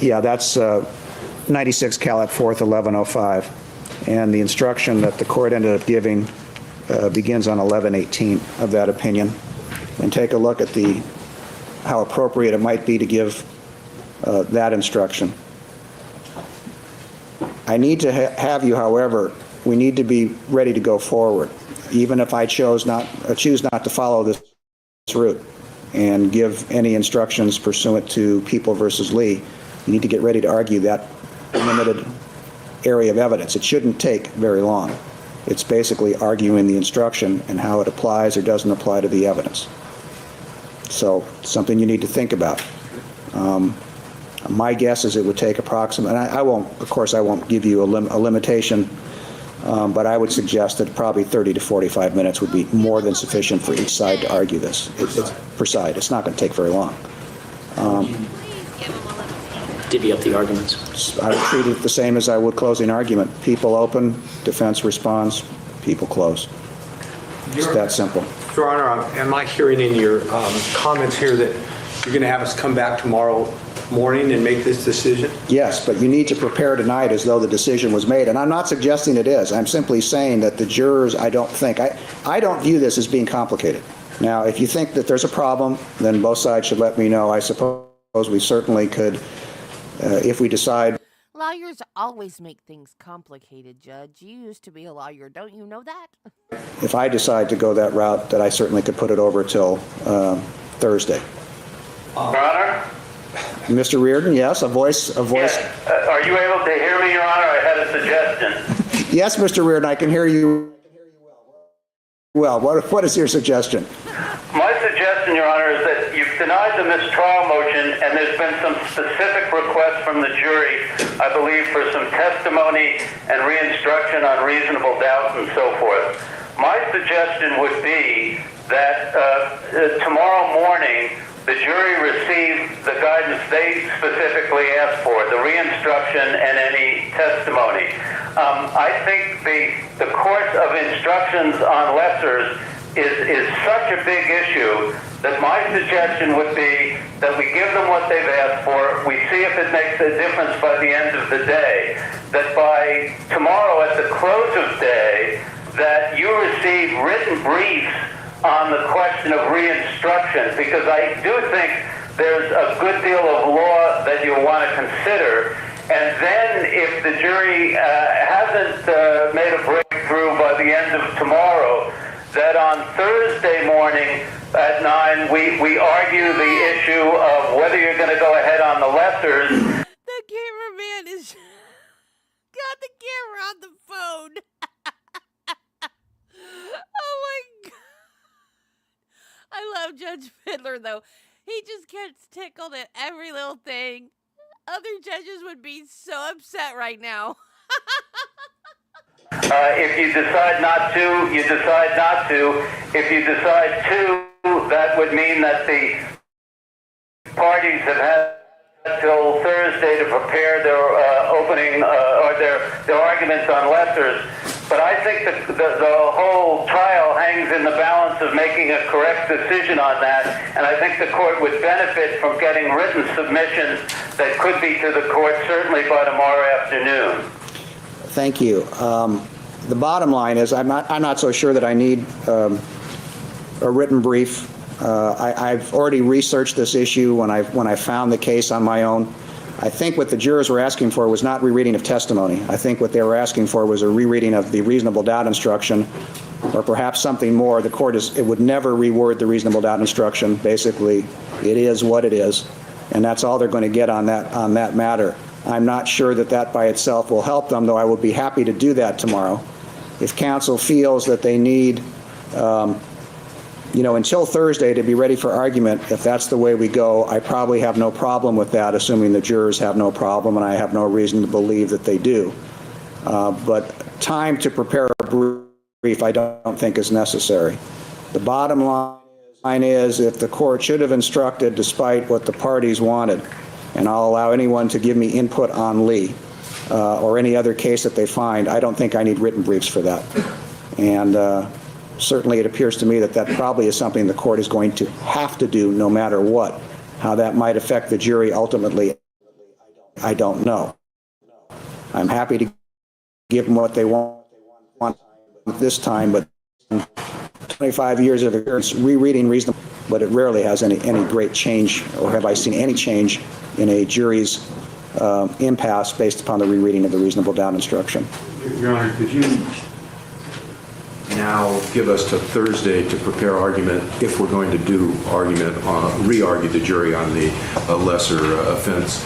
Yeah, that's 96 Calat 4th 1105. And the instruction that the court ended up giving begins on 1118 of that opinion. And take a look at how appropriate it might be to give that instruction. I need to have you, however, we need to be ready to go forward, even if I choose not to follow this route and give any instructions pursuant to People versus Lee. You need to get ready to argue that limited area of evidence. It shouldn't take very long. It's basically arguing the instruction and how it applies or doesn't apply to the evidence. So something you need to think about. My guess is it would take approximately, and I won't give you a limitation, but I would suggest that probably 30 to 45 minutes would be more than sufficient for each side to argue this. It's per side. It's not going to take very long. Divvy up the arguments. I would treat it the same as I would closing argument. People open, defense responds, people close. It's that simple. Your Honor, am I hearing in your comments here that you're going to have us come back tomorrow morning and make this decision? Yes, but you need to prepare tonight as though the decision was made. And I'm not suggesting it is. I'm simply saying that the jurors, I don't view this as being complicated. Now, if you think that there's a problem, then both sides should let me know. I suppose we certainly could, if we decide. Lawyers always make things complicated, Judge. You used to be a lawyer, don't you know that? If I decide to go that route, that I certainly could put it over till Thursday. Your Honor? Mr. Reardon, yes, a voice. Yes. Are you able to hear me, Your Honor? I had a suggestion. Yes, Mr. Reardon, I can hear you well. What is your suggestion? My suggestion, Your Honor, is that you've denied the mistrial motion, and there's been some specific requests from the jury, I believe, for some testimony and re-instruction on reasonable doubt and so forth. My suggestion would be that tomorrow morning, the jury receive the guidance they specifically asked for, the re-instruction and any testimony. I think the course of instructions on lessers is such a big issue that my suggestion would be that we give them what they've asked for, we see if it makes a difference by the end of the day, that by tomorrow at the close of day, that you receive written briefs on the question of re-instruction, because I do think there's a good deal of law that you'll want to consider. And then if the jury hasn't made a breakthrough by the end of tomorrow, that on Thursday morning at 9, we argue the issue of whether you're going to go ahead on the lessers. The cameraman is got the camera on the phone. Oh my God. I love Judge Fiddler, though. He just gets tickled at every little thing. Other judges would be so upset right now. If you decide not to, you decide not to. If you decide to, that would mean that the parties have had till Thursday to prepare their opening or their arguments on lessers. But I think the whole trial hangs in the balance of making a correct decision on that, and I think the court would benefit from getting written submissions that could be to the court certainly by tomorrow afternoon. Thank you. The bottom line is I'm not so sure that I need a written brief. I've already researched this issue when I found the case on my own. I think what the jurors were asking for was not rereading of testimony. I think what they were asking for was a rereading of the reasonable doubt instruction, or perhaps something more. The court it would never reword the reasonable doubt instruction. Basically, it is what it is, and that's all they're going to get on that matter. I'm not sure that by itself will help them, though I will be happy to do that tomorrow. If counsel feels that they need until Thursday to be ready for argument, if that's the way we go, I probably have no problem with that, assuming the jurors have no problem, and I have no reason to believe that they do. But time to prepare a brief, I don't think is necessary. The bottom line is, if the court should have instructed despite what the parties wanted, and I'll allow anyone to give me input on Lee or any other case that they find, I don't think I need written briefs for that. And certainly it appears to me that that probably is something the court is going to have to do no matter what. How that might affect the jury ultimately, I don't know. I'm happy to give them what they want this time, but 25 years of experience rereading reasonable, but it rarely has any great change, or have I seen any change in a jury's impasse based upon the rereading of the reasonable doubt instruction. Your Honor, could you now give us to Thursday to prepare argument, if we're going to do argument, re-argue the jury on the lesser offense?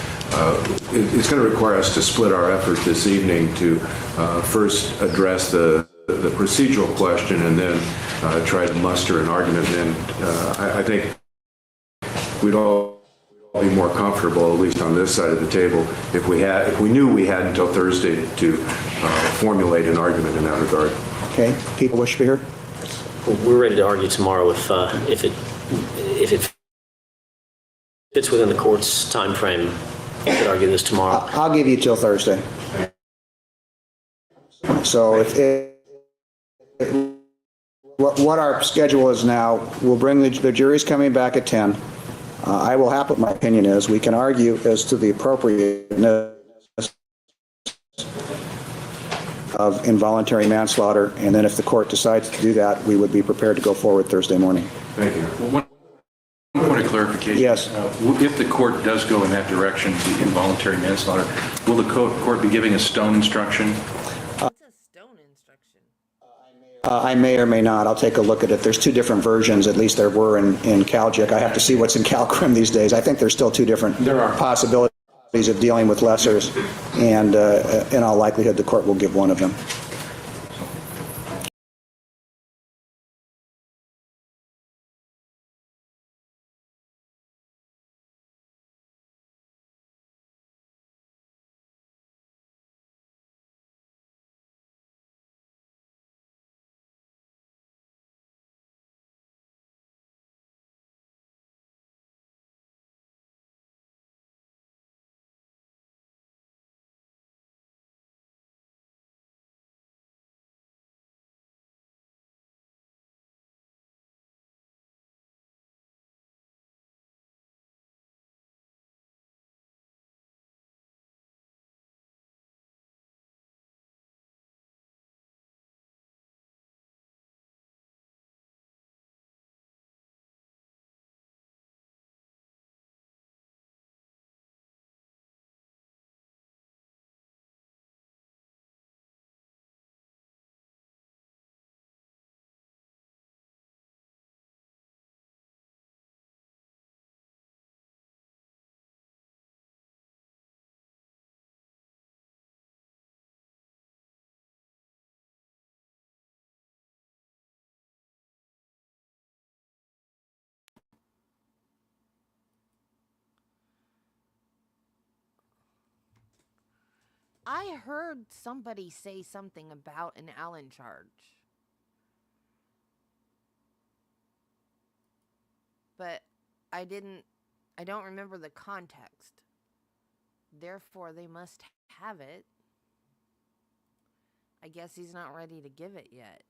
It's going to require us to split our effort this evening to first address the procedural question and then try to muster an argument. And I think we'd all be more comfortable, at least on this side of the table, if we knew we had until Thursday to formulate an argument in that regard. Okay, people wish to be heard? We're ready to argue tomorrow if it fits within the court's time frame. We could argue this tomorrow. I'll give you till Thursday. So what our schedule is now, we'll bring the jury's coming back at 10. I will have what my opinion is. We can argue as to the appropriateness of involuntary manslaughter, and then if the court decides to do that, we would be prepared to go forward Thursday morning. Thank you. One point of clarification. Yes. If the court does go in that direction, the involuntary manslaughter, will the court be giving a stone instruction? I may or may not. I'll take a look at it. There's two different versions, at least there were in CalJIC. I have to see what's in CalCrim these days. I think there's still two different possibilities of dealing with lessers, and in all likelihood, the court will give one of them. I heard somebody say something about an Allen charge. But I don't remember the context. Therefore, they must have it. I guess he's not ready to give it yet.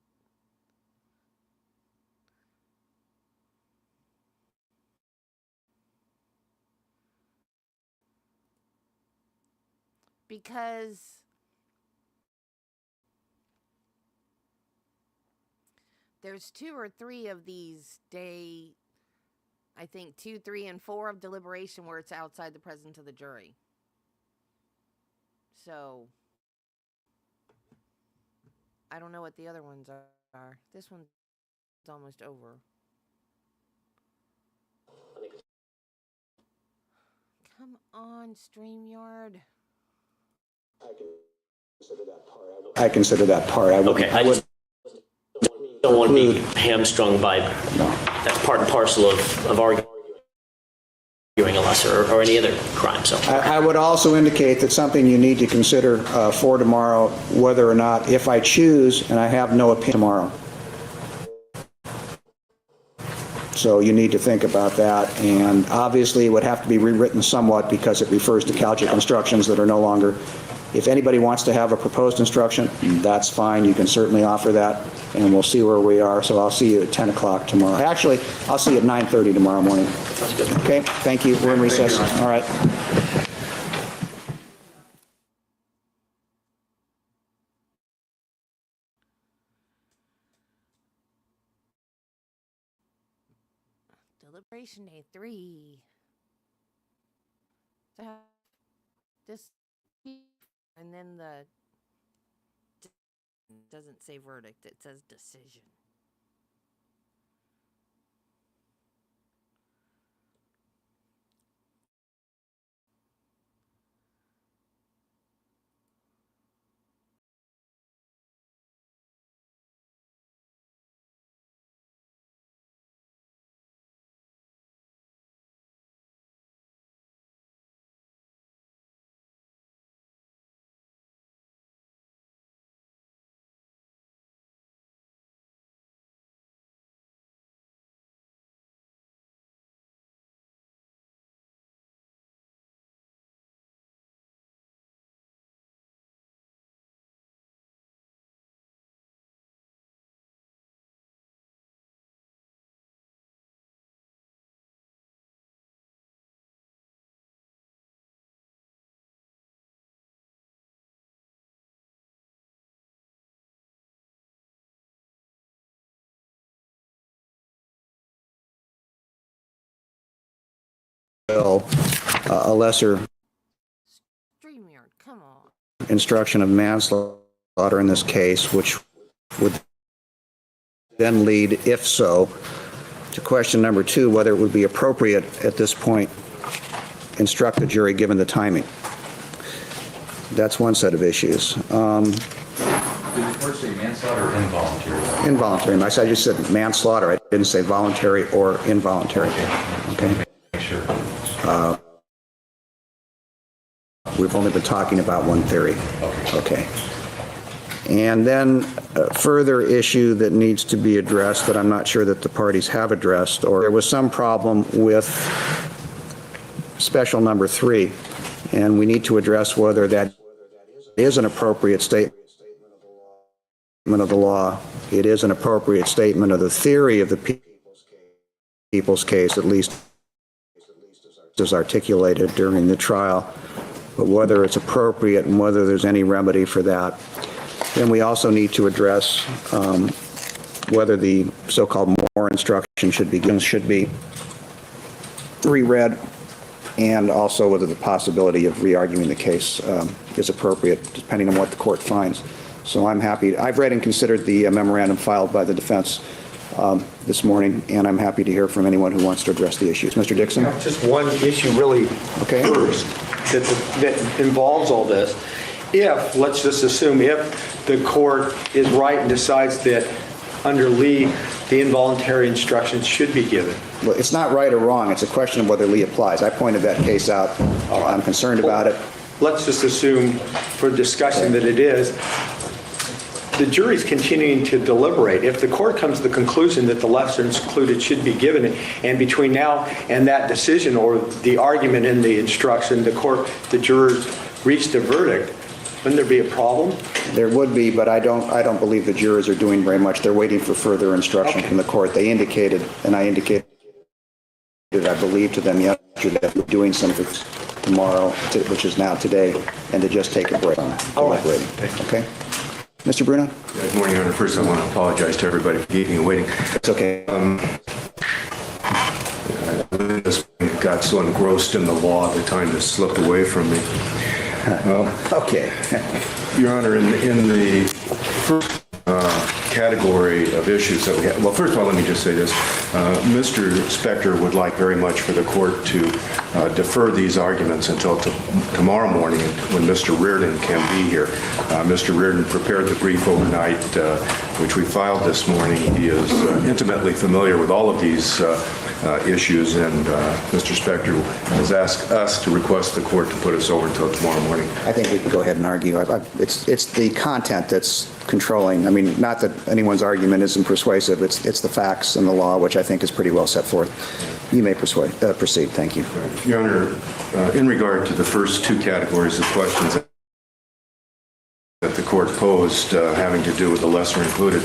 Because there's 2 or 3 of these I think 2, 3, and 4 of deliberation where it's outside the presence of the jury. So I don't know what the other ones are. This one's almost over. Come on, StreamYard. I consider that part. I don't want to be hamstrung by part and parcel of arguing a lesser or any other crime. So I would also indicate that something you need to consider for tomorrow, whether or not, if I choose and I have no opinion tomorrow. So you need to think about that, and obviously it would have to be rewritten somewhat because it refers to Calgic instructions that are no longer. If anybody wants to have a proposed instruction, that's fine. You can certainly offer that, and we'll see where we are. So I'll see you at 10 o'clock tomorrow. Actually, I'll see you at 9:30 tomorrow morning. that's good. Okay, thank you. We're in recess. All right. Deliberation day 3. So this, and then the doesn't say verdict, it says decision. A lesser StreamYard, come on. instruction of manslaughter in this case, which would then lead, if so, to question number 2, whether it would be appropriate at this point instruct the jury given the timing. That's one set of issues. Did the court say manslaughter or involuntary? Involuntary. I just said manslaughter. I didn't say voluntary or involuntary. Okay. Sure. We've only been talking about one theory. Okay. And then a further issue that needs to be addressed that I'm not sure that the parties have addressed, or there was some problem with special number 3, and we need to address whether that is an appropriate statement of the law. It is an appropriate statement of the theory of the people's case, at least as articulated during the trial, but whether it's appropriate and whether there's any remedy for that. Then we also need to address whether the so-called Moore instruction should be reread, and also whether the possibility of re-arguing the case is appropriate, depending on what the court finds. So I'm happy. I've read and considered the memorandum filed by the defense this morning, and I'm happy to hear from anyone who wants to address the issues. Mr. Dixon? Just one issue really first that involves all this. If, let's just assume, if the court is right and decides that under Lee, the involuntary instructions should be given. Well, it's not right or wrong. It's a question of whether Lee applies. I pointed that case out. I'm concerned about it. Let's just assume for discussion that it is. The jury's continuing to deliberate. If the court comes to the conclusion that the lesser included should be given, and between now and that decision or the argument in the instruction, the jurors reached a verdict, wouldn't there be a problem? There would be, but I don't believe the jurors are doing very much. They're waiting for further instruction from the court. They indicated, and I indicated, I believe to them yesterday, that we're doing something tomorrow, which is now today, and to just take a break on deliberating. Okay? Mr. Bruno? Good morning, Your Honor. First, I want to apologize to everybody for keeping you waiting. It's okay. I just got so engrossed in the law, the time just slipped away from me. Okay. Your Honor, in the first category of issues that we have. Well, first of all, let me just say this. Mr. Spector would like very much for the court to defer these arguments until tomorrow morning when Mr. Reardon can be here. Mr. Reardon prepared the brief overnight, which we filed this morning. He is intimately familiar with all of these issues, and Mr. Spector has asked us to request the court to put us over until tomorrow morning. I think we can go ahead and argue. It's the content that's controlling. I mean, not that anyone's argument isn't persuasive. It's the facts and the law, which I think is pretty well set forth. You may proceed. Thank you. Your Honor, in regard to the first two categories of questions that the court posed having to do with the lesser included,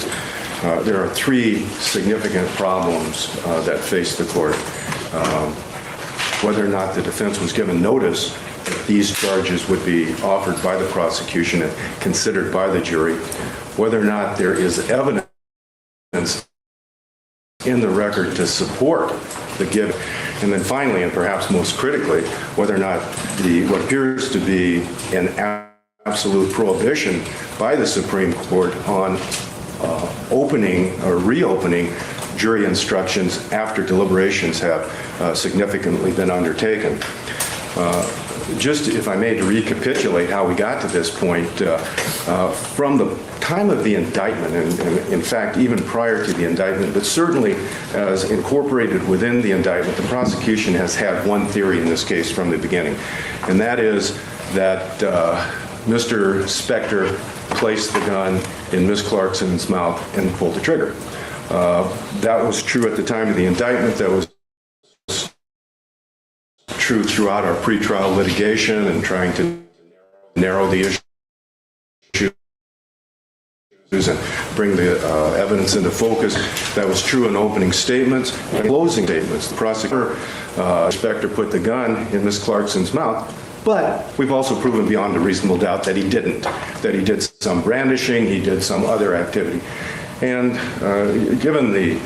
there are three significant problems that face the court. Whether or not the defense was given notice that these charges would be offered by the prosecution and considered by the jury, whether or not there is evidence in the record to support the given, and then finally, and perhaps most critically, whether or not what appears to be an absolute prohibition by the Supreme Court on opening or reopening jury instructions after deliberations have significantly been undertaken. Just, if I may, to recapitulate how we got to this point, from the time of the indictment, and in fact, even prior to the indictment, but certainly as incorporated within the indictment, the prosecution has had one theory in this case from the beginning, and that is that Mr. Spector placed the gun in Ms. Clarkson's mouth and pulled the trigger. That was true at the time of the indictment. That was true throughout our pretrial litigation and trying to narrow the issue and bring the evidence into focus. That was true in opening statements and closing statements. The prosecutor, Spector, put the gun in Ms. Clarkson's mouth, but we've also proven beyond a reasonable doubt that he didn't, that he did some brandishing, he did some other activity. And given the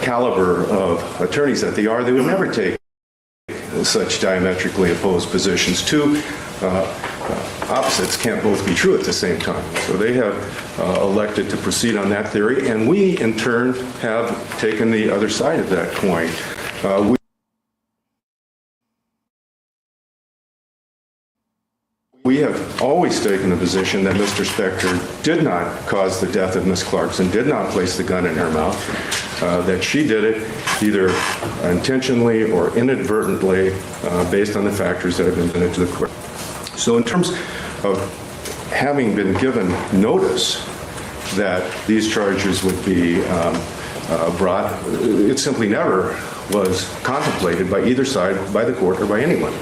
caliber of attorneys that they are, they would never take such diametrically opposed positions. Two opposites can't both be true at the same time. So they have elected to proceed on that theory, and we, in turn, have taken the other side of that coin. We have always taken the position that Mr. Spector did not cause the death of Ms. Clarkson, did not place the gun in her mouth, that she did it either intentionally or inadvertently based on the factors that have been presented to the court. So in terms of having been given notice that these charges would be brought, it simply never was contemplated by either side, by the court, or by anyone.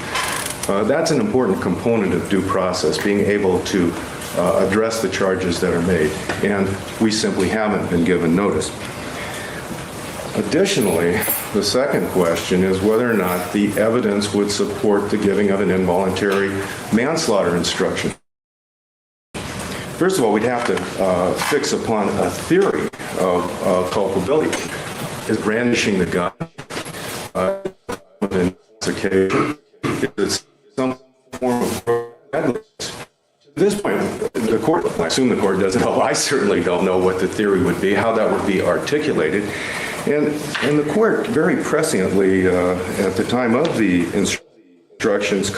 That's an important component of due process, being able to address the charges that are made, and we simply haven't been given notice. Additionally, the second question is whether or not the evidence would support the giving of an involuntary manslaughter instruction. First of all, we'd have to fix upon a theory of culpability. Is brandishing the gun in this occasion? Is some form of negligence? At this point, the court, I assume the court doesn't know, I certainly don't know what the theory would be, how that would be articulated. And the court very presciently, at the time of the instructions,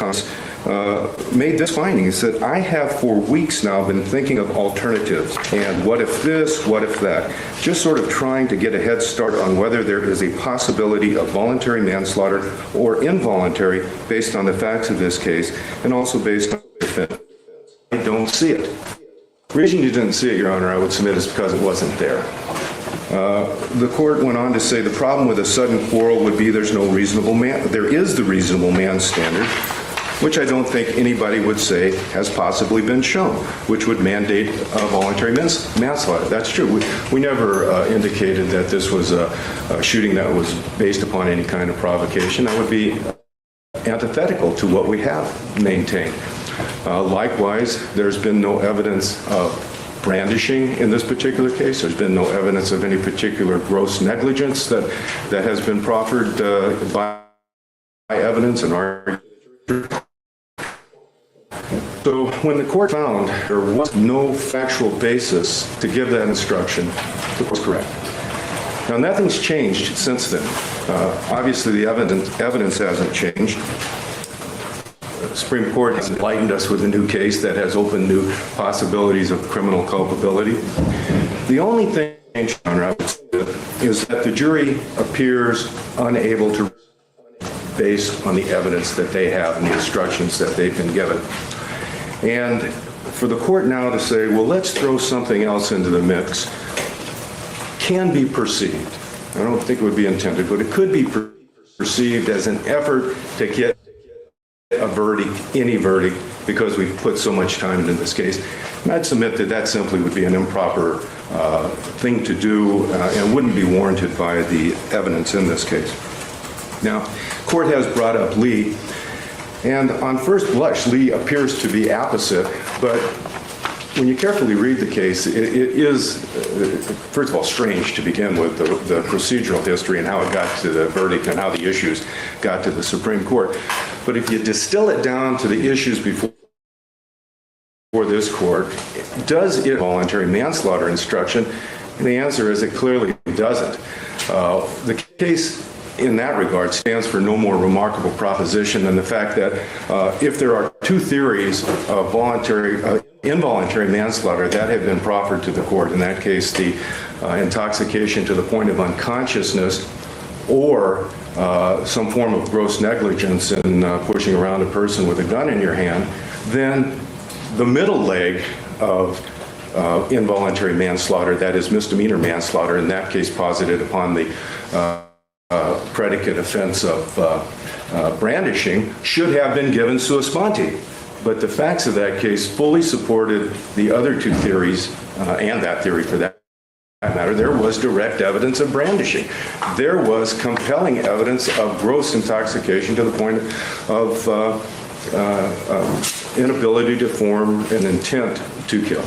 made this finding. He said, I have for weeks now been thinking of alternatives, and what if this, what if that, just sort of trying to get a head start on whether there is a possibility of voluntary manslaughter or involuntary based on the facts of this case, and also based on the defense. I don't see it. The reason you didn't see it, Your Honor, I would submit is because it wasn't there. The court went on to say the problem with a sudden quarrel would be there is the reasonable man standard, which I don't think anybody would say has possibly been shown, which would mandate voluntary manslaughter. That's true. We never indicated that this was a shooting that was based upon any kind of provocation. That would be antithetical to what we have maintained. Likewise, there's been no evidence of brandishing in this particular case. There's been no evidence of any particular gross negligence that has been proffered by evidence and argument. So when the court found there was no factual basis to give that instruction, the court was correct. Now, nothing's changed since then. Obviously, the evidence hasn't changed. The Supreme Court has enlightened us with a new case that has opened new possibilities of criminal culpability. The only thing is that the jury appears unable to, based on the evidence that they have and the instructions that they've been given. And for the court now to say, well, let's throw something else into the mix, can be perceived. I don't think it would be intended, but it could be perceived as an effort to get a verdict, any verdict, because we've put so much time into this case. And I'd submit that that simply would be an improper thing to do and wouldn't be warranted by the evidence in this case. Now, court has brought up Lee, and on first blush, Lee appears to be opposite, but when you carefully read the case, it is, first of all, strange to begin with, the procedural history and how it got to the verdict and how the issues got to the Supreme Court. But if you distill it down to the issues before this court, does it voluntary manslaughter instruction? And the answer is it clearly doesn't. The case in that regard stands for no more remarkable proposition than the fact that if there are two theories of involuntary manslaughter that have been proffered to the court, in that case the intoxication to the point of unconsciousness or some form of gross negligence in pushing around a person with a gun in your hand, then the middle leg of involuntary manslaughter, that is misdemeanor manslaughter, in that case posited upon the predicate offense of brandishing, should have been given sua sponte. But the facts of that case fully supported the other two theories, and that theory for that matter. There was direct evidence of brandishing. There was compelling evidence of gross intoxication to the point of inability to form an intent to kill.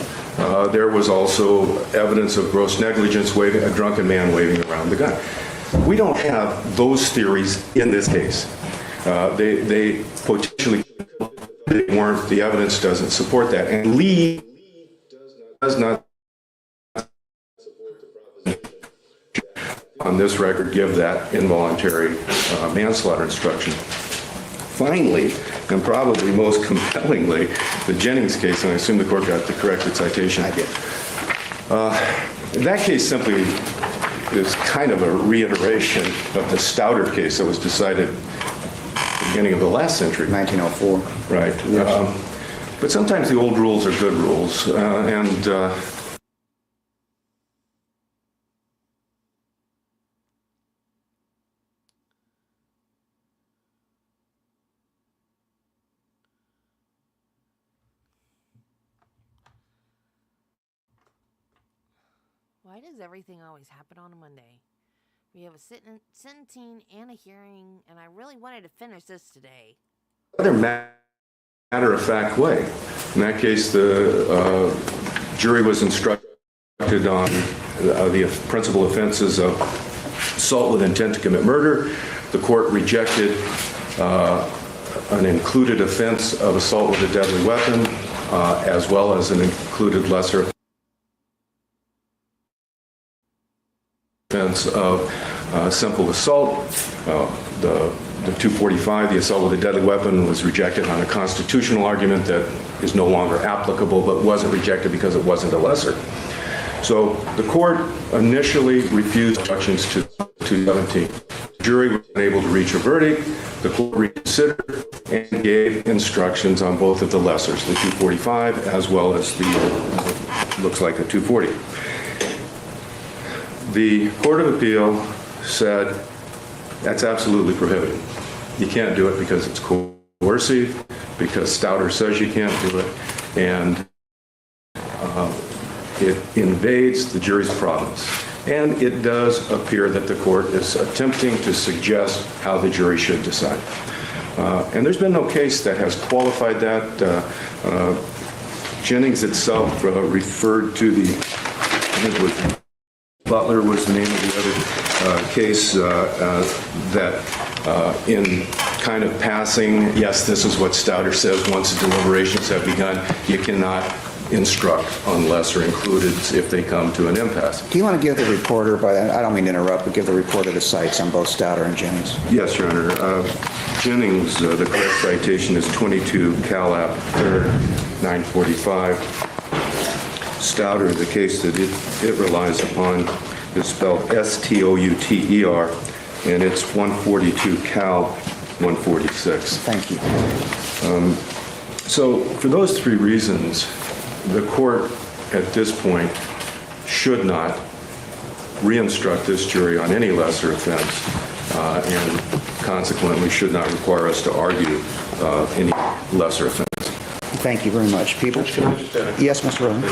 There was also evidence of gross negligence, a drunken man waving around the gun. We don't have those theories in this case. They potentially weren't. The evidence doesn't support that. And Lee does not, on this record, give that involuntary manslaughter instruction. Finally, and probably most compellingly, the Jennings case, and I assume the court got the corrected citation. I did. That case simply is kind of a reiteration of the Stouter case that was decided at the beginning of the last century. 1904. Right. Yes. But sometimes the old rules are good rules, Why does everything always happen on a Monday? We have a sentencing and a hearing, and I really wanted to finish this today. Other matter-of-fact way. In that case, the jury was instructed on the principal offenses of assault with intent to commit murder. The court rejected an included offense of assault with a deadly weapon, as well as an included lesser offense of simple assault. The 245, the assault with a deadly weapon, was rejected on a constitutional argument that is no longer applicable, but wasn't rejected because it wasn't a lesser. So the court initially refused instructions to 217. The jury was unable to reach a verdict. The court reconsidered and gave instructions on both of the lessers, the 245 as well as the, looks like a 240. The Court of Appeal said that's absolutely prohibited. You can't do it because it's coercive, because Stouter says you can't do it, and it invades the jury's province. And it does appear that the court is attempting to suggest how the jury should decide. And there's been no case that has qualified that. Jennings itself referred to the, I think it was Butler was the name of the other case that in kind of passing, yes, this is what Stouter says, once the deliberations have begun, you cannot instruct on lesser included if they come to an impasse. Do you want to give the reporter, I don't mean to interrupt, but give the reporter the cites on both Stouter and Jennings? Yes, Your Honor. Jennings, the correct citation is 22 Calap 3rd, 945. Stouter, the case that it relies upon is spelled Stouter, and it's 142 Cal 146. Thank you. So for those three reasons, the court at this point should not re-instruct this jury on any lesser offense, and consequently should not require us to argue any lesser offense. Thank you very much. People? Yes, Mr. Rowan.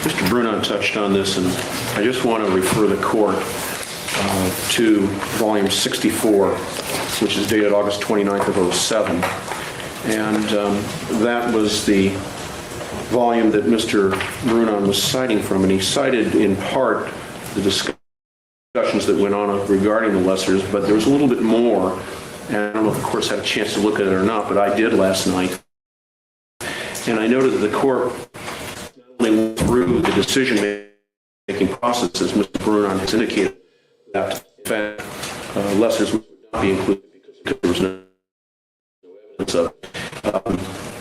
Mr. Brunon touched on this, and I just want to refer the court to volume 64, which is dated August 29th of 2007. And that was the volume that Mr. Brunon was citing from, and he cited in part the discussions that went on regarding the lessers, but there was a little bit more, and I don't know if the court's had a chance to look at it or not, but I did last night. And I noted that the court not only went through the decision-making process, as Mr. Brunon has indicated, that in fact, lessers would not be included because there was no evidence of it.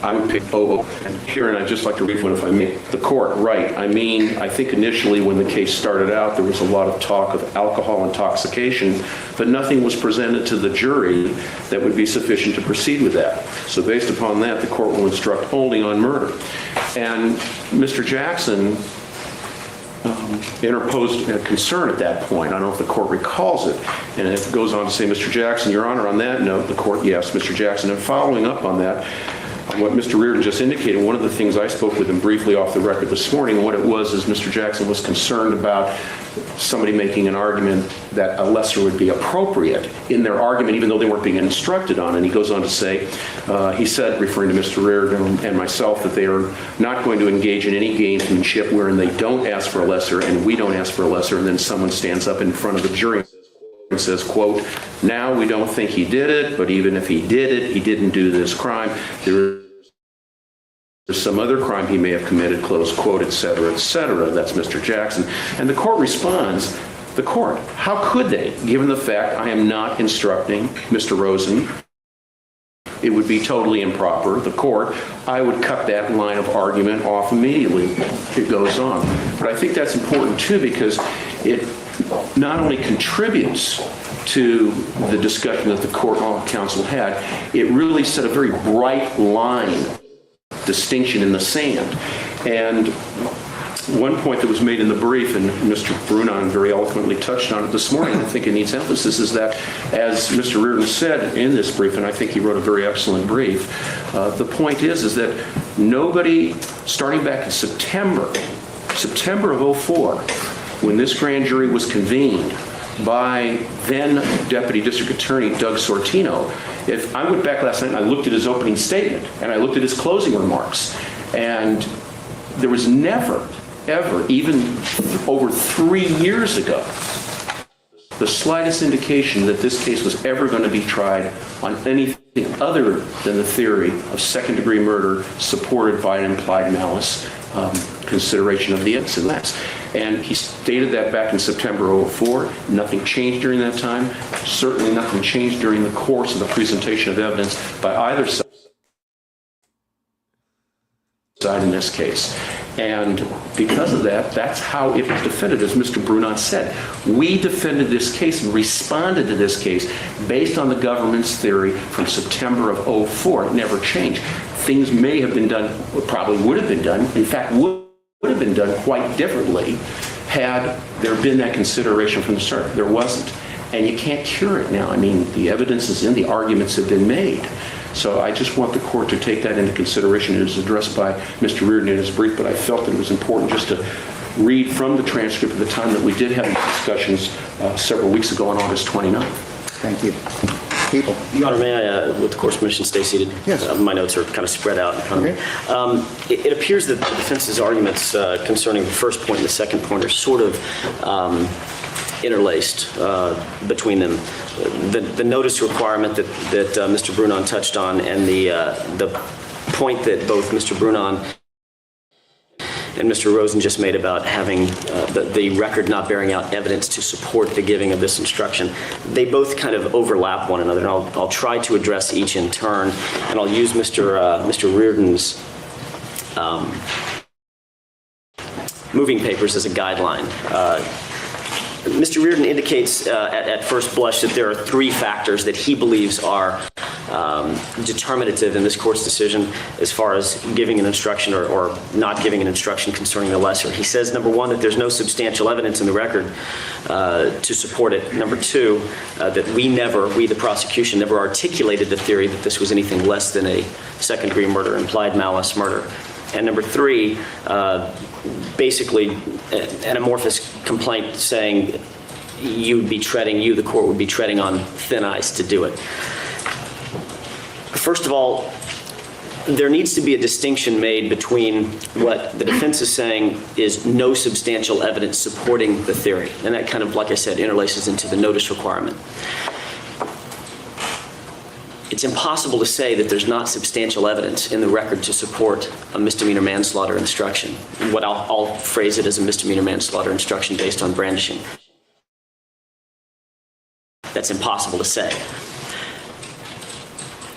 I would pick Bobo. And here, and I'd just like to read one if I may. The court, right. I mean, I think initially when the case started out, there was a lot of talk of alcohol intoxication, but nothing was presented to the jury that would be sufficient to proceed with that. So based upon that, the court will instruct only on murder. And Mr. Jackson interposed a concern at that point. I don't know if the court recalls it. And it goes on to say, Mr. Jackson, Your Honor, on that note, the court, yes, Mr. Jackson. And following up on that, what Mr. Reardon just indicated, one of the things I spoke with him briefly off the record this morning, and what it was is Mr. Jackson was concerned about somebody making an argument that a lesser would be appropriate in their argument, even though they weren't being instructed on. And he goes on to say, he said, referring to Mr. Reardon and myself, that they are not going to engage in any gamesmanship wherein they don't ask for a lesser and we don't ask for a lesser, and then someone stands up in front of the jury and says, quote, now we don't think he did it, but even if he did it, he didn't do this crime. There's some other crime he may have committed, close quote, et cetera, et cetera. That's Mr. Jackson. And the court responds, the court, how could they, given the fact I am not instructing Mr. Rosen? It would be totally improper. The court, I would cut that line of argument off immediately. It goes on. But I think that's important too, because it not only contributes to the discussion that the court counsel had, it really set a very bright line distinction in the sand. And one point that was made in the brief, and Mr. Brunon very eloquently touched on it this morning, I think it needs emphasis, is that, as Mr. Reardon said in this brief, and I think he wrote a very excellent brief, the point is that nobody, starting back in September of 2004, when this grand jury was convened by then Deputy District Attorney Doug Sortino, if I went back last night and I looked at his opening statement and I looked at his closing remarks, and there was never, ever, even over 3 years ago, the slightest indication that this case was ever going to be tried on anything other than the theory of second-degree murder supported by an implied malice consideration of the evidence. And he stated that back in September of 2004. Nothing changed during that time. Certainly nothing changed during the course of the presentation of evidence by either side in this case. And because of that, that's how it was defended, as Mr. Brunon said. We defended this case and responded to this case based on the government's theory from September of 2004. It never changed. Things may have been done, probably would have been done, in fact, would have been done quite differently had there been that consideration from the start. There wasn't. And you can't cure it now. I mean, the evidence is in, the arguments have been made. So I just want the court to take that into consideration. It was addressed by Mr. Reardon in his brief, but I felt that it was important just to read from the transcript of the time that we did have these discussions several weeks ago on August 29th. Thank you. People. Your Honor, may I, with the court's permission, stay seated? Yes. My notes are kind of spread out in front of me. It appears that the defense's arguments concerning the first point and the second point are sort of interlaced between them. The notice requirement that Mr. Brunon touched on, and the point that both Mr. Brunon and Mr. Rosen just made about having the record not bearing out evidence to support the giving of this instruction, they both kind of overlap one another, and I'll try to address each in turn, and I'll use Mr. Reardon's moving papers as a guideline. Mr. Reardon indicates at first blush that there are three factors that he believes are determinative in this court's decision as far as giving an instruction or not giving an instruction concerning the lesser. He says, number one, that there's no substantial evidence in the record to support it. Number two, that we, the prosecution, never articulated the theory that this was anything less than a second-degree murder, implied malice murder. And number three, basically an amorphous complaint saying the court would be treading on thin ice to do it. First of all, there needs to be a distinction made between what the defense is saying is no substantial evidence supporting the theory. And that kind of, like I said, interlaces into the notice requirement. It's impossible to say that there's not substantial evidence in the record to support a misdemeanor manslaughter instruction. I'll phrase it as a misdemeanor manslaughter instruction based on brandishing. That's impossible to say.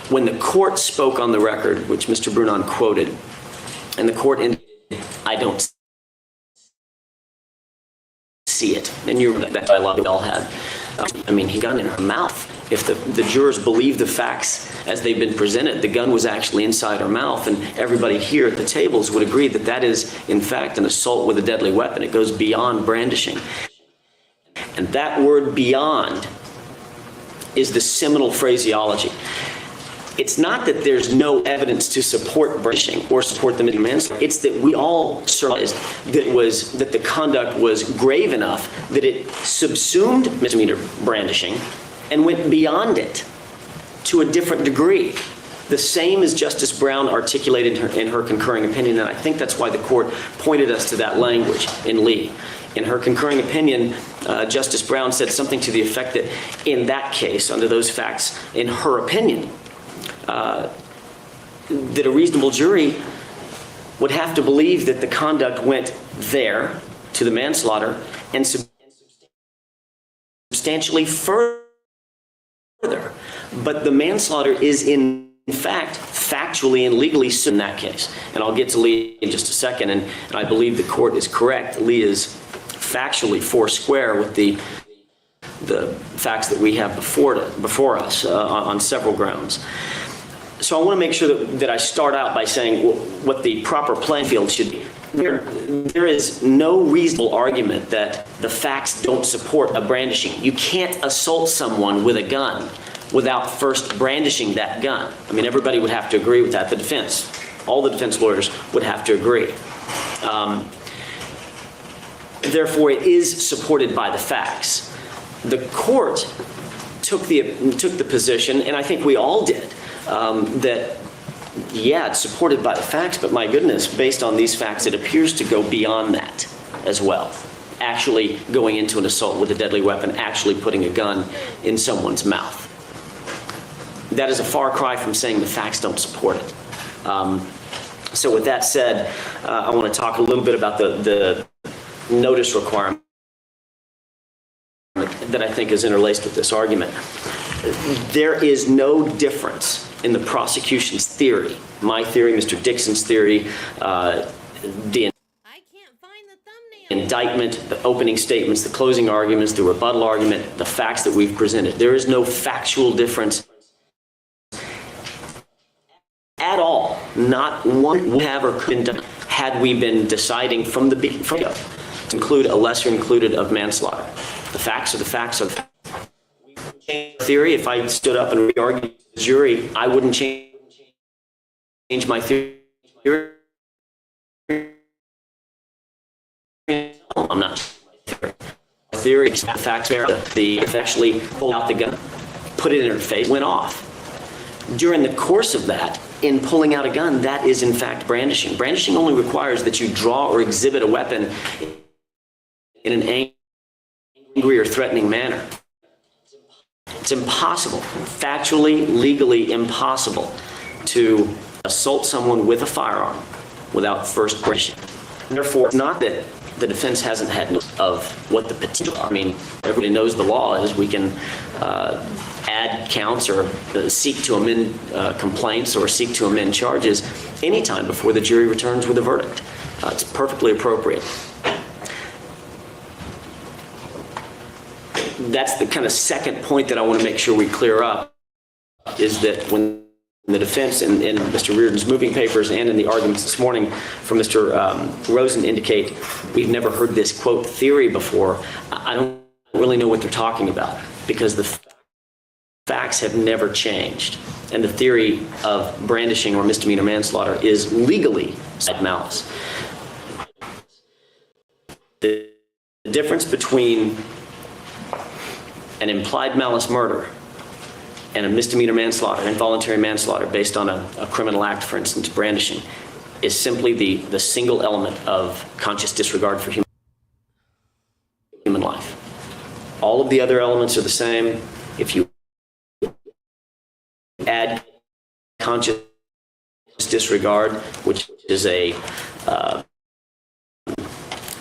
When the court spoke on the record, which Mr. Brunon quoted, and the court indicated, I don't see it. And you remember that dialogue we all had. He got it in her mouth. If the jurors believe the facts as they've been presented, the gun was actually inside her mouth, and everybody here at the tables would agree that that is, in fact, an assault with a deadly weapon. It goes beyond brandishing. And that word beyond is the seminal phraseology. It's not that there's no evidence to support brandishing or support the misdemeanor manslaughter. It's that we all realized that the conduct was grave enough that it subsumed misdemeanor brandishing and went beyond it to a different degree. The same as Justice Brown articulated in her concurring opinion, and I think that's why the court pointed us to that language in Lee. In her concurring opinion, Justice Brown said something to the effect that in that case, under those facts, in her opinion, that a reasonable jury would have to believe that the conduct went there to the manslaughter and substantially further. But the manslaughter is in fact factually and legally in that case. And I'll get to Lee in just a second, and I believe the court is correct. Lee is factually foursquare with the facts that we have before us on several grounds. So I want to make sure that I start out by saying what the proper playing field should be. There is no reasonable argument that the facts don't support a brandishing. You can't assault someone with a gun without first brandishing that gun. Everybody would have to agree with that. The defense, all the defense lawyers would have to agree. Therefore, it is supported by the facts. The court took the position, and I think we all did, that, yeah, it's supported by the facts, but my goodness, based on these facts, it appears to go beyond that as well. Actually going into an assault with a deadly weapon, actually putting a gun in someone's mouth. That is a far cry from saying the facts don't support it. So with that said, I want to talk a little bit about the notice requirement that I think is interlaced with this argument. There is no difference in the prosecution's theory, my theory, Mr. Dixon's theory, the indictment, the opening statements, the closing arguments, the rebuttal argument, the facts that we've presented. There is no factual difference at all. Not one would have or could have done had we been deciding from the beginning to include a lesser included of manslaughter. The facts are the facts of theory. If I stood up and re-argued to the jury, I wouldn't change my theory. I'm not. My theory is the facts bear. The actually pulled out the gun, put it in her face, went off. During the course of that, in pulling out a gun, that is in fact brandishing. Brandishing only requires that you draw or exhibit a weapon in an angry or threatening manner. It's impossible, factually, legally impossible to assault someone with a firearm without first brandishing. Therefore, it's not that the defense hasn't had notice of what the potential. I mean, everybody knows the law is we can add counts or seek to amend complaints or seek to amend charges anytime before the jury returns with a verdict. It's perfectly appropriate. That's the kind of second point that I want to make sure we clear up, is that when the defense in Mr. Reardon's moving papers and in the arguments this morning from Mr. Rosen indicate we've never heard this, quote, theory before, I don't really know what they're talking about, because the facts have never changed. And the theory of brandishing or misdemeanor manslaughter is legally malice. The difference between an implied malice murder and a misdemeanor manslaughter, involuntary manslaughter based on a criminal act, for instance, brandishing, is simply the single element of conscious disregard for human life. All of the other elements are the same. If you add conscious disregard, which is an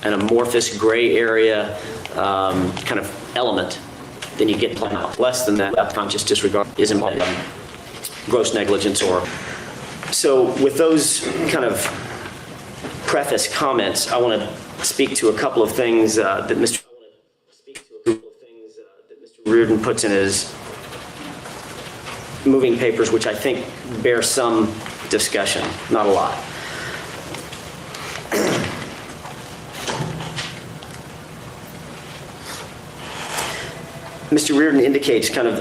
amorphous gray area kind of element, then you get less than that. Conscious disregard is gross negligence or. So with those kind of preface comments, I want to speak to a couple of things that Mr. Reardon puts in his moving papers, which I think bear some discussion, not a lot. Mr. Reardon indicates, kind of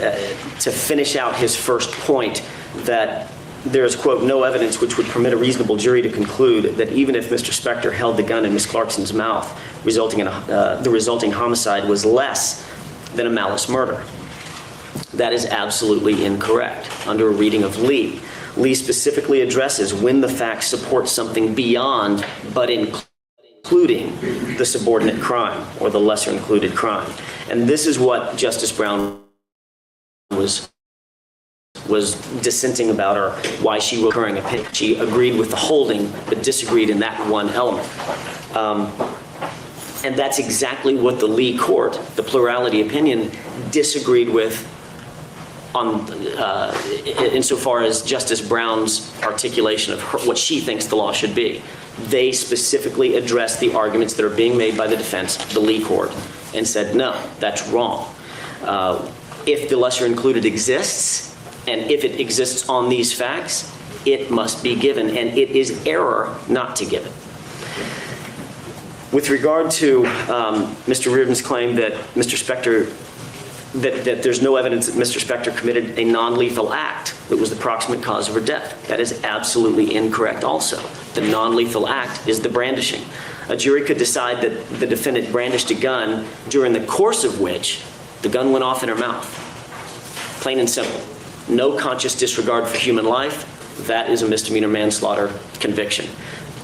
to finish out his first point, that there is, quote, no evidence which would permit a reasonable jury to conclude that even if Mr. Spector held the gun in Ms. Clarkson's mouth, the resulting homicide was less than a malice murder. That is absolutely incorrect. Under a reading of Lee, Lee specifically addresses when the facts support something beyond but including the subordinate crime or the lesser included crime. And this is what Justice Brown was dissenting about, or why she was recurring opinion. She agreed with the holding but disagreed in that one element. And that's exactly what the Lee court, the plurality opinion, disagreed with on insofar as Justice Brown's articulation of what she thinks the law should be. They specifically addressed the arguments that are being made by the defense, the Lee court, and said, no, that's wrong. If the lesser included exists, and if it exists on these facts, it must be given, and it is error not to give it. With regard to Mr. Reardon's claim that Mr. Spector, that there's no evidence that Mr. Spector committed a non-lethal act that was the proximate cause of her death, that is absolutely incorrect also. The non-lethal act is the brandishing. A jury could decide that the defendant brandished a gun during the course of which the gun went off in her mouth. Plain and simple. No conscious disregard for human life, that is a misdemeanor manslaughter conviction.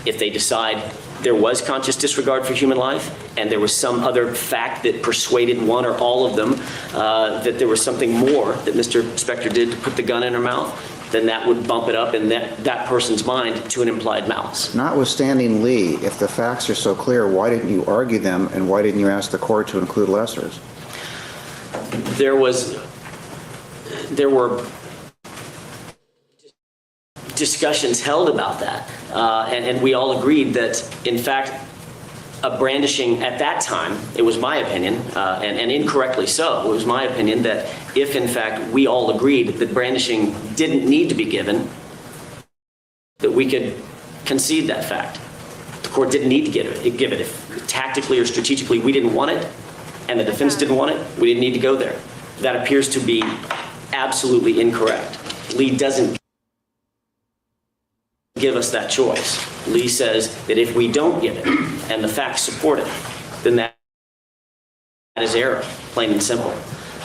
If they decide there was conscious disregard for human life and there was some other fact that persuaded one or all of them that there was something more that Mr. Spector did to put the gun in her mouth, then that would bump it up in that person's mind to an implied malice. Notwithstanding Lee, if the facts are so clear, why didn't you argue them, and why didn't you ask the court to include lessers? There were discussions held about that, and we all agreed that, in fact, a brandishing at that time, it was my opinion, and incorrectly so, it was my opinion that if, in fact, we all agreed that brandishing didn't need to be given, that we could concede that fact. The court didn't need to give it. If tactically or strategically we didn't want it, and the defense didn't want it, we didn't need to go there. That appears to be absolutely incorrect. Lee doesn't give us that choice. Lee says that if we don't give it and the facts support it, then that is error, plain and simple.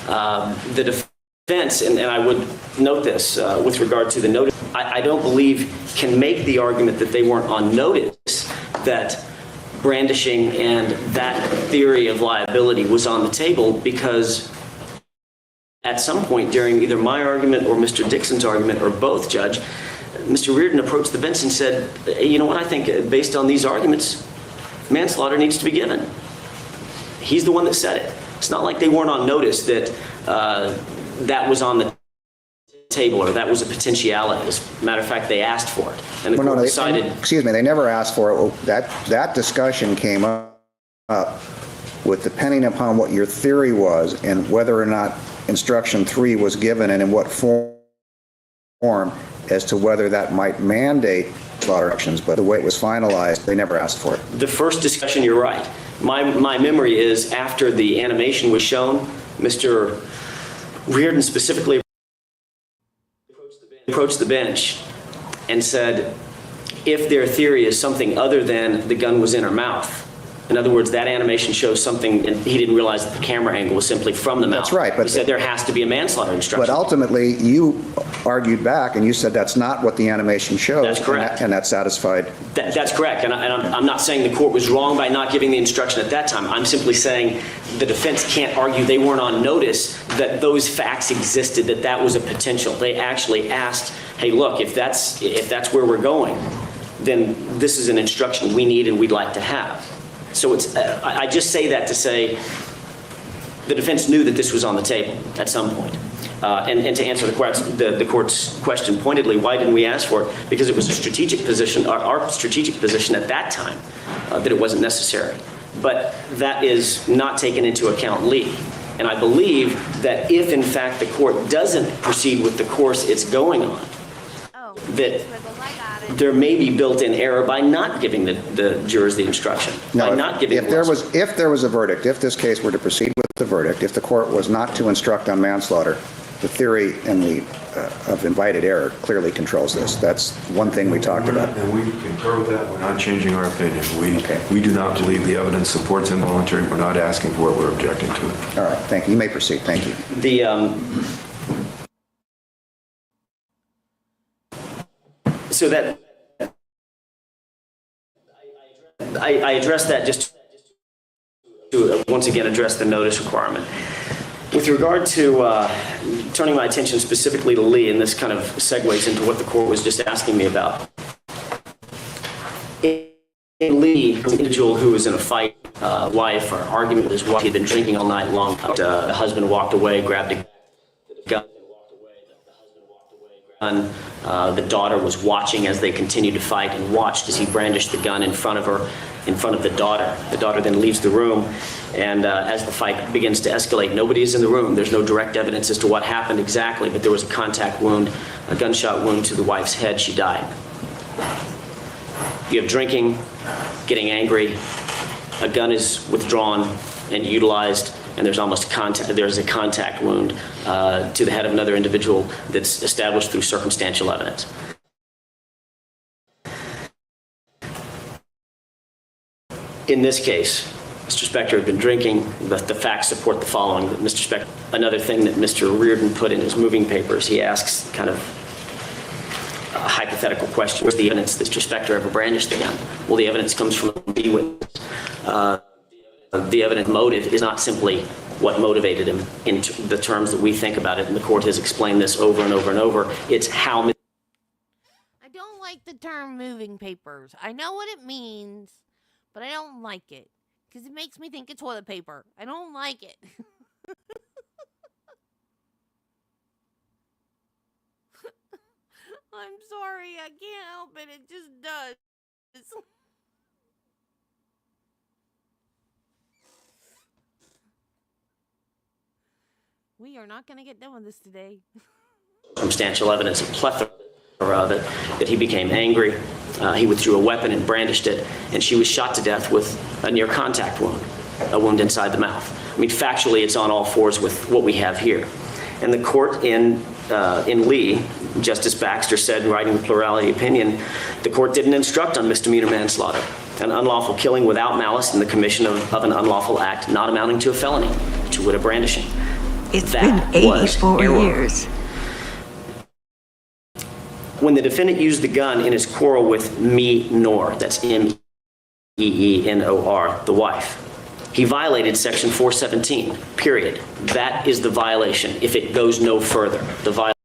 The defense, and I would note this with regard to the notice, I don't believe can make the argument that they weren't on notice that brandishing and that theory of liability was on the table, because at some point during either my argument or Mr. Dixon's argument or both, Judge, Mr. Reardon approached the bench and said, you know what, I think based on these arguments, manslaughter needs to be given. He's the one that said it. It's not like they weren't on notice that that was on the table or that was a potentiality. As a matter of fact, they asked for it. And the court decided... Excuse me, they never asked for it. That discussion came up with depending upon what your theory was and whether or not instruction 3 was given and in what form as to whether that might mandate slaughter actions, but the way it was finalized, they never asked for it. The first discussion, you're right. My memory is after the animation was shown, Mr. Reardon specifically approached the bench and said, if their theory is something other than the gun was in her mouth, in other words, that animation shows something, and he didn't realize that the camera angle was simply from the mouth. That's right. But he said there has to be a manslaughter instruction. But ultimately, you argued back and you said that's not what the animation shows. That's correct. And that satisfied. That's correct. And I'm not saying the court was wrong by not giving the instruction at that time. I'm simply saying the defense can't argue they weren't on notice that those facts existed, that that was a potential. They actually asked, hey, look, if that's where we're going, then this is an instruction we need and we'd like to have. So it's, I just say that to say the defense knew that this was on the table at some point. And to answer the court's question pointedly, why didn't we ask for it? Because it was a strategic position, our strategic position at that time, that it wasn't necessary. But that is not taken into account Lee. And I believe that if, in fact, the court doesn't proceed with the course it's going on, that there may be built-in error by not giving the jurors the instruction. No, by not giving if there was a verdict, if this case were to proceed with the verdict, if the court was not to instruct on manslaughter, the theory and of invited error clearly controls this. That's one thing we talked about. And we concur with that. We're not changing our opinion. We do not believe the evidence supports involuntary. We're not asking for it. We're objecting to it. All right. Thank you. You may proceed. Thank you. So that I addressed that just to once again address the notice requirement. With regard to turning my attention specifically to Lee, and this kind of segues into what the court was just asking me about. In Lee, an individual who was in a fight, wife or argument with his wife, he had been drinking all night long. The husband walked away, grabbed a gun. The daughter was watching as they continued to fight and watched as he brandished the gun in front of her, in front of the daughter. The daughter then leaves the room, and as the fight begins to escalate, nobody is in the room. There's no direct evidence as to what happened exactly, but there was a contact wound, a gunshot wound to the wife's head. She died. You have drinking, getting angry, a gun is withdrawn and utilized, and there's a contact wound to the head of another individual that's established through circumstantial evidence. In this case, Mr. Spector had been drinking. The facts support the following. That Mr. Spector, another thing that Mr. Reardon put in his moving papers, he asks kind of a hypothetical question. Where's the evidence that Mr. Spector ever brandished the gun? Well, the evidence comes from the witness. The evident motive is not simply what motivated him in the terms that we think about it, and the court has explained this over and over and over. It's how... I don't like the term moving papers. I know what it means, but I don't like it, because it makes me think it's toilet paper. I don't like it. I'm sorry, I can't help it. It just does. We are not going to get done with this today. Circumstantial evidence, a plethora that he became angry. He withdrew a weapon and brandished it, and she was shot to death with a near contact wound, a wound inside the mouth. I mean, factually, it's on all fours with what we have here. And the court in Lee, Justice Baxter said, writing the plurality opinion, the court didn't instruct on misdemeanor manslaughter, an unlawful killing without malice in the commission of an unlawful act not amounting to a felony, to wit, a brandishing. It's been 84 years. When the defendant used the gun in his quarrel with Nor, that's M-E-E-N-O-R, the wife, he violated Section 417, period. That is the violation if it goes no further. The violation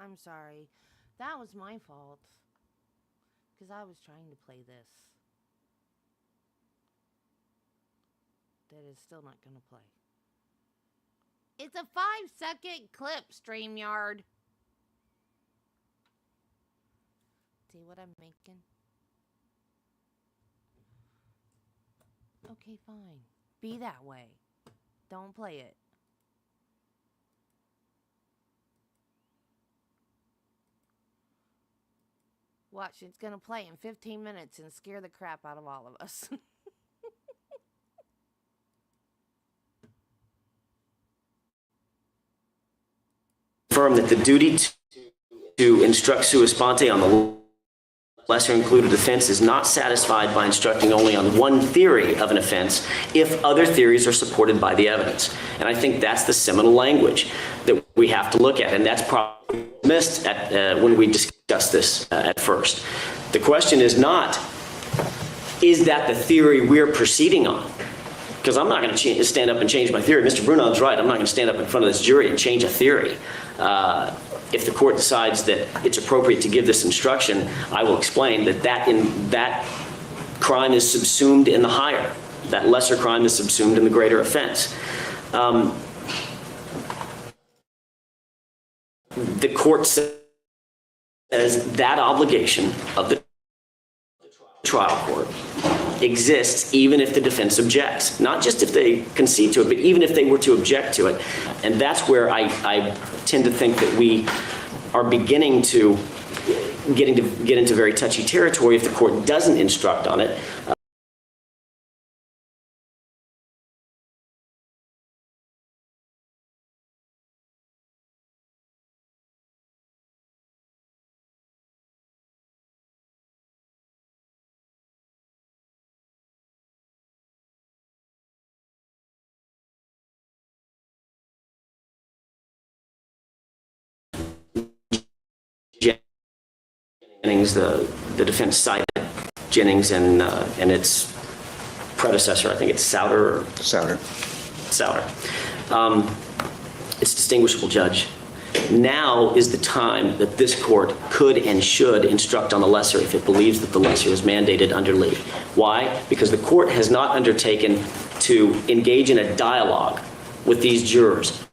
I'm sorry. That was my fault. Because I was trying to play this. That is still not going to play. It's a 5-second clip, StreamYard. See what I'm making? Okay, fine. Be that way. Don't play it. Watch, it's gonna play in 15 minutes and scare the crap out of all of us. Confirm that the duty to instruct sua sponte on the lesser included offense is not satisfied by instructing only on one theory of an offense if other theories are supported by the evidence. And I think that's the seminal language that we have to look at, and that's probably missed when we discuss this at first. The question is not, is that the theory we're proceeding on? Because I'm not going to stand up and change my theory. Mr. Brunon's right. I'm not going to stand up in front of this jury and change a theory. If the court decides that it's appropriate to give this instruction, I will explain that crime is subsumed in the higher. That lesser crime is subsumed in the greater offense. The court says that obligation of the trial court exists even if the defense objects. Not just if they concede to it, but even if they were to object to it. And that's where I tend to think that we are beginning to get into very touchy territory if the court doesn't instruct on it. Jennings, the defense cited Jennings and its predecessor, I think it's Souter. It's distinguishable, Judge. Now is the time that this court could and should instruct on the lesser if it believes that the lesser is mandated under Lee. Why? Because the court has not undertaken to engage in a dialogue with these jurors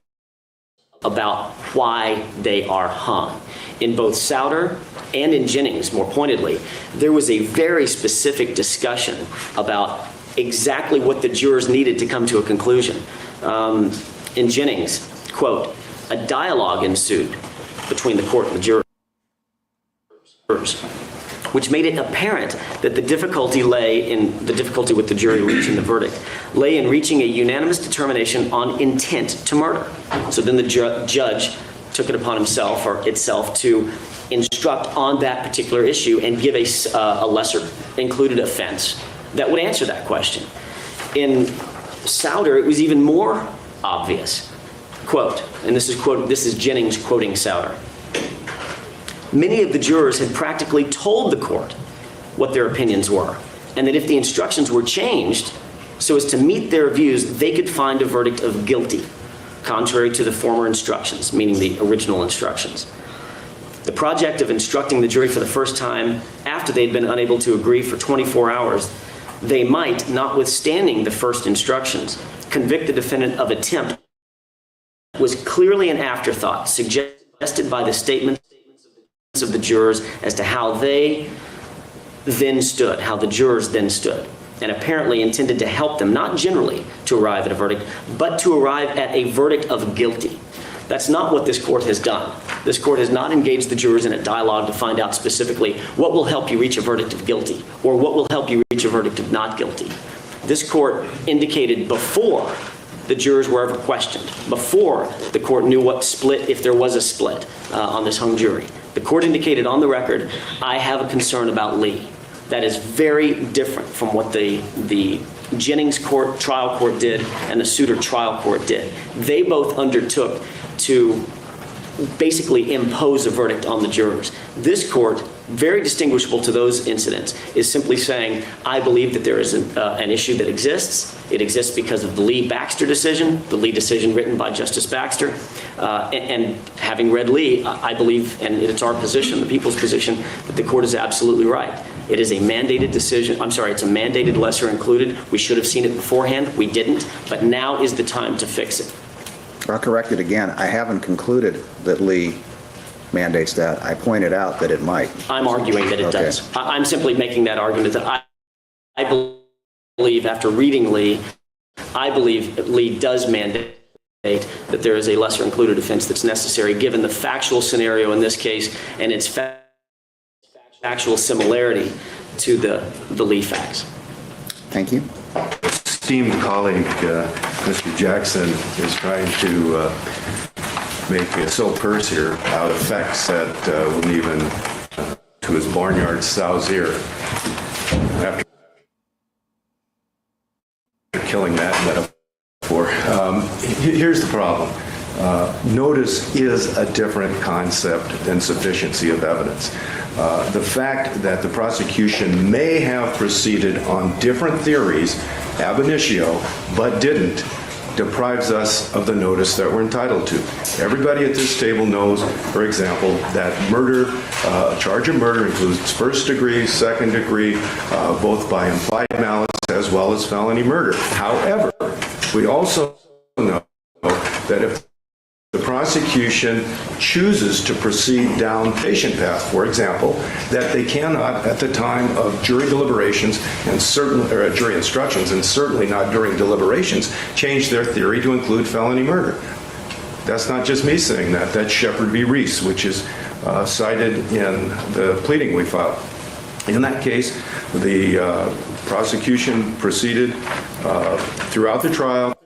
about why they are hung. In both Souter and in Jennings, more pointedly, there was a very specific discussion about exactly what the jurors needed to come to a conclusion. In Jennings, quote, a dialogue ensued between the court and the jurors, which made it apparent that the difficulty with the jury reaching the verdict lay in reaching a unanimous determination on intent to murder. So then the judge took it upon himself or itself to instruct on that particular issue and give a lesser included offense that would answer that question. In Souter, it was even more obvious. Quote, and this is Jennings quoting Souter. Many of the jurors had practically told the court what their opinions were, and that if the instructions were changed so as to meet their views, they could find a verdict of guilty, contrary to the former instructions, meaning the original instructions. The project of instructing the jury for the first time after they'd been unable to agree for 24 hours, they might, notwithstanding the first instructions, convict the defendant of attempt was clearly an afterthought suggested by the statements of the jurors as to how they then stood, how the jurors then stood, and apparently intended to help them, not generally to arrive at a verdict, but to arrive at a verdict of guilty. That's not what this court has done. This court has not engaged the jurors in a dialogue to find out specifically what will help you reach a verdict of guilty or what will help you reach a verdict of not guilty. This court indicated before the jurors were ever questioned, before the court knew what split, if there was a split on this hung jury. The court indicated on the record, I have a concern about Lee. That is very different from what the Jennings trial court did and the Souter trial court did. They both undertook to basically impose a verdict on the jurors. This court, very distinguishable to those incidents, is simply saying, I believe that there is an issue that exists. It exists because of the Lee-Baxter decision, the Lee decision written by Justice Baxter. And having read Lee, I believe, and it's our position, the people's position, that the court is absolutely right. It is a mandated decision. I'm sorry, it's a mandated lesser included. We should have seen it beforehand. We didn't. But now is the time to fix it. I'll correct it again. I haven't concluded that Lee mandates that. I pointed out that it might. I'm arguing that it does. I'm simply making that argument that I believe, after reading Lee, I believe that Lee does mandate that there is a lesser included offense that's necessary given the factual scenario in this case and its factual similarity to the Lee facts. Thank you. Esteemed colleague, Mr. Jackson, is trying to make a sole purse here out of facts that will leave him to his barnyard sow's ear after killing that metaphor. Here's the problem. Notice is a different concept than sufficiency of evidence. The fact that the prosecution may have proceeded on different theories ab initio, but didn't, deprives us of the notice that we're entitled to. Everybody at this table knows, for example, that murder, charge of murder includes first degree, second degree, both by implied malice as well as felony murder. However, we also know that if the prosecution chooses to proceed down patient path, for example, that they cannot, at the time of jury deliberations and jury instructions, and certainly not during deliberations, change their theory to include felony murder. That's not just me saying that. That's Shepard v. Reese, which is cited in the pleading we filed. In that case, the prosecution proceeded throughout the trial,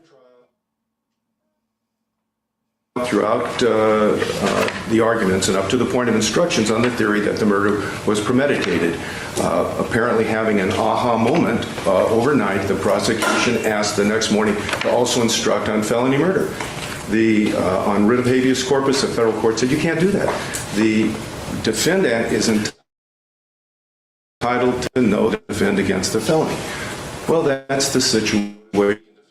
throughout the arguments and up to the point of instructions on the theory that the murder was premeditated. Apparently having an aha moment overnight, the prosecution asked the next morning to also instruct on felony murder. On writ of habeas corpus, the federal court said you can't do that. The defendant is entitled to know to defend against the felony. Well, that's the situation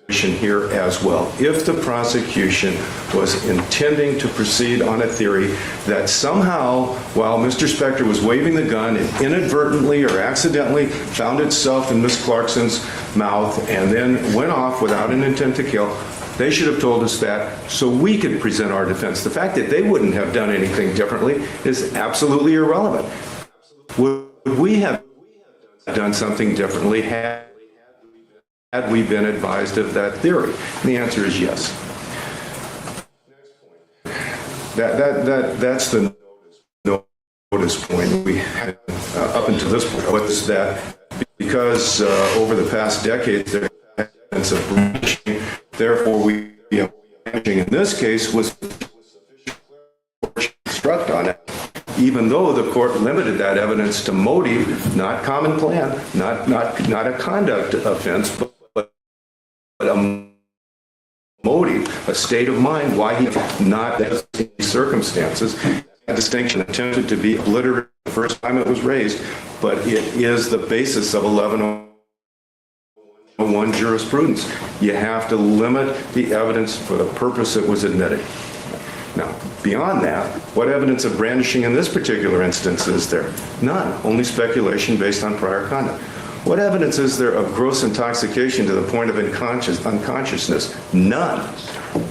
here as well. If the prosecution was intending to proceed on a theory that somehow, while Mr. Spector was waving the gun, it inadvertently or accidentally found itself in Ms. Clarkson's mouth and then went off without an intent to kill, they should have told us that so we could present our defense. The fact that they wouldn't have done anything differently is absolutely irrelevant. Would we have done something differently had we been advised of that theory? And the answer is yes. That's the notice point we had up until this point. Was that because over the past decade there has been some branching, therefore we branching in this case was struck on it, even though the court limited that evidence to motive, not common plan, not a conduct offense, but a motive, a state of mind, why he not in these circumstances. A distinction attempted to be obliterated the first time it was raised, but it is the basis of 1101 jurisprudence. You have to limit the evidence for the purpose it was admitted. Now, beyond that, what evidence of brandishing in this particular instance is there? None. Only speculation based on prior conduct. What evidence is there of gross intoxication to the point of unconsciousness? None.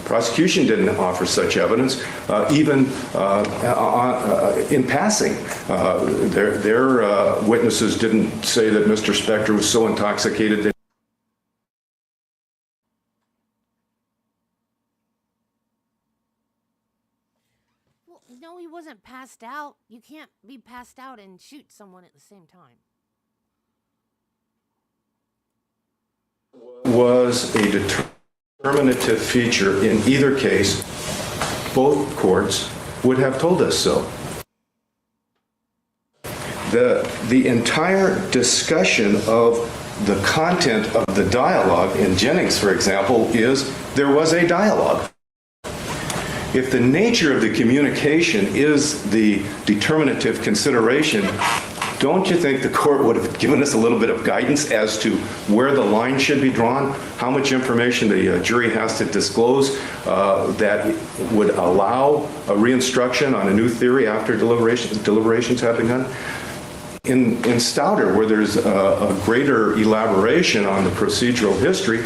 Prosecution didn't offer such evidence, even in passing. Their witnesses didn't say that Mr. Spector was so intoxicated that no, he wasn't passed out. You can't be passed out and shoot someone at the same time. Was a determinative feature in either case. Both courts would have told us so. The entire discussion of the content of the dialogue in Jennings, for example, is there was a dialogue. If the nature of the communication is the determinative consideration, don't you think the court would have given us a little bit of guidance as to where the line should be drawn, how much information the jury has to disclose that would allow a reinstruction on a new theory after deliberations have begun? In Stouter, where there's a greater elaboration on the procedural history,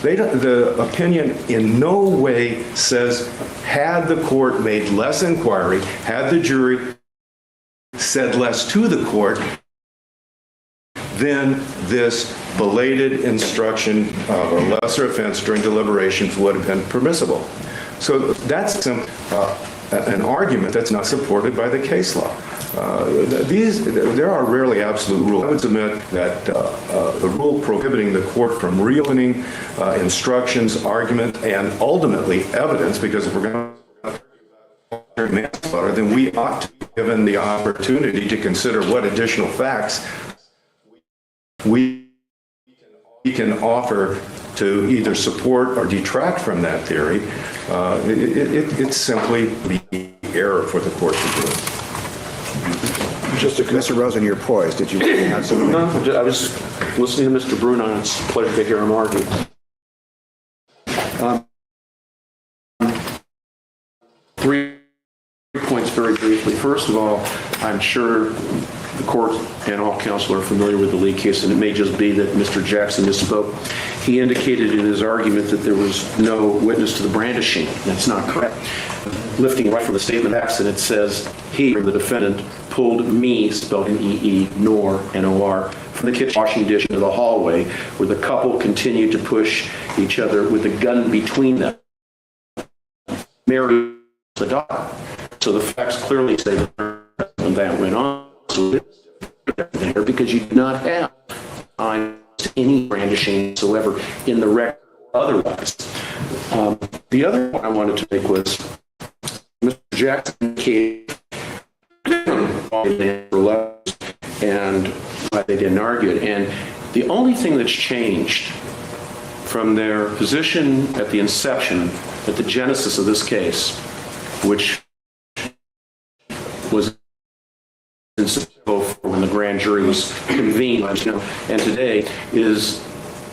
the opinion in no way says, had the court made less inquiry, had the jury said less to the court, then this belated instruction of a lesser offense during deliberations would have been permissible. So that's an argument that's not supported by the case law. There are rarely absolute rules. I would submit that the rule prohibiting the court from reopening instructions, argument, and ultimately evidence, because if we're going to manslaughter, then we ought to be given the opportunity to consider what additional facts we can offer to either support or detract from that theory. It's simply the error for the court to do it. Just Mr. Rosen, you're poised. Did you have something? No, I was listening to Mr. Bruno. It's a pleasure to hear him argue. 3 points very briefly. First of all, I'm sure the court and all counsel are familiar with the Lee case, and it may just be that Mr. Jackson misspoke. He indicated in his argument that there was no witness to the brandishing. That's not correct. Lifting right from the statement of facts, and it says, he, the defendant, pulled me, spelled M-E-E, nor, N-O-R, from the kitchen washing dish into the hallway, where the couple continued to push each other with a gun between them. Mary the daughter. So the facts clearly say that when that went on, there, because you do not have any brandishing whatsoever in the record otherwise. The other one I wanted to make was Mr. Jackson came and why they didn't argue it. And the only thing that's changed from their position at the inception, at the genesis of this case, which was when the grand jury was convened, and today is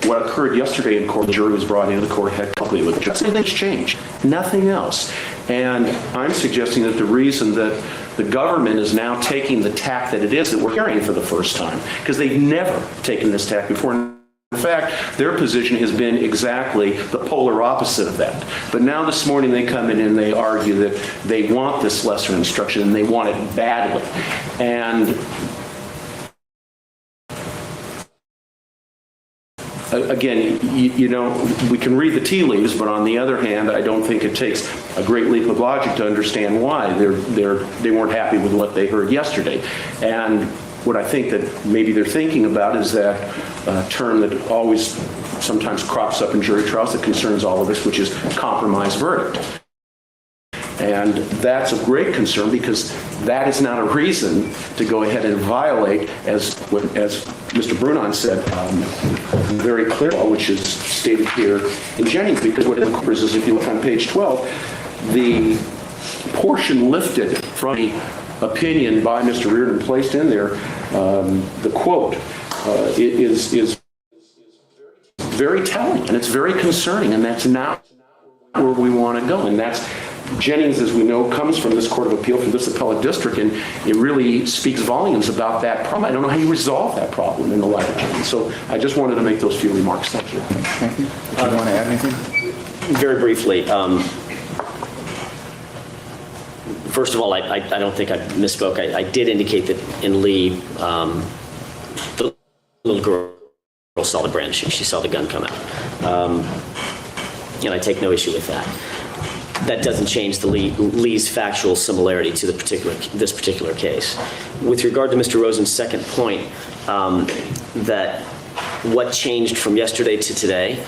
what occurred yesterday in court. The jury was brought into the court, had company with the judge. Nothing's changed. Nothing else. And I'm suggesting that the reason that the government is now taking the tack that it is that we're hearing for the first time, because they've never taken this tack before. In fact, their position has been exactly the polar opposite of that. But now this morning they come in and they argue that they want this lesser instruction and they want it badly. And again, you know, we can read the tea leaves, but on the other hand, I don't think it takes a great leap of logic to understand why they weren't happy with what they heard yesterday. And what I think that maybe they're thinking about is that term that always sometimes crops up in jury trials that concerns all of us, which is compromise verdict. And that's of great concern because that is not a reason to go ahead and violate, as Mr. Brunon said, very clear, which is stated here in Jennings, because what it occurs is, if you look on page 12, the portion lifted from the opinion by Mr. Reardon placed in there, the quote, is very telling, and it's very concerning, and that's not where we want to go. And that's, Jennings, as we know, comes from this Court of Appeal, from this appellate district, and it really speaks volumes about that problem. I don't know how you resolve that problem in the light of Jennings. So I just wanted to make those few remarks. Thank you. Thank you. Do you want to add anything? Very briefly. First of all, I don't think I misspoke. I did indicate that in Lee, the little girl saw the brandishing. She saw the gun come out. And I take no issue with that. That doesn't change the Lee's factual similarity to this particular case. With regard to Mr. Rosen's second point, that what changed from yesterday to today,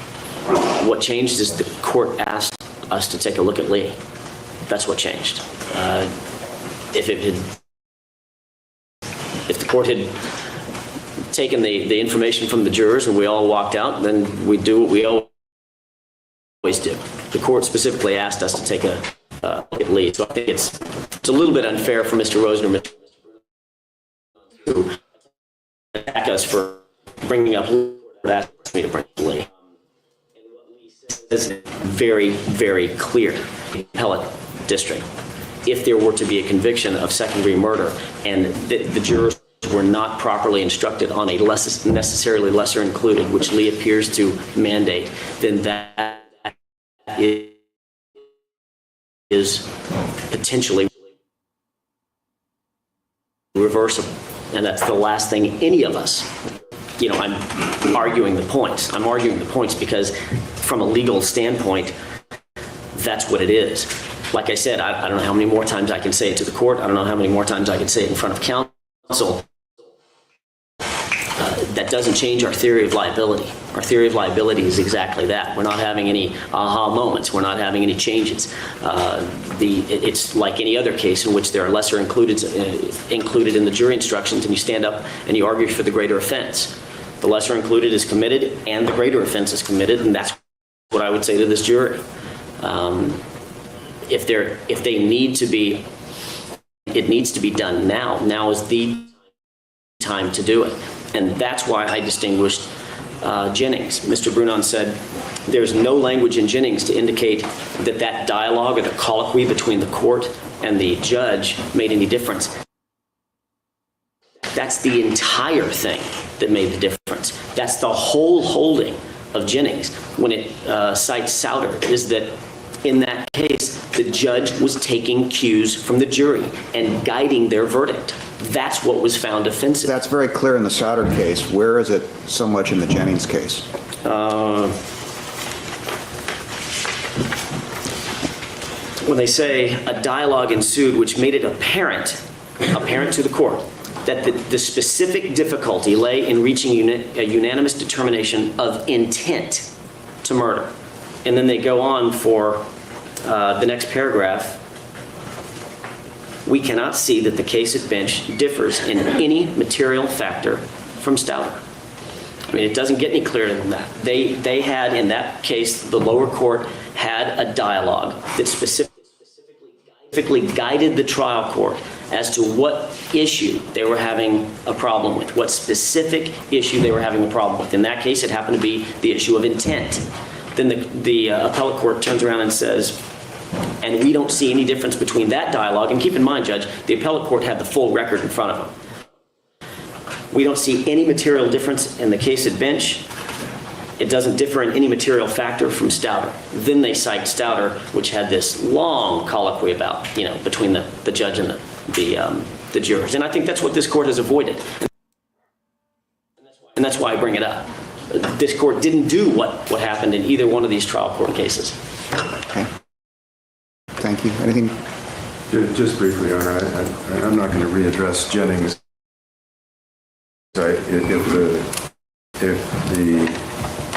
what changed is the court asked us to take a look at Lee. That's what changed. If the court had taken the information from the jurors and we all walked out, then we'd do what we always do. The court specifically asked us to take a at least. So I think it's a little bit unfair for Mr. Rosner to attack us for bringing up that me to bring Lee. It's very, very clear, the appellate district. If there were to be a conviction of second-degree murder and the jurors were not properly instructed on a necessarily lesser included, which Lee appears to mandate, then that is potentially reversible. And that's the last thing any of us, I'm arguing the points. I'm arguing the points because from a legal standpoint, that's what it is. Like I said, I don't know how many more times I can say it to the court. I don't know how many more times I can say it in front of counsel. That doesn't change our theory of liability. Our theory of liability is exactly that. We're not having any aha moments. We're not having any changes. It's like any other case in which there are lesser included in the jury instructions, and you stand up and you argue for the greater offense. The lesser included is committed, and the greater offense is committed, and that's what I would say to this jury. If they need to be, it needs to be done now. Now is the time to do it. And that's why I distinguished Jennings. Mr. Brunon said there's no language in Jennings to indicate that dialogue or the colloquy between the court and the judge made any difference. That's the entire thing that made the difference. That's the whole holding of Jennings when it cites Souter, is that in that case, the judge was taking cues from the jury and guiding their verdict. That's what was found offensive. That's very clear in the Souter case. Where is it so much in the Jennings case? When they say a dialogue ensued which made it apparent to the court that the specific difficulty lay in reaching a unanimous determination of intent to murder. And then they go on for the next paragraph. We cannot see that the case at bench differs in any material factor from Stouter. I mean, it doesn't get any clearer than that. They had, in that case, the lower court had a dialogue that specifically guided the trial court as to what issue they were having a problem with, what specific issue they were having a problem with. In that case, it happened to be the issue of intent. Then the appellate court turns around and says, and we don't see any difference between that dialogue. And keep in mind, Judge, the appellate court had the full record in front of them. We don't see any material difference in the case at bench. It doesn't differ in any material factor from Stouter. Then they cite Stouter, which had this long colloquy about, between the judge and the jurors. And I think that's what this court has avoided. And that's why I bring it up. This court didn't do what happened in either one of these trial court cases. Okay. Thank you. Anything? Just briefly, Your Honor, I'm not going to readdress Jennings. If the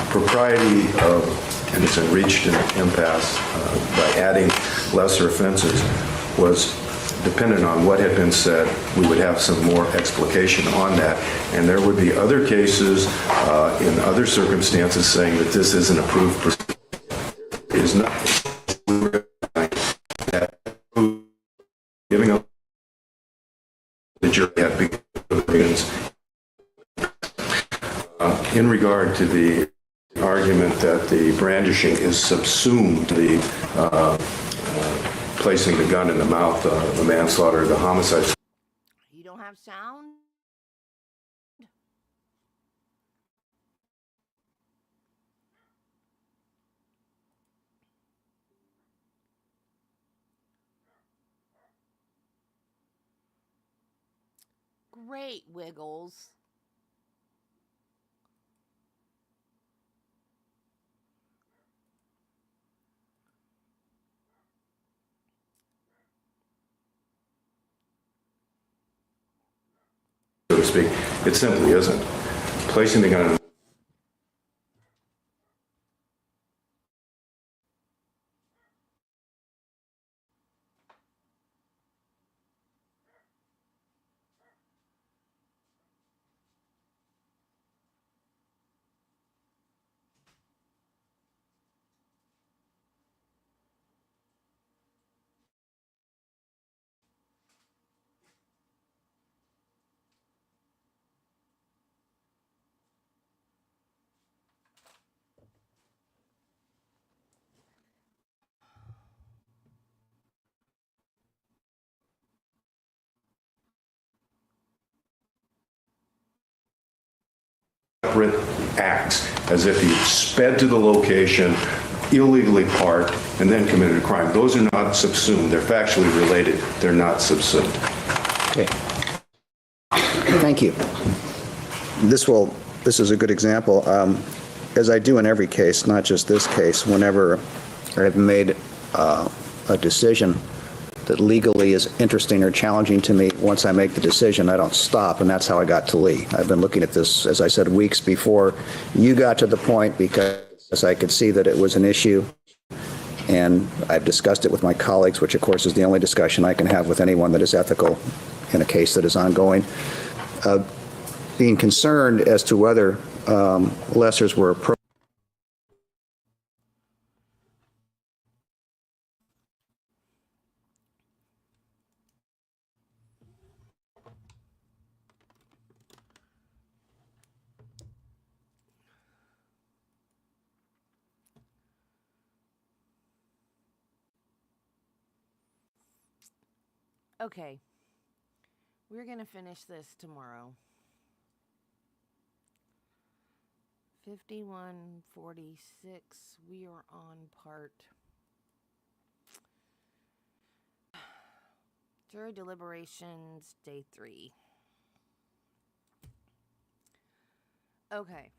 propriety of innocent reached an impasse by adding lesser offenses was dependent on what had been said, we would have some more explication on that. And there would be other cases in other circumstances saying that this isn't approved procedure. It is not. Giving up the jury had big opinions. In regard to the argument that the brandishing is subsumed, the placing the gun in the mouth, the manslaughter, the homicide. You don't have sound? Great, Wiggles. So to speak, it simply isn't. Placing the gun in separate acts, as if he sped to the location, illegally parked, and then committed a crime. Those are not subsumed. They're factually related. They're not subsumed. Okay. Thank you. This is a good example. As I do in every case, not just this case, whenever I've made a decision that legally is interesting or challenging to me, once I make the decision, I don't stop, and that's how I got to Lee. I've been looking at this, as I said, weeks before you got to the point, because I could see that it was an issue, and I've discussed it with my colleagues, which of course is the only discussion I can have with anyone that is ethical in a case that is ongoing. Being concerned as to whether lessers were appropriate. Okay. We're going to finish this tomorrow. 5146. We are on part. Jury deliberations, day 3. Okay.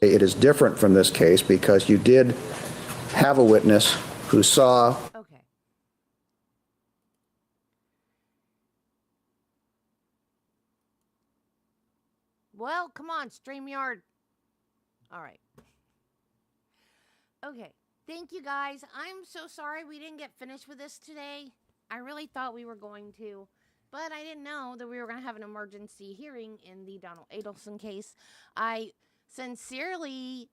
It is different from this case because you did have a witness who saw. Okay. Well, come on, StreamYard. All right. Okay. Thank you, guys. I'm so sorry we didn't get finished with this today. I really thought we were going to, but I didn't know that we were going to have an emergency hearing in the Donald Adelson case. I sincerely,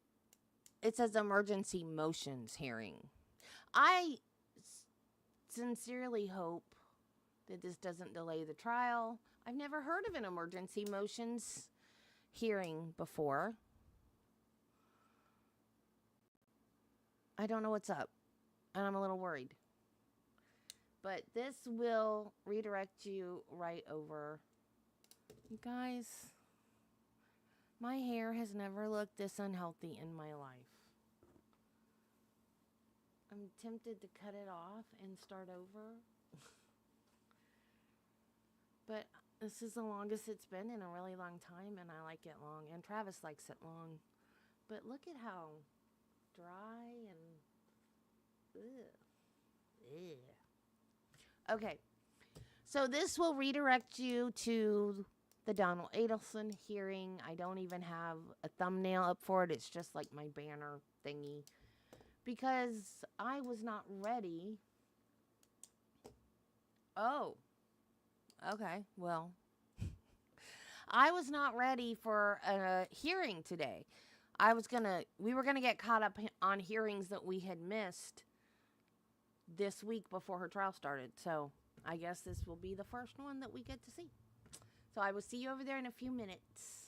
it says emergency motions hearing. I sincerely hope that this doesn't delay the trial. I've never heard of an emergency motions hearing before. I don't know what's up, and I'm a little worried. But this will redirect you right over. You guys, my hair has never looked this unhealthy in my life. I'm tempted to cut it off and start over. But this is the longest it's been in a really long time, and I like it long, and Travis likes it long. But look at how dry and okay, so this will redirect you to the Donald Adelson hearing. I don't even have a thumbnail up for it. It's just like my banner thingy, because I was not ready. Oh, okay, well, I was not ready for a hearing today. We were gonna get caught up on hearings that we had missed this week before her trial started. So I guess this will be the first one that we get to see. So I will see you over there in a few minutes.